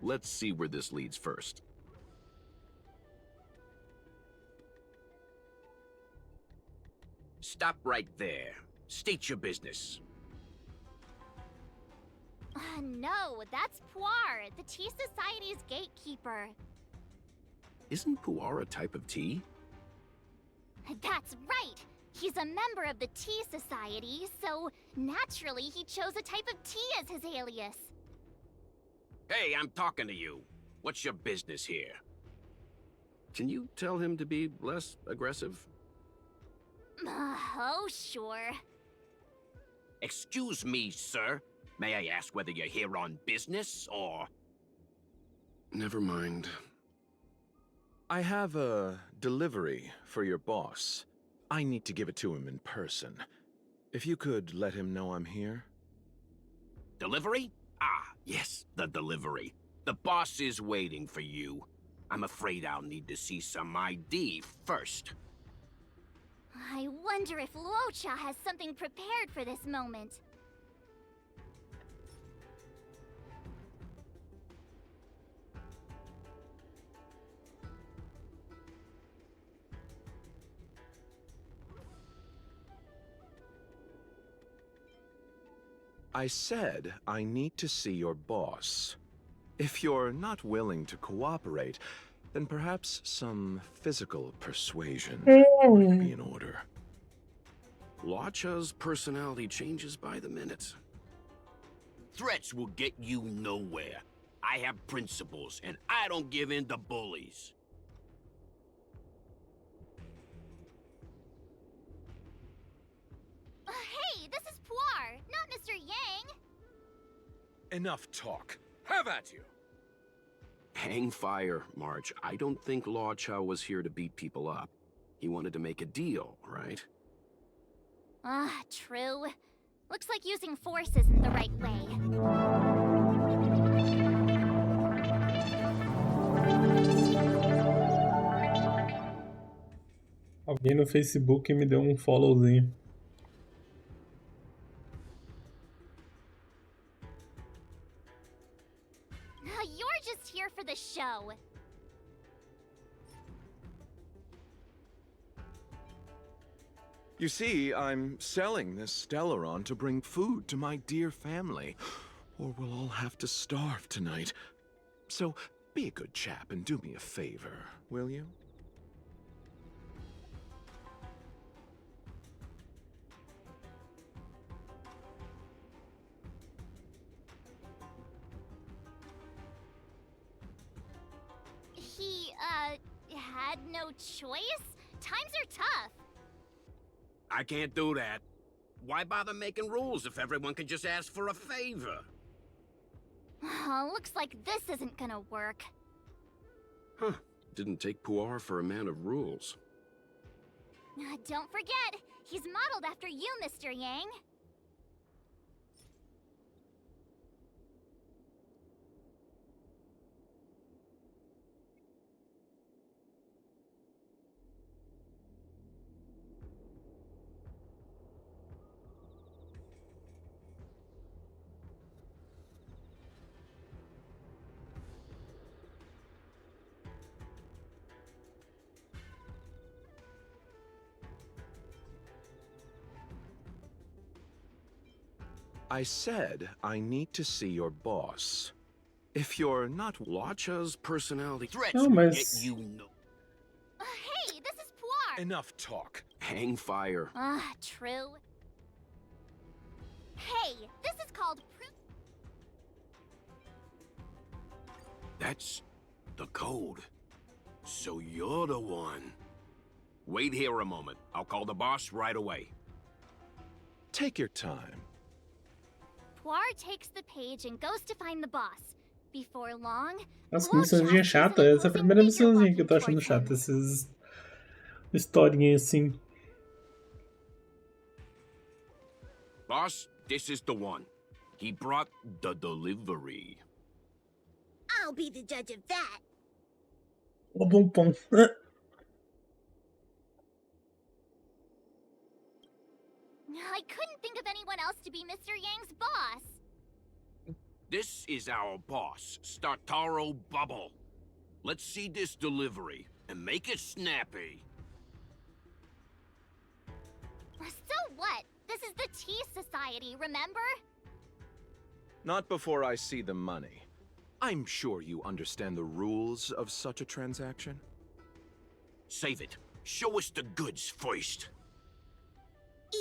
[SPEAKER 16] Let's see where this leads first.
[SPEAKER 6] Stop right there. State your business.
[SPEAKER 9] No, that's Puar, the Tea Society's gatekeeper.
[SPEAKER 16] Isn't Puar a type of tea?
[SPEAKER 9] That's right! He's a member of the Tea Society, so naturally he chose a type of tea as his alias.
[SPEAKER 6] Hey, I'm talking to you. What's your business here?
[SPEAKER 16] Can you tell him to be less aggressive?
[SPEAKER 9] Oh, sure.
[SPEAKER 6] Excuse me, sir. May I ask whether you're here on business, or...
[SPEAKER 16] Never mind.
[SPEAKER 19] I have a delivery for your boss. I need to give it to him in person. If you could let him know I'm here.
[SPEAKER 6] Delivery? Ah, yes, the delivery. The boss is waiting for you. I'm afraid I'll need to see some ID first.
[SPEAKER 9] I wonder if Luocha has something prepared for this moment.
[SPEAKER 19] I said I need to see your boss. If you're not willing to cooperate, then perhaps some physical persuasion might be in order.
[SPEAKER 16] Luocha's personality changes by the minute.
[SPEAKER 6] Threats will get you nowhere. I have principles, and I don't give in to bullies.
[SPEAKER 9] Hey, this is Puar, not Mr. Yang.
[SPEAKER 22] Enough talk. Have at you.
[SPEAKER 16] Hang fire, March. I don't think Luocha was here to beat people up. He wanted to make a deal, right?
[SPEAKER 9] True. Looks like using force isn't the right way.
[SPEAKER 1] Alguém no Facebook me deu um followzinho.
[SPEAKER 9] You're just here for the show.
[SPEAKER 19] You see, I'm selling this Stellaron to bring food to my dear family, or we'll all have to starve tonight. So, be a good chap and do me a favor, will you?
[SPEAKER 9] He, had no choice? Times are tough.
[SPEAKER 15] I can't do that. Why bother making rules if everyone can just ask for a favor?
[SPEAKER 9] Looks like this isn't gonna work.
[SPEAKER 6] Huh. Didn't take Puar for a man of rules.
[SPEAKER 9] Don't forget, he's modeled after you, Mr. Yang.
[SPEAKER 19] I said I need to see your boss. If you're not
[SPEAKER 15] Lacha's personality
[SPEAKER 1] Não,
[SPEAKER 15] threats
[SPEAKER 1] mas
[SPEAKER 15] you know.
[SPEAKER 9] Hey, this is Puar!
[SPEAKER 19] Enough talk.
[SPEAKER 6] Hang fire.
[SPEAKER 9] True. Hey, this is called
[SPEAKER 15] That's the code. So you're the one. Wait here a moment. I'll call the boss right away.
[SPEAKER 19] Take your time.
[SPEAKER 9] Puar takes the page and goes to find the boss. Before long,
[SPEAKER 1] Nossa, que missãozinha chata. Essa é a primeira missãozinha que eu tô achando chata. Essas historinhas assim.
[SPEAKER 15] Boss, this is the one. He brought the delivery.
[SPEAKER 4] I'll be the judge of that.
[SPEAKER 1] O bom pão.
[SPEAKER 9] I couldn't think of anyone else to be Mr. Yang's boss.
[SPEAKER 15] This is our boss, Startaro Bubble. Let's see this delivery and make it snappy.
[SPEAKER 9] So what? This is the Tea Society, remember?
[SPEAKER 19] Not before I see the money. I'm sure you understand the rules of such a transaction.
[SPEAKER 15] Save it. Show us the goods first.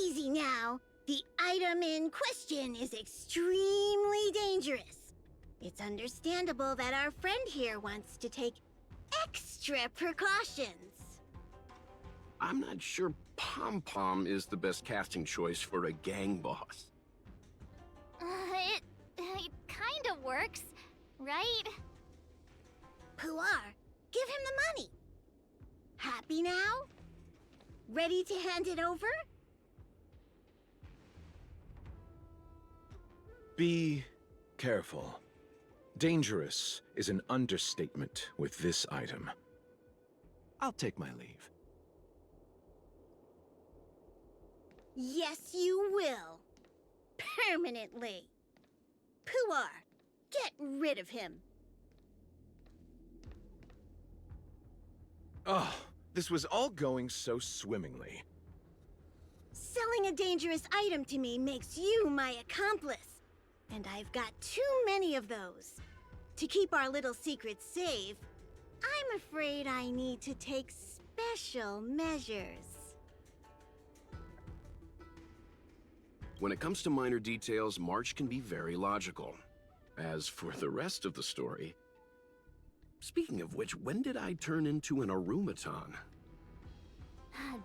[SPEAKER 4] Easy now. The item in question is extremely dangerous. It's understandable that our friend here wants to take extra precautions.
[SPEAKER 6] I'm not sure Pom Pom is the best casting choice for a gang boss.
[SPEAKER 9] It kinda works, right?
[SPEAKER 4] Puar, give him the money. Happy now? Ready to hand it over?
[SPEAKER 19] Be careful. Dangerous is an understatement with this item. I'll take my leave.
[SPEAKER 4] Yes, you will. Permanently. Puar, get rid of him.
[SPEAKER 19] Oh, this was all going so swimmingly.
[SPEAKER 4] Selling a dangerous item to me makes you my accomplice. And I've got too many of those. To keep our little secret safe, I'm afraid I need to take special measures.
[SPEAKER 6] When it comes to minor details, March can be very logical. As for the rest of the story... Speaking of which, when did I turn into an Arumaton?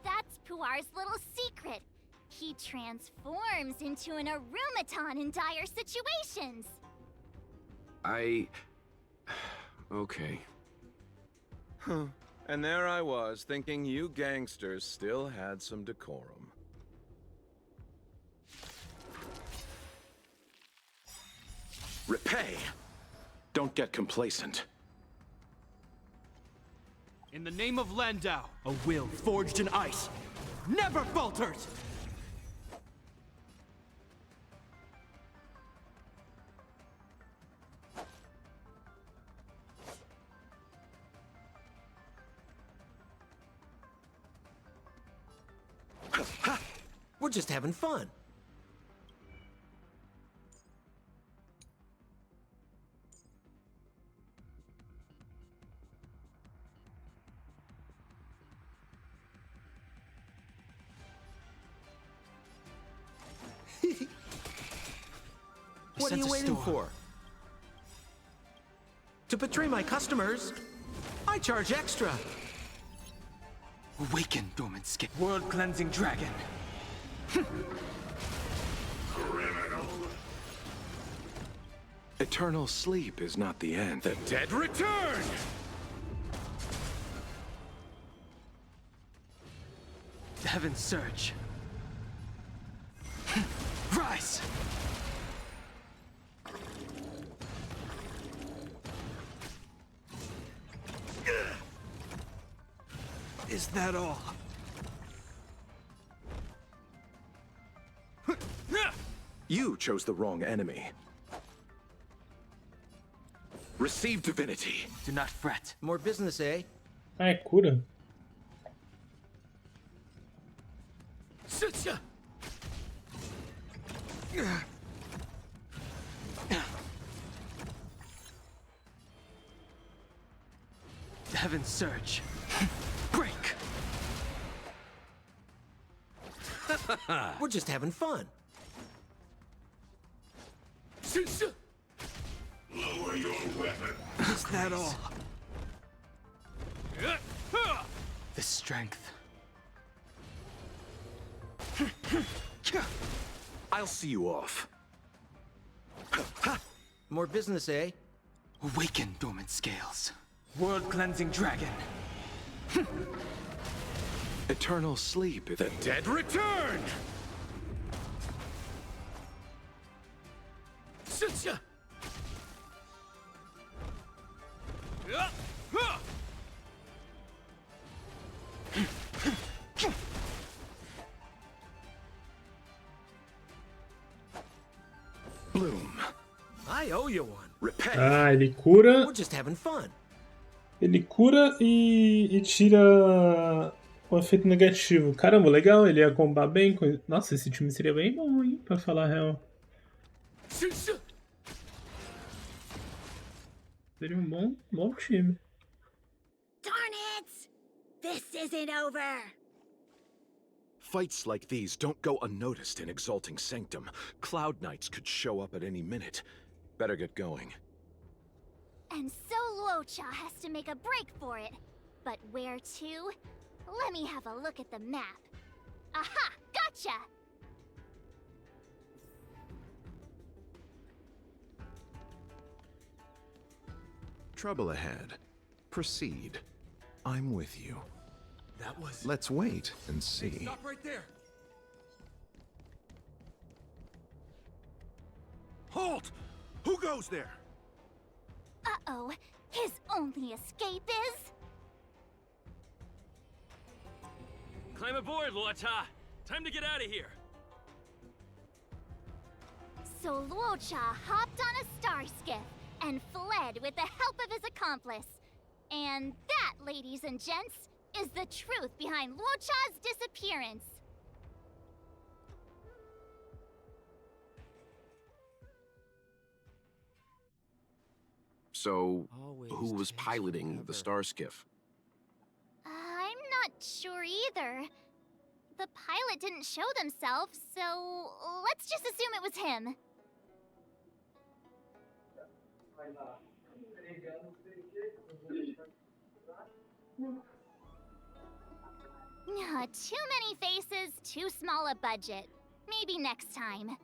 [SPEAKER 9] That's Puar's little secret. He transforms into an Arumaton in dire situations.
[SPEAKER 6] Okay.
[SPEAKER 19] Huh. And there I was, thinking you gangsters still had some decorum. Repay! Don't get complacent.
[SPEAKER 12] In the name of Landau, a will forged in ice never falters!
[SPEAKER 8] We're just having fun. What are you waiting for? To betray my customers, I charge extra.
[SPEAKER 12] Awaken, dormant skin. World-cleansing dragon.
[SPEAKER 19] Criminal. Eternal sleep is not the end.
[SPEAKER 22] The dead return!
[SPEAKER 12] The heavens surge. Rise! Is that all?
[SPEAKER 19] You chose the wrong enemy. Receive divinity.
[SPEAKER 12] Do not fret.
[SPEAKER 8] More business, eh?
[SPEAKER 1] Ah, é cura.
[SPEAKER 12] Sitcha! The heavens surge. Break!
[SPEAKER 8] We're just having fun.
[SPEAKER 22] Lower your weapon.
[SPEAKER 12] Is that all? The strength.
[SPEAKER 19] I'll see you off.
[SPEAKER 8] More business, eh?
[SPEAKER 12] Awaken, dormant scales. World-cleansing dragon.
[SPEAKER 19] Eternal sleep is
[SPEAKER 22] the dead return!
[SPEAKER 12] Sitcha!
[SPEAKER 19] Bloom.
[SPEAKER 8] I owe you one.
[SPEAKER 19] Repay.
[SPEAKER 1] Ah, ele cura.
[SPEAKER 8] We're just having fun.
[SPEAKER 1] Ele cura e tira o efeito negativo. Caramba, legal, ele ia combar bem com. Nossa, esse time seria bem bom, hein? Pra falar a real. Seria um bom time.
[SPEAKER 4] Darn it! This isn't over!
[SPEAKER 19] Fights like these don't go unnoticed in Exalting Sanctum. Cloud Knights could show up at any minute. Better get going.
[SPEAKER 9] And so Luocha has to make a break for it. But where to? Let me have a look at the map. Aha! Gotcha!
[SPEAKER 19] Trouble ahead. Proceed. I'm with you.
[SPEAKER 12] That was...
[SPEAKER 19] Let's wait and see.
[SPEAKER 12] Hey, stop right there!
[SPEAKER 22] Halt! Who goes there?
[SPEAKER 9] Uh-oh. His only escape is...
[SPEAKER 2] Climb aboard, Luocha! Time to get out of here!
[SPEAKER 9] So Luocha hopped on a star skiff and fled with the help of his accomplice. And that, ladies and gents, is the truth behind Luocha's disappearance.
[SPEAKER 6] So, who was piloting the star skiff?
[SPEAKER 9] I'm not sure either. The pilot didn't show themselves, so let's just assume it was him. Too many faces, too small a budget. Maybe next time.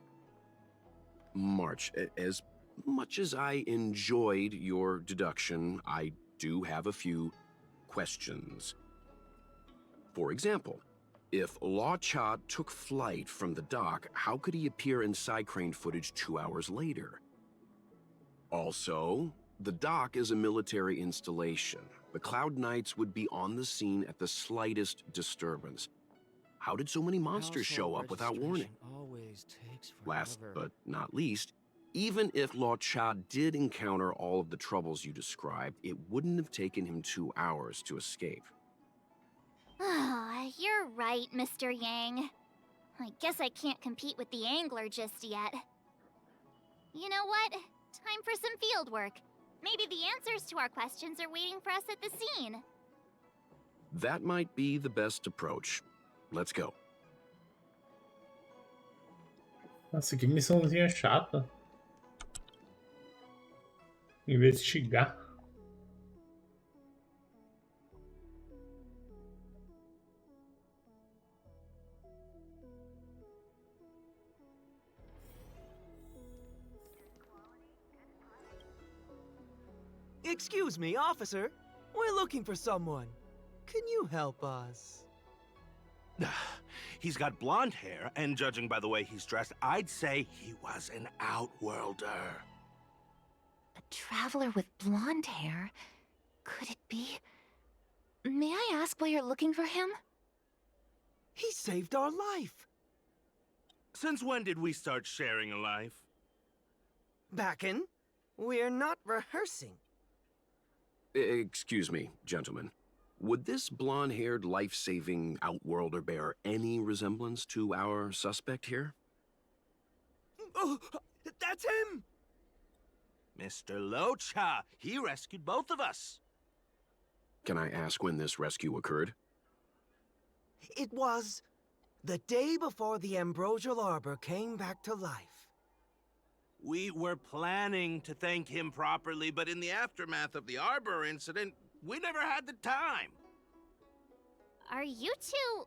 [SPEAKER 6] March, as much as I enjoyed your deduction, I do have a few questions. For example, if Luocha took flight from the dock, how could he appear in Psycrane footage 2 hours later? Also, the dock is a military installation. The Cloud Knights would be on the scene at the slightest disturbance. How did so many monsters show up without warning?
[SPEAKER 11] Always takes
[SPEAKER 6] Last
[SPEAKER 11] forever.
[SPEAKER 6] but not least, even if Lao Cha did encounter all of the troubles you described, it wouldn't have taken him 2 hours to escape.
[SPEAKER 9] You're right, Mr. Yang. I guess I can't compete with the angler just yet. You know what? Time for some field work. Maybe the answers to our questions are waiting for us at the scene.
[SPEAKER 6] That might be the best approach. Let's go.
[SPEAKER 1] Nossa, que missãozinha chata. Investigar.
[SPEAKER 20] Excuse me, officer. We're looking for someone. Can you help us?
[SPEAKER 21] He's got blonde hair, and judging by the way he's dressed, I'd say he was an outworlder.
[SPEAKER 13] A traveler with blonde hair? Could it be? May I ask why you're looking for him?
[SPEAKER 20] He saved our life.
[SPEAKER 21] Since when did we start sharing a life?
[SPEAKER 20] Backen, we're not rehearsing.
[SPEAKER 6] Excuse me, gentlemen. Would this blonde-haired, life-saving outworlder bear any resemblance to our suspect here?
[SPEAKER 20] Oh, that's him!
[SPEAKER 21] Mr. Locha, he rescued both of us.
[SPEAKER 6] Can I ask when this rescue occurred?
[SPEAKER 20] It was the day before the ambrosial arbor came back to life.
[SPEAKER 21] We were planning to thank him properly, but in the aftermath of the Arbor incident, we never had the time.
[SPEAKER 9] Are you two...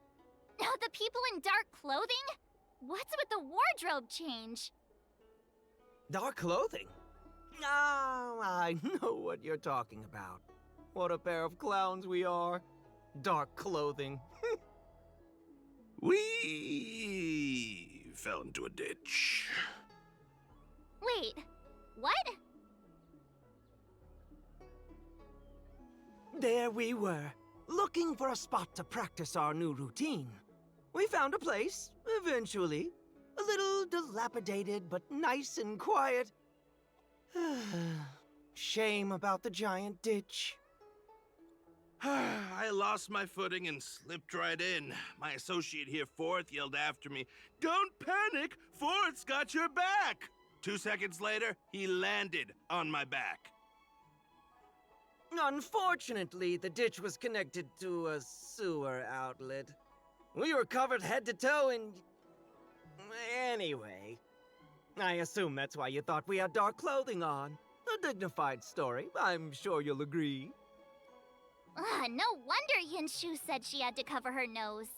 [SPEAKER 9] the people in dark clothing? What's with the wardrobe change?
[SPEAKER 20] Dark clothing? Ah, I know what you're talking about. What a pair of clowns we are. Dark clothing.
[SPEAKER 21] We fell into a ditch.
[SPEAKER 9] Wait, what?
[SPEAKER 20] There we were, looking for a spot to practice our new routine. We found a place, eventually. A little dilapidated, but nice and quiet. Shame about the giant ditch.
[SPEAKER 21] I lost my footing and slipped right in. My associate here, Fourth, yelled after me, "Don't panic! Fourth's got your back!" 2 seconds later, he landed on my back.
[SPEAKER 20] Unfortunately, the ditch was connected to a sewer outlet. We were covered head to toe in... Anyway, I assume that's why you thought we had dark clothing on. A dignified story, I'm sure you'll agree.
[SPEAKER 9] No wonder Yinshu said she had to cover her nose.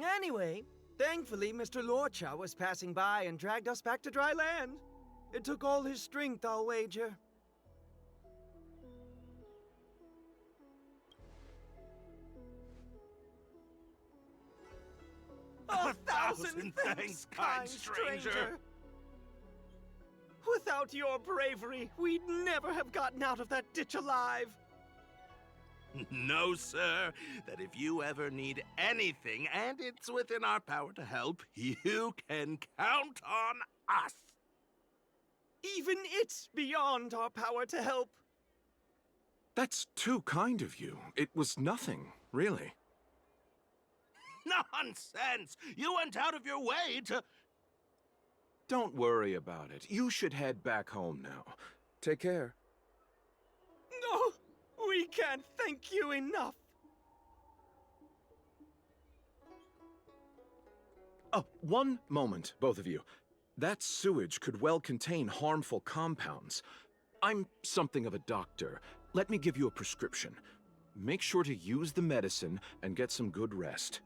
[SPEAKER 20] Anyway, thankfully Mr. Lorcha was passing by and dragged us back to dry land. It took all his strength, I'll wager. A thousand thanks, kind stranger! Without your bravery, we'd never have gotten out of that ditch alive.
[SPEAKER 21] No, sir. That if you ever need anything, and it's within our power to help, you can count on us.
[SPEAKER 20] Even it's beyond our power to help.
[SPEAKER 19] That's too kind of you. It was nothing, really.
[SPEAKER 21] Nonsense! You went out of your way to...
[SPEAKER 19] Don't worry about it. You should head back home now. Take care.
[SPEAKER 20] No! We can't thank you enough!
[SPEAKER 19] Oh, one moment, both of you. That sewage could well contain harmful compounds. I'm something of a doctor. Let me give you a prescription. Make sure to use the medicine and get some good rest.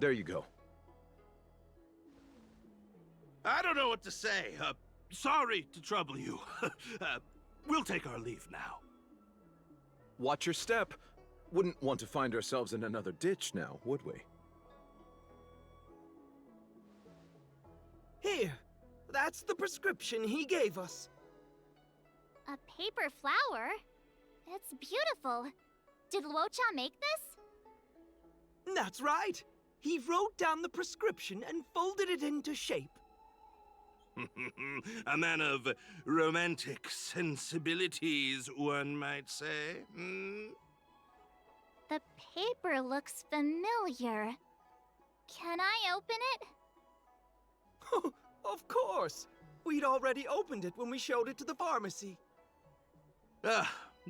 [SPEAKER 19] There you go.
[SPEAKER 21] I don't know what to say. Sorry to trouble you. We'll take our leave now.
[SPEAKER 19] Watch your step. Wouldn't want to find ourselves in another ditch now, would we?
[SPEAKER 20] Here, that's the prescription he gave us.
[SPEAKER 9] A paper flower? It's beautiful. Did Luocha make this?
[SPEAKER 20] That's right. He wrote down the prescription and folded it into shape.
[SPEAKER 21] A man of romantic sensibilities, one might say.
[SPEAKER 9] The paper looks familiar. Can I open it?
[SPEAKER 20] Of course. We'd already opened it when we showed it to the pharmacy.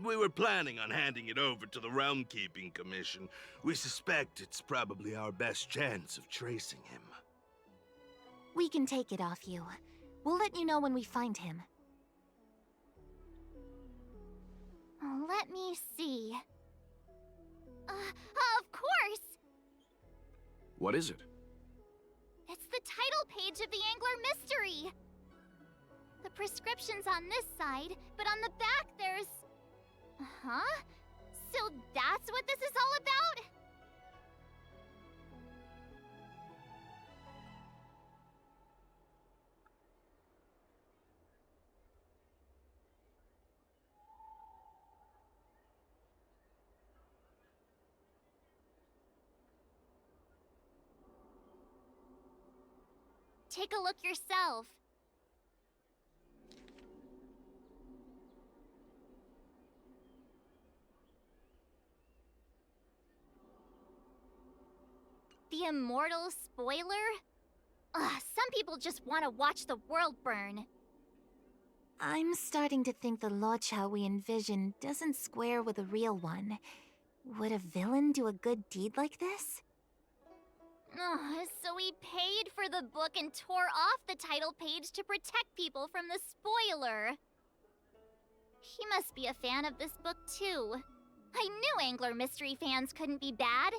[SPEAKER 21] We were planning on handing it over to the Realm Keeping Commission. We suspect it's probably our best chance of tracing him.
[SPEAKER 9] We can take it off you. We'll let you know when we find him. Let me see. Of course!
[SPEAKER 6] What is it?
[SPEAKER 9] It's the title page of the Angler Mystery! The prescription's on this side, but on the back there's... Huh? So that's what this is all about? Take a look yourself. The immortal spoiler? Some people just want to watch the world burn. I'm starting to think the Luocha we envision doesn't square with a real one. Would a villain do a good deed like this? So he paid for the book and tore off the title page to protect people from the spoiler. He must be a fan of this book too. I knew Angler Mystery fans couldn't be bad.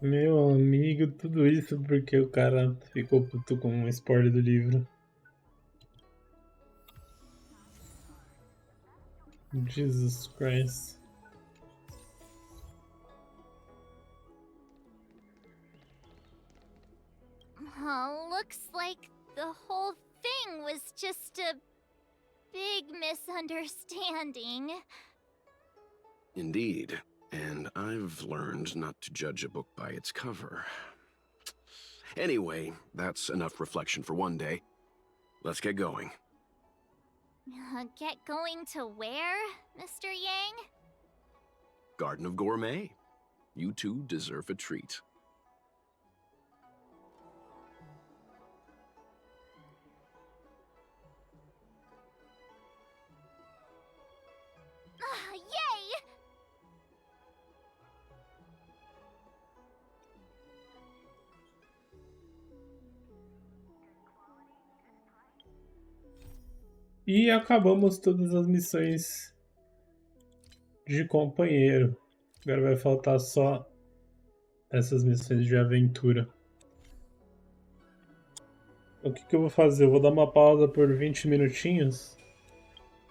[SPEAKER 1] Meu amigo, tudo isso porque o cara ficou puto com um spoiler do livro. Jesus Christ.
[SPEAKER 9] Looks like the whole thing was just a big misunderstanding.
[SPEAKER 6] Indeed. And I've learned not to judge a book by its cover. Anyway, that's enough reflection for one day. Let's get going.
[SPEAKER 9] Get going to where, Mr. Yang?
[SPEAKER 6] Garden of Gourmet. You two deserve a treat.
[SPEAKER 9] Yay!
[SPEAKER 1] E acabamos todas as missões de companheiro. Agora vai faltar só essas missões de aventura. O que eu vou fazer? Eu vou dar uma pausa por 20 minutinhos.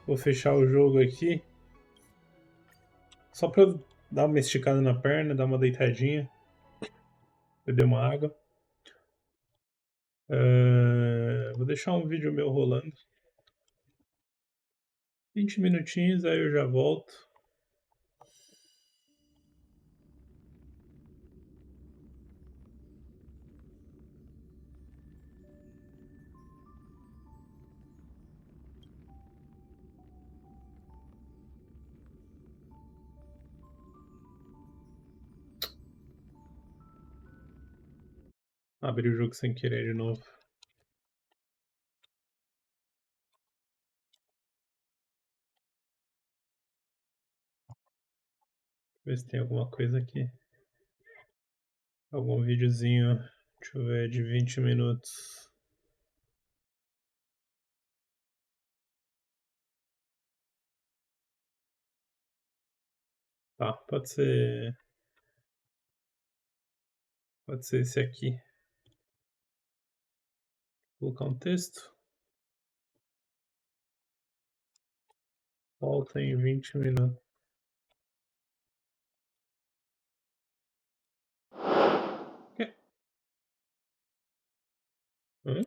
[SPEAKER 1] Vou fechar o jogo aqui. Só pra eu dar uma esticada na perna, dar uma deitadinha. Beber uma água. Vou deixar um vídeo meu rolando. 20 minutinhos, aí eu já volto. Abri o jogo sem querer de novo. Ver se tem alguma coisa aqui. Algum videozinho, deixa eu ver, de 20 minutos. Tá, pode ser esse aqui. Vou colocar um texto. Volta em 20 minutos. Hã?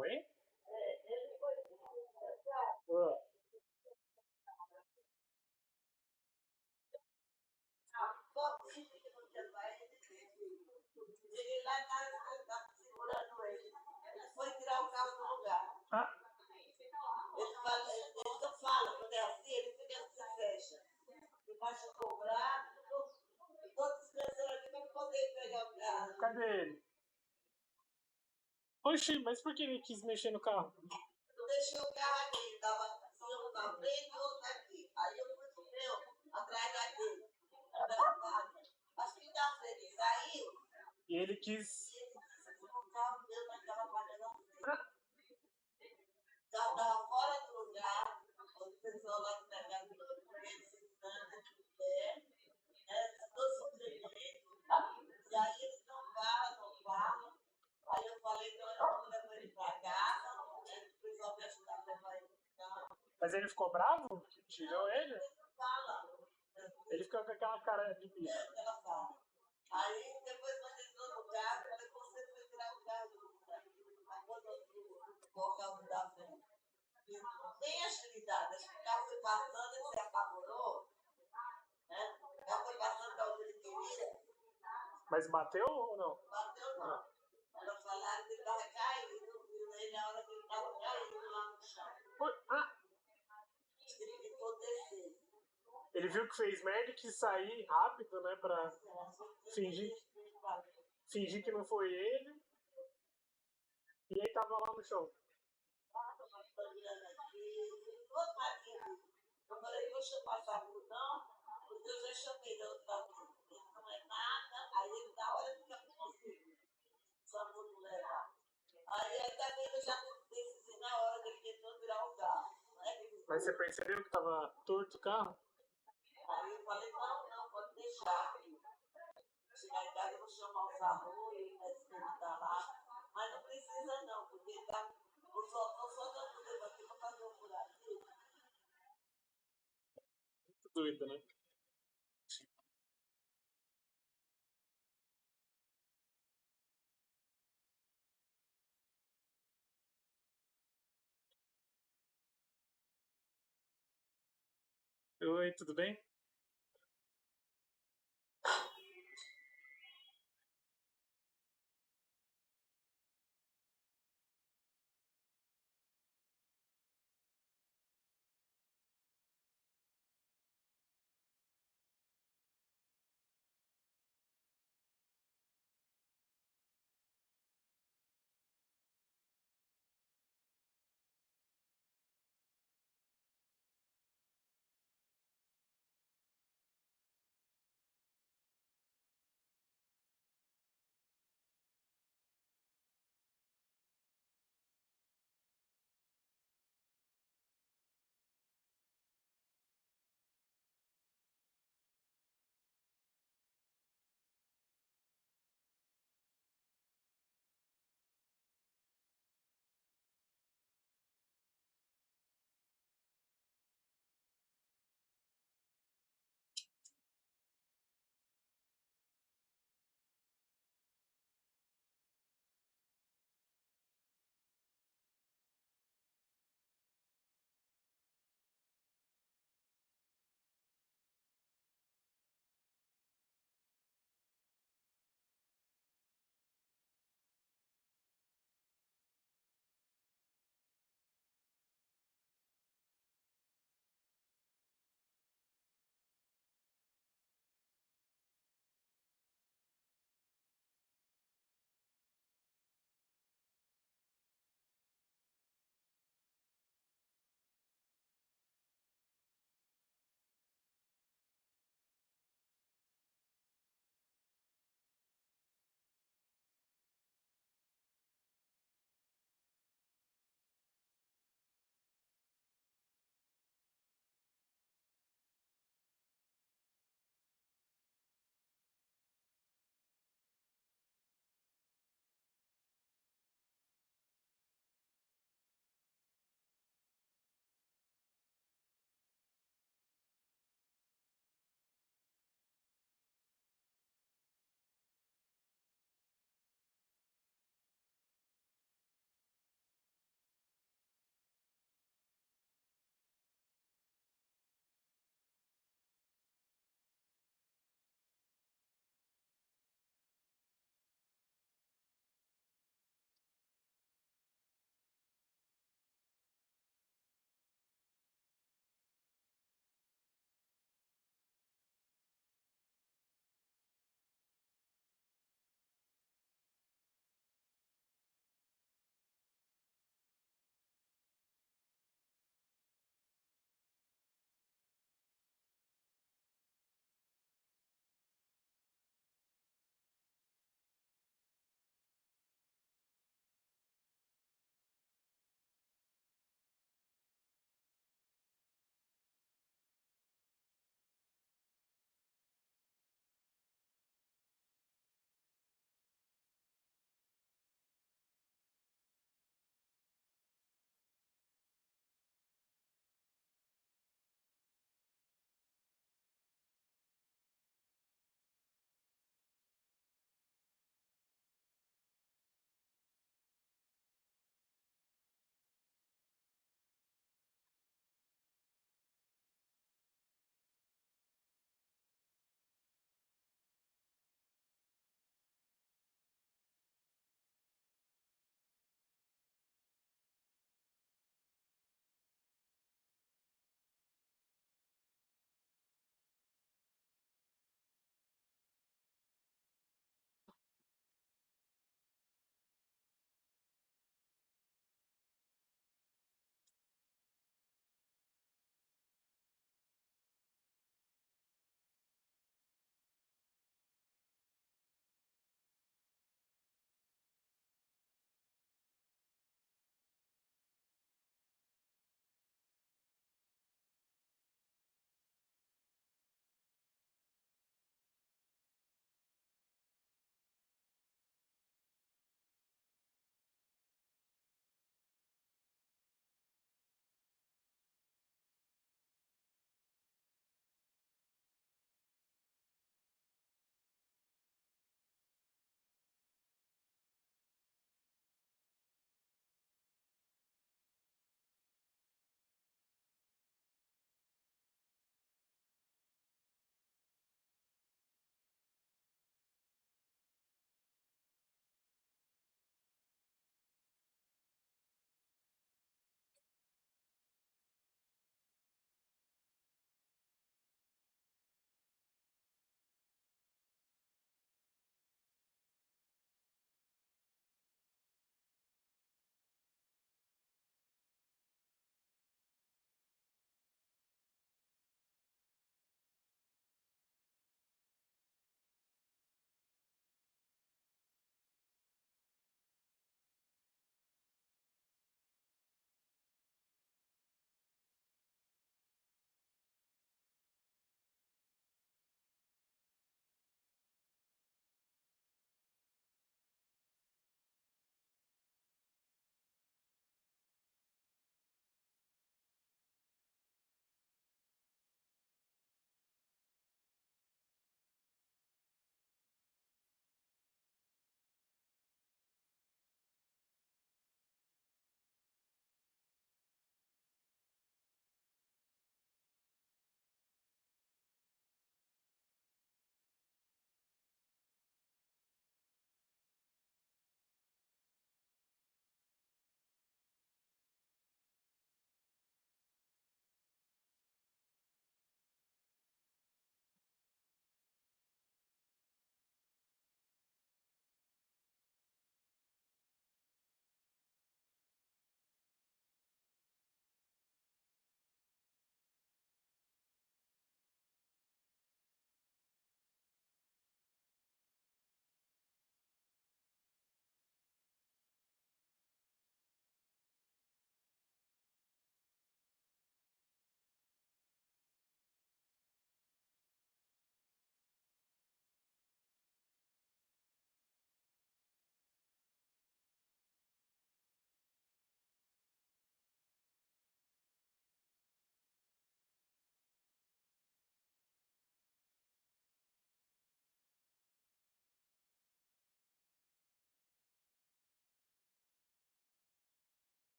[SPEAKER 1] foi?
[SPEAKER 10] Cheguei lá, tava segurando ele. Ele foi tirar o carro do lugar. Ele não fala, quando é assim, ele fica se fecha. E baixa cobrar, todos descansando aqui para poder pegar o carro.
[SPEAKER 1] Cadê ele? Oxi, mas por que ele quis mexer no carro?
[SPEAKER 10] Eu deixei o carro aqui, tava um na frente e outro aqui. Aí eu fui pro meu, atrás daquele. Acho que da frente saiu.
[SPEAKER 1] E ele quis.
[SPEAKER 10] O carro meu naquela parte da frente. Tava fora do lugar, o pessoal lá que pegava eles ensinando de pé, todos os treinamentos. E aí eles não falam. Aí eu falei que eu vou levar ele pra casa, o pessoal me ajudar a levar ele pra casa.
[SPEAKER 1] Mas ele ficou bravo? Tirou ele?
[SPEAKER 10] Ele não fala.
[SPEAKER 1] Ele ficou com aquela cara de bicho.
[SPEAKER 10] Ela fala. Aí depois quando ele entrou no carro, eu falei, você foi tirar o carro do carro da frente. Não tem agilidade. Acho que o carro foi passando, ele se apavorou. Né? O carro foi passando para onde ele queria.
[SPEAKER 1] Mas bateu ou não?
[SPEAKER 10] Bateu não. Elas falaram que ele estava caído. Viu ele na hora que ele estava caído lá no chão. Ele tentou descer.
[SPEAKER 1] Ele viu que fez merda e quis sair rápido, né? Pra fingir que não foi ele. E aí tava lá no chão.
[SPEAKER 10] Eu falei, deixa eu passar por não, porque eu já chamei ele outra vez. Não é nada, aí ele na hora fica comigo. Só vou levar. Aí também eu já decidi na hora dele tentou virar o carro.
[SPEAKER 1] Mas você percebeu que tava torto o carro?
[SPEAKER 10] Aí eu falei, não, pode deixar. Chegar em casa eu vou chamar os arroz, ele vai experimentar lá. Mas não precisa não, porque tá. Eu só dando dedo aqui pra fazer um buraquinho.
[SPEAKER 1] Muito doido, né? Oi, tudo bem?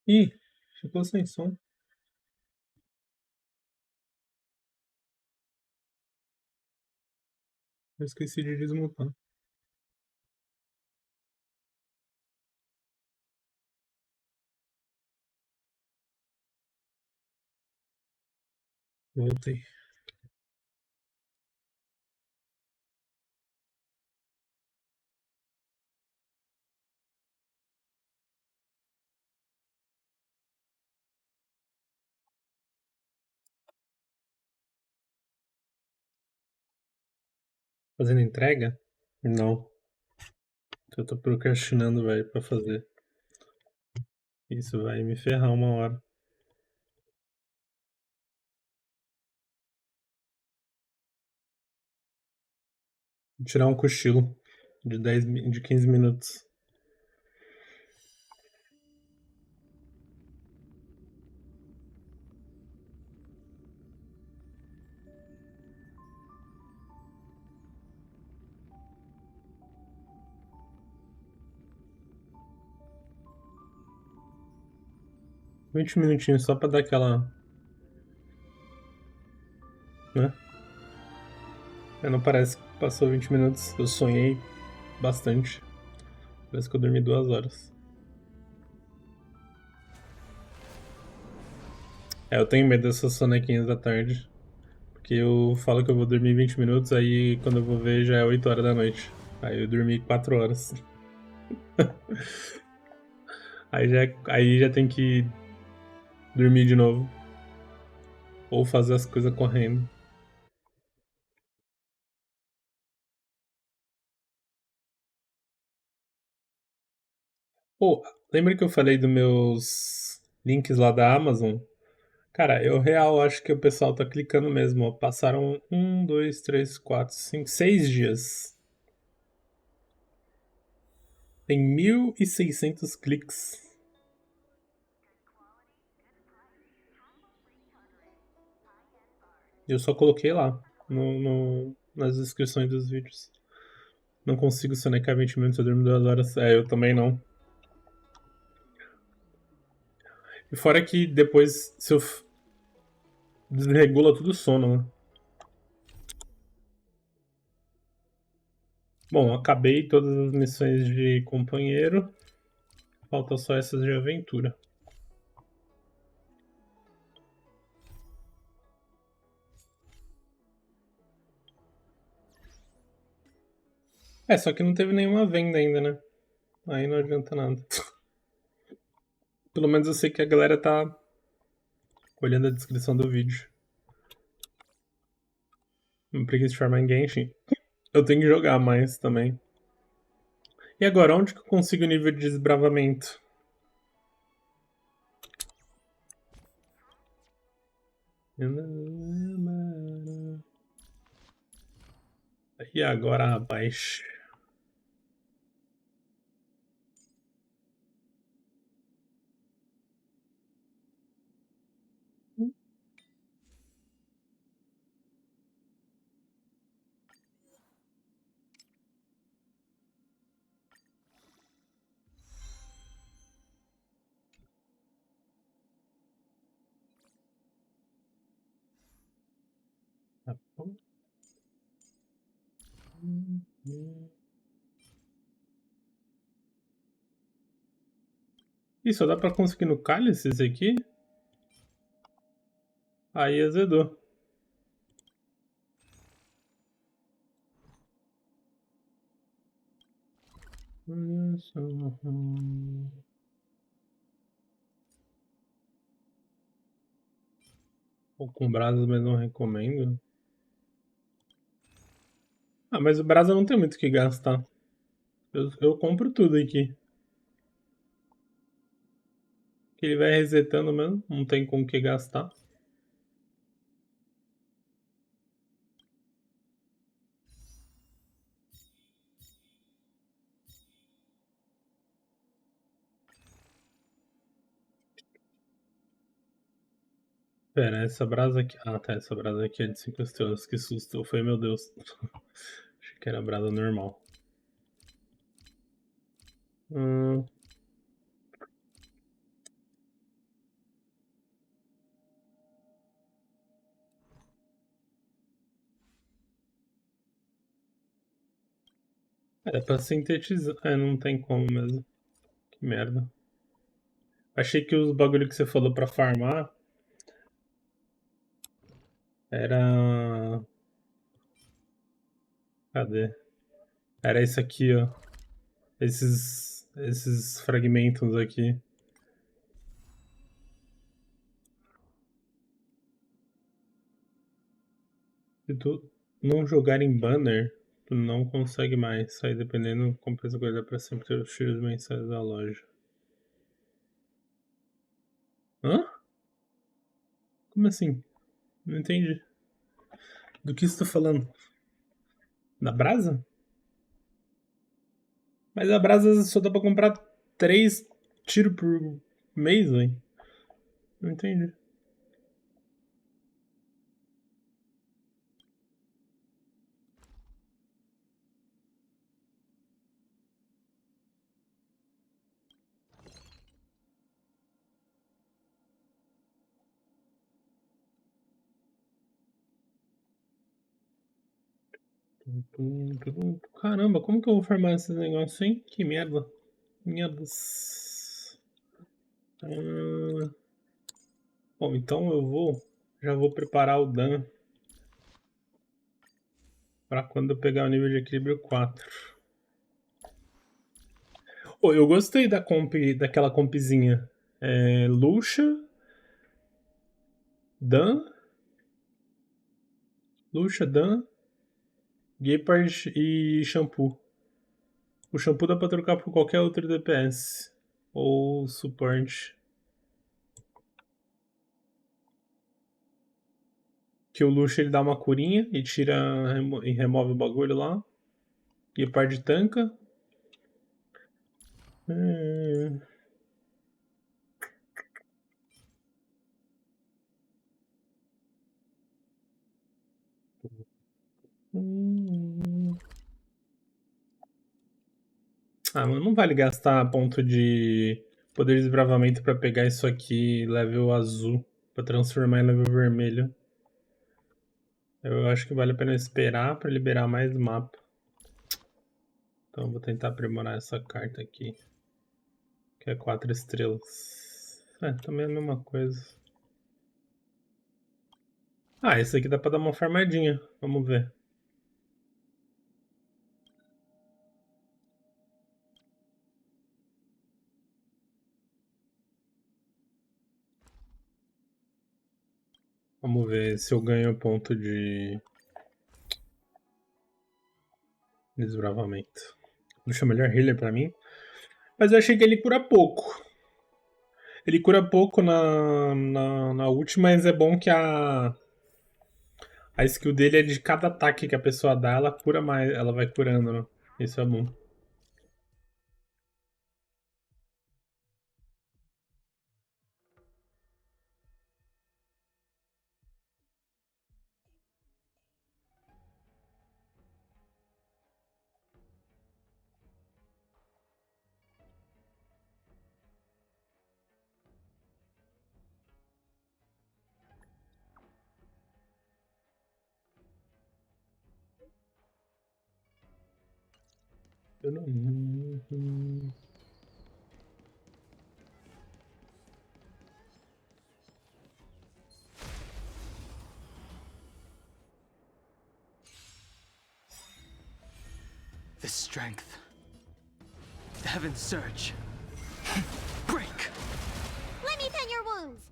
[SPEAKER 1] Ih, ficou sem som. Eu esqueci de desmutar. Voltei. Fazendo entrega? Não. Eu tô procrastinando, velho, pra fazer. Isso vai me ferrar uma hora. Vou tirar um cochilo de 15 minutos. Vinte minutinhos só pra dar aquela... né? Não parece que passou 20 minutos. Eu sonhei bastante. Parece que eu dormi 2 horas. Eu tenho medo dessas sonequinhas da tarde. Porque eu falo que eu vou dormir 20 minutos, aí quando eu vou ver já é 8 horas da noite. Aí eu dormi 4 horas. aí já tem que dormir de novo. Ou fazer as coisas correndo. Pô, lembra que eu falei dos meus links lá da Amazon? Cara, eu real acho que o pessoal tá clicando mesmo, ó. Passaram 1, 2, 3, 4, 5, 6 dias. Tem 1.600 cliques. Eu só coloquei lá, nas descrições dos vídeos. Não consigo sonecar 20 minutos, eu durmo 2 horas. Eu também não. E fora que depois, se eu desregula tudo o sono, né? Bom, acabei todas as missões de companheiro. Falta só essas de aventura. Só que não teve nenhuma venda ainda, né? Aí não adianta nada. Pelo menos eu sei que a galera tá olhando a descrição do vídeo. Não preguiça de farmar em Genshin. Eu tenho que jogar mais também. E agora, onde que eu consigo o nível de desbravamento? E agora, rapaz? Tá bom. Ih, só dá pra conseguir no cálice esse aqui? Aí azedou. Ou com brasas, mas não recomendo. Ah, mas o brasa não tem muito o que gastar. Eu compro tudo aqui. Que ele vai resetando mesmo, não tem com o que gastar. Pera, essa brasa aqui. Ah, tá. Essa brasa aqui é de 5 estrelas. Que susto. Foi, meu Deus. Achei que era brasa normal. É pra sintetizar. É, não tem como mesmo. Que merda. Achei que os bagulho que você falou pra farmar era... Cadê? Era isso aqui, ó. Esses fragmentos aqui. Se tu não jogar em banner, tu não consegue mais. Aí dependendo, compensa guardar pra sempre ter os tiros mensais da loja. Hã? Como assim? Não entendi. Do que você tá falando? Da brasa? Mas a brasa só dá pra comprar 3 tiros por mês, velho. Não entendi. Caramba, como que eu vou formar esses negócios, hein? Que merda. Merdas. Bom, então já vou preparar o Dan pra quando eu pegar o nível de equilíbrio 4. Oh, eu gostei daquela compzinha. Luxa, Dan, Gepard e Shampoo. O Shampoo dá pra trocar por qualquer outro DPS ou suporte. Que o Luxa ele dá uma curinha e e remove o bagulho lá. Gepard tanca. Ah, mas não vale gastar ponto de poder de desbravamento pra pegar isso aqui level azul pra transformar em level vermelho. Eu acho que vale a pena esperar pra liberar mais mapa. Então eu vou tentar aprimorar essa carta aqui. Que é 4 estrelas. Também é a mesma coisa. Ah, esse aqui dá pra dar uma farmadinha. Vamos ver. Vamos ver se eu ganho ponto de desbravamento. Deixa o melhor healer pra mim. Mas eu achei que ele cura pouco. Ele cura pouco na última, mas é bom que a skill dele é de cada ataque que a pessoa dá, ela cura mais, ela vai curando, né? Isso é bom.
[SPEAKER 12] The strength. The heavens surge. Break!
[SPEAKER 4] Let me pen your wounds.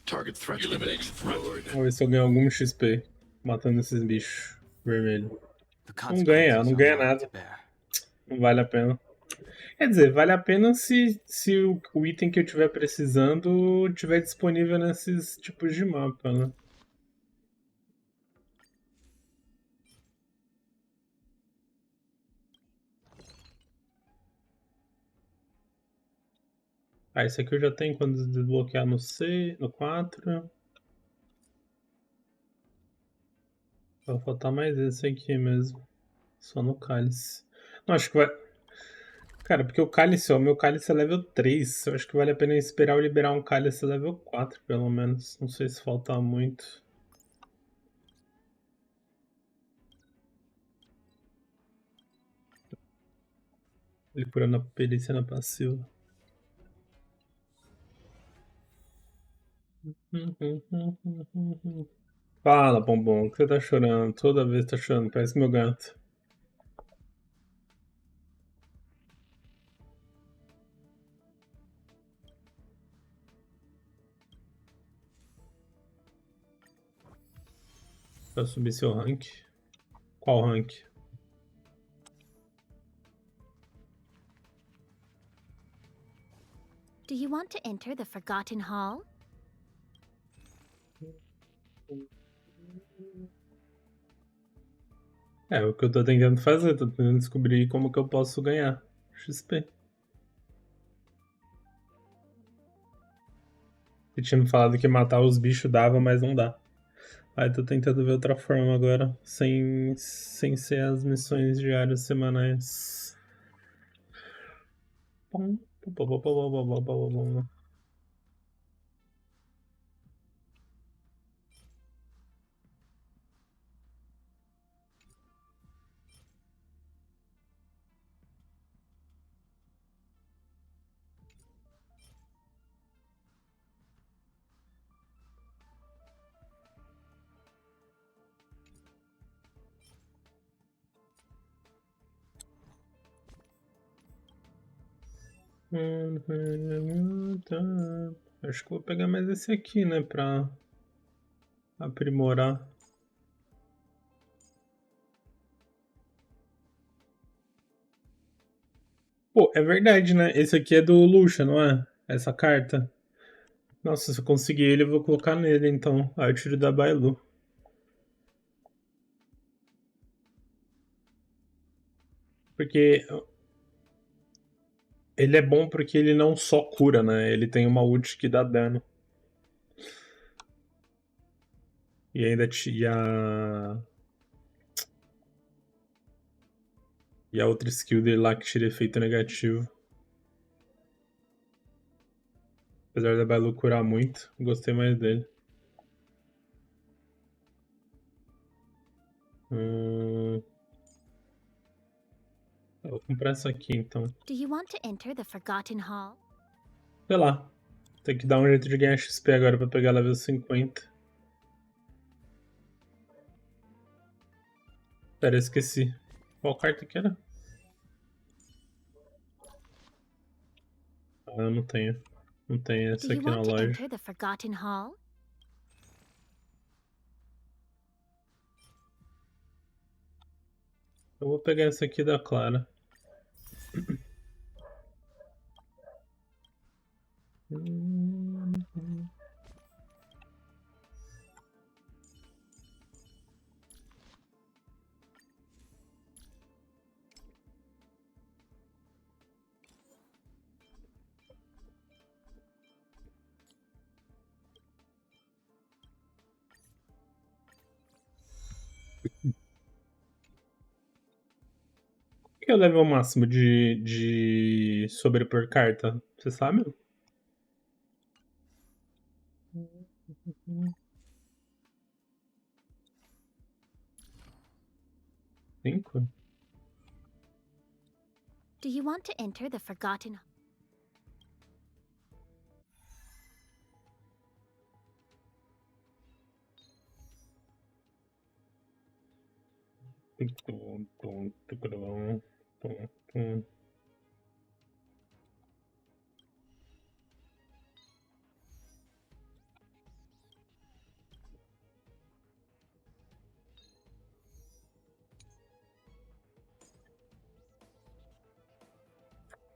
[SPEAKER 6] Target threat eliminated.
[SPEAKER 1] Vamos ver se eu ganho algum XP matando esses bichos vermelhos. Não ganha nada. Não vale a pena. Quer dizer, vale a pena se o item que eu estiver precisando estiver disponível nesses tipos de mapa, né? Ah, esse aqui eu já tenho quando desbloquear no 4. Vai faltar mais esse aqui mesmo. Só no cálice. Não, acho que vai... Cara, porque o cálice, ó, meu cálice é level 3. Eu acho que vale a pena esperar eu liberar um cálice level 4, pelo menos. Não sei se falta muito. Ele curando a perícia na passiva. Fala, bombom, o que você tá chorando? Toda vez tá chorando, parece meu gato. Pra subir seu rank. Qual rank?
[SPEAKER 9] Do you want to enter the Forgotten Hall?
[SPEAKER 1] É o que eu tô tentando fazer, tô tentando descobrir como que eu posso ganhar XP. Você tinha me falado que matar os bichos dava, mas não dá. Aí tô tentando ver outra forma agora, sem ser as missões diárias semanais. Pum, pum, pum, pum, pum, pum, pum, pum, pum. Acho que vou pegar mais esse aqui, né, pra aprimorar. Pô, é verdade, né? Esse aqui é do Lucia, não é? Essa carta. Nossa, se eu conseguir ele, eu vou colocar nele, então. Aí eu tiro da Bailu. Porque ele é bom porque ele não só cura, né? Ele tem uma ult que dá dano. E ainda e a outra skill dele lá que tira efeito negativo. Apesar da Bailu curar muito, gostei mais dele. Eu vou comprar essa aqui então.
[SPEAKER 9] Do you want to enter the Forgotten Hall?
[SPEAKER 1] Sei lá. Tem que dar um jeito de ganhar XP agora pra pegar level 50. Pera, eu esqueci. Qual carta que era? Ah, eu não tenho. Não tenho essa
[SPEAKER 9] Do you
[SPEAKER 1] aqui na
[SPEAKER 9] want to
[SPEAKER 1] loja.
[SPEAKER 9] enter the Forgotten Hall?
[SPEAKER 1] Eu vou pegar essa aqui da Clara. Qual que é o level máximo de sobrepor carta? Você sabe? 5?
[SPEAKER 9] Do you want to enter the Forgotten Hall?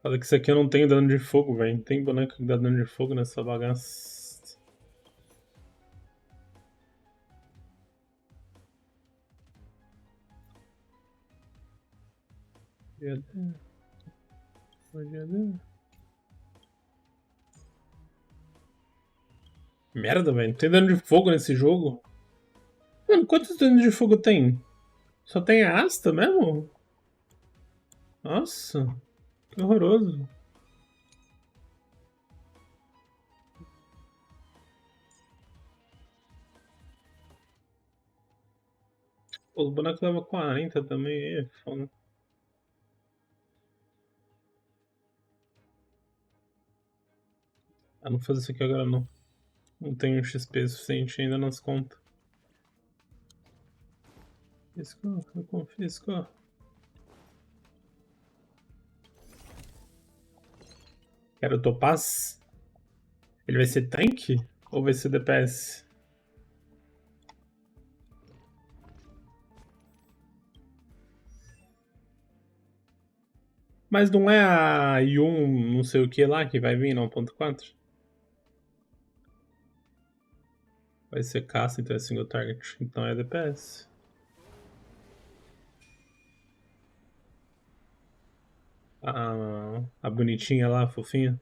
[SPEAKER 9] Fala que isso aqui eu não tenho dano de fogo, velho. Tem boneco que dá dano de fogo nessa bagaça. Merda, velho. Não tem dano de fogo nesse jogo? Mano, quantos danos de fogo tem? Só tem a Asta mesmo? Nossa, que horroroso. Pô, os bonecos levam 40 também, é foda.
[SPEAKER 1] Ah, não vou fazer isso aqui agora não. Não tenho XP suficiente ainda nas contas. Eu confisco. Quero topaz. Ele vai ser tanque? Ou vai ser DPS? Mas não é a Yun não sei o que lá que vai vir no 1.4? Vai ser caça, então é single target. Então é DPS. A bonitinha lá, a fofinha.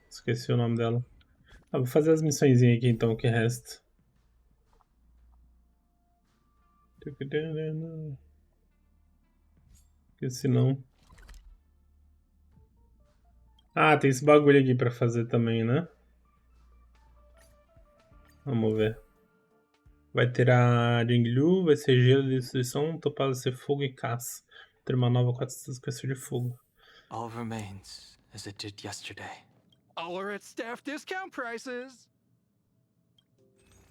[SPEAKER 1] Esqueci o nome dela. Ah, vou fazer as missões aqui então, o que resta. Porque senão... Ah, tem esse bagulho aqui pra fazer também, né? Vamos ver. Vai ter a Jinglu, vai ser gelo de destruição, topaz vai ser fogo e caça. Vai ter uma nova 400 com de fogo.
[SPEAKER 12] All remains as it did yesterday. All are at staff discount prices.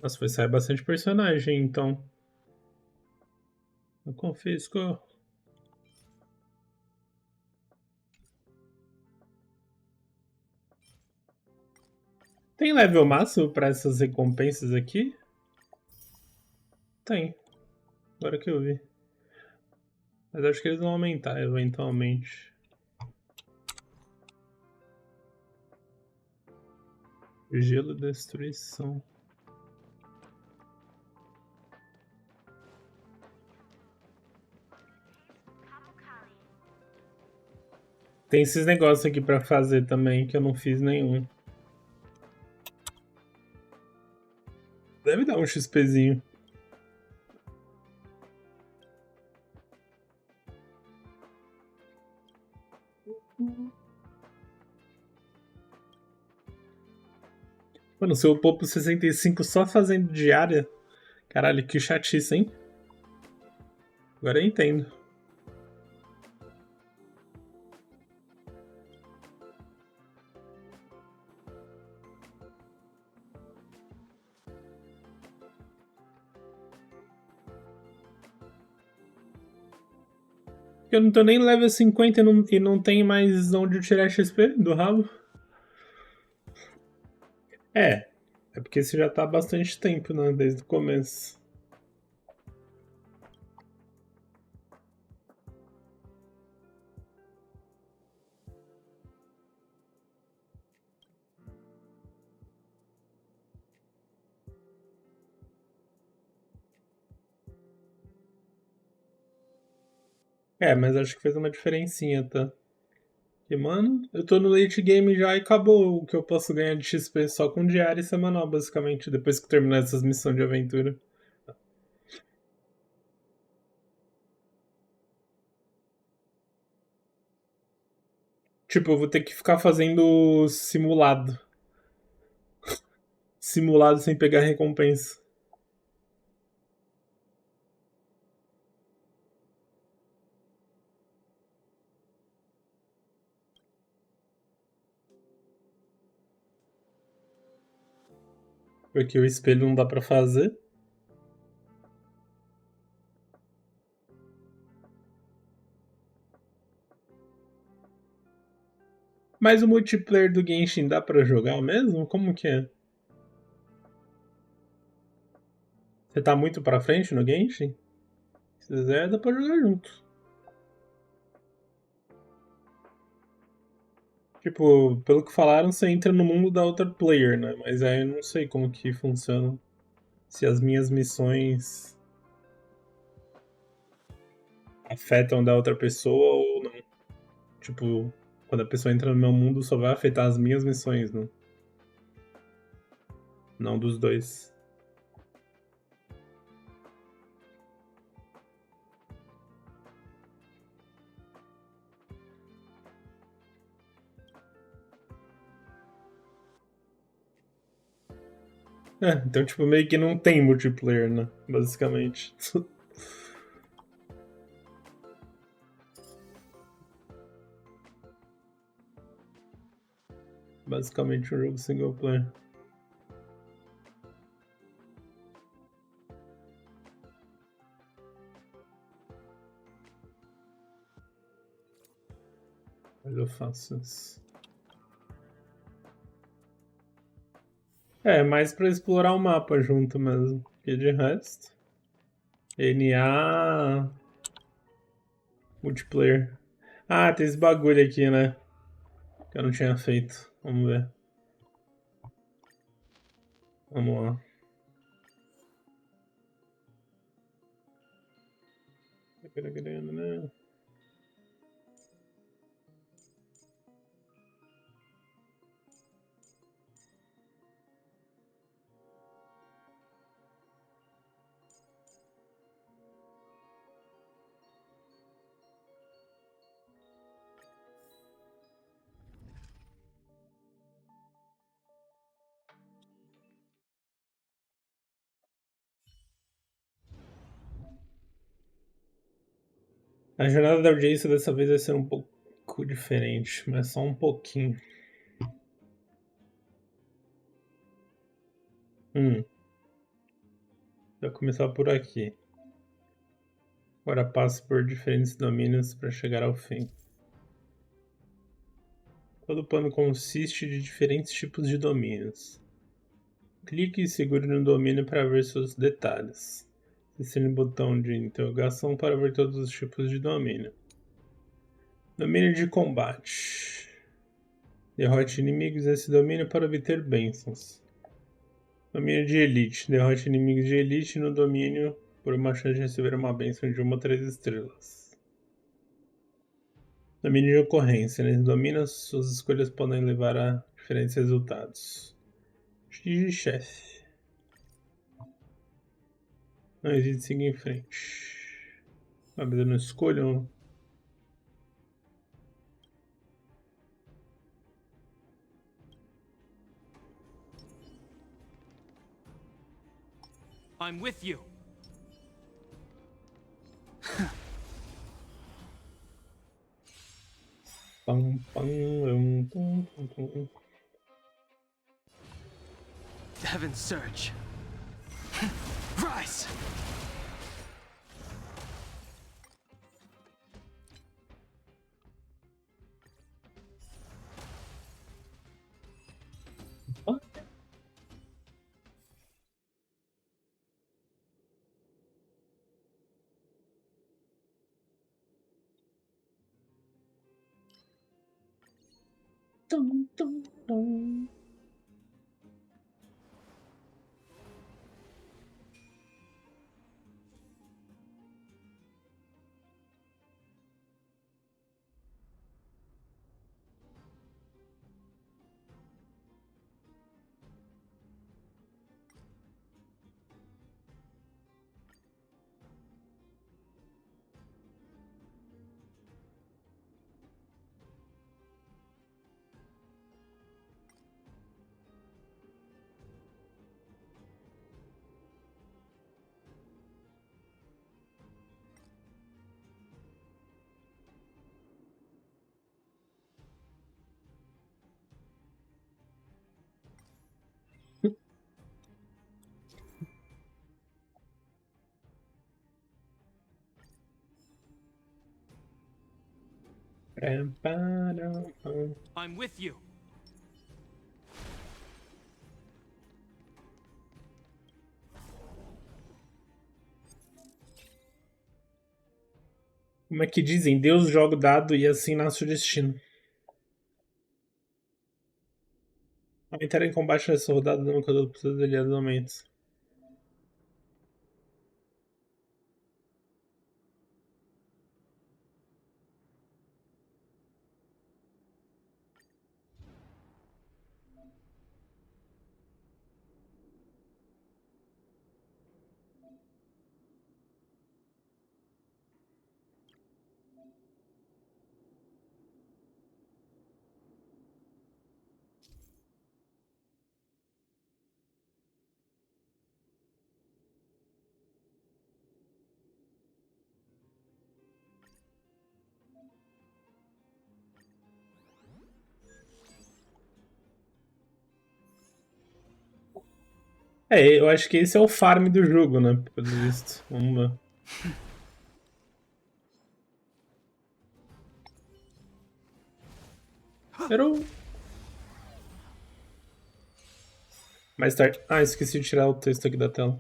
[SPEAKER 1] Nossa, vai sair bastante personagem, então. Eu confisco. Tem level máximo pra essas recompensas aqui? Tem. Agora que eu vi. Mas acho que eles vão aumentar eventualmente. Gelo e destruição. Tem esses negócios aqui pra fazer também, que eu não fiz nenhum. Deve dar um XPzinho. Mano, se eu upou pro 65 só fazendo diária... Caralho, que chatice, hein? Agora eu entendo. Eu não tô nem level 50 e não tem mais onde tirar XP do rabo. É porque você já tá há bastante tempo, né? Desde o começo. Mas acho que fez uma diferencinha, tá? E, mano, eu tô no late game já e acabou o que eu posso ganhar de XP só com diária e semanal, basicamente, depois que terminar essas missões de aventura. Tipo, eu vou ter que ficar fazendo simulado. Simulado sem pegar recompensa. Porque o espelho não dá pra fazer. Mas o multiplayer do Genshin dá pra jogar mesmo? Como que é? Você tá muito pra frente no Genshin? Se quiser, dá pra jogar junto. Tipo, pelo que falaram, você entra no mundo da outra player, né? Mas aí eu não sei como que funciona. Se as minhas missões afetam da outra pessoa ou não. Tipo, quando a pessoa entra no meu mundo, só vai afetar as minhas missões, né? Não dos dois. Então, tipo, meio que não tem multiplayer, né? Basicamente. Basicamente um jogo single player. Mas eu faço isso. É, mais pra explorar o mapa junto mesmo. Porque de resto... NA... Multiplayer. Ah, tem esse bagulho aqui, né? Que eu não tinha feito. Vamos ver. Vamos lá. Né? A jornada da audiência dessa vez vai ser um pouco diferente, mas só um pouquinho. Vou começar por aqui. Agora passe por diferentes domínios para chegar ao fim. Todo plano consiste de diferentes tipos de domínios. Clique e segure no domínio para ver seus detalhes. Pressione o botão de interrogação para ver todos os tipos de domínio. Domínio de combate. Derrote inimigos nesse domínio para obter bênçãos. Domínio de elite. Derrote inimigos de elite no domínio por uma chance de receber uma bênção de 1 a 3 estrelas. Domínio de ocorrência. Nesse domínio, suas escolhas podem levar a diferentes resultados. X de chefe. Não existe seguir em frente. Mas eu não escolho.
[SPEAKER 8] I'm with you. Heaven's Surge. Rise! I'm with you.
[SPEAKER 1] Como é que dizem? Deus joga o dado e assim nasce o destino. Aumentar em combate nessa rodada não causou por seus aliados aumentos. É, eu acho que esse é o farm do jogo, né? Pelo visto. Vamos lá. Errou. Mais tarde... Ah, esqueci de tirar o texto aqui da tela.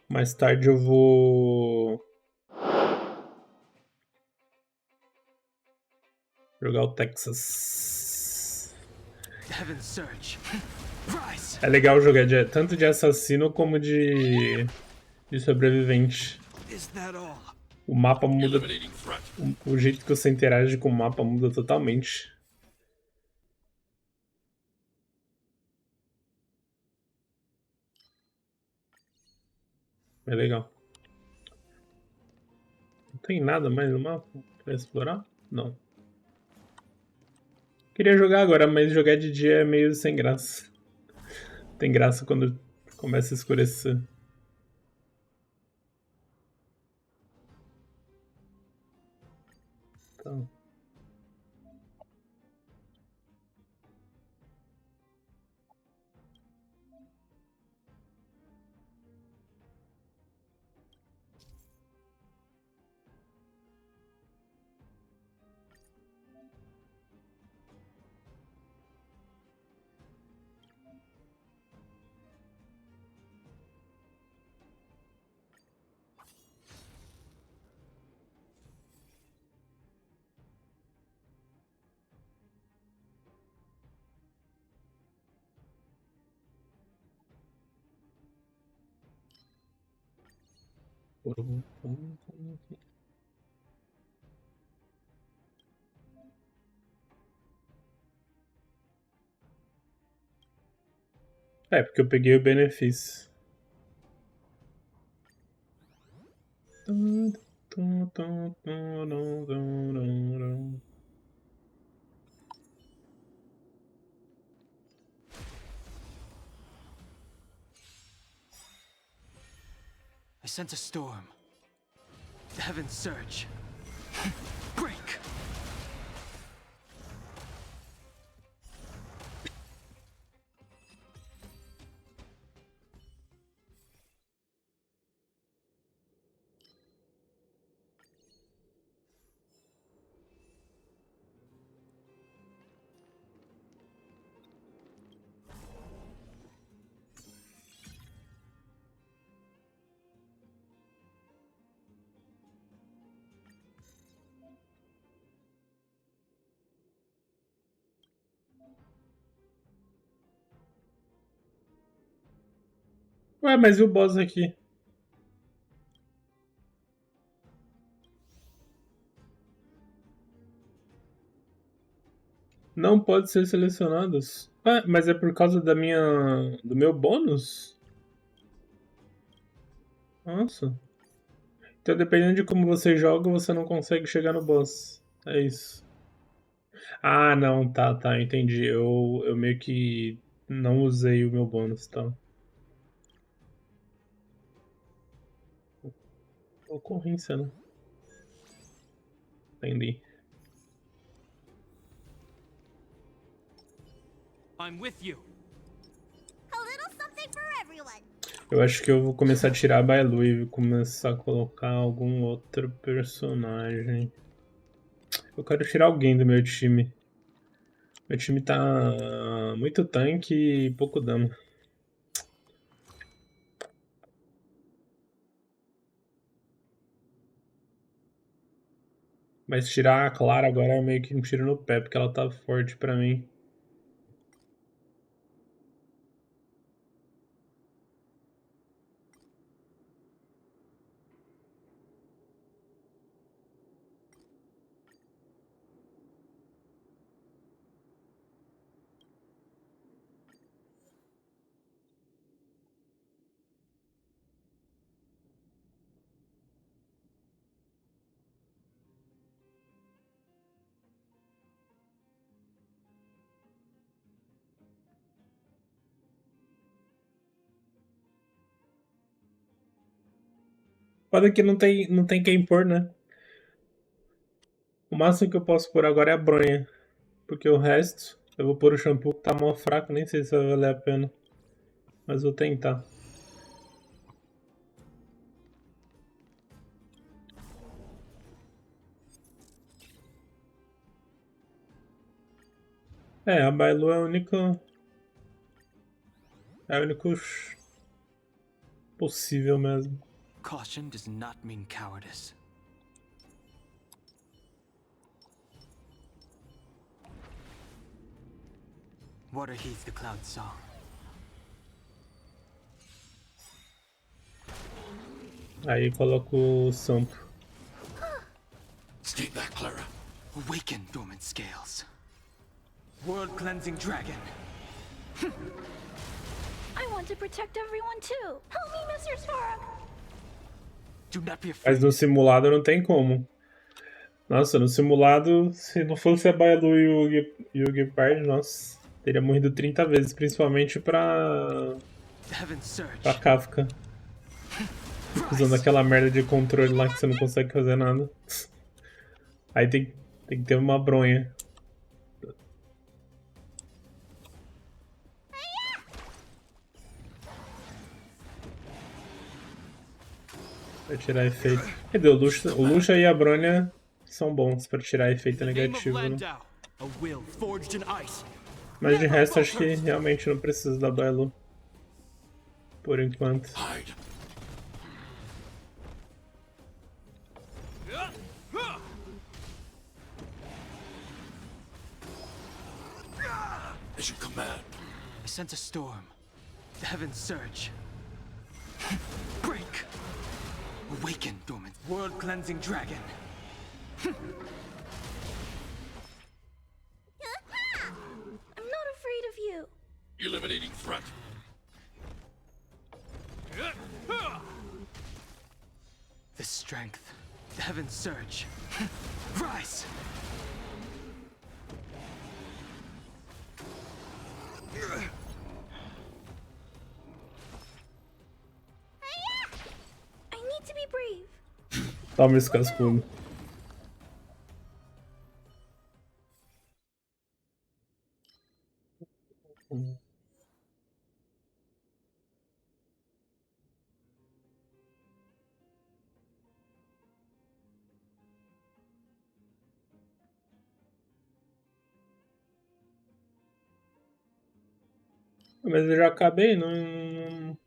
[SPEAKER 1] Mais tarde eu vou... jogar o Texas. É legal jogar tanto de assassino como de sobrevivente. O mapa muda... O jeito que você interage com o mapa muda totalmente. É legal. Não tem nada mais no mapa pra explorar? Não. Queria jogar agora, mas jogar de dia é meio sem graça. Tem graça quando começa a escurecer. Então... É, porque eu peguei o benefício.
[SPEAKER 12] I sense a storm. The heavens surge. Break!
[SPEAKER 1] Ué, mas e o boss aqui? Não pode ser selecionados. Ah, mas é por causa do meu bônus? Nossa. Então dependendo de como você joga, você não consegue chegar no boss. É isso. Ah, não, tá, entendi. Eu meio que não usei o meu bônus, tá? Ocorrência, né? Entendi.
[SPEAKER 12] I'm with you.
[SPEAKER 4] A little something for everyone.
[SPEAKER 1] Eu acho que eu vou começar a tirar a Bailu e começar a colocar algum outro personagem. Eu quero tirar alguém do meu time. Meu time tá muito tanque e pouco dano. Mas tirar a Clara agora é meio que um tiro no pé, porque ela tá forte pra mim. Foda que não tem quem pôr, né? O máximo que eu posso pôr agora é a bronha. Porque o resto, eu vou pôr o shampoo que tá mó fraco, nem sei se vai valer a pena. Mas vou tentar. É, a Bailu é a única... É o único possível mesmo.
[SPEAKER 12] Caution does not mean cowardice. Water heeds the cloud song.
[SPEAKER 1] Aí coloco o Sampo.
[SPEAKER 12] Stay back, Clara. Awaken, dormant scales. World cleansing dragon.
[SPEAKER 13] I want to protect everyone too. Help me, Mr. Svarog.
[SPEAKER 12] Do not be afraid.
[SPEAKER 1] Mas no simulado não tem como. Nossa, no simulado, se não fosse a Bailu e o Gepard, nossa, teria morrido 30 vezes, principalmente pra Kafka. Usando aquela merda de controle lá que você não consegue fazer nada. Aí tem que ter uma bronha. Pra tirar efeito. Cadê o Luxa? O Luxa e a Bronha são bons pra tirar efeito negativo, né? Mas de resto acho que realmente não precisa da Bailu. Por enquanto.
[SPEAKER 12] As you command. I sense a storm. The heavens surge. Break! Awaken, dormant. World cleansing dragon.
[SPEAKER 13] I'm not afraid of you.
[SPEAKER 22] Eliminating threat.
[SPEAKER 12] The strength. The heavens surge. Rise!
[SPEAKER 13] I need to be brave.
[SPEAKER 1] Toma esse cascudo. Mas eu já acabei, não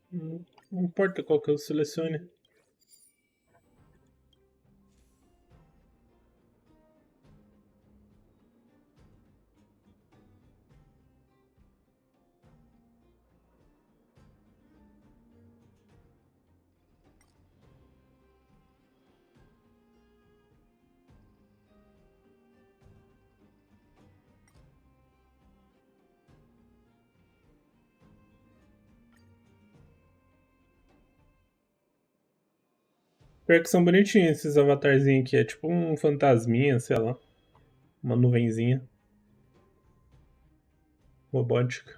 [SPEAKER 1] importa qual que eu selecione. Pior que são bonitinhos esses avatarzinhos aqui. É tipo um fantasminha, sei lá. Uma nuvenzinha. Robótica.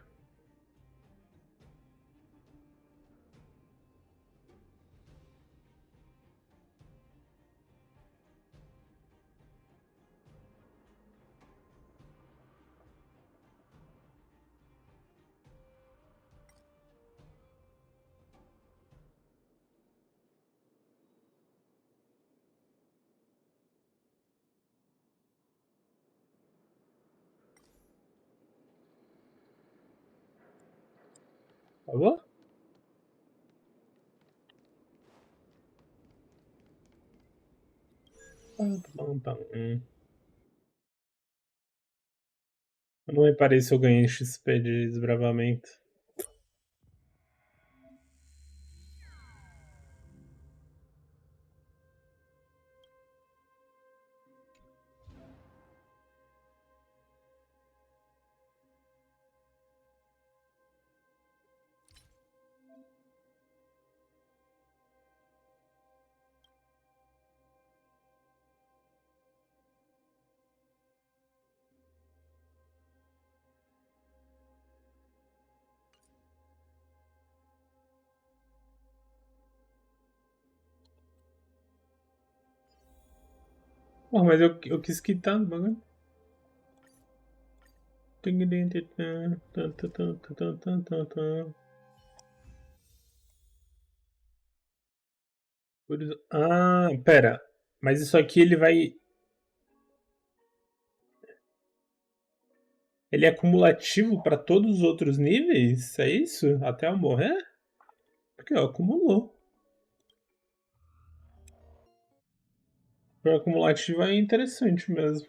[SPEAKER 1] Tá bom? Eu não reparei se eu ganhei XP de desbravamento. Porra, mas eu quis quitar o bagulho. Ah, pera. Mas isso aqui ele vai... Ele é cumulativo para todos os outros níveis? É isso? Até eu morrer? Porque, ó, acumulou. O acumulativo é interessante mesmo.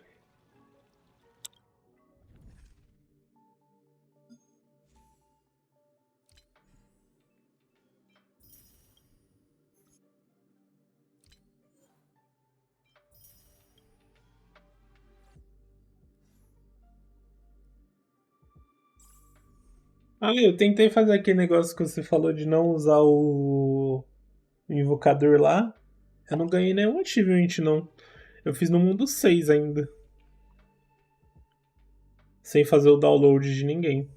[SPEAKER 1] Ah, eu tentei fazer aquele negócio que você falou de não usar o invocador lá. Eu não ganhei nenhum achievement, não. Eu fiz no mundo 6 ainda. Sem fazer o download de ninguém.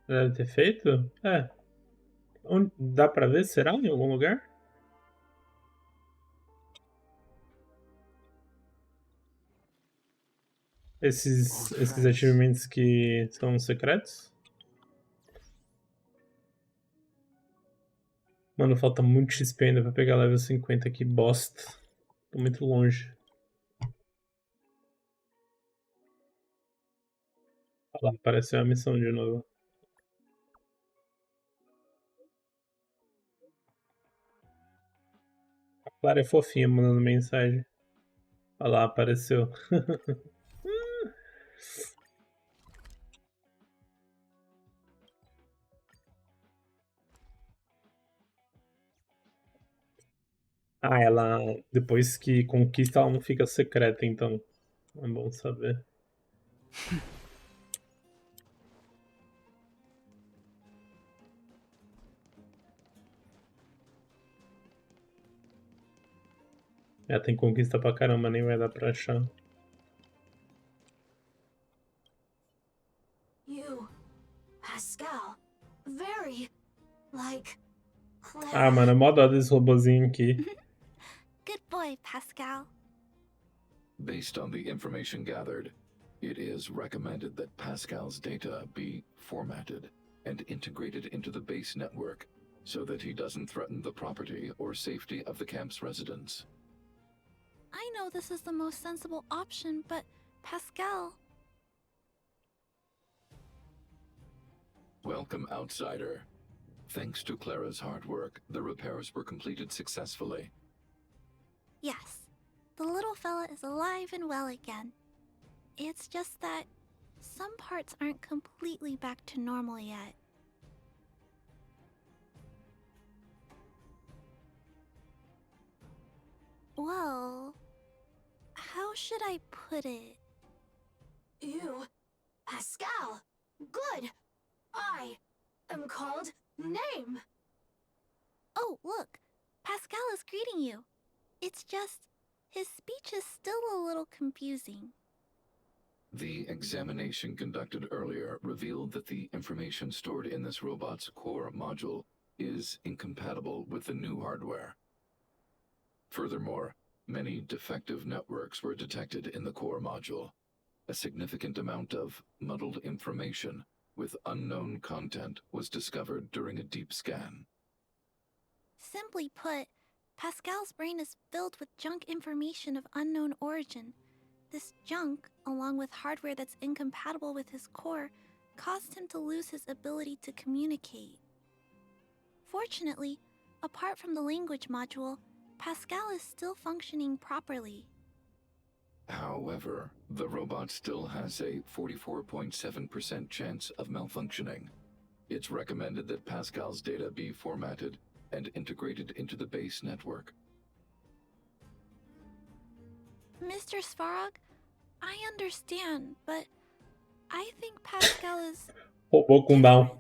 [SPEAKER 1] Deve ter feito? É. Dá pra ver? Será? Em algum lugar? Esses achievements que são secretos? Mano, falta muito XP ainda pra pegar level 50, que bosta. Tô muito longe. Olha lá, apareceu a missão de novo. A Clara é fofinha mandando mensagem. Olha lá, apareceu. Ah, ela, depois que conquista, ela não fica secreta, então. É bom saber. Ela tem conquista pra caramba, nem vai dar pra achar.
[SPEAKER 13] You, Pascal, very, like,
[SPEAKER 1] Ah, mano, é mó dó desse robozinho aqui.
[SPEAKER 9] Good boy, Pascal.
[SPEAKER 17] Based on the information gathered, it is recommended that Pascal's data be formatted and integrated into the base network so that he doesn't threaten the property or safety of the camp's residents.
[SPEAKER 9] I know this is the most sensible option, but Pascal...
[SPEAKER 17] Welcome, outsider. Thanks to Clara's hard work, the repairs were completed successfully.
[SPEAKER 9] Yes, the little fella is alive and well again. It's just that some parts aren't completely back to normal yet. Well, how should I put it?
[SPEAKER 13] You, Pascal, good. I am called name.
[SPEAKER 9] Oh, look, Pascal is greeting you. It's just, his speech is still a little confusing.
[SPEAKER 17] The examination conducted earlier revealed that the information stored in this robot's core module is incompatible with the new hardware. Furthermore, many defective networks were detected in the core module. A significant amount of muddled information with unknown content was discovered during a deep scan.
[SPEAKER 9] Simply put, Pascal's brain is filled with junk information of unknown origin. This junk, along with hardware that's incompatible with his core, caused him to lose his ability to communicate. Fortunately, apart from the language module, Pascal is still functioning properly.
[SPEAKER 17] However, the robot still has a 44.7% chance of malfunctioning. It's recommended that Pascal's data be formatted and integrated into the base network.
[SPEAKER 9] Mr. Svarog, I understand, but I think Pascal is...
[SPEAKER 1] Robô com down.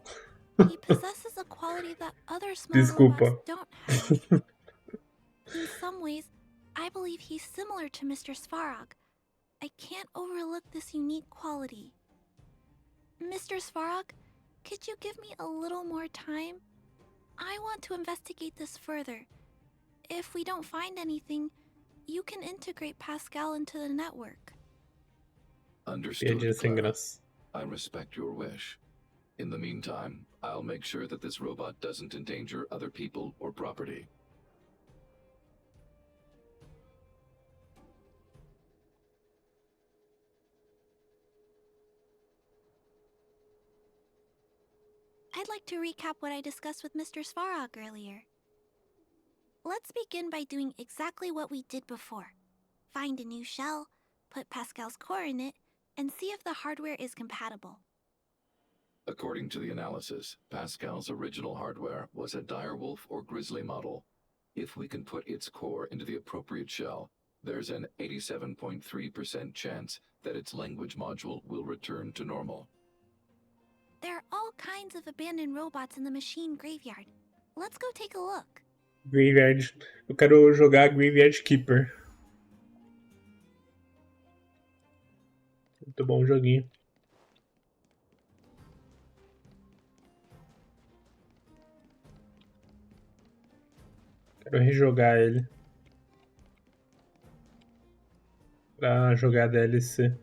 [SPEAKER 9] He possesses a quality that other small
[SPEAKER 1] Desculpa.
[SPEAKER 9] robots don't have. In some ways, I believe he's similar to Mr. Svarog. I can't overlook this unique quality. Mr. Svarog, could you give me a little more time? I want to investigate this further. If we don't find anything, you can integrate Pascal into the network.
[SPEAKER 17] Understood,
[SPEAKER 1] Piadinha sem
[SPEAKER 17] Clara.
[SPEAKER 1] graça.
[SPEAKER 17] I respect your wish. In the meantime, I'll make sure that this robot doesn't endanger other people or property.
[SPEAKER 14] I'd like to recap what I discussed with Mr. Svarog earlier. Let's begin by doing exactly what we did before. Find a new shell, put Pascal's core in it, and see if the hardware is compatible.
[SPEAKER 17] According to the analysis, Pascal's original hardware was a direwolf or grizzly model. If we can put its core into the appropriate shell, there's an 87.3% chance that its language module will return to normal.
[SPEAKER 14] There are all kinds of abandoned robots in the machine graveyard. Let's go take a look.
[SPEAKER 1] Graveyard. Eu quero jogar Graveyard Keeper. Muito bom o joguinho. Quero rejogar ele. Pra jogar DLC.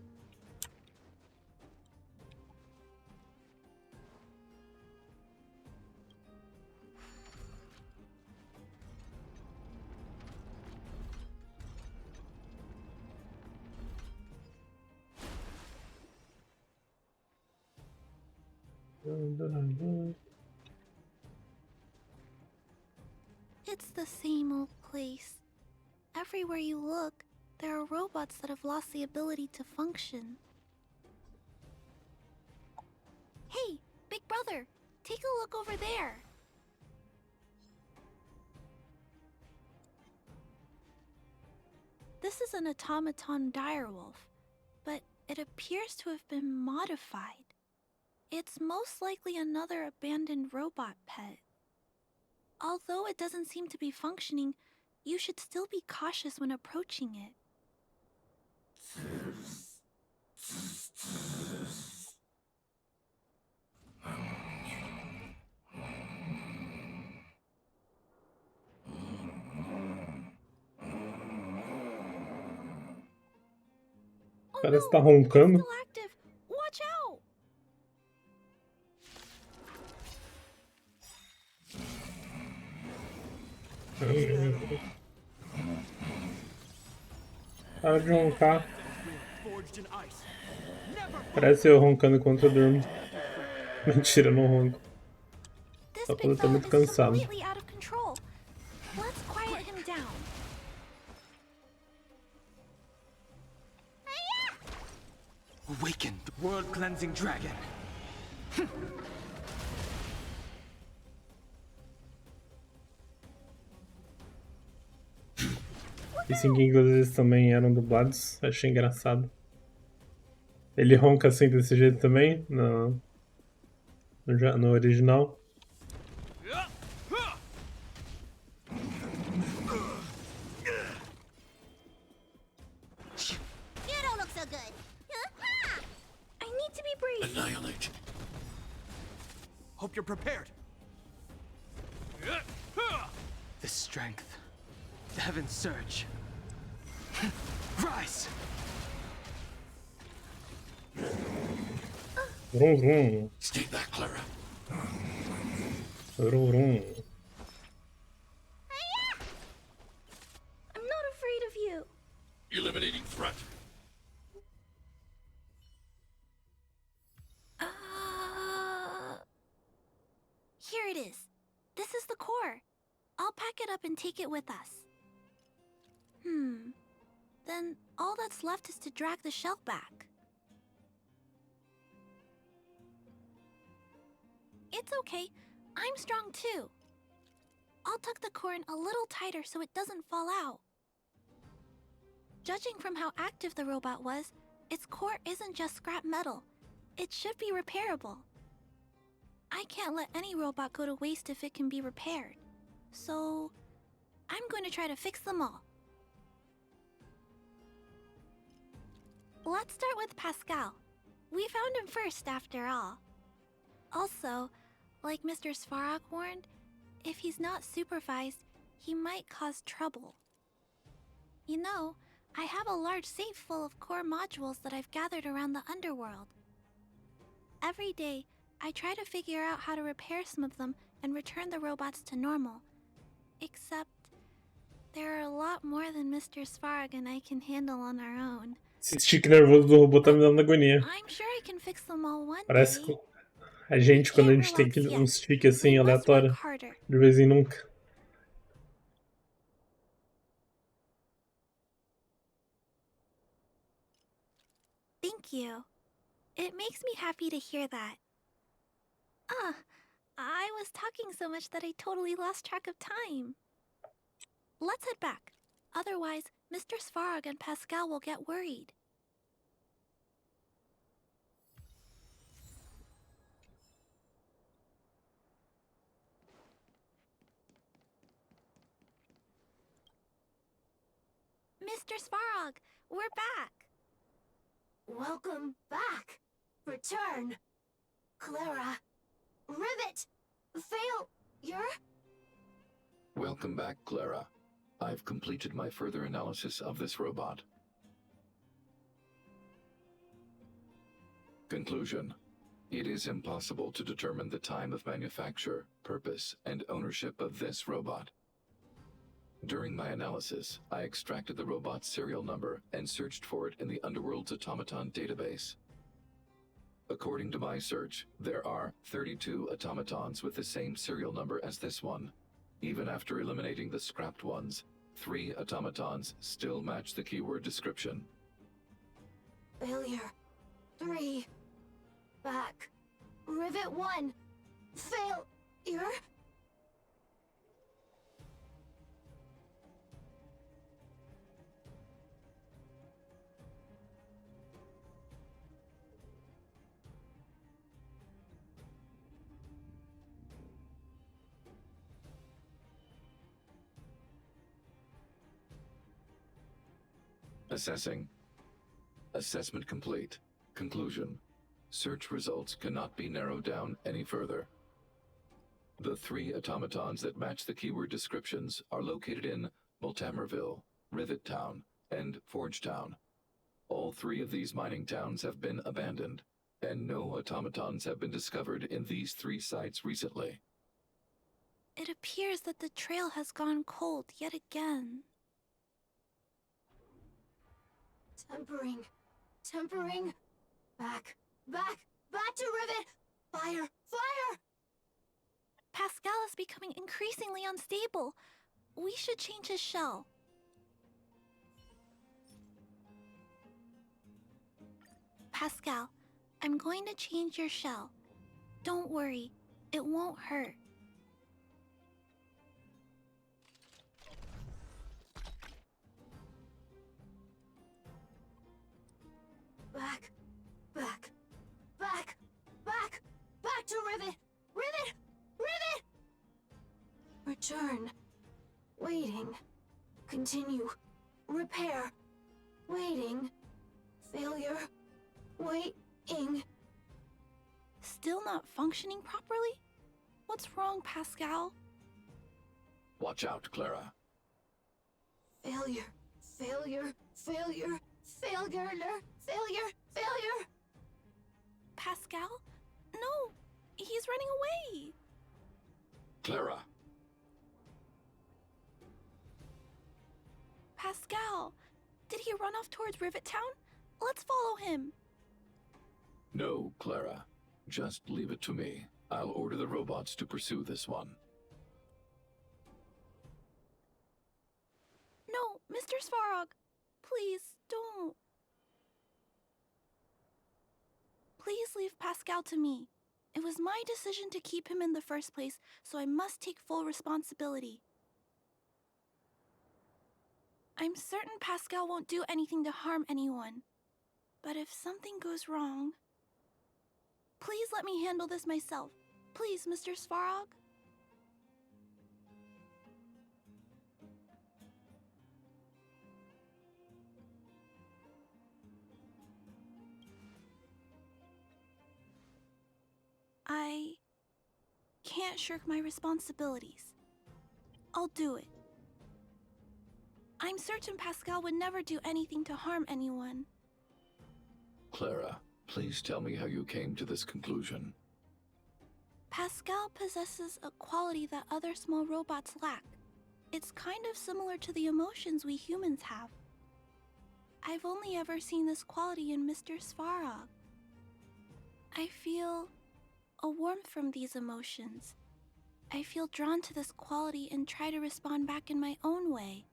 [SPEAKER 14] It's the same old place. Everywhere you look, there are robots that have lost the ability to function. Hey, Big Brother, take a look over there. This is an automaton direwolf, but it appears to have been modified. It's most likely another abandoned robot pet. Although it doesn't seem to be functioning, you should still be cautious when approaching it.
[SPEAKER 1] Parece que tá roncando.
[SPEAKER 14] Still active. Watch out!
[SPEAKER 1] Para de roncar. Parece eu roncando enquanto eu durmo. Mentira, eu não ronco. Só quando eu tô muito cansado.
[SPEAKER 14] Completely out of control. Let's quiet him down.
[SPEAKER 12] Awaken the world-cleansing dragon.
[SPEAKER 1] Esse em inglês eles também eram dublados. Achei engraçado. Ele ronca assim desse jeito também? No original.
[SPEAKER 4] You don't look so good.
[SPEAKER 14] I need to be brave.
[SPEAKER 12] Annihilate. Hope you're prepared. The strength. The heavens surge. Rise!
[SPEAKER 1] Vroom vroom.
[SPEAKER 12] Stay back, Clara.
[SPEAKER 1] Vroom vroom.
[SPEAKER 14] I'm not afraid of you.
[SPEAKER 12] Eliminating threat.
[SPEAKER 14] Here it is. This is the core. I'll pack it up and take it with us. Then all that's left is to drag the shell back. It's okay. I'm strong too. I'll tuck the core in a little tighter so it doesn't fall out. Judging from how active the robot was, its core isn't just scrap metal. It should be repairable. I can't let any robot go to waste if it can be repaired. So, I'm going to try to fix them all. Let's start with Pascal. We found him first, after all. Also, like Mr. Svarog warned, if he's not supervised, he might cause trouble. You know, I have a large safe full of core modules that I've gathered around the underworld. Every day, I try to figure out how to repair some of them and return the robots to normal. Except, there are a lot more than Mr. Svarg and I can handle on our own.
[SPEAKER 1] Esse tique nervoso do robô tá me dando agonia.
[SPEAKER 14] I'm sure I can fix them all one
[SPEAKER 1] Parece
[SPEAKER 14] day.
[SPEAKER 1] a gente quando a gente tem uns tique assim aleatório. De vez em nunca.
[SPEAKER 14] Thank you. It makes me happy to hear that. I was talking so much that I totally lost track of time. Let's head back. Otherwise, Mr. Svarog and Pascal will get worried. Mr. Svarog, we're back.
[SPEAKER 4] Welcome back. Return. Clara. Rivet. Failure.
[SPEAKER 17] Welcome back, Clara. I've completed my further analysis of this robot. Conclusion. It is impossible to determine the time of manufacture, purpose, and ownership of this robot. During my analysis, I extracted the robot's serial number and searched for it in the Underworld's automaton database. According to my search, there are 32 automatons with the same serial number as this one. Even after eliminating the scrapped ones, 3 automatons still match the keyword description.
[SPEAKER 4] Failure. 3. Back. Rivet 1. Failure.
[SPEAKER 17] Assessing. Assessment complete. Conclusion. Search results cannot be narrowed down any further. The 3 automatons that match the keyword descriptions are located in Multamerville, Rivet Town, and Forge Town. All 3 of these mining towns have been abandoned, and no automatons have been discovered in these 3 sites recently.
[SPEAKER 14] It appears that the trail has gone cold yet again.
[SPEAKER 4] Tempering. Back to Rivet. Fire.
[SPEAKER 14] Pascal is becoming increasingly unstable. We should change his shell. Pascal, I'm going to change your shell. Don't worry, it won't hurt.
[SPEAKER 4] Back to Rivet. Return. Waiting. Continue. Repair. Waiting. Failure. Waiting.
[SPEAKER 14] Still not functioning properly? What's wrong, Pascal?
[SPEAKER 17] Watch out, Clara.
[SPEAKER 4] Failure.
[SPEAKER 14] Pascal? No! He's running away!
[SPEAKER 17] Clara!
[SPEAKER 14] Pascal! Did he run off towards Rivet Town? Let's follow him!
[SPEAKER 17] No, Clara. Just leave it to me. I'll order the robots to pursue this one.
[SPEAKER 14] No, Mr. Svarog! Please, don't. Please leave Pascal to me. It was my decision to keep him in the first place, so I must take full responsibility. I'm certain Pascal won't do anything to harm anyone. But if something goes wrong... Please let me handle this myself. Please, Mr. Svarog. I can't shirk my responsibilities. I'll do it. I'm certain Pascal would never do anything to harm anyone.
[SPEAKER 17] Clara, Please tell me how you came to this conclusion.
[SPEAKER 14] Pascal possesses a quality that other small robots lack. It's kind of similar to the emotions we humans have. I've only ever seen this quality in Mr. Svarog. I feel a warmth from these emotions. I feel drawn to this quality and try to respond back in my own way.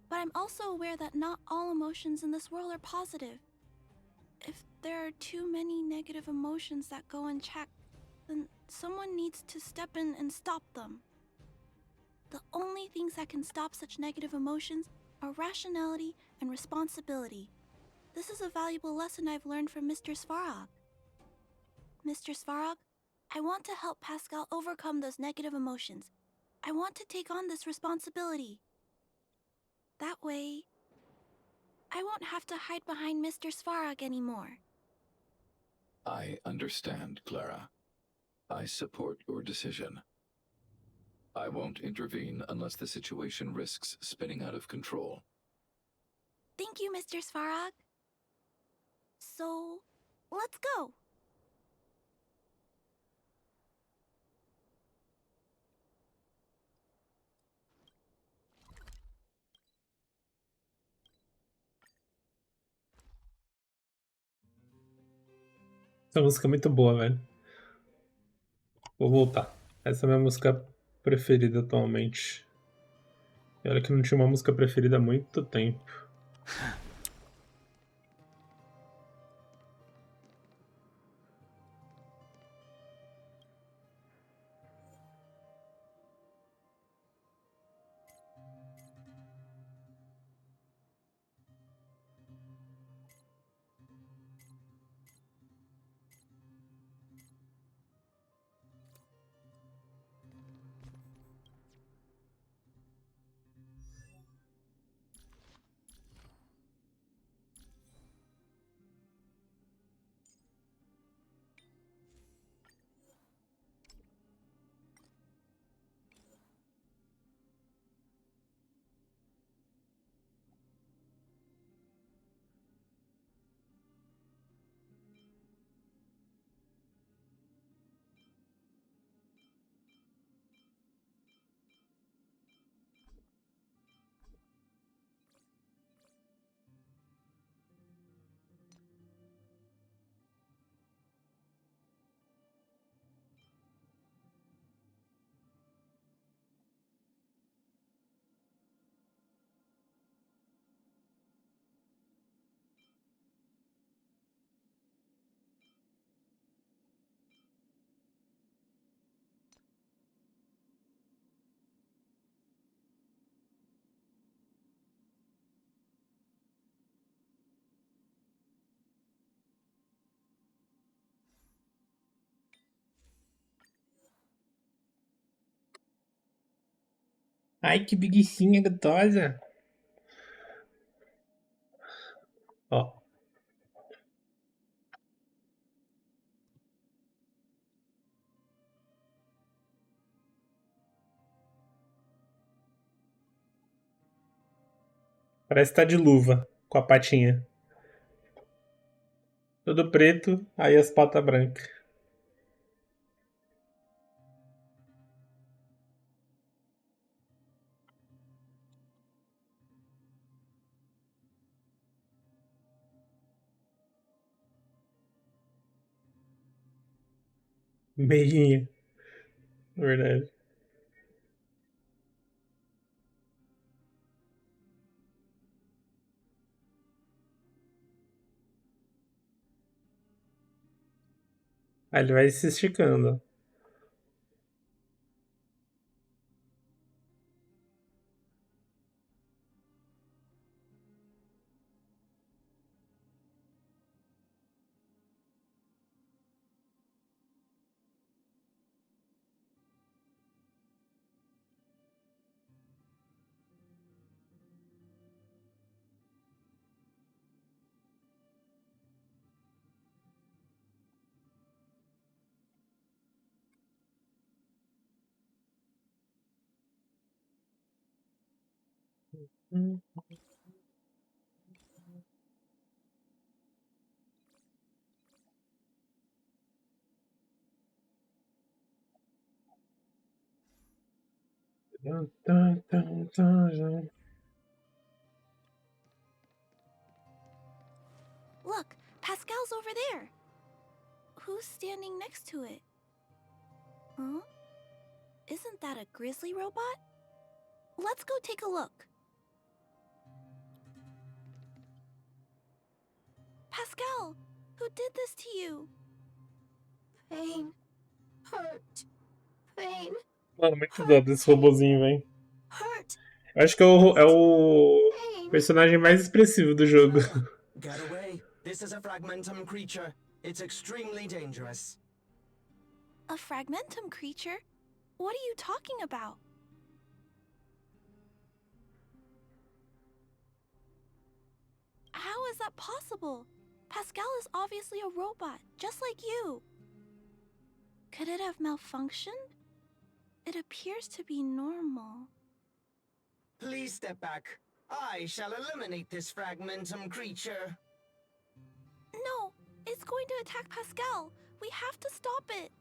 [SPEAKER 14] But I'm also aware that not all emotions in this world are positive. If there are too many negative emotions that go unchecked, then someone needs to step in and stop them. The only things that can stop such negative emotions are rationality and responsibility. This is a valuable lesson I've learned from Mr. Svarog. Mr. Svarog, I want to help Pascal overcome those negative emotions. I want to take on this responsibility. That way, I won't have to hide behind Mr. Svarog anymore.
[SPEAKER 17] I understand, Clara. I support your decision. I won't intervene unless the situation risks spinning out of control.
[SPEAKER 14] Thank you, Mr. Svarog. So, let's go.
[SPEAKER 1] Essa música é muito boa, velho. Vou voltar. Essa é a minha música preferida atualmente. E olha que não tinha uma música preferida há muito tempo. Ai, que preguicinha gostosa. Ó. Parece que tá de luva, com a patinha. Todo preto, aí as patas brancas. Meinha. Verdade. Aí ele vai se esticando.
[SPEAKER 14] Look, Pascal's over there. Who's standing next to it? Huh? Isn't that a grizzly robot? Let's go take a look. Pascal, who did this to you?
[SPEAKER 7] Pain. Hurt. Pain.
[SPEAKER 1] Mano, muito dó desse robozinho, velho. Eu acho que é o personagem mais expressivo do jogo.
[SPEAKER 20] Get away. This is a fragmentum creature. It's extremely dangerous.
[SPEAKER 14] A fragmentum creature? What are you talking about? How is that possible? Pascal is obviously a robot, just like you. Could it have malfunctioned? It appears to be normal.
[SPEAKER 20] Please step back. I shall eliminate this fragmentum creature.
[SPEAKER 14] No, it's going to attack Pascal. We have to stop it.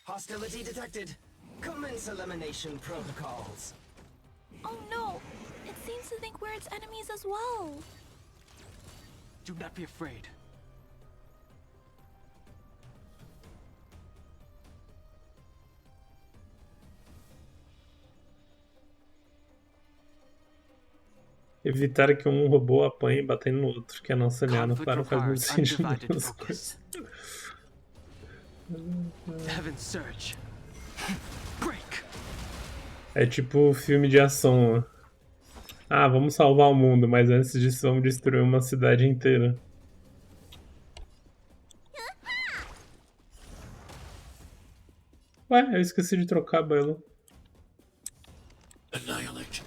[SPEAKER 20] Hostility detected. Commence elimination protocols.
[SPEAKER 14] Oh no, it seems to think we're its enemies as well.
[SPEAKER 12] Do not be afraid.
[SPEAKER 1] Evitar que um robô apanhe batendo no outro, que é não semeado para faz muito sentido.
[SPEAKER 12] Heaven surge. Break.
[SPEAKER 1] É tipo filme de ação, ó. Ah, vamos salvar o mundo, mas antes disso vamos destruir uma cidade inteira. Ué, eu esqueci de trocar a Bela.
[SPEAKER 15] Annihilate.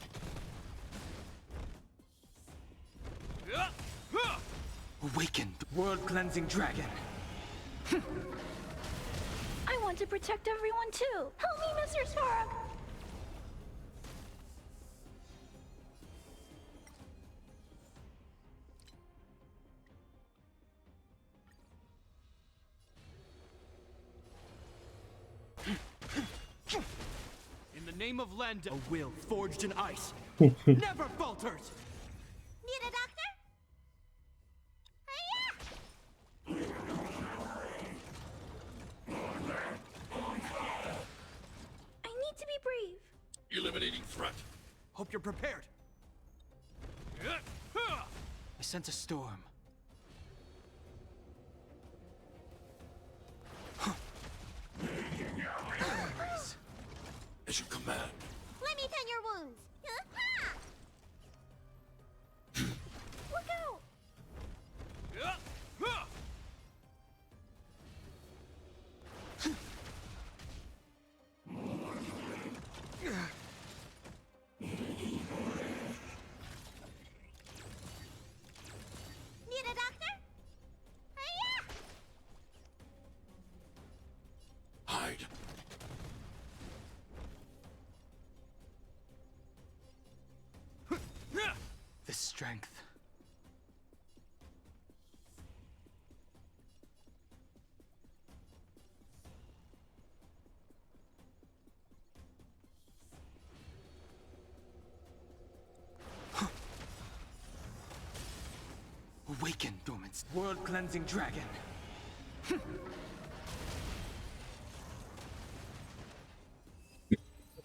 [SPEAKER 12] Awaken the world-cleansing dragon.
[SPEAKER 14] I want to protect everyone too. Help me, Mr. Svarog.
[SPEAKER 12] In the name of Lenda, a will forged in ice never falters.
[SPEAKER 4] Need a doctor?
[SPEAKER 14] I need to be brave.
[SPEAKER 15] Eliminating threat.
[SPEAKER 12] Hope you're prepared. I sense a storm.
[SPEAKER 15] As you command.
[SPEAKER 4] Let me tend your wounds. Look out! Need a doctor?
[SPEAKER 15] Hide.
[SPEAKER 12] The strength. Awaken, dormant world-cleansing dragon.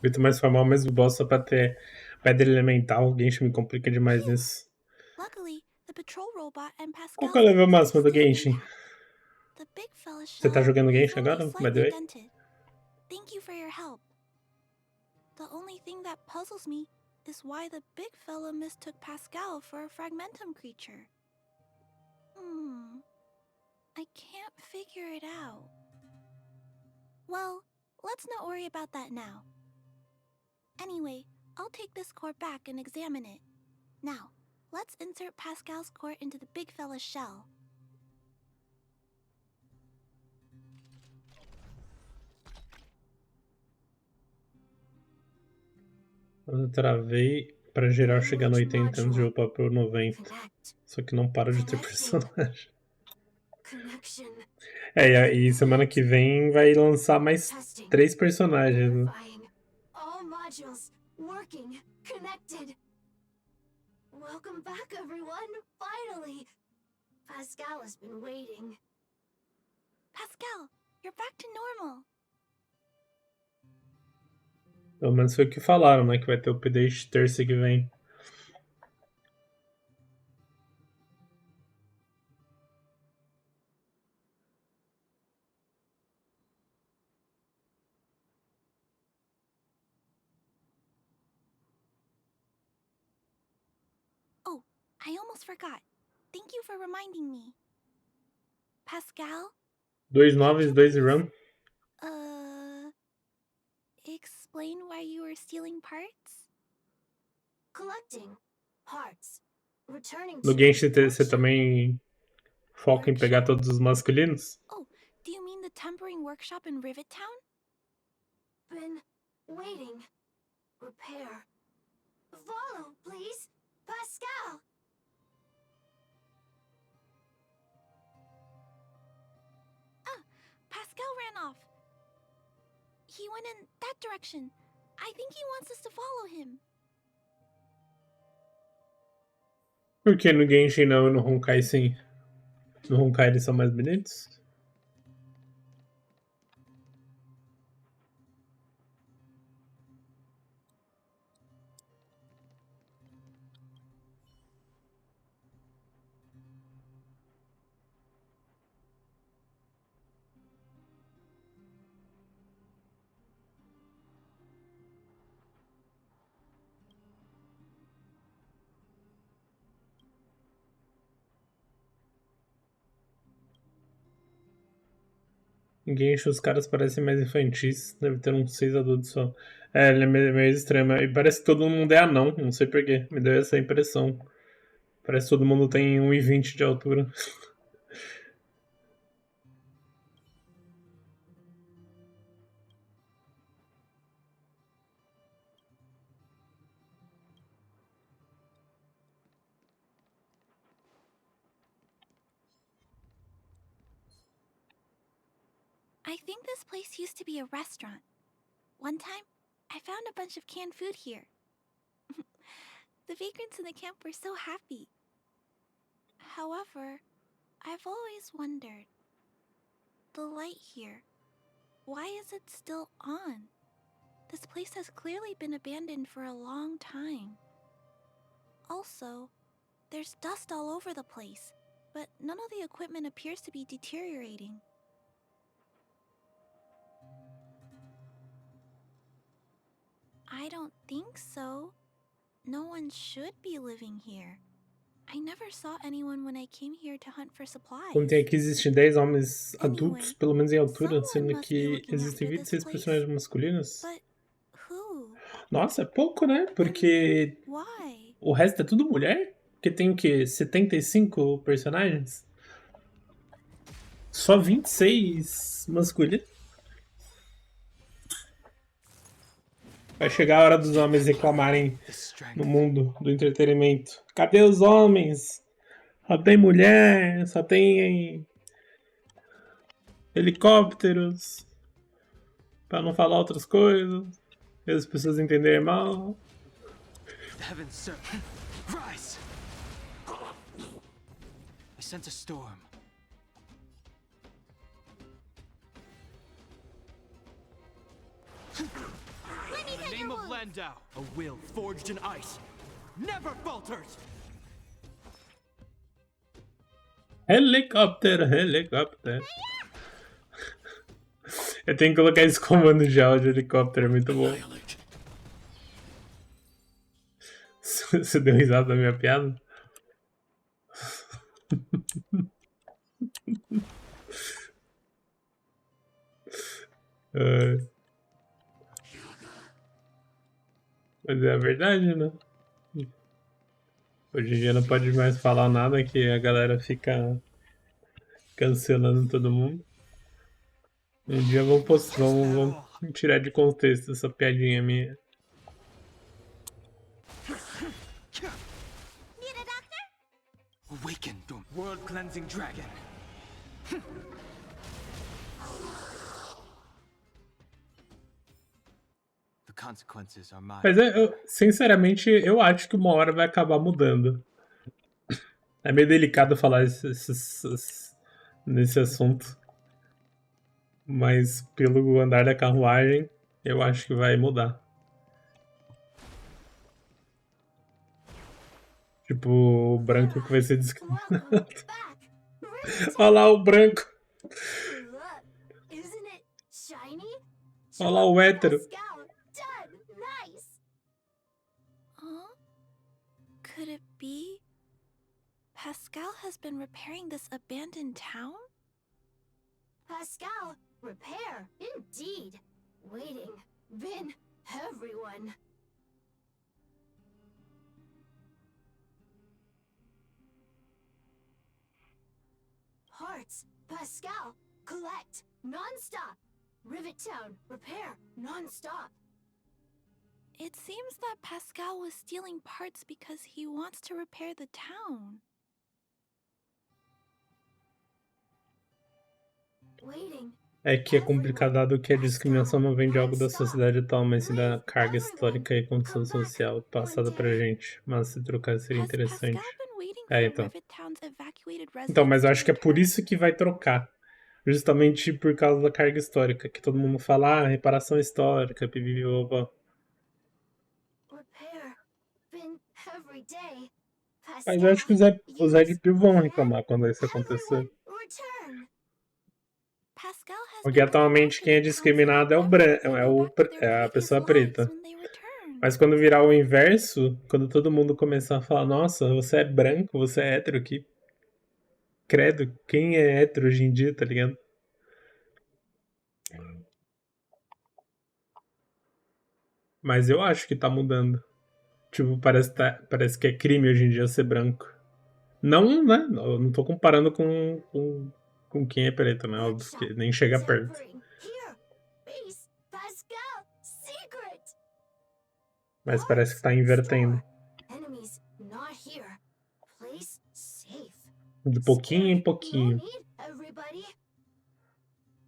[SPEAKER 1] Muito mais farmar o mesmo boss só pra ter pedra elemental. O Genshin me complica demais nisso.
[SPEAKER 14] Luckily, the patrol robot and Pascal.
[SPEAKER 1] Qual que é o level máximo do Genshin?
[SPEAKER 14] The big fella
[SPEAKER 1] Você tá jogando
[SPEAKER 14] is
[SPEAKER 1] Genshin
[SPEAKER 14] only
[SPEAKER 1] agora? By the
[SPEAKER 14] slightly
[SPEAKER 1] way?
[SPEAKER 14] dented. Thank you for your help. The only thing that puzzles me is why the big fella mistook Pascal for a fragmentum creature. I can't figure it out. Well, let's not worry about that now. Anyway, I'll take this core back and examine it. Now, let's insert Pascal's core into the big fella's shell.
[SPEAKER 1] Eu travei pra geral chegar no 80 antes de upar pro 90. Só que não para de ter personagem.
[SPEAKER 7] Connection.
[SPEAKER 1] E semana que vem vai lançar mais 3 personagens, né?
[SPEAKER 3] All modules working, connected. Welcome back, everyone. Finally. Pascal has been waiting.
[SPEAKER 14] Pascal, you're back to normal.
[SPEAKER 1] Pelo menos foi o que falaram, né? Que vai ter o update terça que vem.
[SPEAKER 14] Oh, I almost forgot. Thank you for reminding me. Pascal?
[SPEAKER 1] 2 novos, 2 RAM.
[SPEAKER 14] Explain why you were stealing parts?
[SPEAKER 3] Collecting parts. Returning
[SPEAKER 1] No
[SPEAKER 3] to
[SPEAKER 1] Genshin você também foca em pegar todos os masculinos?
[SPEAKER 14] Oh, do you mean the tempering workshop in Rivet Town?
[SPEAKER 3] Been waiting. Repair. Follow, please. Pascal.
[SPEAKER 14] Pascal ran off. He went in that direction. I think he wants us to follow him.
[SPEAKER 1] Por que no Genshin não e no Honkai sim? No Honkai eles são mais bonitos? Em Genshin os caras parecem mais infantis. Deve ter uns 6 adultos só. Ele é meio extremo. E parece que todo mundo é anão. Não sei porquê. Me deu essa impressão. Parece que todo mundo tem 1,20 de altura.
[SPEAKER 14] I think this place used to be a restaurant. One time, I found a bunch of canned food here. The vagrants in the camp were so happy. However, I've always wondered. The light here, why is it still on? This place has clearly been abandoned for a long time. Also, there's dust all over the place, but none of the equipment appears to be deteriorating. I don't think so. No one should be living here. I never saw anyone when I came here to hunt for supplies.
[SPEAKER 1] Como tem aqui, existem 10 homens adultos, pelo menos em altura, sendo que existem 26 personagens masculinos. Nossa, é pouco, né? Porque o resto é tudo mulher? Porque tem o quê? 75 personagens? Só 26 masculinos? Vai chegar a hora dos homens reclamarem no mundo do entretenimento. Cadê os homens? Só tem mulher, só tem helicópteros. Pra não falar outras coisas. E as pessoas entenderem mal.
[SPEAKER 12] Heavens, sir. Rise! I sense a storm. In the name of Landau, a will forged in ice never falters!
[SPEAKER 1] Helicóptero, helicóptero. Eu tenho que colocar esse comando de áudio, helicóptero, é muito bom. Você deu risada da minha piada? Mas é a verdade, né? Hoje em dia não pode mais falar nada que a galera fica cancelando todo mundo. Um dia vão tirar de contexto essa piadinha minha.
[SPEAKER 12] Awaken the world-cleansing dragon. consequences are mine.
[SPEAKER 1] Mas sinceramente, eu acho que uma hora vai acabar mudando. É meio delicado falar nesse assunto. Mas pelo andar da carruagem, eu acho que vai mudar. Tipo, o branco que vai ser discriminado. Olha lá o branco. Olha lá o hétero.
[SPEAKER 14] Huh? Could it be Pascal has been repairing this abandoned town?
[SPEAKER 3] Pascal, repair, indeed. Waiting, Vin, everyone. Hearts, Pascal, collect, non-stop. Rivet Town, repair, non-stop.
[SPEAKER 14] It seems that Pascal was stealing parts because he wants to repair the town.
[SPEAKER 3] Waiting.
[SPEAKER 1] É que é complicado dado que a discriminação não vem de algo da sociedade atual, mas sim da carga histórica e condição social passada pra gente. Mas se trocar seria interessante. Então. Então, mas eu acho que é por isso que vai trocar. Justamente por causa da carga histórica. Que todo mundo fala, reparação histórica, pipipi. Mas eu acho que os Red Pill vão reclamar quando isso acontecer. Porque atualmente quem é discriminado é a pessoa preta. Mas quando virar o inverso, quando todo mundo começar a falar, nossa, você é branco, você é hétero aqui. Credo, quem é hétero hoje em dia, tá ligado? Mas eu acho que tá mudando. Tipo, parece que é crime hoje em dia ser branco. Não, né? Eu não tô comparando com quem é preto, né? Óbvio que nem chega perto. Mas parece que tá invertendo. De pouquinho em pouquinho.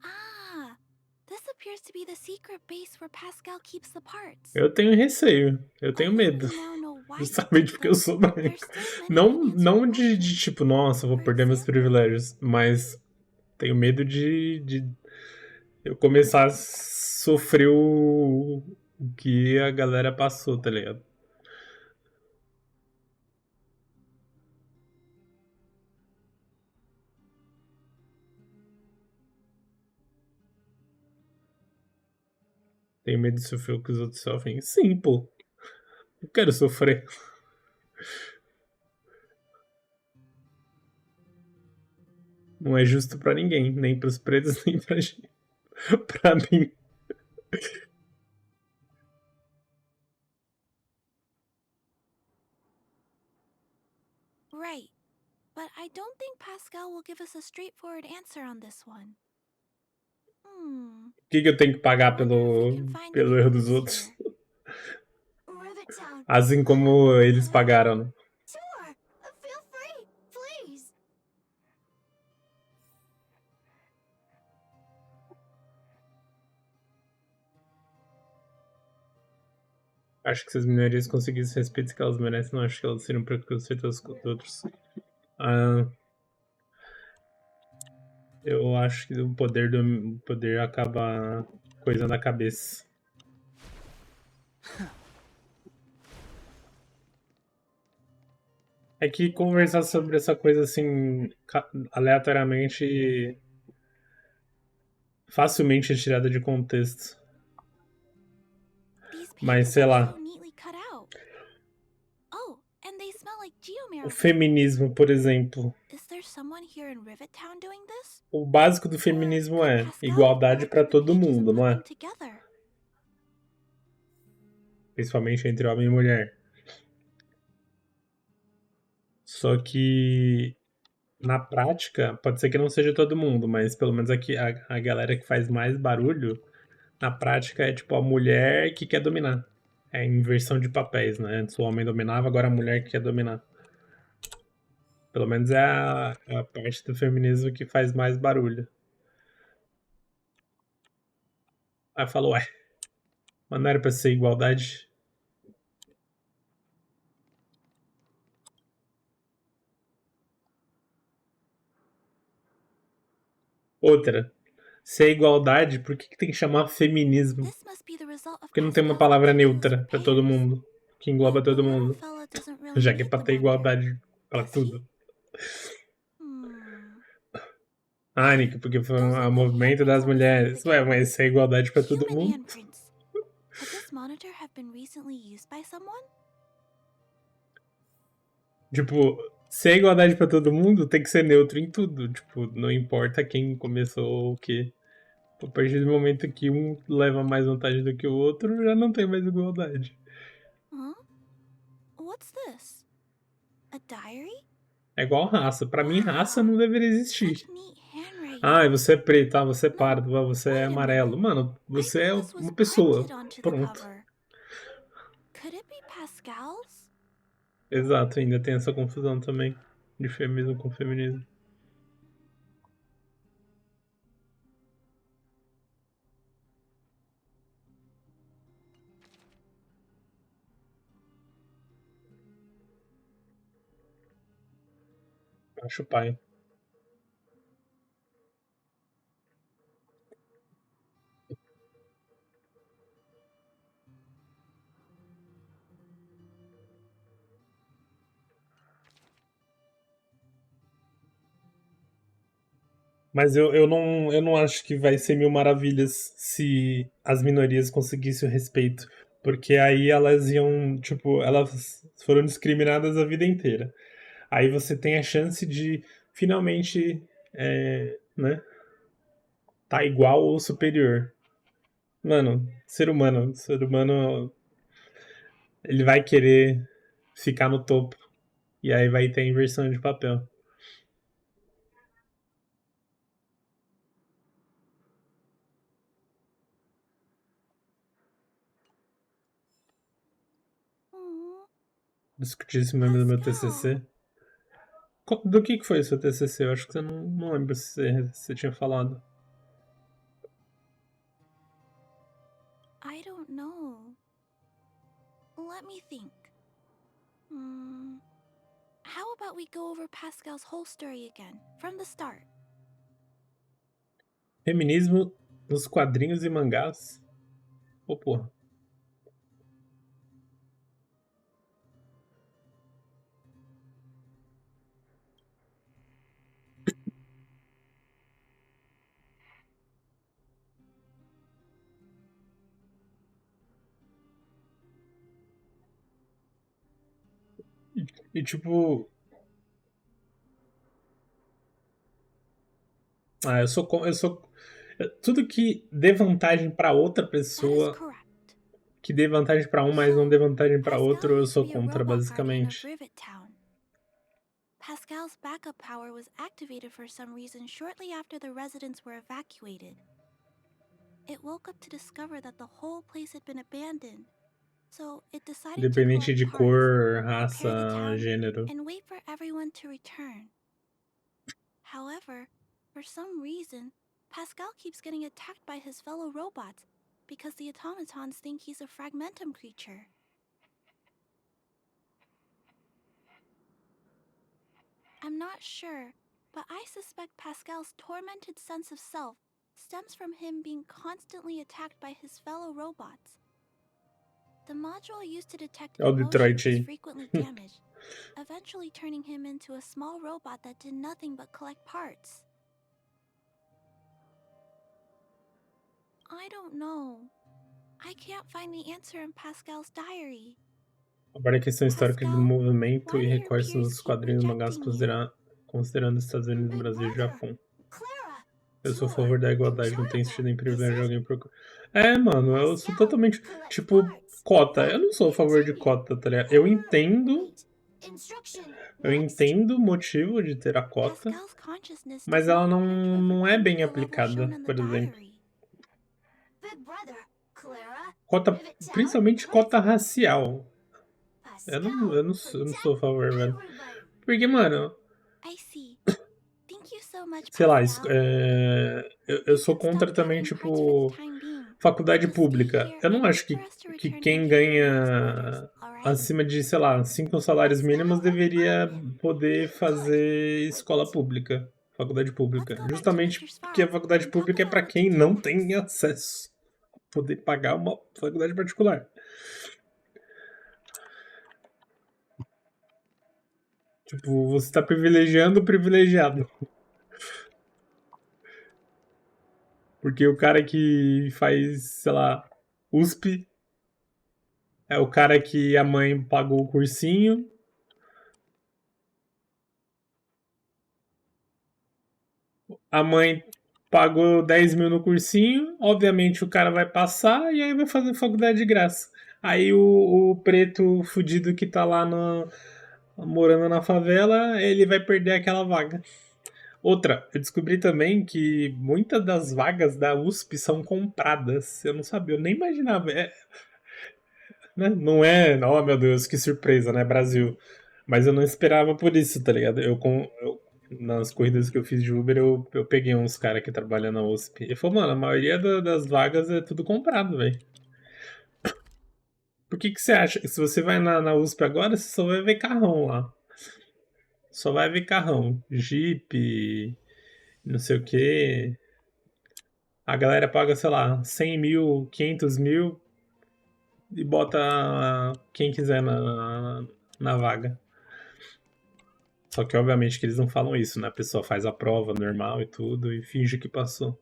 [SPEAKER 14] Ah, this appears to be the secret base where Pascal keeps the parts.
[SPEAKER 1] Eu tenho receio, eu tenho medo. Justamente porque eu sou branco. Não de tipo, nossa, vou perder meus privilégios. Mas tenho medo de eu começar a sofrer o que a galera passou, tá ligado? Tenho medo de sofrer o que os outros sofrem? Sim, pô. Eu quero sofrer. Não é justo pra ninguém, nem pros pretos, nem pra gente. Pra mim.
[SPEAKER 14] Right. But I don't think Pascal will give us a straightforward answer on this one.
[SPEAKER 1] O que eu tenho que pagar pelo erro dos outros? Assim como eles pagaram, né? Acho que se as minorias conseguissem o respeito que elas merecem, não acho que elas seriam preconceituosas com os outros. Eu acho que o poder acaba coisando a cabeça. É que conversar sobre essa coisa assim, aleatoriamente, facilmente é tirada de contexto. Mas sei lá. O feminismo, por exemplo. O básico do feminismo é igualdade para todo mundo, não é? Principalmente entre homem e mulher. Só que na prática, pode ser que não seja todo mundo, mas pelo menos aqui a galera que faz mais barulho, na prática é tipo a mulher que quer dominar. É inversão de papéis, né? Antes o homem dominava, agora a mulher que quer dominar. Pelo menos é a parte do feminismo que faz mais barulho. Aí falou, ué. Mas não era pra ser igualdade? Outra. Se é igualdade, por que tem que chamar feminismo? Porque não tem uma palavra neutra pra todo mundo, que engloba todo mundo. Já que é pra ter igualdade pra tudo. Ah, Nick, porque foi o movimento das mulheres. Ué, mas se é igualdade pra todo mundo.
[SPEAKER 14] Could this monitor have been recently used by someone?
[SPEAKER 1] Tipo, se é igualdade pra todo mundo, tem que ser neutro em tudo. Tipo, não importa quem começou o quê. A partir do momento que um leva mais vantagem do que o outro, já não tem mais igualdade.
[SPEAKER 14] Huh? What's this? A diary?
[SPEAKER 1] É igual raça. Pra mim, raça não deveria existir. Ah, você é preto, ah, você é pardo, ah, você é amarelo. Mano, você é uma pessoa. Pronto.
[SPEAKER 14] Could it be Pascal's?
[SPEAKER 1] Exato, ainda tem essa confusão também. De feminismo com feminismo. Acho pai. Mas eu não acho que vai ser mil maravilhas se as minorias conseguissem o respeito. Porque aí elas iam, tipo, elas foram discriminadas a vida inteira. Aí você tem a chance de finalmente, né, tá igual ou superior. Mano, ser humano, ele vai querer ficar no topo. E aí vai ter inversão de papel. Discutir isso mesmo do meu TCC. Do que foi o seu TCC? Eu acho que você não lembro se você tinha falado.
[SPEAKER 14] I don't know. Let me think. How about we go over Pascal's whole story again, from the start?
[SPEAKER 1] Feminismo nos quadrinhos e mangás? Ô, porra. E tipo. Ah, eu sou. Tudo que dê vantagem pra outra pessoa. Que dê vantagem pra um, mas não dê vantagem pra outro, eu sou contra, basicamente.
[SPEAKER 14] Pascal's backup power was activated for some reason shortly after the residents were evacuated. It woke up to discover that the whole place had been abandoned. So it decided
[SPEAKER 1] Independente de
[SPEAKER 14] to
[SPEAKER 1] cor, raça, gênero.
[SPEAKER 14] and wait for everyone to return. However, for some reason, Pascal keeps getting attacked by his fellow robots because the automatons think he's a fragmentum creature. I'm not sure, but I suspect Pascal's tormented sense of self stems from him being constantly attacked by his fellow robots. The module used to detect emotions was frequently damaged, eventually turning him into a small robot that did nothing but collect parts. I don't know. I can't find the answer in Pascal's diary.
[SPEAKER 1] Agora a questão histórica do movimento e recortes nos quadrinhos e mangás considerando os Estados Unidos, Brasil e Japão. Eu sou a favor da igualdade, não tem sentido em privilégio alguém por... mano, eu sou totalmente... Tipo, cota. Eu não sou a favor de cota, tá ligado? Eu entendo o motivo de ter a cota, mas ela não é bem aplicada, por exemplo. Cota, principalmente cota racial. Eu não sou a favor, velho. Porque, mano... Sei lá, eu sou contra também, tipo... faculdade pública. Eu não acho que quem ganha acima de, sei lá, 5 salários mínimos deveria poder fazer escola pública, faculdade pública. Justamente porque a faculdade pública é para quem não tem acesso a poder pagar uma faculdade particular. Tipo, você tá privilegiando o privilegiado. Porque o cara que faz, sei lá, USP é o cara que a mãe pagou o cursinho. A mãe pagou 10 mil no cursinho. Obviamente o cara vai passar e aí vai fazer faculdade de graça. Aí o preto fudido que tá lá morando na favela, ele vai perder aquela vaga. Outra, eu descobri também que muitas das vagas da USP são compradas. Eu não sabia, eu nem imaginava. Né? Não é, oh meu Deus, que surpresa, né, Brasil? Mas eu não esperava por isso, tá ligado? Nas corridas que eu fiz de Uber, eu peguei uns caras que trabalham na USP. E falou, mano, a maioria das vagas é tudo comprado, velho. Por que você acha que se você vai na USP agora, você só vai ver carrão lá? Só vai ver carrão. Jeep, não sei o que. A galera paga, sei lá, 100 mil, 500 mil e bota quem quiser na vaga. Só que obviamente que eles não falam isso, né? A pessoa faz a prova normal e tudo e finge que passou.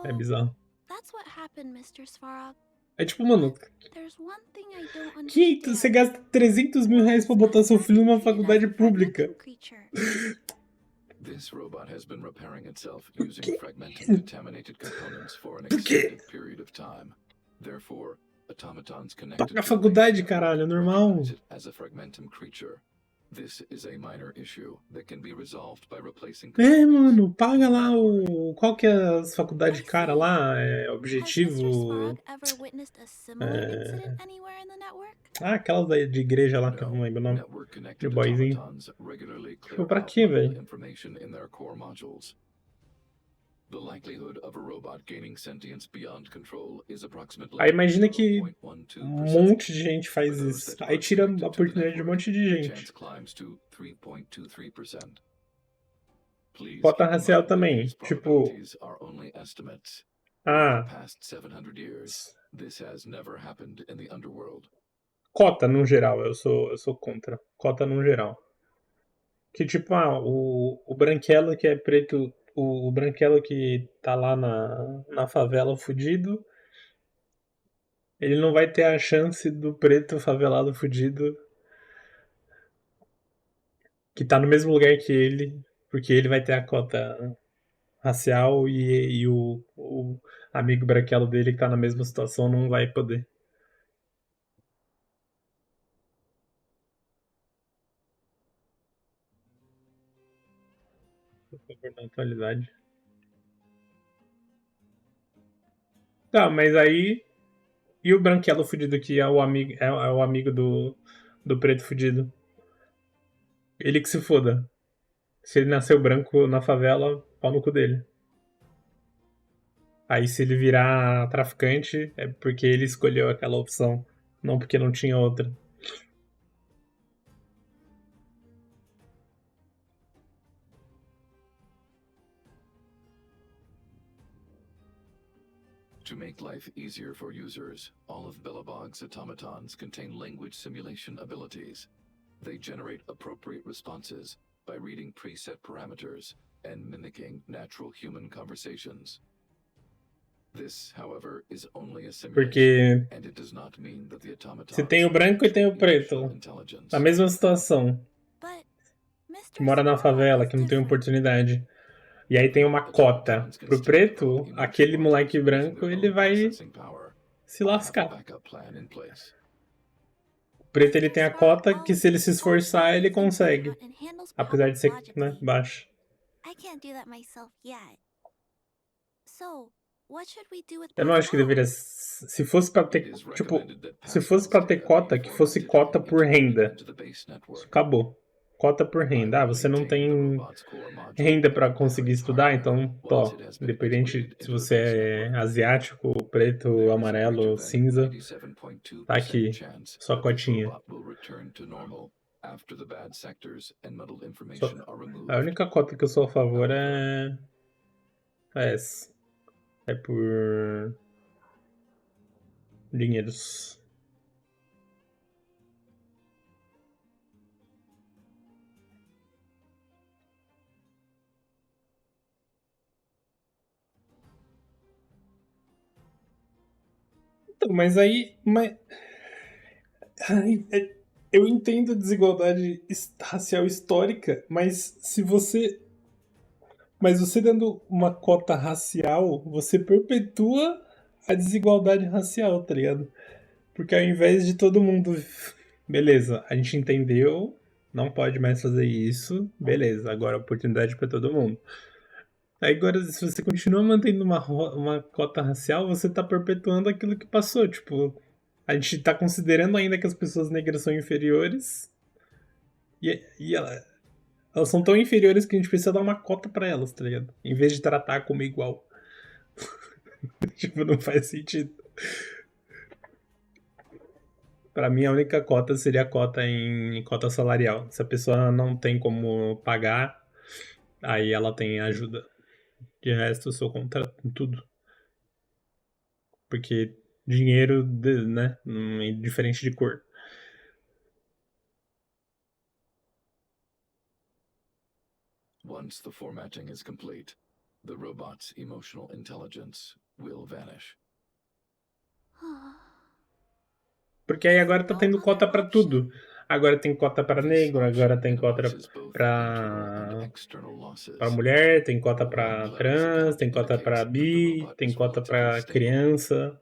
[SPEAKER 1] É bizarro.
[SPEAKER 14] That's what happened, Mr. Svarog.
[SPEAKER 1] É tipo, mano,
[SPEAKER 14] There's one thing I don't
[SPEAKER 1] você gasta 300 mil reais pra botar seu filho numa faculdade pública.
[SPEAKER 17] This robot has been repairing itself using fragmented contaminated components for an extended period of time. Therefore, automatons connected
[SPEAKER 1] Paga a faculdade, caralho, é normal.
[SPEAKER 17] as a fragmentum creature. This is a minor issue that can be resolved by replacing.
[SPEAKER 1] Mano, paga lá o. Qual que é as faculdades cara lá? É objetivo. Aquelas de igreja lá que eu não lembro o nome. De boyzinho. Tipo, pra quê, velho?
[SPEAKER 17] The likelihood of a robot gaining sentience beyond control is approximately.
[SPEAKER 1] Aí imagina que um monte de gente faz isso. Aí tira a oportunidade de um monte de gente. Cota racial também. Tipo. Cota no geral, eu sou contra. Cota no geral. Que tipo, o branquelo que é preto. O branquelo que tá lá na favela fudido, ele não vai ter a chance do preto favelado fudido que tá no mesmo lugar que ele, porque ele vai ter a cota racial e o amigo branquelo dele que tá na mesma situação não vai poder. Na atualidade. Tá, mas aí. E o branquelo fudido que é o amigo do preto fudido? Ele que se foda. Se ele nasceu branco na favela, pau no cu dele. Aí se ele virar traficante, é porque ele escolheu aquela opção, não porque não tinha outra.
[SPEAKER 17] To make life easier for users, all of Bellabog's automatons contain language simulation abilities. They generate appropriate responses by reading preset parameters and mimicking natural human conversations. This, however, is only a simulation, and it does not mean that the automatons.
[SPEAKER 1] Se tem o branco e tem o preto, na mesma situação, que mora na favela, que não tem oportunidade. E aí tem uma cota pro preto, aquele moleque branco, ele vai se lascar. O preto, ele tem a cota que se ele se esforçar, ele consegue. Apesar de ser, né, baixo. Eu não acho que deveria... Se fosse pra ter... Tipo, se fosse pra ter cota, que fosse cota por renda. Isso acabou. cota por renda. Ah, você não tem renda para conseguir estudar, então, ó, independente se você é asiático, preto, amarelo, cinza, tá aqui, sua cotinha. A única cota que eu sou a favor é essa. É por dinheiros. Então, mas aí. Eu entendo a desigualdade racial histórica, mas se você. Mas você dando uma cota racial, você perpetua a desigualdade racial, tá ligado? Porque ao invés de todo mundo. Beleza, a gente entendeu, não pode mais fazer isso, beleza, agora oportunidade pra todo mundo. Aí agora, se você continua mantendo uma cota racial, você tá perpetuando aquilo que passou. Tipo, a gente tá considerando ainda que as pessoas negras são inferiores. E elas são tão inferiores que a gente precisa dar uma cota pra elas, tá ligado? Em vez de tratar como igual. Tipo, não faz sentido. Pra mim, a única cota seria a cota em cota salarial. Se a pessoa não tem como pagar, aí ela tem ajuda. De resto, eu sou contra tudo. Porque dinheiro, né? É diferente de cor.
[SPEAKER 17] Once the formatting is complete, the robot's emotional intelligence will vanish.
[SPEAKER 1] Porque aí agora tá tendo cota pra tudo. Agora tem cota pra negro, agora tem cota pra mulher, tem cota pra trans, tem cota pra bi, tem cota pra criança.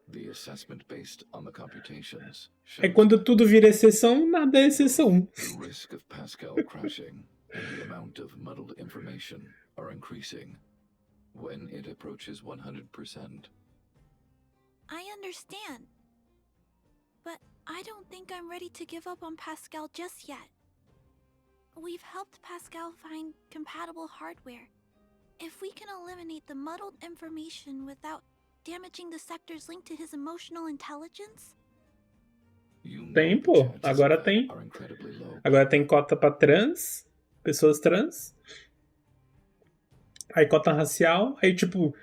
[SPEAKER 1] É quando tudo vira exceção, nada é exceção.
[SPEAKER 17] The risk of Pascal crashing and the amount of muddled information are increasing when it approaches 100%.
[SPEAKER 14] I understand. But I don't think I'm ready to give up on Pascal just yet. We've helped Pascal find compatible hardware. If we can eliminate the muddled information without damaging the sectors linked to his emotional intelligence...
[SPEAKER 1] Tem, pô. Agora tem. Agora tem cota pra trans, pessoas trans. Aí cota racial, aí tipo...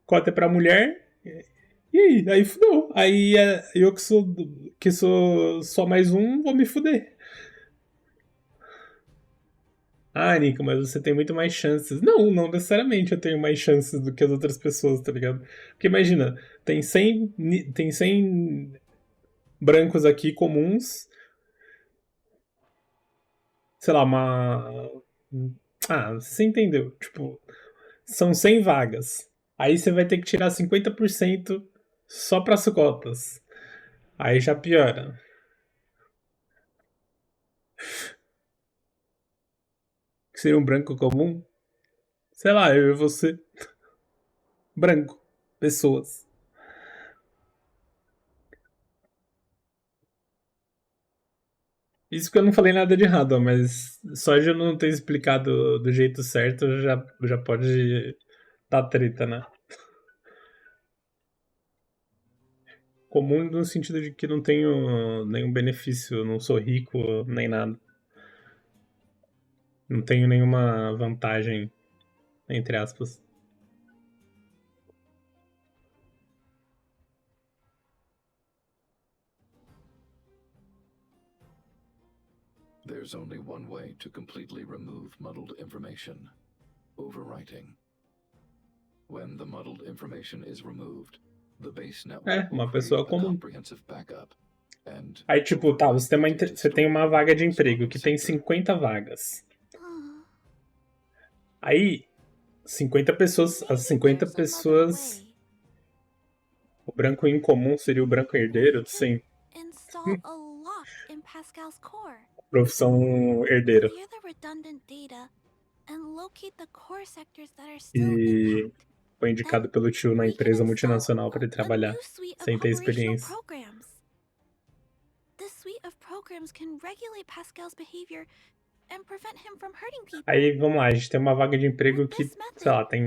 [SPEAKER 1] Cota pra mulher... E aí? Aí fudeu. Aí eu que sou só mais um, vou me fuder. Ah, Nico, mas você tem muito mais chances. Não necessariamente eu tenho mais chances do que as outras pessoas, tá ligado? Porque imagina, tem 100 brancos aqui comuns. Sei lá, Ah, você entendeu. Tipo, são 100 vagas. Aí você vai ter que tirar 50% só pras cotas. Aí já piora. Seria um branco comum? Sei lá, eu e você. Branco. Pessoas. Isso que eu não falei nada de errado, mas só de eu não ter explicado do jeito certo já pode dar treta, né? Comum no sentido de que não tenho nenhum benefício, não sou rico nem nada. Não tenho nenhuma vantagem, entre aspas.
[SPEAKER 17] There's only one way to completely remove muddled information: overwriting. When the muddled information is removed, the base network
[SPEAKER 1] Uma pessoa comum.
[SPEAKER 17] comprehensive backup.
[SPEAKER 1] Aí, tipo, tá, você tem uma vaga de emprego que tem 50 vagas. Aí, 50 pessoas. As 50 pessoas. O branco incomum seria o branco herdeiro? Sim.
[SPEAKER 14] Install a lock in Pascal's core.
[SPEAKER 1] Profissão herdeiro.
[SPEAKER 14] Clear the redundant data and locate the core sectors that are still
[SPEAKER 1] E foi indicado pelo tio na empresa multinacional para ele trabalhar, sem ter experiência.
[SPEAKER 14] This suite of programs can regulate Pascal's behavior and prevent him from hurting people.
[SPEAKER 1] Aí, vamos lá, a gente tem uma vaga de emprego que, sei lá, tem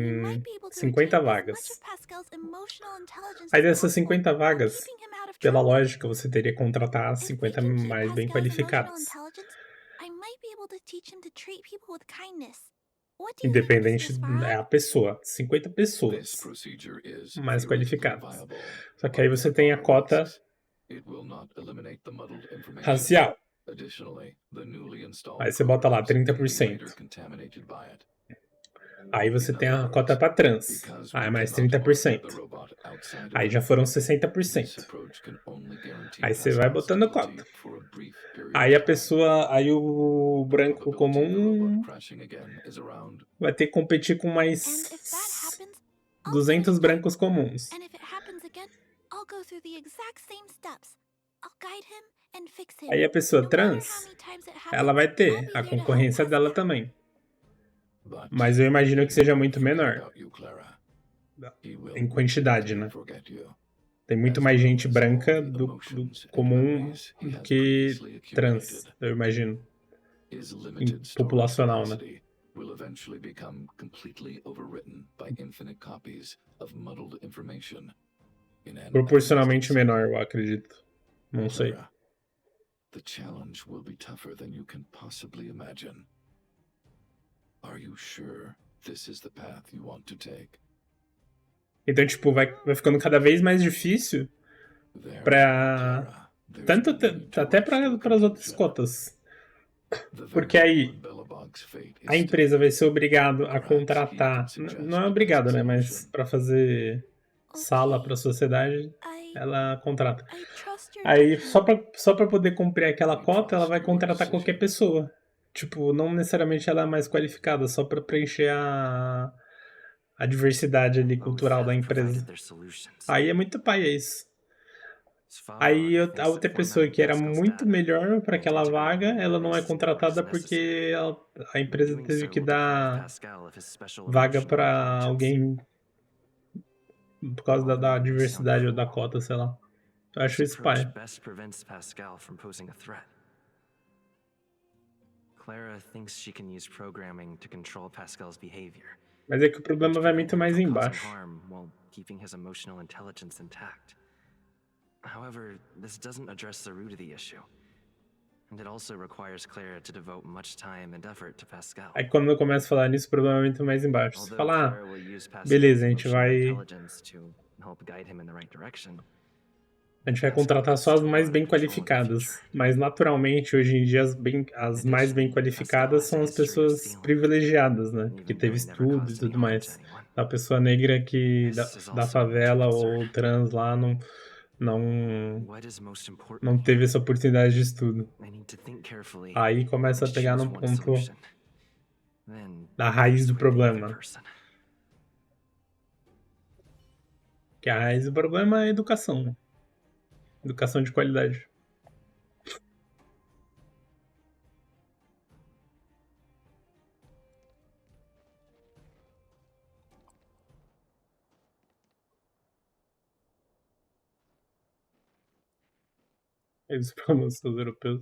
[SPEAKER 1] 50 vagas.
[SPEAKER 14] Pascal's emotional intelligence
[SPEAKER 1] Aí
[SPEAKER 14] as
[SPEAKER 1] dessas
[SPEAKER 14] possible,
[SPEAKER 1] 50
[SPEAKER 14] while
[SPEAKER 1] vagas,
[SPEAKER 14] keeping him out of
[SPEAKER 1] pela
[SPEAKER 14] trouble.
[SPEAKER 1] lógica, você teria que contratar as 50 mais bem
[SPEAKER 14] Pascal's emotional
[SPEAKER 1] qualificadas.
[SPEAKER 14] intelligence, I might be able to teach him to treat people with kindness. What do you think,
[SPEAKER 1] Independente,
[SPEAKER 14] Mr. Svarog?
[SPEAKER 1] é a pessoa. 50 pessoas
[SPEAKER 17] This procedure is
[SPEAKER 1] mais
[SPEAKER 17] theoretically
[SPEAKER 1] qualificadas.
[SPEAKER 17] viable,
[SPEAKER 1] Só que aí
[SPEAKER 17] but
[SPEAKER 1] você
[SPEAKER 17] there
[SPEAKER 1] tem a
[SPEAKER 17] are
[SPEAKER 1] cota
[SPEAKER 17] risks. It will not eliminate the muddled information.
[SPEAKER 1] racial.
[SPEAKER 17] Additionally, the newly installed
[SPEAKER 1] Aí você bota lá
[SPEAKER 17] programs may be
[SPEAKER 1] 30%.
[SPEAKER 17] later contaminated by it.
[SPEAKER 1] Aí você tem a cota para trans. Aí mais 30%. Aí já foram 60%. Aí você vai botando cota. Aí a pessoa, aí o branco comum vai ter que competir com mais 200 brancos comuns.
[SPEAKER 14] And if it happens again, I'll go through the exact same steps. I'll guide him and fix him.
[SPEAKER 1] Aí a pessoa trans, ela vai ter a concorrência dela também. Mas eu imagino que seja muito menor. Em quantidade, né? Tem muito mais gente branca do comum do que trans, eu imagino. Populacional, né?
[SPEAKER 17] Will eventually become completely overwritten by infinite copies of muddled information.
[SPEAKER 1] Proporcionalmente menor, eu acredito. Não sei.
[SPEAKER 17] The challenge will be tougher than you can possibly imagine. Are you sure this is the path you want to take?
[SPEAKER 1] Então, tipo, vai ficando cada vez mais difícil pra... Tanto até para as outras cotas. Porque aí a empresa vai ser obrigada a contratar... Não é obrigada, né? Mas para fazer sala para a sociedade, ela contrata. Aí, só pra poder cumprir aquela cota, ela vai contratar qualquer pessoa. Tipo, não necessariamente ela é mais qualificada, só pra preencher a diversidade ali cultural da empresa. Aí é muito paia isso. Aí a outra pessoa que era muito melhor para aquela vaga, ela não é contratada porque a empresa teve que dar vaga para alguém por causa da diversidade ou da cota, sei lá. Eu acho isso paia.
[SPEAKER 11] Clara thinks she can use programming to control Pascal's behavior.
[SPEAKER 1] Mas é que o problema vai muito mais embaixo.
[SPEAKER 11] While keeping his emotional intelligence intact. However, this doesn't address the root of the issue. And it also requires Clara to devote much time and effort to Pascal.
[SPEAKER 1] Aí quando eu começo a falar nisso, o problema é muito mais embaixo. Você fala, beleza, a gente vai contratar só as mais bem qualificadas. Mas naturalmente, hoje em dia, as mais bem qualificadas são as pessoas privilegiadas, né? Que teve estudo e tudo mais. A pessoa negra que da favela ou trans lá não teve essa oportunidade de estudo. Aí começa a pegar no ponto da raiz do problema. Que a raiz do problema é a educação. Educação de qualidade. Eles pronunciam os europeus.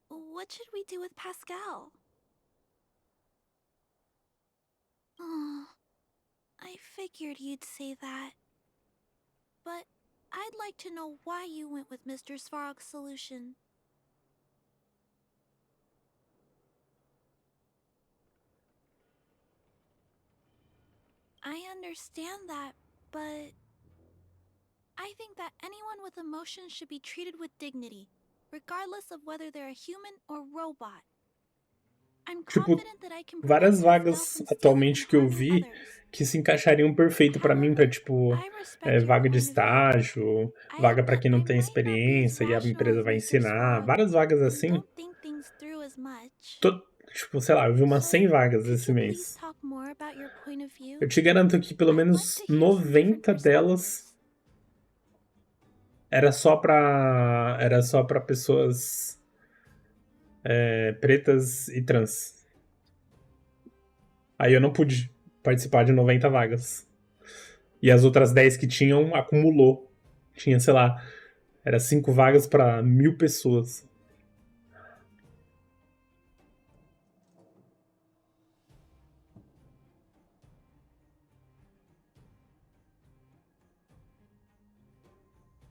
[SPEAKER 14] What should we do with Pascal? Oh, I figured you'd say that. But I'd like to know why you went with Mr. Svarog's solution. I understand that, but I think that anyone with emotions should be treated with dignity, regardless of whether they're a human or robot. I'm confident that I can
[SPEAKER 1] várias vagas atualmente que eu vi que se encaixariam perfeito pra mim, pra tipo, vaga de estágio, vaga pra quem não tem experiência e a empresa vai ensinar, várias vagas assim. Tipo, sei lá, eu vi umas 100 vagas esse mês. Eu te garanto que pelo menos 90 delas era só pra pessoas pretas e trans. Aí eu não pude participar de 90 vagas. E as outras 10 que tinham, acumulou Tinha, sei lá, era 5 vagas pra 1000 pessoas.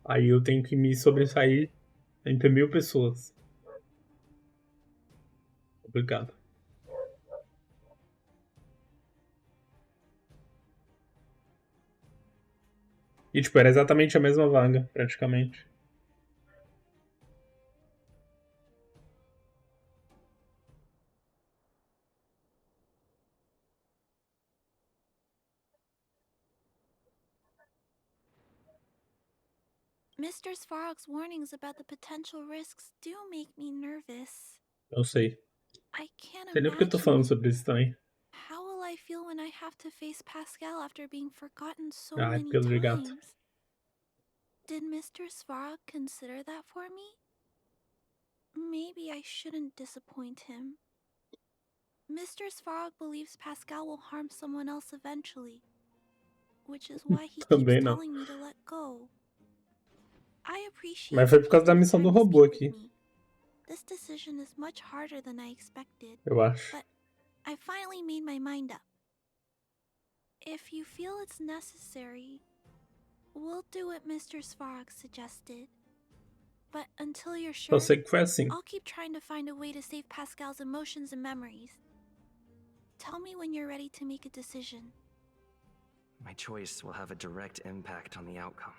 [SPEAKER 1] Aí eu tenho que me sobressair entre 1000 pessoas. Obrigado. E, tipo, era exatamente a mesma vaga, praticamente.
[SPEAKER 14] Mr. Svarog's warnings about the potential risks do make me nervous.
[SPEAKER 1] Eu sei.
[SPEAKER 14] I can't
[SPEAKER 1] Não sei nem porque eu tô falando
[SPEAKER 14] imagine
[SPEAKER 1] sobre isso também.
[SPEAKER 14] how will I feel when I have to face Pascal after being forgotten so
[SPEAKER 1] Ai,
[SPEAKER 14] many
[SPEAKER 1] pelo de gato.
[SPEAKER 14] times. Did Mr. Svarog consider that for me? Maybe I shouldn't disappoint him. Mr. Svarog believes Pascal will harm someone else eventually, which is why he keeps
[SPEAKER 1] Também não.
[SPEAKER 14] telling me to let go. I appreciate
[SPEAKER 1] Mas foi por causa da
[SPEAKER 14] taking the
[SPEAKER 1] missão do
[SPEAKER 14] time to
[SPEAKER 1] robô
[SPEAKER 14] speak with
[SPEAKER 1] aqui,
[SPEAKER 14] me. This decision is much harder than I expected,
[SPEAKER 1] eu acho.
[SPEAKER 14] but I finally made my mind up. If you feel it's necessary, we'll do what Mr. Svarog suggested. But until you're
[SPEAKER 1] Só
[SPEAKER 14] sure,
[SPEAKER 1] sei que foi assim.
[SPEAKER 14] I'll keep trying to find a way to save Pascal's emotions and memories. Tell me when you're ready to make a decision.
[SPEAKER 11] My choice will have a direct impact on the outcome.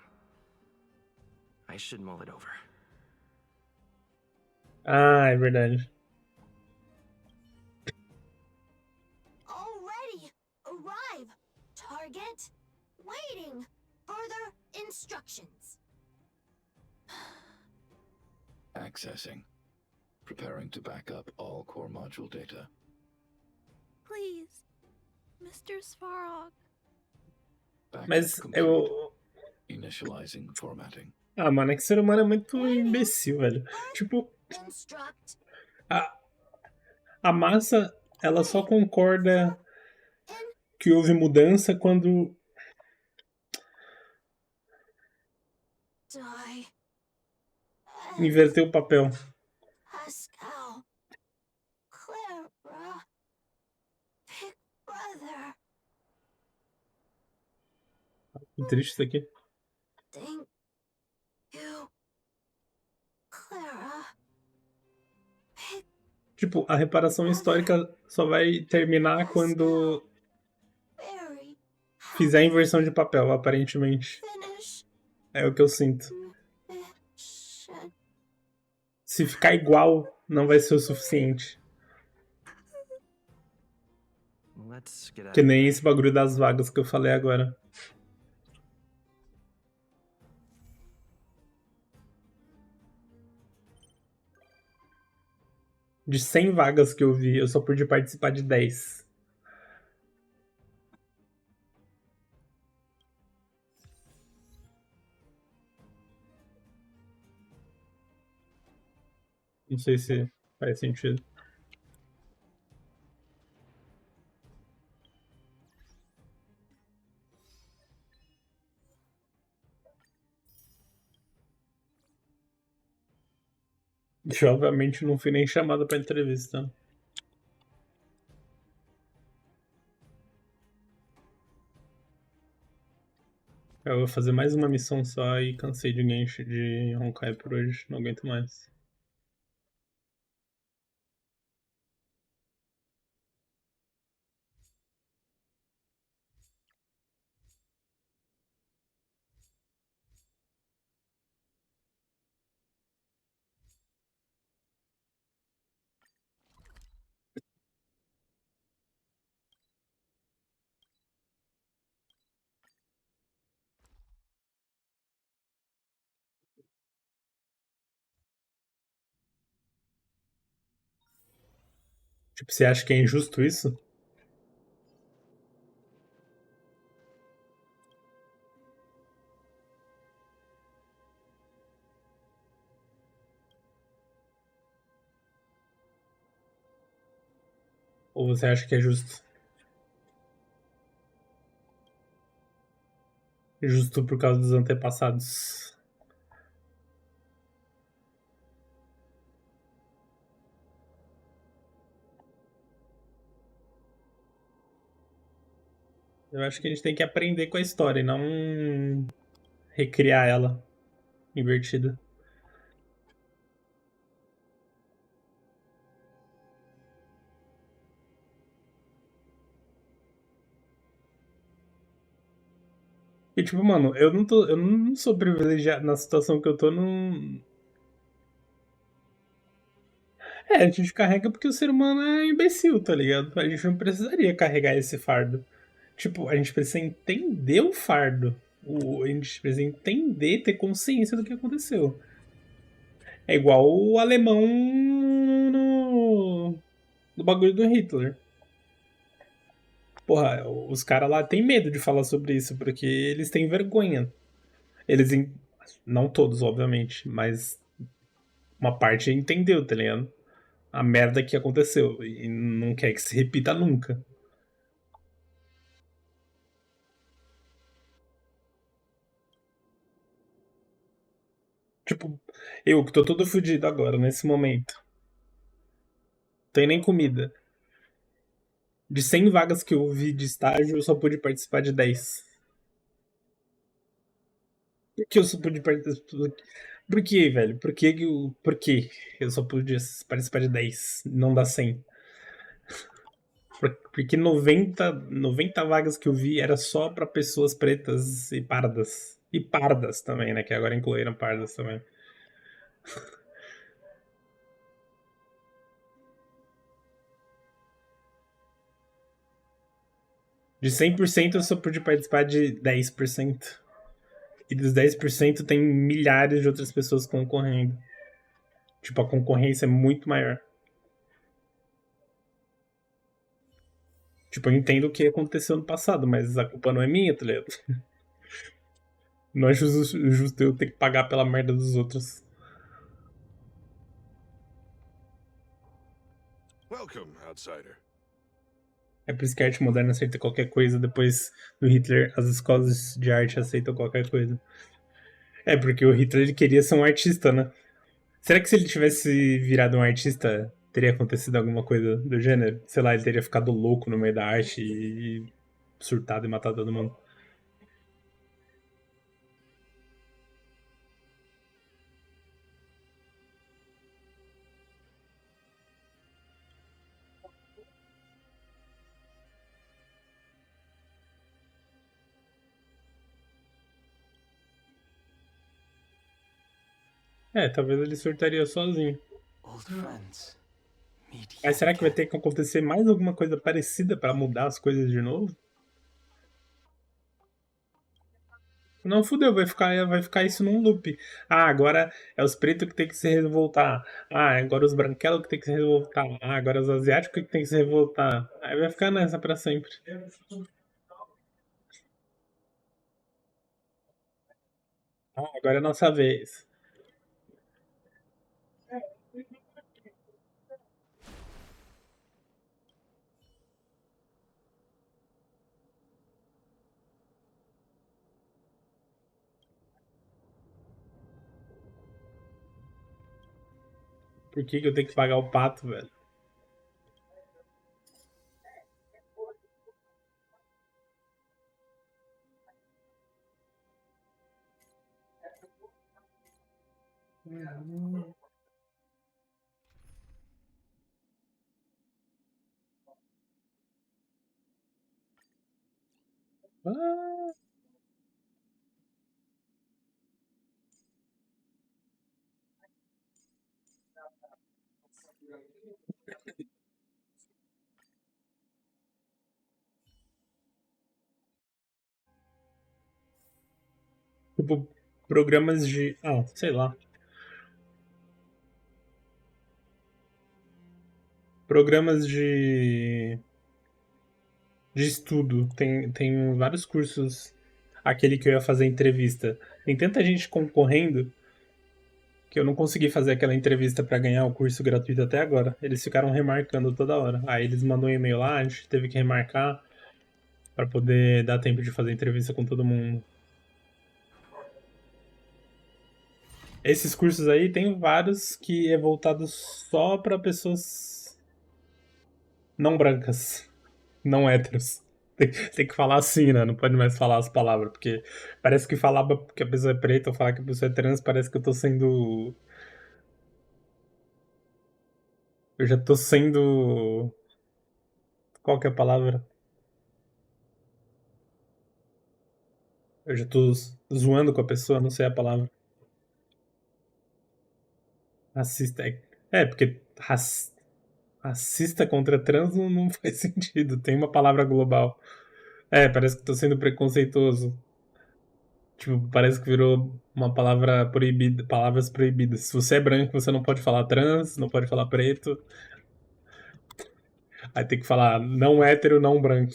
[SPEAKER 11] I should mull it over.
[SPEAKER 1] Ah, é verdade.
[SPEAKER 3] Already! Arrive! Target! Waiting! Further instructions.
[SPEAKER 17] Accessing. Preparing to back up all core module data.
[SPEAKER 14] Please, Mr. Svarog.
[SPEAKER 17] Backup
[SPEAKER 1] Mas
[SPEAKER 17] complete.
[SPEAKER 1] eu...
[SPEAKER 17] Initializing formatting.
[SPEAKER 1] Ah, mano, é que ser humano é muito imbecil, velho. Tipo,
[SPEAKER 3] Instruct.
[SPEAKER 1] a massa, ela só concorda que houve mudança quando
[SPEAKER 3] Die.
[SPEAKER 1] inverteu o papel.
[SPEAKER 3] Pascal. Clara. Big brother.
[SPEAKER 1] Que triste isso aqui.
[SPEAKER 3] Thank you. Clara.
[SPEAKER 1] Tipo, a reparação histórica só vai terminar quando
[SPEAKER 3] Barry.
[SPEAKER 1] fizer a inversão de papel, aparentemente.
[SPEAKER 3] Finish.
[SPEAKER 1] É o que eu sinto.
[SPEAKER 3] Mission.
[SPEAKER 1] Se ficar igual, não vai ser o suficiente.
[SPEAKER 11] Let's get out
[SPEAKER 1] Que
[SPEAKER 11] of
[SPEAKER 1] nem
[SPEAKER 11] here.
[SPEAKER 1] esse bagulho das vagas que eu falei agora. De 100 vagas que eu vi, eu só pude participar de 10. Não sei se faz sentido. E obviamente não fui nem chamado pra entrevista. Eu vou fazer mais uma missão só e cansei de Honkai por hoje. Não aguento mais. Tipo, você acha que é injusto isso? Ou você acha que é justo? Justo por causa dos antepassados. Eu acho que a gente tem que aprender com a história e não recriar ela invertida. E tipo, mano, eu não sou privilegiado na situação que eu tô, não. É, a gente carrega porque o ser humano é imbecil, tá ligado? A gente não precisaria carregar esse fardo. Tipo, a gente precisa entender o fardo. A gente precisa entender, ter consciência do que aconteceu. É igual o alemão no bagulho do Hitler. Porra, os caras lá têm medo de falar sobre isso, porque eles têm vergonha. Eles. Não todos, obviamente, mas uma parte entendeu, tá ligado? A merda que aconteceu. E não quer que se repita nunca. Tipo, eu que tô todo fudido agora, nesse momento. Tem nem comida. De 100 vagas que eu vi de estágio, eu só pude participar de 10. Por que eu só pude participar? Por que, velho? Por que eu só pude participar de 10? Não dá 100? Porque 90 vagas que eu vi era só pra pessoas pretas e pardas. E pardas também, né? Que agora incluíram pardas também. De 100% eu só pude participar de 10%. E dos 10% tem milhares de outras pessoas concorrendo. Tipo, a concorrência é muito maior. Tipo, eu entendo o que aconteceu no passado, mas a culpa não é minha, tá ligado? Não é justo eu ter que pagar pela merda dos outros.
[SPEAKER 22] Welcome, outsider.
[SPEAKER 1] É por isso que a arte moderna aceita qualquer coisa, depois do Hitler as escolas de arte aceitam qualquer coisa. É, porque o Hitler ele queria ser um artista, né? Será que se ele tivesse virado um artista, teria acontecido alguma coisa do gênero? Sei lá, ele teria ficado louco no meio da arte e surtado e matado todo mundo. É, talvez ele surtaria sozinho.
[SPEAKER 12] Old friends.
[SPEAKER 1] Mas será que vai ter que acontecer mais alguma coisa parecida pra mudar as coisas de novo? Não, fudeu, vai ficar isso num loop. Ah, agora é os pretos que tem que se revoltar. Ah, agora os branquelos que tem que se revoltar. Ah, agora os asiáticos que tem que se revoltar. Aí vai ficar nessa pra sempre. Ah, agora é nossa vez. Por que eu tenho que pagar o pato, velho? Ah, tipo, programas de. Ah, sei lá. Programas de estudo. Tem vários cursos. Aquele que eu ia fazer entrevista. Tem tanta gente concorrendo que eu não consegui fazer aquela entrevista pra ganhar o curso gratuito até agora. Eles ficaram remarcando toda hora. Aí eles mandam um e-mail lá, a gente teve que remarcar pra poder dar tempo de fazer entrevista com todo mundo. Esses cursos aí tem vários que é voltado só pra pessoas não brancas, não héteros. Tem que falar assim, né? Não pode mais falar as palavras, porque parece que falar que a pessoa é preta ou falar que a pessoa é trans, parece que eu tô sendo. Eu já tô sendo. Qual que é a palavra? Eu já tô zoando com a pessoa, não sei a palavra. Racista. Porque racista contra trans não faz sentido. Tem uma palavra global. Parece que tô sendo preconceituoso. Tipo, parece que virou uma palavra proibida, palavras proibidas. Se você é branco, você não pode falar trans, não pode falar preto. Aí tem que falar não hétero, não branco.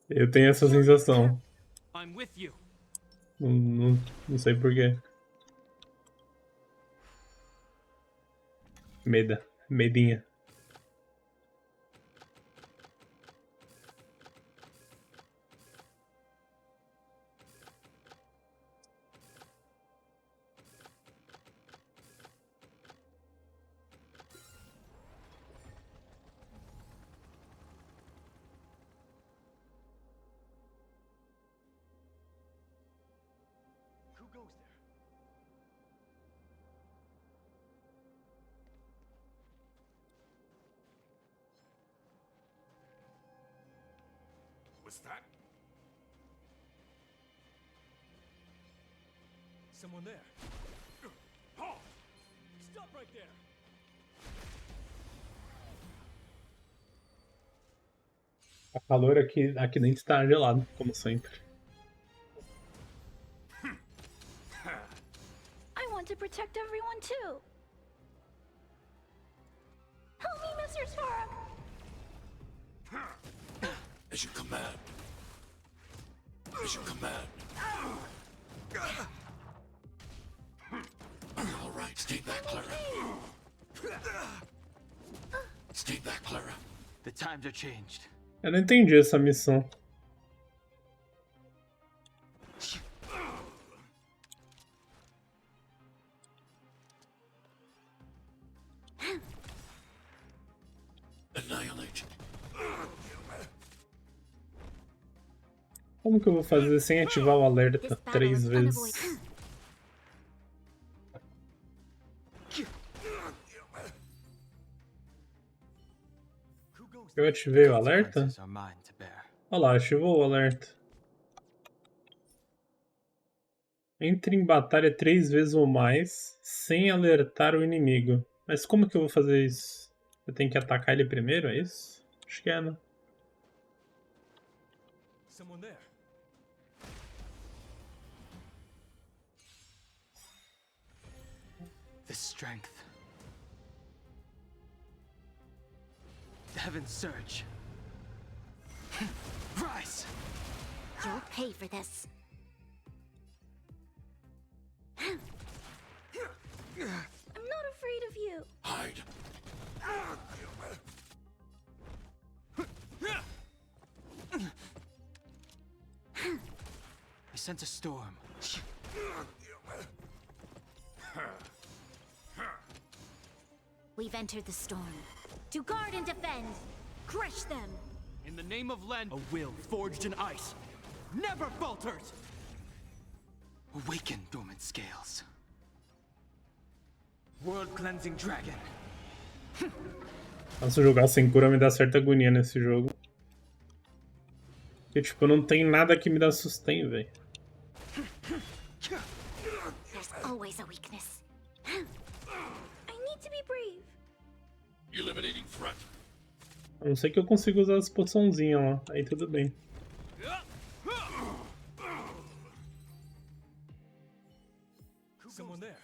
[SPEAKER 1] Eu tenho essa sensação.
[SPEAKER 2] I'm with you.
[SPEAKER 1] Não sei porquê. Medinha.
[SPEAKER 2] Who goes there?
[SPEAKER 22] What's that?
[SPEAKER 2] Someone there. Halt! Stop right there!
[SPEAKER 1] A calor aqui dentro tá gelado, como sempre.
[SPEAKER 14] I want to protect everyone too. Help me, Mr. Svarog!
[SPEAKER 16] As you command. As you command. All right, stay back, Clara. Stay back, Clara.
[SPEAKER 12] The times are changed.
[SPEAKER 1] Eu não entendi essa missão.
[SPEAKER 16] Annihilate.
[SPEAKER 1] Como que eu vou fazer sem ativar o alerta 3 vezes? Eu ativei o alerta? Olha lá, ativou o alerta. Entre em batalha 3 vezes ou mais, sem alertar o inimigo. Mas como que eu vou fazer isso? Eu tenho que atacar ele primeiro, é isso? Acho que é, né?
[SPEAKER 2] Someone there.
[SPEAKER 12] The strength. Heaven surge. Rise!
[SPEAKER 4] You'll pay for this.
[SPEAKER 14] I'm not afraid of you.
[SPEAKER 16] Hide.
[SPEAKER 12] I sense a storm.
[SPEAKER 4] We've entered the storm. To guard and defend. Crush them.
[SPEAKER 2] In the name of Len, a will forged in ice never falters.
[SPEAKER 12] Awaken, dormant scales. World cleansing dragon.
[SPEAKER 1] Nossa, jogar sem cura me dá certa agonia nesse jogo. Porque, tipo, não tem nada que me dá sustain, velho.
[SPEAKER 4] There's always a weakness.
[SPEAKER 14] I need to be brave.
[SPEAKER 16] Eliminating threat.
[SPEAKER 1] A não ser que eu consiga usar as poçãozinhas lá. Aí tudo bem.
[SPEAKER 2] Someone there.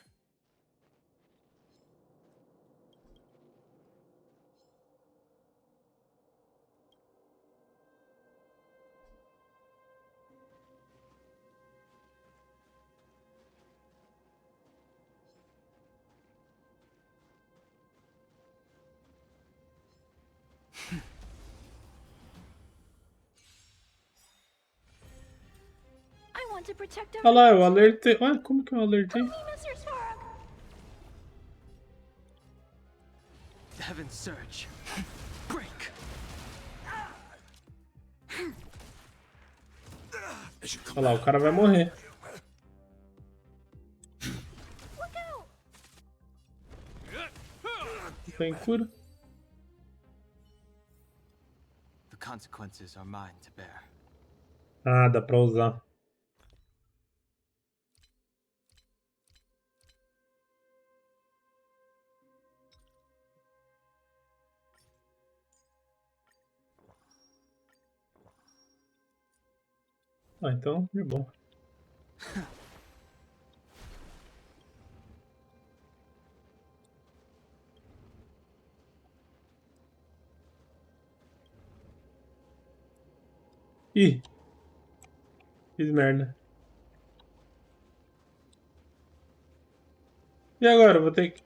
[SPEAKER 14] I want to protect
[SPEAKER 1] Olha lá,
[SPEAKER 14] everyone.
[SPEAKER 1] eu alertei. Ué, como que eu alertei?
[SPEAKER 14] Help me, Mr. Svarog.
[SPEAKER 12] Heaven's surge. Break.
[SPEAKER 1] Olha lá, o cara vai morrer. Não tem cura.
[SPEAKER 12] The consequences are mine to bear.
[SPEAKER 1] Ah, dá pra usar. Ah, então, é bom. Ih! Fiz merda. E agora? Eu vou ter que...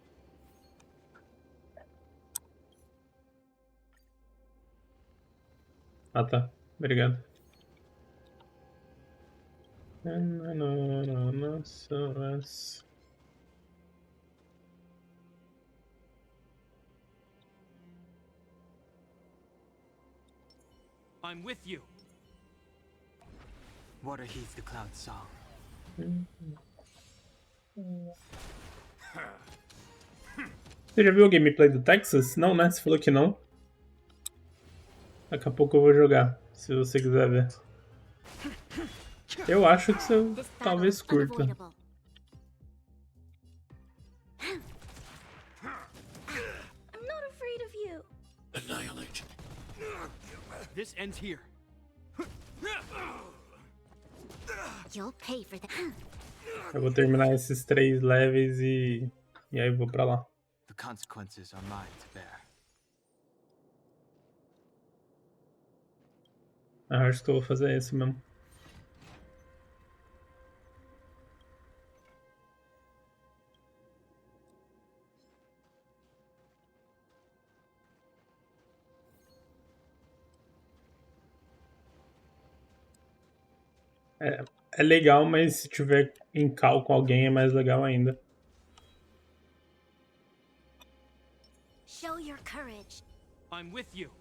[SPEAKER 1] Ah, tá. Obrigado. Nossa.
[SPEAKER 12] I'm with you. Water heeds the cloud song.
[SPEAKER 1] Você já viu o gameplay do Texas? Não, né? Você falou que não. Daqui a pouco eu vou jogar, se você quiser ver. Eu acho que você talvez curta.
[SPEAKER 14] I'm not afraid of you.
[SPEAKER 12] Annihilate. This ends here.
[SPEAKER 4] You'll pay for that.
[SPEAKER 1] Eu vou terminar esses 3 levels e aí eu vou pra lá.
[SPEAKER 12] The consequences are mine to bear.
[SPEAKER 1] Acho que eu vou fazer isso mesmo. É legal, mas se tiver em cal com alguém é mais legal ainda.
[SPEAKER 4] Show your courage.
[SPEAKER 12] I'm with you.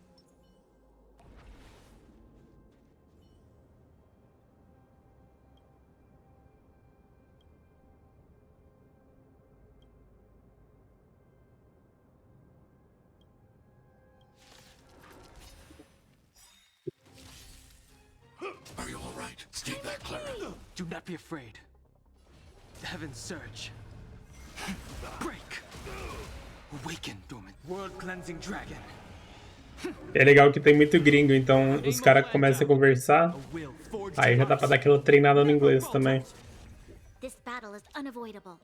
[SPEAKER 15] Are you all right? Stay back, Clara.
[SPEAKER 12] Do not be afraid. Heaven's surge. Break. Awaken, dormant. World cleansing dragon.
[SPEAKER 1] É legal que tem muito gringo, então os caras começam a conversar, aí já dá pra dar aquela treinada no inglês também.
[SPEAKER 4] This battle is unavoidable.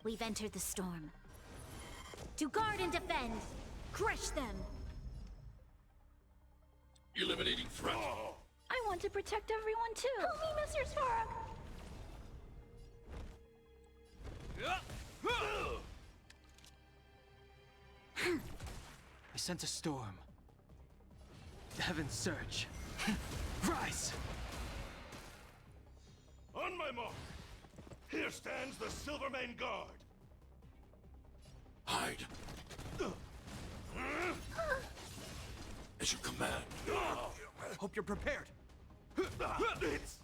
[SPEAKER 4] We've entered the storm. To guard and defend. Crush them.
[SPEAKER 15] Eliminating threat.
[SPEAKER 14] I want to protect everyone too. Help me, Mr. Svarog.
[SPEAKER 12] I sense a storm. Heaven's surge. Rise!
[SPEAKER 21] On my mark. Here stands the Silvermane Guard.
[SPEAKER 15] Hide. As you command.
[SPEAKER 12] Hope you're prepared.
[SPEAKER 21] It's...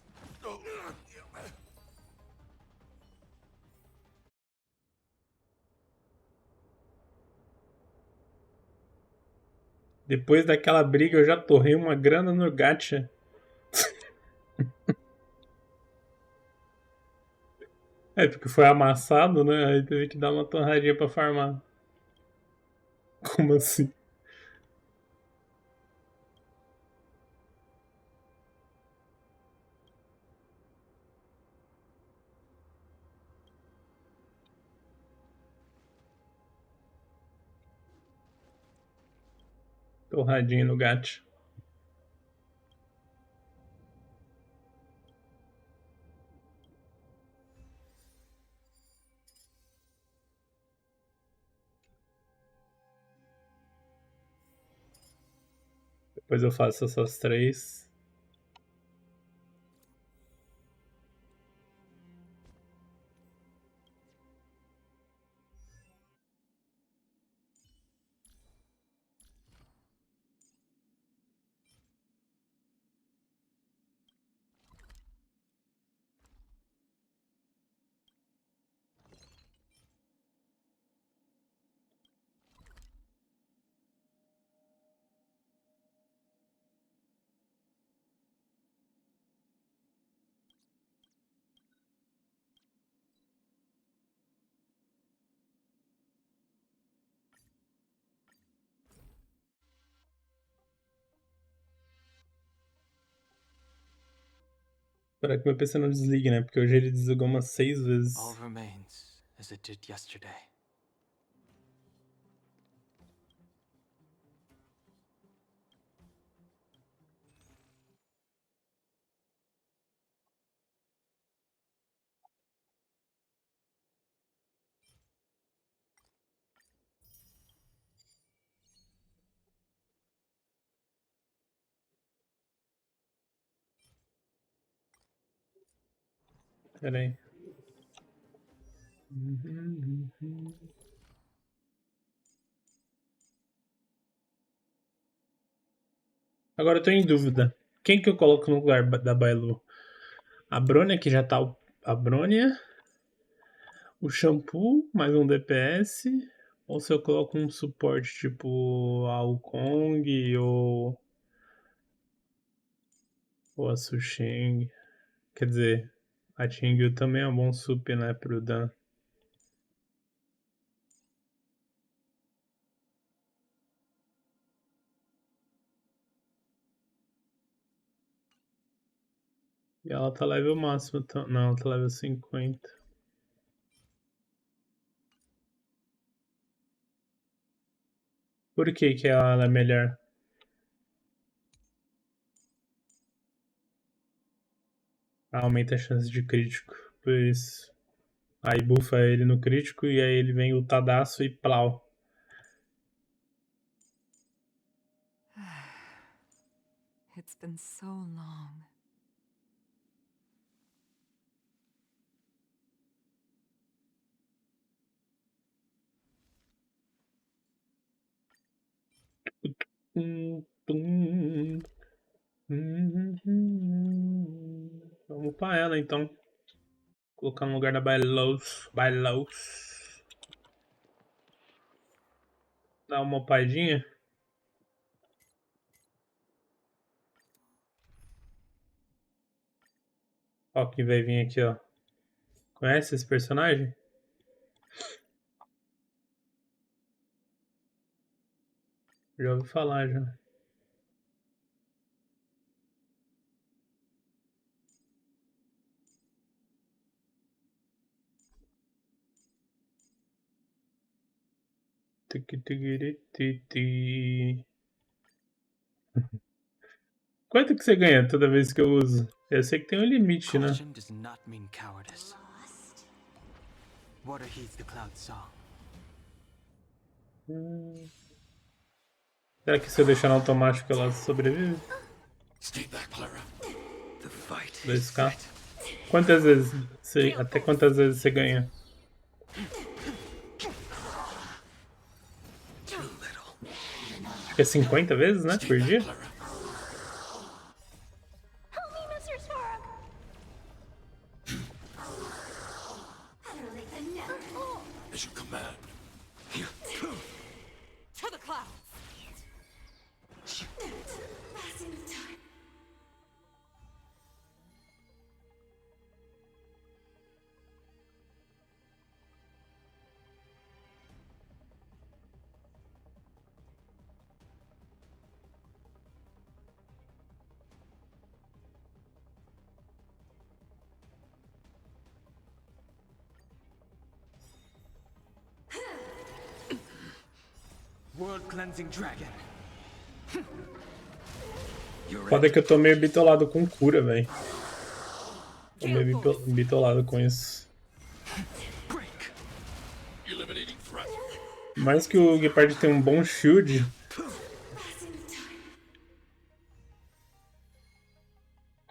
[SPEAKER 1] Depois daquela briga eu já torrei uma grana no gacha. É, porque foi amassado, né? Aí teve que dar uma torradinha pra farmar. Como assim? Torradinha no gacha. Depois eu faço essas 3. Espero que meu PC não desligue, né? Porque hoje ele desligou umas 6 vezes.
[SPEAKER 12] All remains as it did yesterday.
[SPEAKER 1] Pera aí. Agora eu tô em dúvida. Quem que eu coloco no lugar da Bailu? A Brônia, que já tá a Brônia. O shampoo, mais um DPS. Ou se eu coloco um suporte tipo a Wukong ou a Susheng. Quer dizer, a Tingyu também é um bom sup, né, pro Dan. E ela tá level máximo, não, ela tá level 50. Por que que ela é melhor? Aumenta a chance de crítico, por isso. Aí buffa ele no crítico e aí ele vem o Tadaço e plau.
[SPEAKER 7] It's been so long.
[SPEAKER 1] Vamos upar ela então. Colocar no lugar da Bailos. Dá uma upadinha. Ó, quem vai vir aqui, ó. Conhece esse personagem? Já ouvi falar, já. Quanto que você ganha toda vez que eu uso? Eu sei que tem um limite, né?
[SPEAKER 12] Caution does not mean cowardice. Water heeds the cloud song.
[SPEAKER 1] Será que se eu deixar no automático ela sobrevive?
[SPEAKER 6] Stay back, Clara. The fight
[SPEAKER 1] 2K. Quantas vezes até quantas vezes você ganha? Acho que é 50 vezes, né? Por dia?
[SPEAKER 9] Help me, Mr. Stork!
[SPEAKER 6] As you command.
[SPEAKER 7] To the clouds!
[SPEAKER 12] World cleansing dragon.
[SPEAKER 1] Foda que eu tô meio bitolado com cura, velho. Tô meio bitolado com isso. Mais que o Gepard tem um bom shield.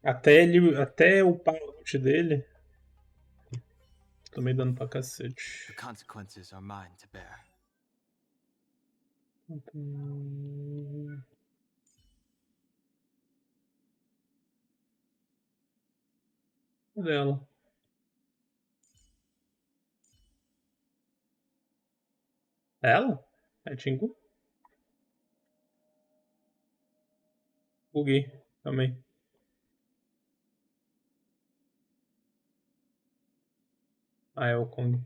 [SPEAKER 1] Até upar o ult dele. Tô meio dando pra cacete.
[SPEAKER 12] The consequences are mine to bear. Cadê ela? Ela? É Tingu? Buguei também. Ah, é o Kong.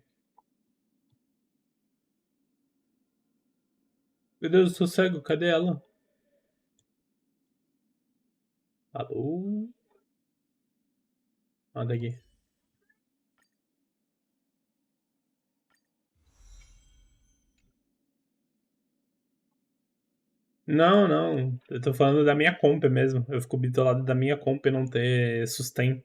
[SPEAKER 12] Meu Deus, eu sou cego, cadê ela? Alô?
[SPEAKER 1] Ó, daqui. Não, não. Eu tô falando da minha comp mesmo. Eu fico bitolado da minha comp não ter sustain.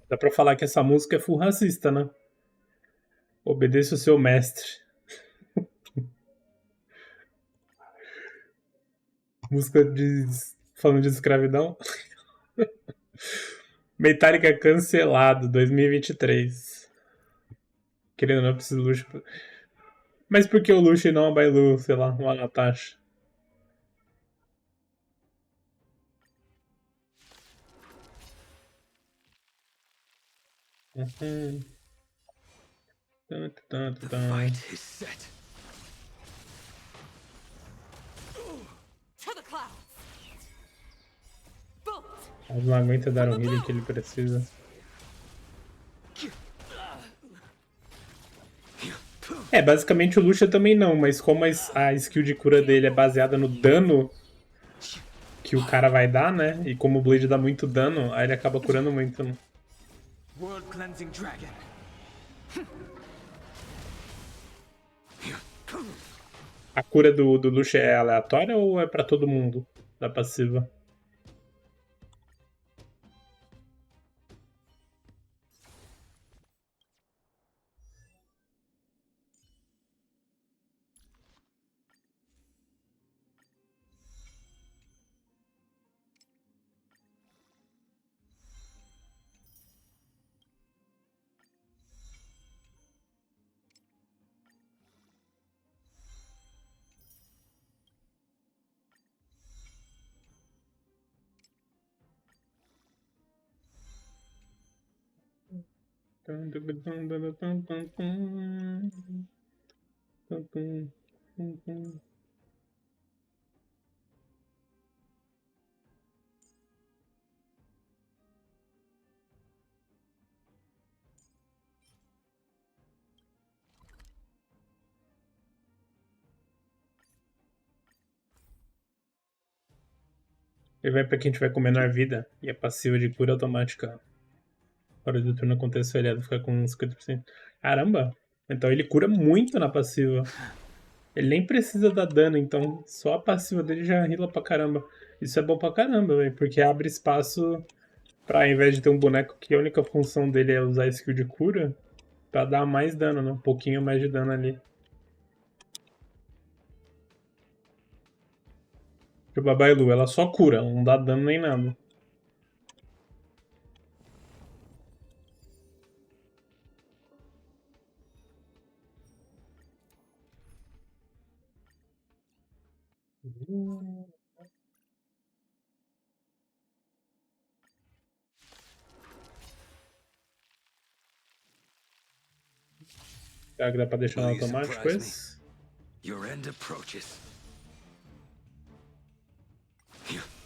[SPEAKER 1] Dá pra falar que essa música é full racista, né? Obedeça o seu mestre. Música de... falando de escravidão. Metallica cancelado, 2023. Querendo ou não, eu preciso de luxo. Mas por que o luxo e não a Bailu, sei lá, uma Natasha?
[SPEAKER 2] The fight is set.
[SPEAKER 7] To the clouds. Bolt.
[SPEAKER 1] Mas não aguenta dar o healing que ele precisa. É, basicamente o Lucia também não, mas como a skill de cura dele é baseada no dano que o cara vai dar, né? E como o Blade dá muito dano, aí ele acaba curando muito, né?
[SPEAKER 12] World Cleansing Dragon.
[SPEAKER 1] A cura do Lucia é aleatória ou é pra todo mundo da passiva? Ele vai pra quem tiver com menor vida e a passiva de cura automática. Hora do turno acontecer, o aliado fica com 50%. Caramba! Então ele cura muito na passiva. Ele nem precisa dar dano, então só a passiva dele já heala pra caramba. Isso é bom pra caramba, velho, porque abre espaço pra, ao invés de ter um boneco que a única função dele é usar skill de cura, pra dar mais dano, né? Um pouquinho mais de dano ali. Tipo a Bailu, ela só cura, ela não dá dano nem nada. Será que dá pra deixar no
[SPEAKER 2] Will you
[SPEAKER 1] automático
[SPEAKER 2] surprise me?
[SPEAKER 1] esse?
[SPEAKER 2] Your end approaches.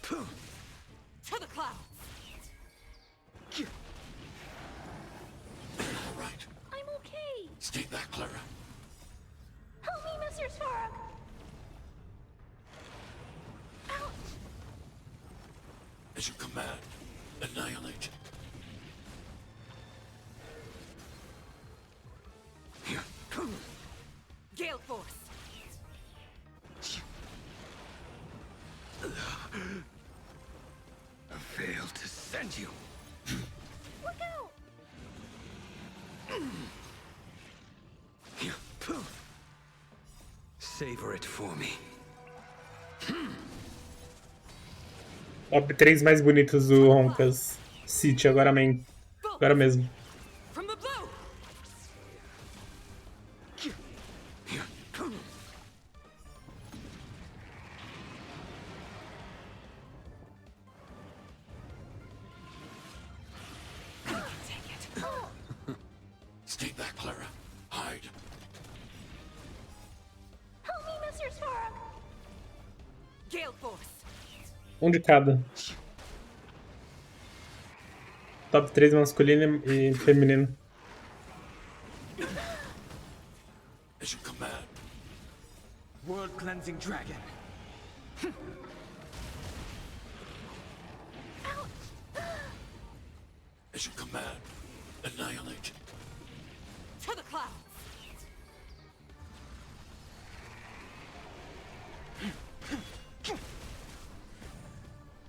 [SPEAKER 7] To the clouds.
[SPEAKER 10] Right.
[SPEAKER 7] I'm okay.
[SPEAKER 10] Stay back, Clara.
[SPEAKER 7] Help me, Mr. Stark. Ouch.
[SPEAKER 10] As you command, annihilate.
[SPEAKER 7] Gale Force.
[SPEAKER 2] I failed to send you.
[SPEAKER 7] Look out.
[SPEAKER 2] Savor it for me.
[SPEAKER 1] Top 3 mais bonitos do Honkas City, agora mesmo. Um de cada. Top 3 masculino e feminino.
[SPEAKER 8] As you command. World cleansing dragon. As you command. Annihilate.
[SPEAKER 7] To the clouds.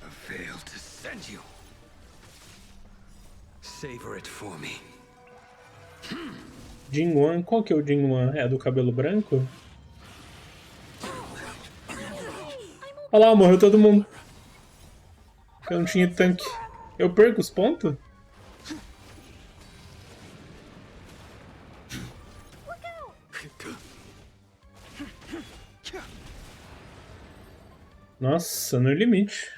[SPEAKER 8] I failed to send you. Savor it for me.
[SPEAKER 1] Jinwan, qual que é o Jinwan? É a do cabelo branco? Olha lá, morreu todo mundo. Eu não tinha tanque. Eu perco os pontos? Nossa, no limite.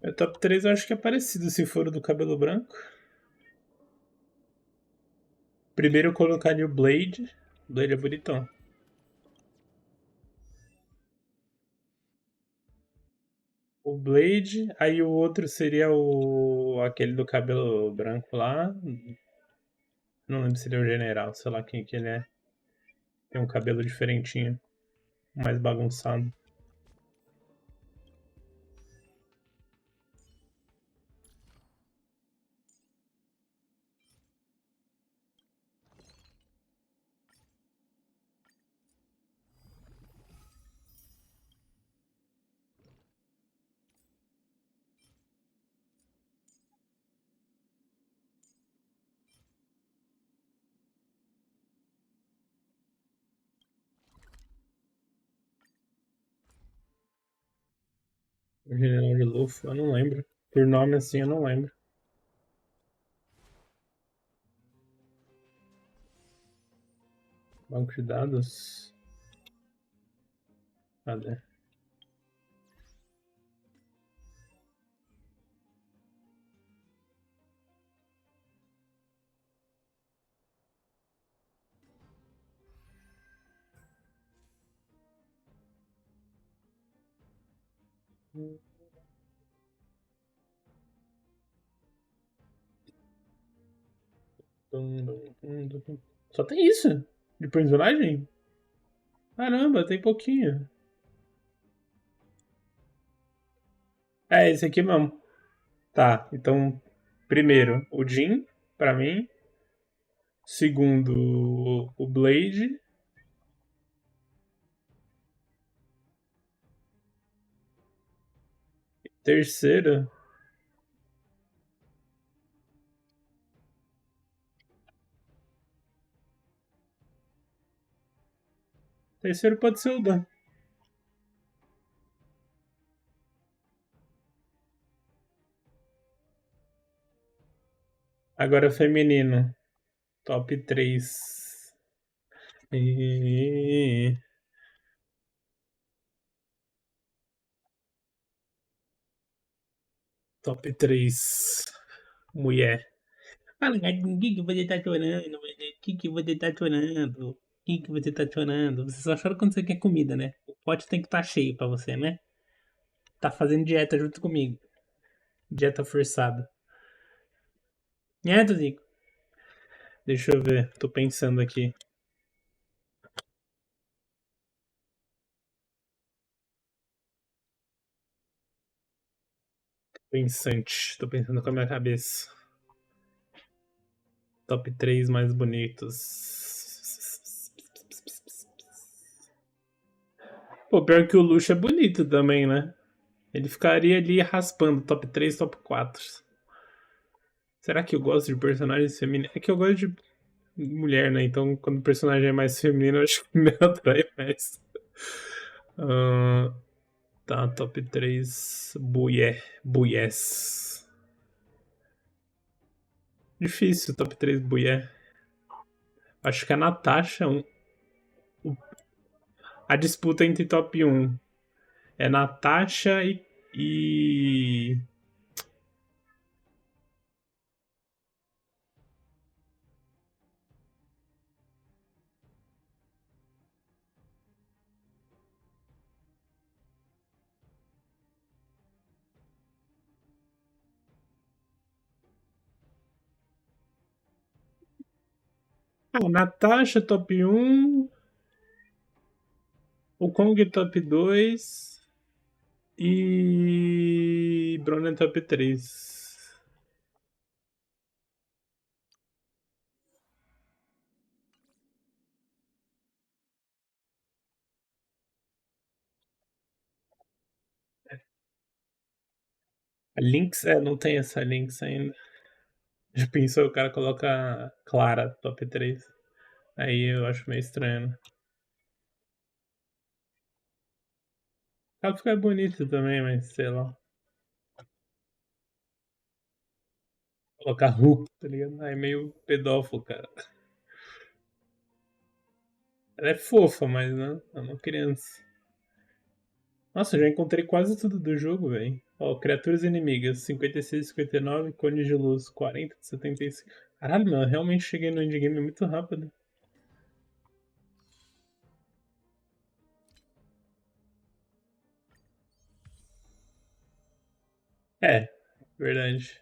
[SPEAKER 1] O top 3 eu acho que é parecido se for o do cabelo branco. Primeiro eu colocaria o Blade. O Blade é bonitão. O Blade, aí o outro seria aquele do cabelo branco lá. Não lembro se ele é o general, sei lá quem que ele é. Tem um cabelo diferentinho, mais bagunçado. O general de Luffy, eu não lembro. Por nome assim, eu não lembro. Banco de dados. Cadê? Só tem isso de personagem? Caramba, tem pouquinho. É, esse aqui mesmo. Tá, então, primeiro, o Jin, pra mim. Segundo, o Blade. Terceiro, pode ser o Dan. Agora feminino. Top 3. Top 3. Mulher. Fala, gatinho, o que você tá chorando? O que você tá chorando? O que você tá chorando? Você só chora quando você quer comida, né? O pote tem que estar cheio pra você, né? Tá fazendo dieta junto comigo. Dieta forçada. É, Tuzico? Deixa eu ver. Tô pensando aqui. Pensante. Tô pensando com a minha cabeça. Top 3 mais bonitos. Pô, pior que o Luxo é bonito também, né? Ele ficaria ali raspando top 3, top 4. Será que eu gosto de personagens femininos? É que eu gosto de mulher, né? Então, quando o personagem é mais feminino, eu acho que me atrai mais. Tá, top 3. Buiés. Difícil, top 3 Buié. Acho que a Natasha. A disputa entre top 1 é Natasha e. Ah, Natasha top 1, o Kong top 2 e Brona top 3. A Lynx, não tem essa Lynx ainda. Já pensou, o cara coloca Clara top 3. Aí eu acho meio estranho, né? Ela fica bonita também, mas sei lá. Colocar Hulk, tá ligado? Aí meio pedófilo, cara. Ela é fofa, mas né? É uma criança. Nossa, eu já encontrei quase tudo do jogo, velho. Ó, criaturas inimigas, 56 de 59, cones de luz, 40 de 75. Caralho, mano, eu realmente cheguei no endgame muito rápido. É, verdade.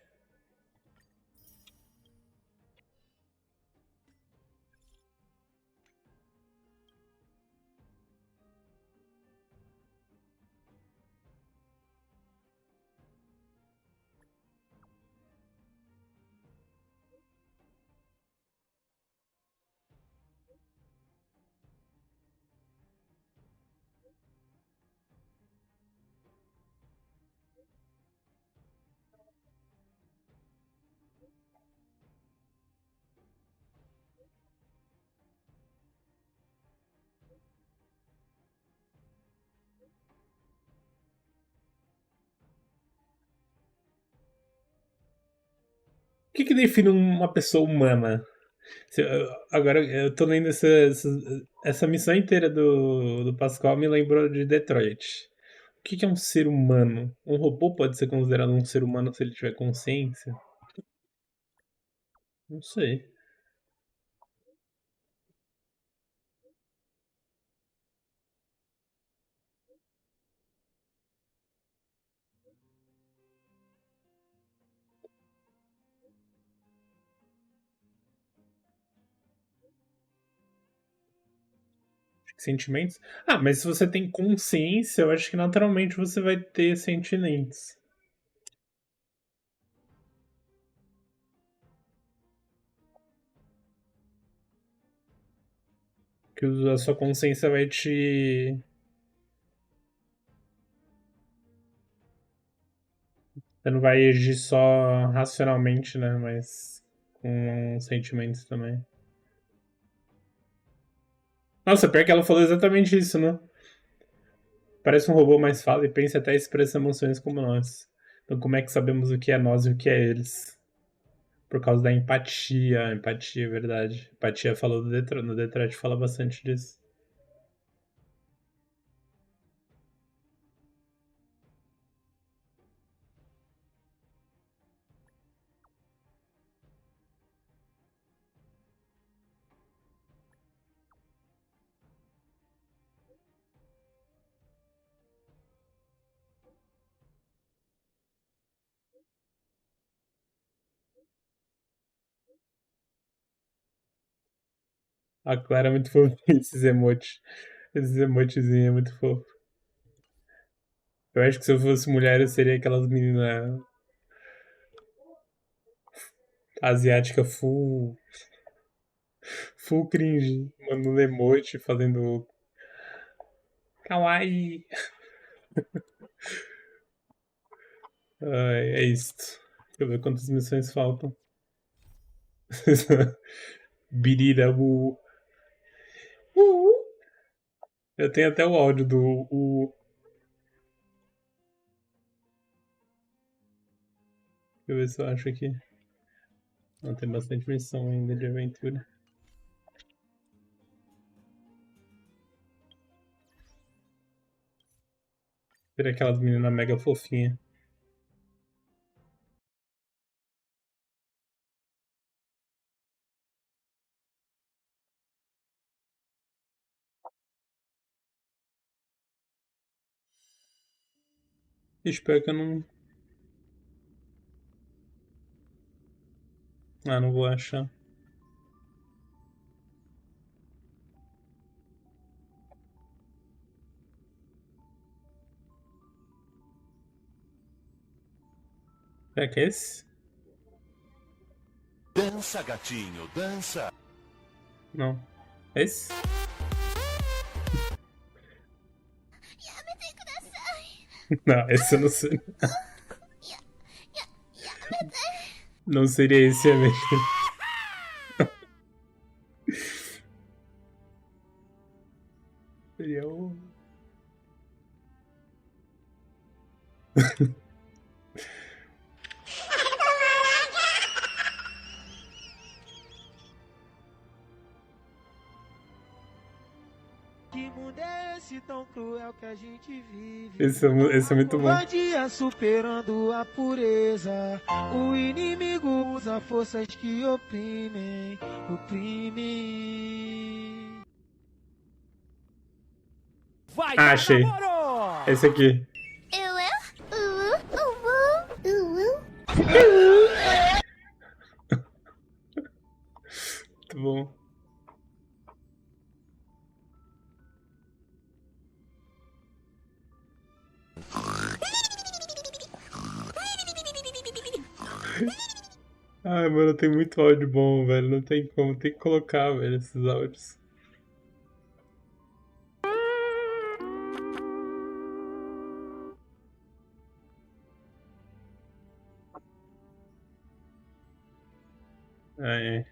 [SPEAKER 1] O que define uma pessoa humana? Agora, eu tô lendo essa missão inteira do Pascal me lembrou de Detroit. O que é um ser humano? Um robô pode ser considerado um ser humano se ele tiver consciência? Não sei. Sentimentos? Ah, mas se você tem consciência, eu acho que naturalmente você vai ter sentimentos. Que a sua consciência vai te. Você não vai agir só racionalmente, né? Mas com sentimentos também. Nossa, pior que ela falou exatamente isso, né? Parece um robô, mas fala e pensa até expressa emoções como nós. Então, como é que sabemos o que é nós e o que é eles? Por causa da empatia. Empatia, é verdade. Empatia falou do Detroit. No Detroit fala bastante disso. A Clara é muito fofinha, esses emotes. Esses emotezinhos é muito fofo. Eu acho que se eu fosse mulher, eu seria aquelas meninas asiática full cringe, mandando emote, fazendo kawaii. Ai, é isto. Deixa eu ver quantas missões faltam. Birirabu. Eu tenho até o áudio do. Deixa eu ver se eu acho aqui. Não, tem bastante missão ainda de aventura. Ver aquelas meninas mega fofinhas. Espero que eu não. Ah, não vou achar. É que é esse?
[SPEAKER 5] Dança, gatinho, dança.
[SPEAKER 1] Não. É esse? Não, esse eu não sei. Não seria esse, amigo. Seria o...
[SPEAKER 18] Que mundo é esse tão cruel que a gente vive?
[SPEAKER 1] Esse é muito bom.
[SPEAKER 18] Covardia superando a pureza. O inimigo usa forças que oprimem.
[SPEAKER 1] Vai, achei. Esse aqui. Muito bom. Ai, mano, tem muito áudio bom, velho. Não tem como, tem que colocar, velho, esses áudios. Ai,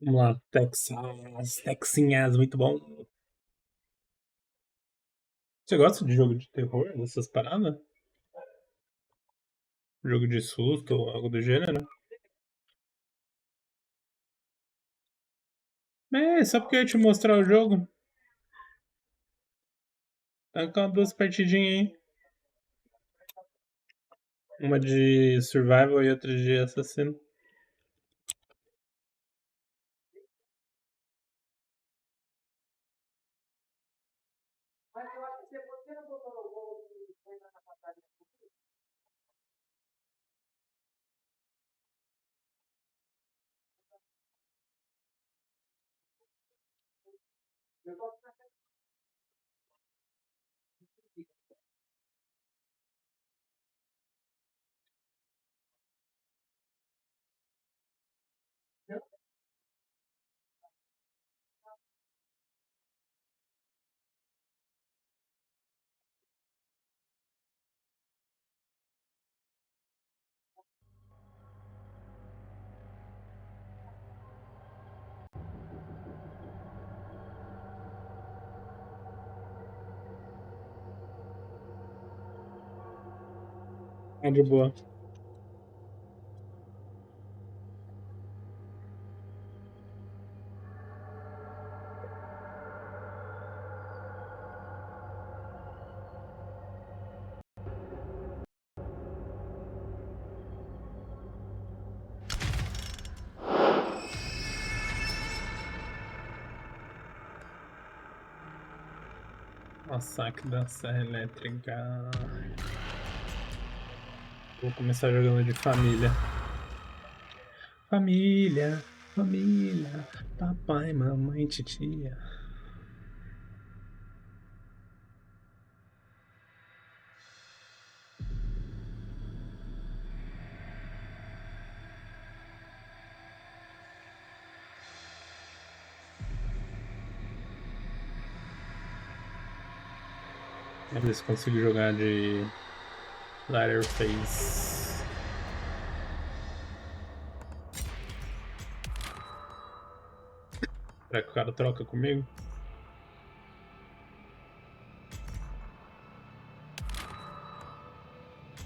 [SPEAKER 1] vamos lá, Texinhas, muito bom. Você gosta de jogo de terror, dessas paradas? Jogo de susto ou algo do gênero? É, só porque eu ia te mostrar o jogo. Tá com duas partidinhas aí. Uma de survival e outra de assassino. É de boa. Massacre da Serra Elétrica. Vou começar jogando de família. Família, família, papai, mamãe, titia. Vamos ver se consigo jogar de Letterface. Será que o cara troca comigo?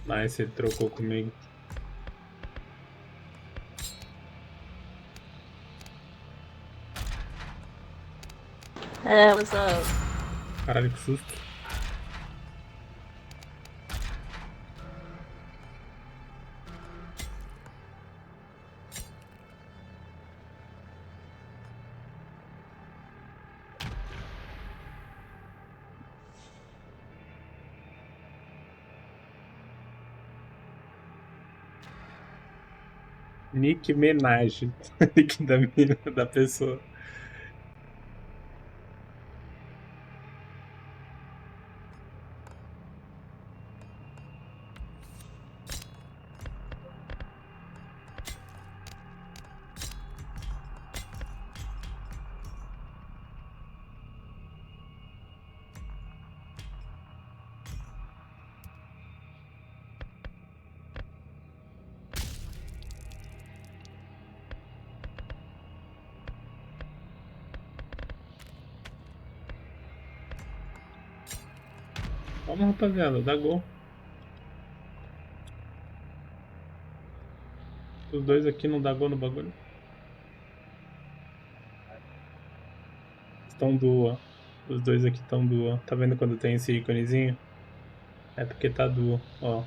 [SPEAKER 1] Mas ele trocou comigo.
[SPEAKER 13] What's up?
[SPEAKER 1] Caralho, que susto. Nick Minaj. Nick da mina, da pessoa. Vamos, rapaziada, dá gol. Os dois aqui não dá gol no bagulho. Estão duo. Os dois aqui estão duo. Tá vendo quando tem esse íconezinho? É porque tá duo. Ó,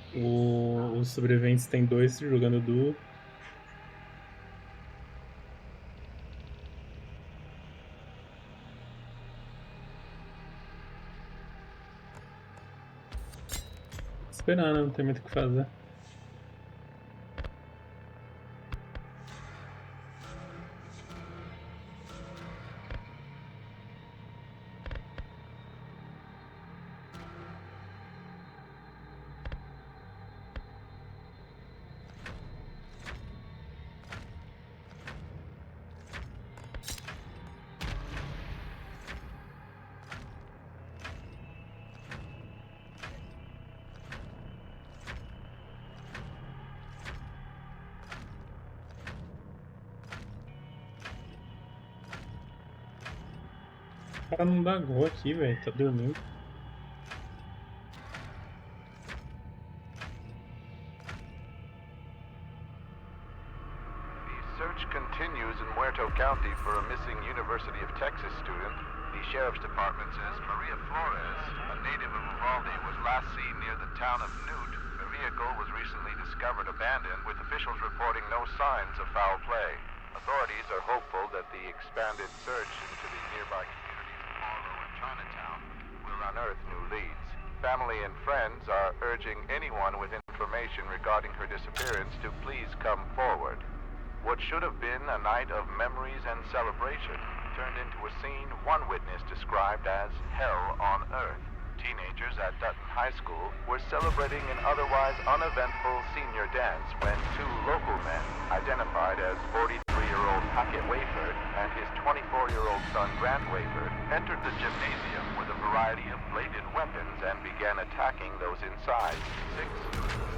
[SPEAKER 1] os sobreviventes tem dois jogando duo. Esperar, né? Não tem muito o que fazer. O cara não dá gol aqui, velho. Tá dormindo.
[SPEAKER 19] The search continues in Muerto County for a missing University of Texas student. The Sheriff's Department says Maria Flores, a native of Uvalde, was last seen near the town of Newt. Her vehicle was recently discovered abandoned, with officials reporting no signs of foul play. Authorities are hopeful that the expanded search into the nearby communities of Harlow and Chinatown will unearth new leads. Family and friends are urging anyone with information regarding her disappearance to please come forward. What should have been a night of memories and celebration turned into a scene one witness described as hell on earth. Teenagers at Dutton High School were celebrating an otherwise uneventful senior dance when two local men, identified as 43-year-old Hackett Wayford and his 24-year-old son Grant Wayford, entered the gymnasium with a variety of bladed weapons and began attacking those inside. Six students.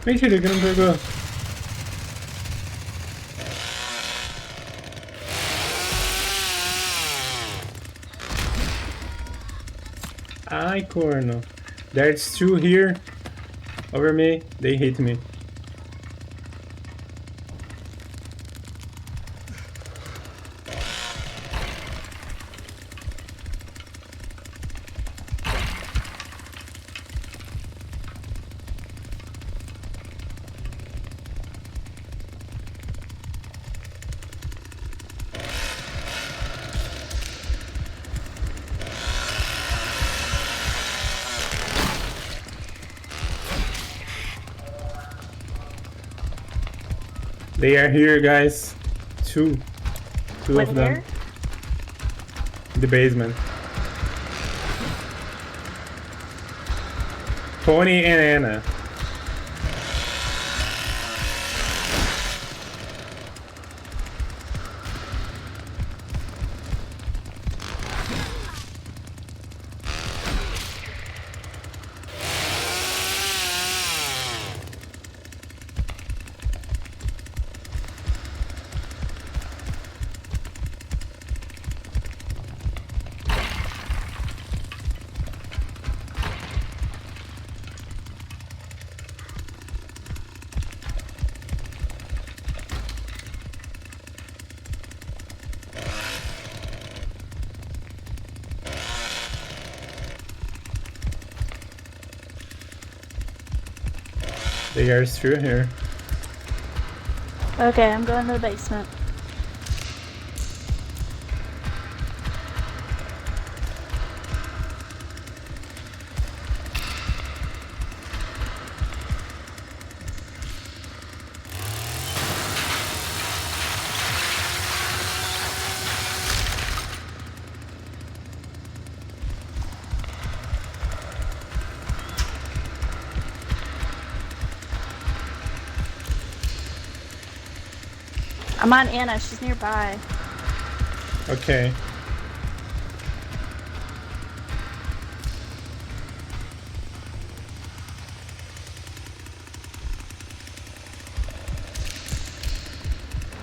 [SPEAKER 1] Mentira, que não pegou. Ai, corno. There's two here. Over me. They hit me. They are here, guys. Two of them. In the basement. Tony and Anna. They are through here.
[SPEAKER 13] Okay, I'm going to the basement. I'm on Anna, she's nearby.
[SPEAKER 1] Okay.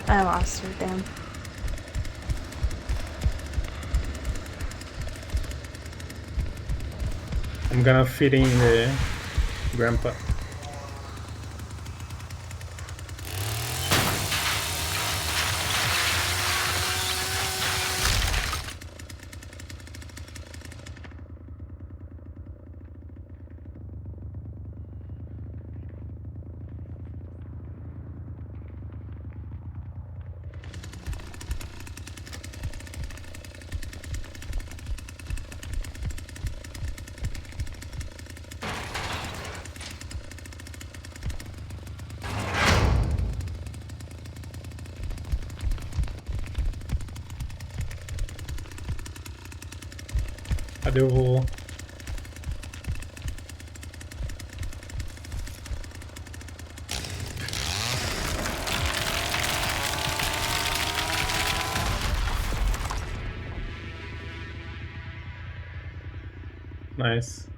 [SPEAKER 13] I lost her, damn.
[SPEAKER 1] I'm gonna fit in the grandpa. Cadê o voo? Nice.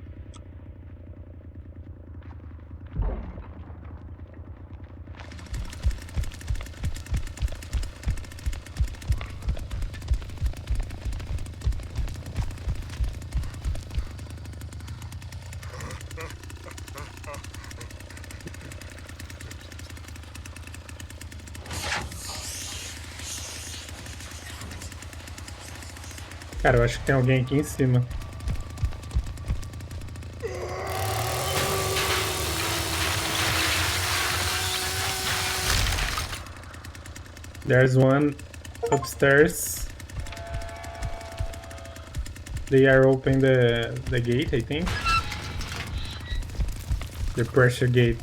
[SPEAKER 1] Cara, eu acho que tem alguém aqui em cima. There's one upstairs. They are opening the gate, I think. The pressure gate.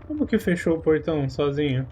[SPEAKER 1] Como que fechou o portão sozinho?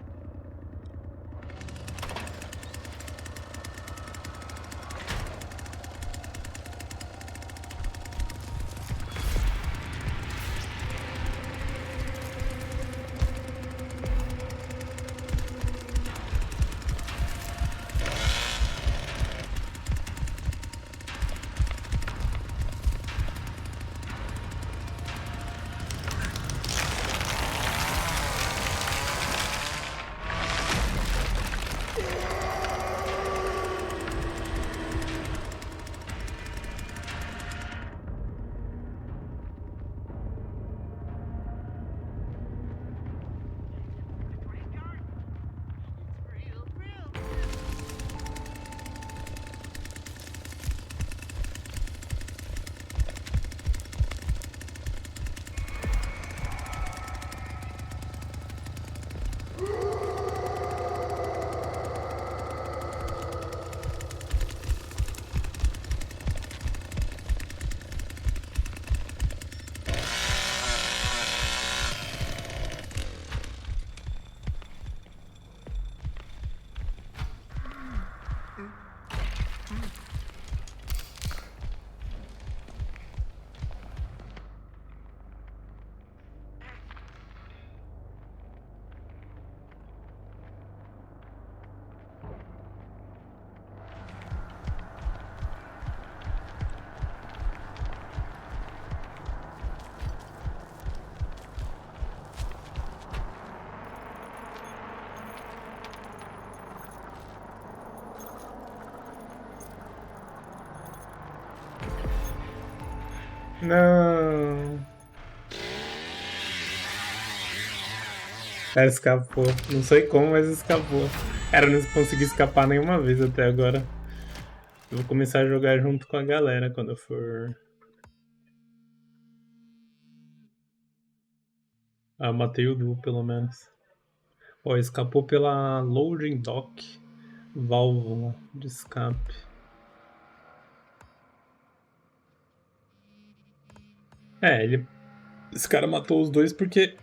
[SPEAKER 1] Não. Ela escapou. Não sei como, mas escapou. Cara, eu não consegui escapar nenhuma vez até agora. Eu vou começar a jogar junto com a galera quando eu for... Ah, eu matei o Du, pelo menos. Ó, escapou pela loading dock. Válvula de escape. Esse cara matou os dois porque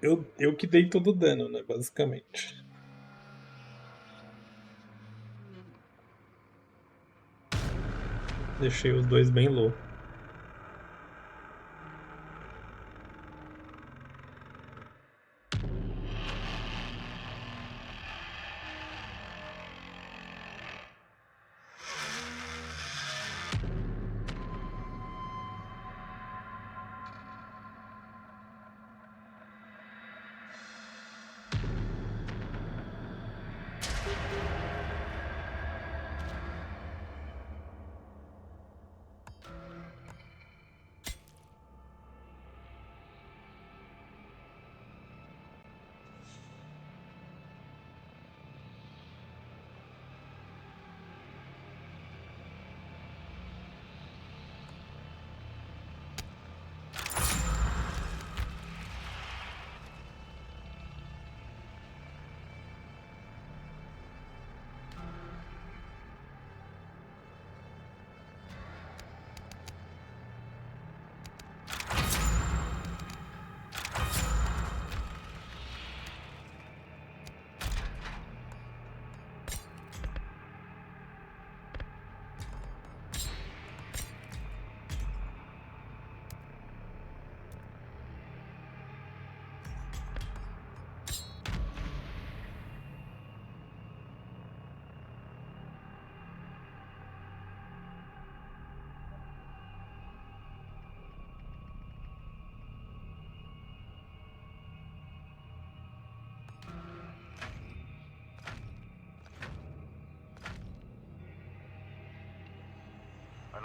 [SPEAKER 1] eu que dei todo o dano, né, basicamente. Deixei os dois bem low.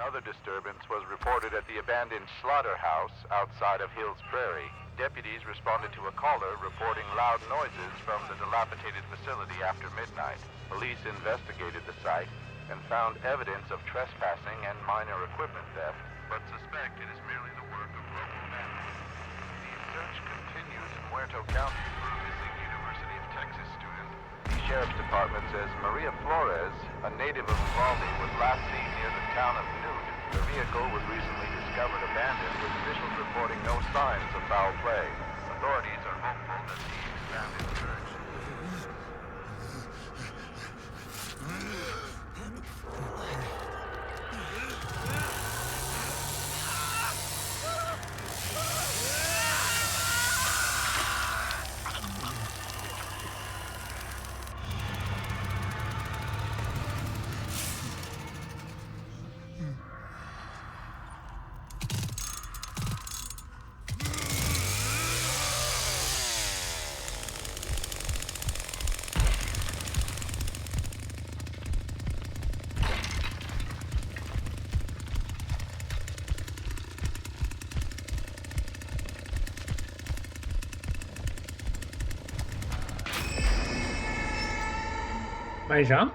[SPEAKER 19] Another disturbance was reported at the abandoned slaughterhouse outside of Hills Prairie. Deputies responded to a caller reporting loud noises from the dilapidated facility after midnight. Police investigated the site and found evidence of trespassing and minor equipment theft, but suspect it is merely the work of local bandits. The search continues in Muerto County for a missing University of Texas student. The Sheriff's Department says Maria Flores, a native of Uvalde, was last seen near the town of Newt. The vehicle was recently discovered abandoned, with officials reporting no signs of foul play. Authorities are hopeful that the expanded church
[SPEAKER 1] Mas já?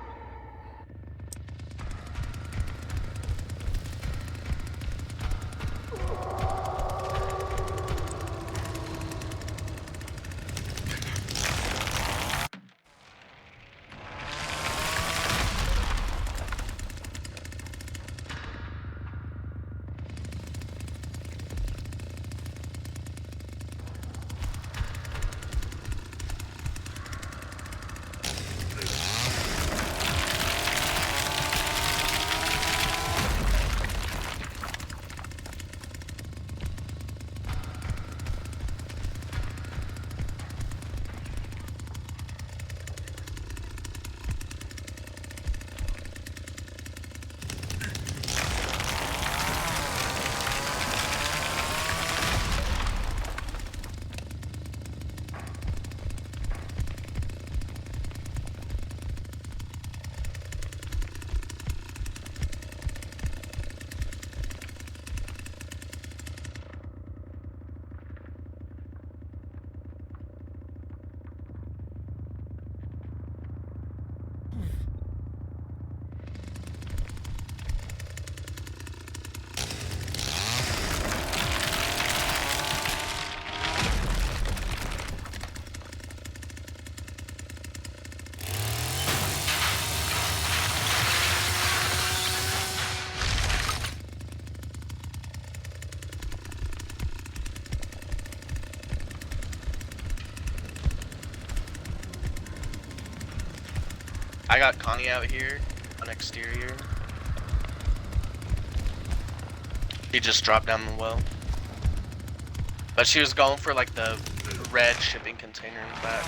[SPEAKER 17] I got Connie out here on exterior. He just dropped down the well. But she was going for like the red shipping container in the back.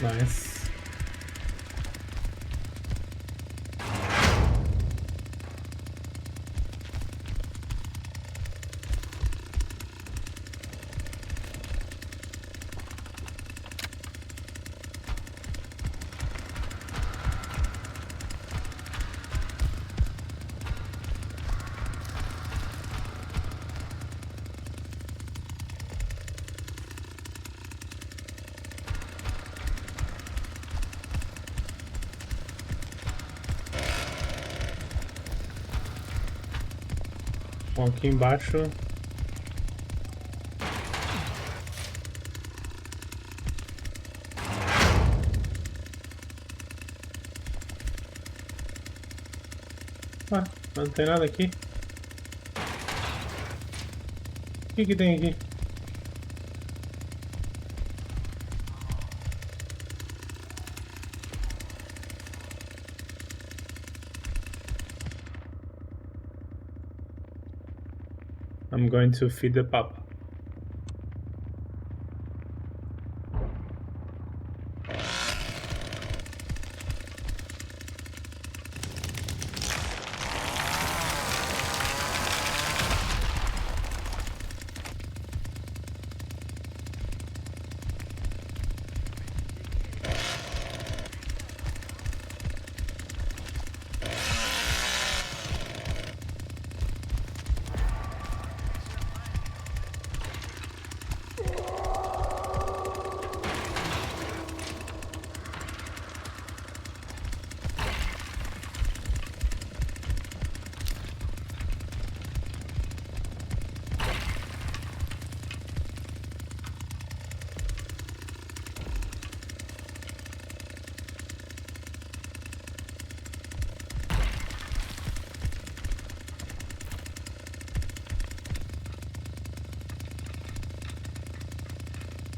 [SPEAKER 1] Nice. Bom, aqui embaixo. Ah, não tem nada aqui. O que tem aqui? I'm going to feed the pup.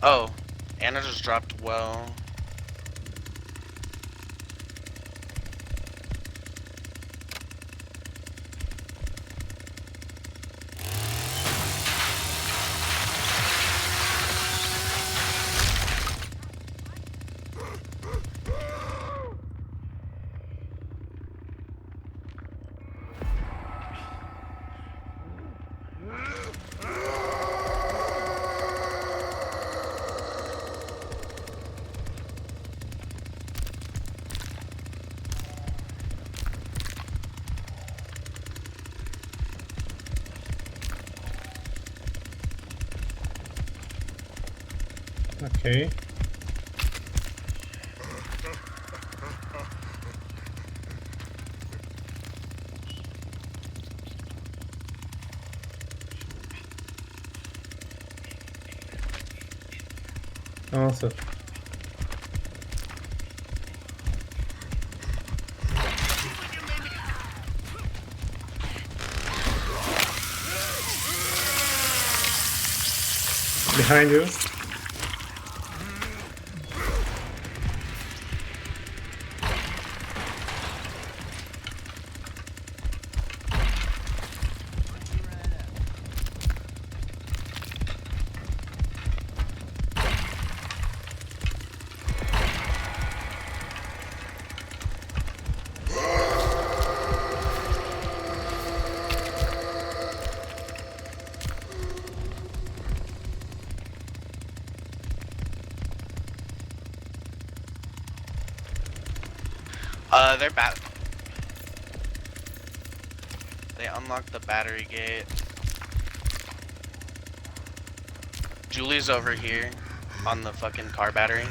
[SPEAKER 17] Oh, Anna just dropped well.
[SPEAKER 1] Okay. Nossa. Behind you.
[SPEAKER 17] They're They unlocked the battery gate. Julie's over here on the fucking car battery.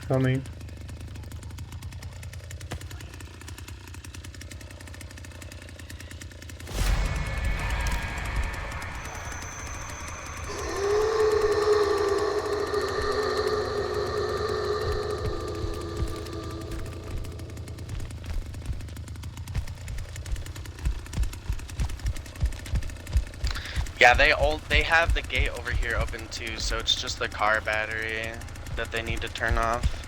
[SPEAKER 1] Coming.
[SPEAKER 17] Yeah, they have the gate over here open too, so it's just the car battery that they need to turn off.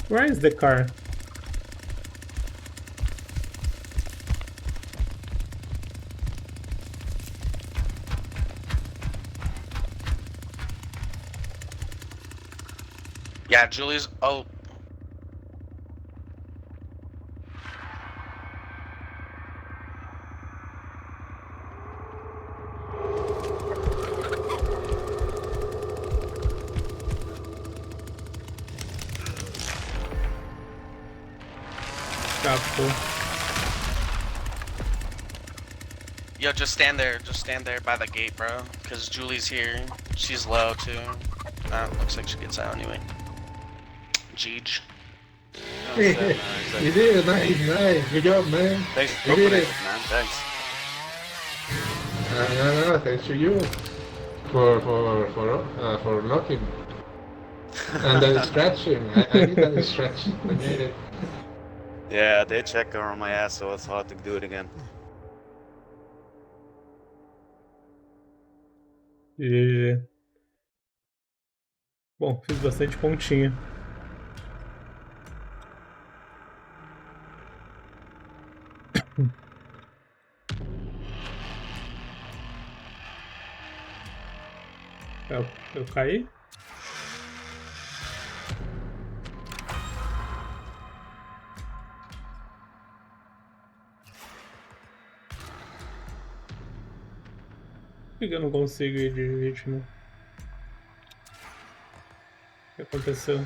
[SPEAKER 1] Where is the car?
[SPEAKER 17] Yeah, Julie's. Oh. Yo, just stand there. Just stand there by the gate, bro. Cause Julie's here. She's low too. Looks like she gets out anyway. Jeej.
[SPEAKER 3] You did, nice. Good job, man.
[SPEAKER 20] Thanks for
[SPEAKER 3] You did
[SPEAKER 20] opening
[SPEAKER 3] it.
[SPEAKER 20] it, man. Thanks.
[SPEAKER 3] No, thanks to you for knocking. And then scratching. I did that stretch. I made it.
[SPEAKER 20] Yeah, they check on my ass, so it's hard to do it again.
[SPEAKER 1] GG. Bom, fiz bastante pontinha. Eu caí? Por que eu não consigo ir de vítima? O que aconteceu?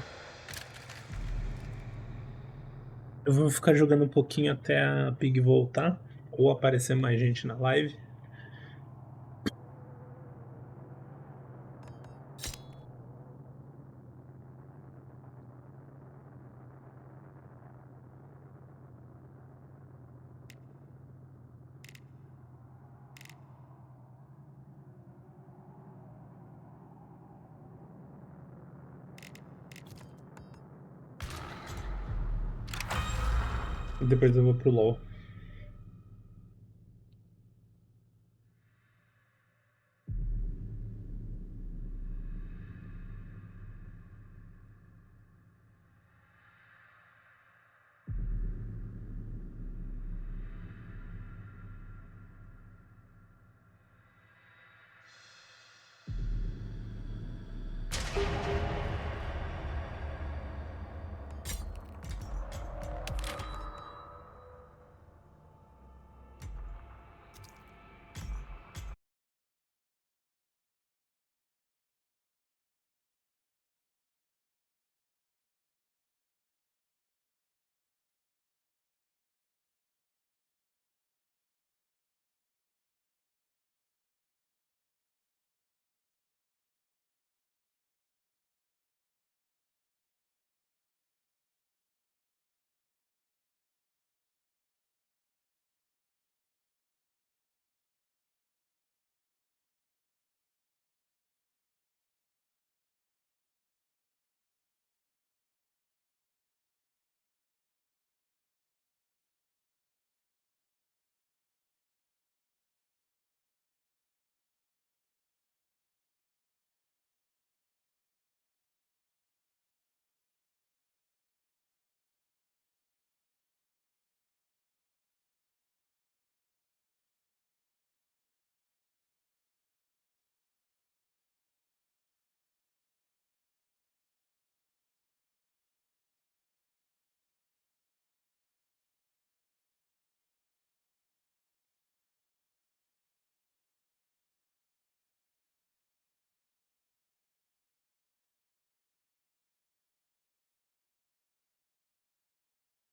[SPEAKER 1] Eu vou ficar jogando um pouquinho até a Pig voltar, ou aparecer mais gente na live. E depois eu vou pro LoL.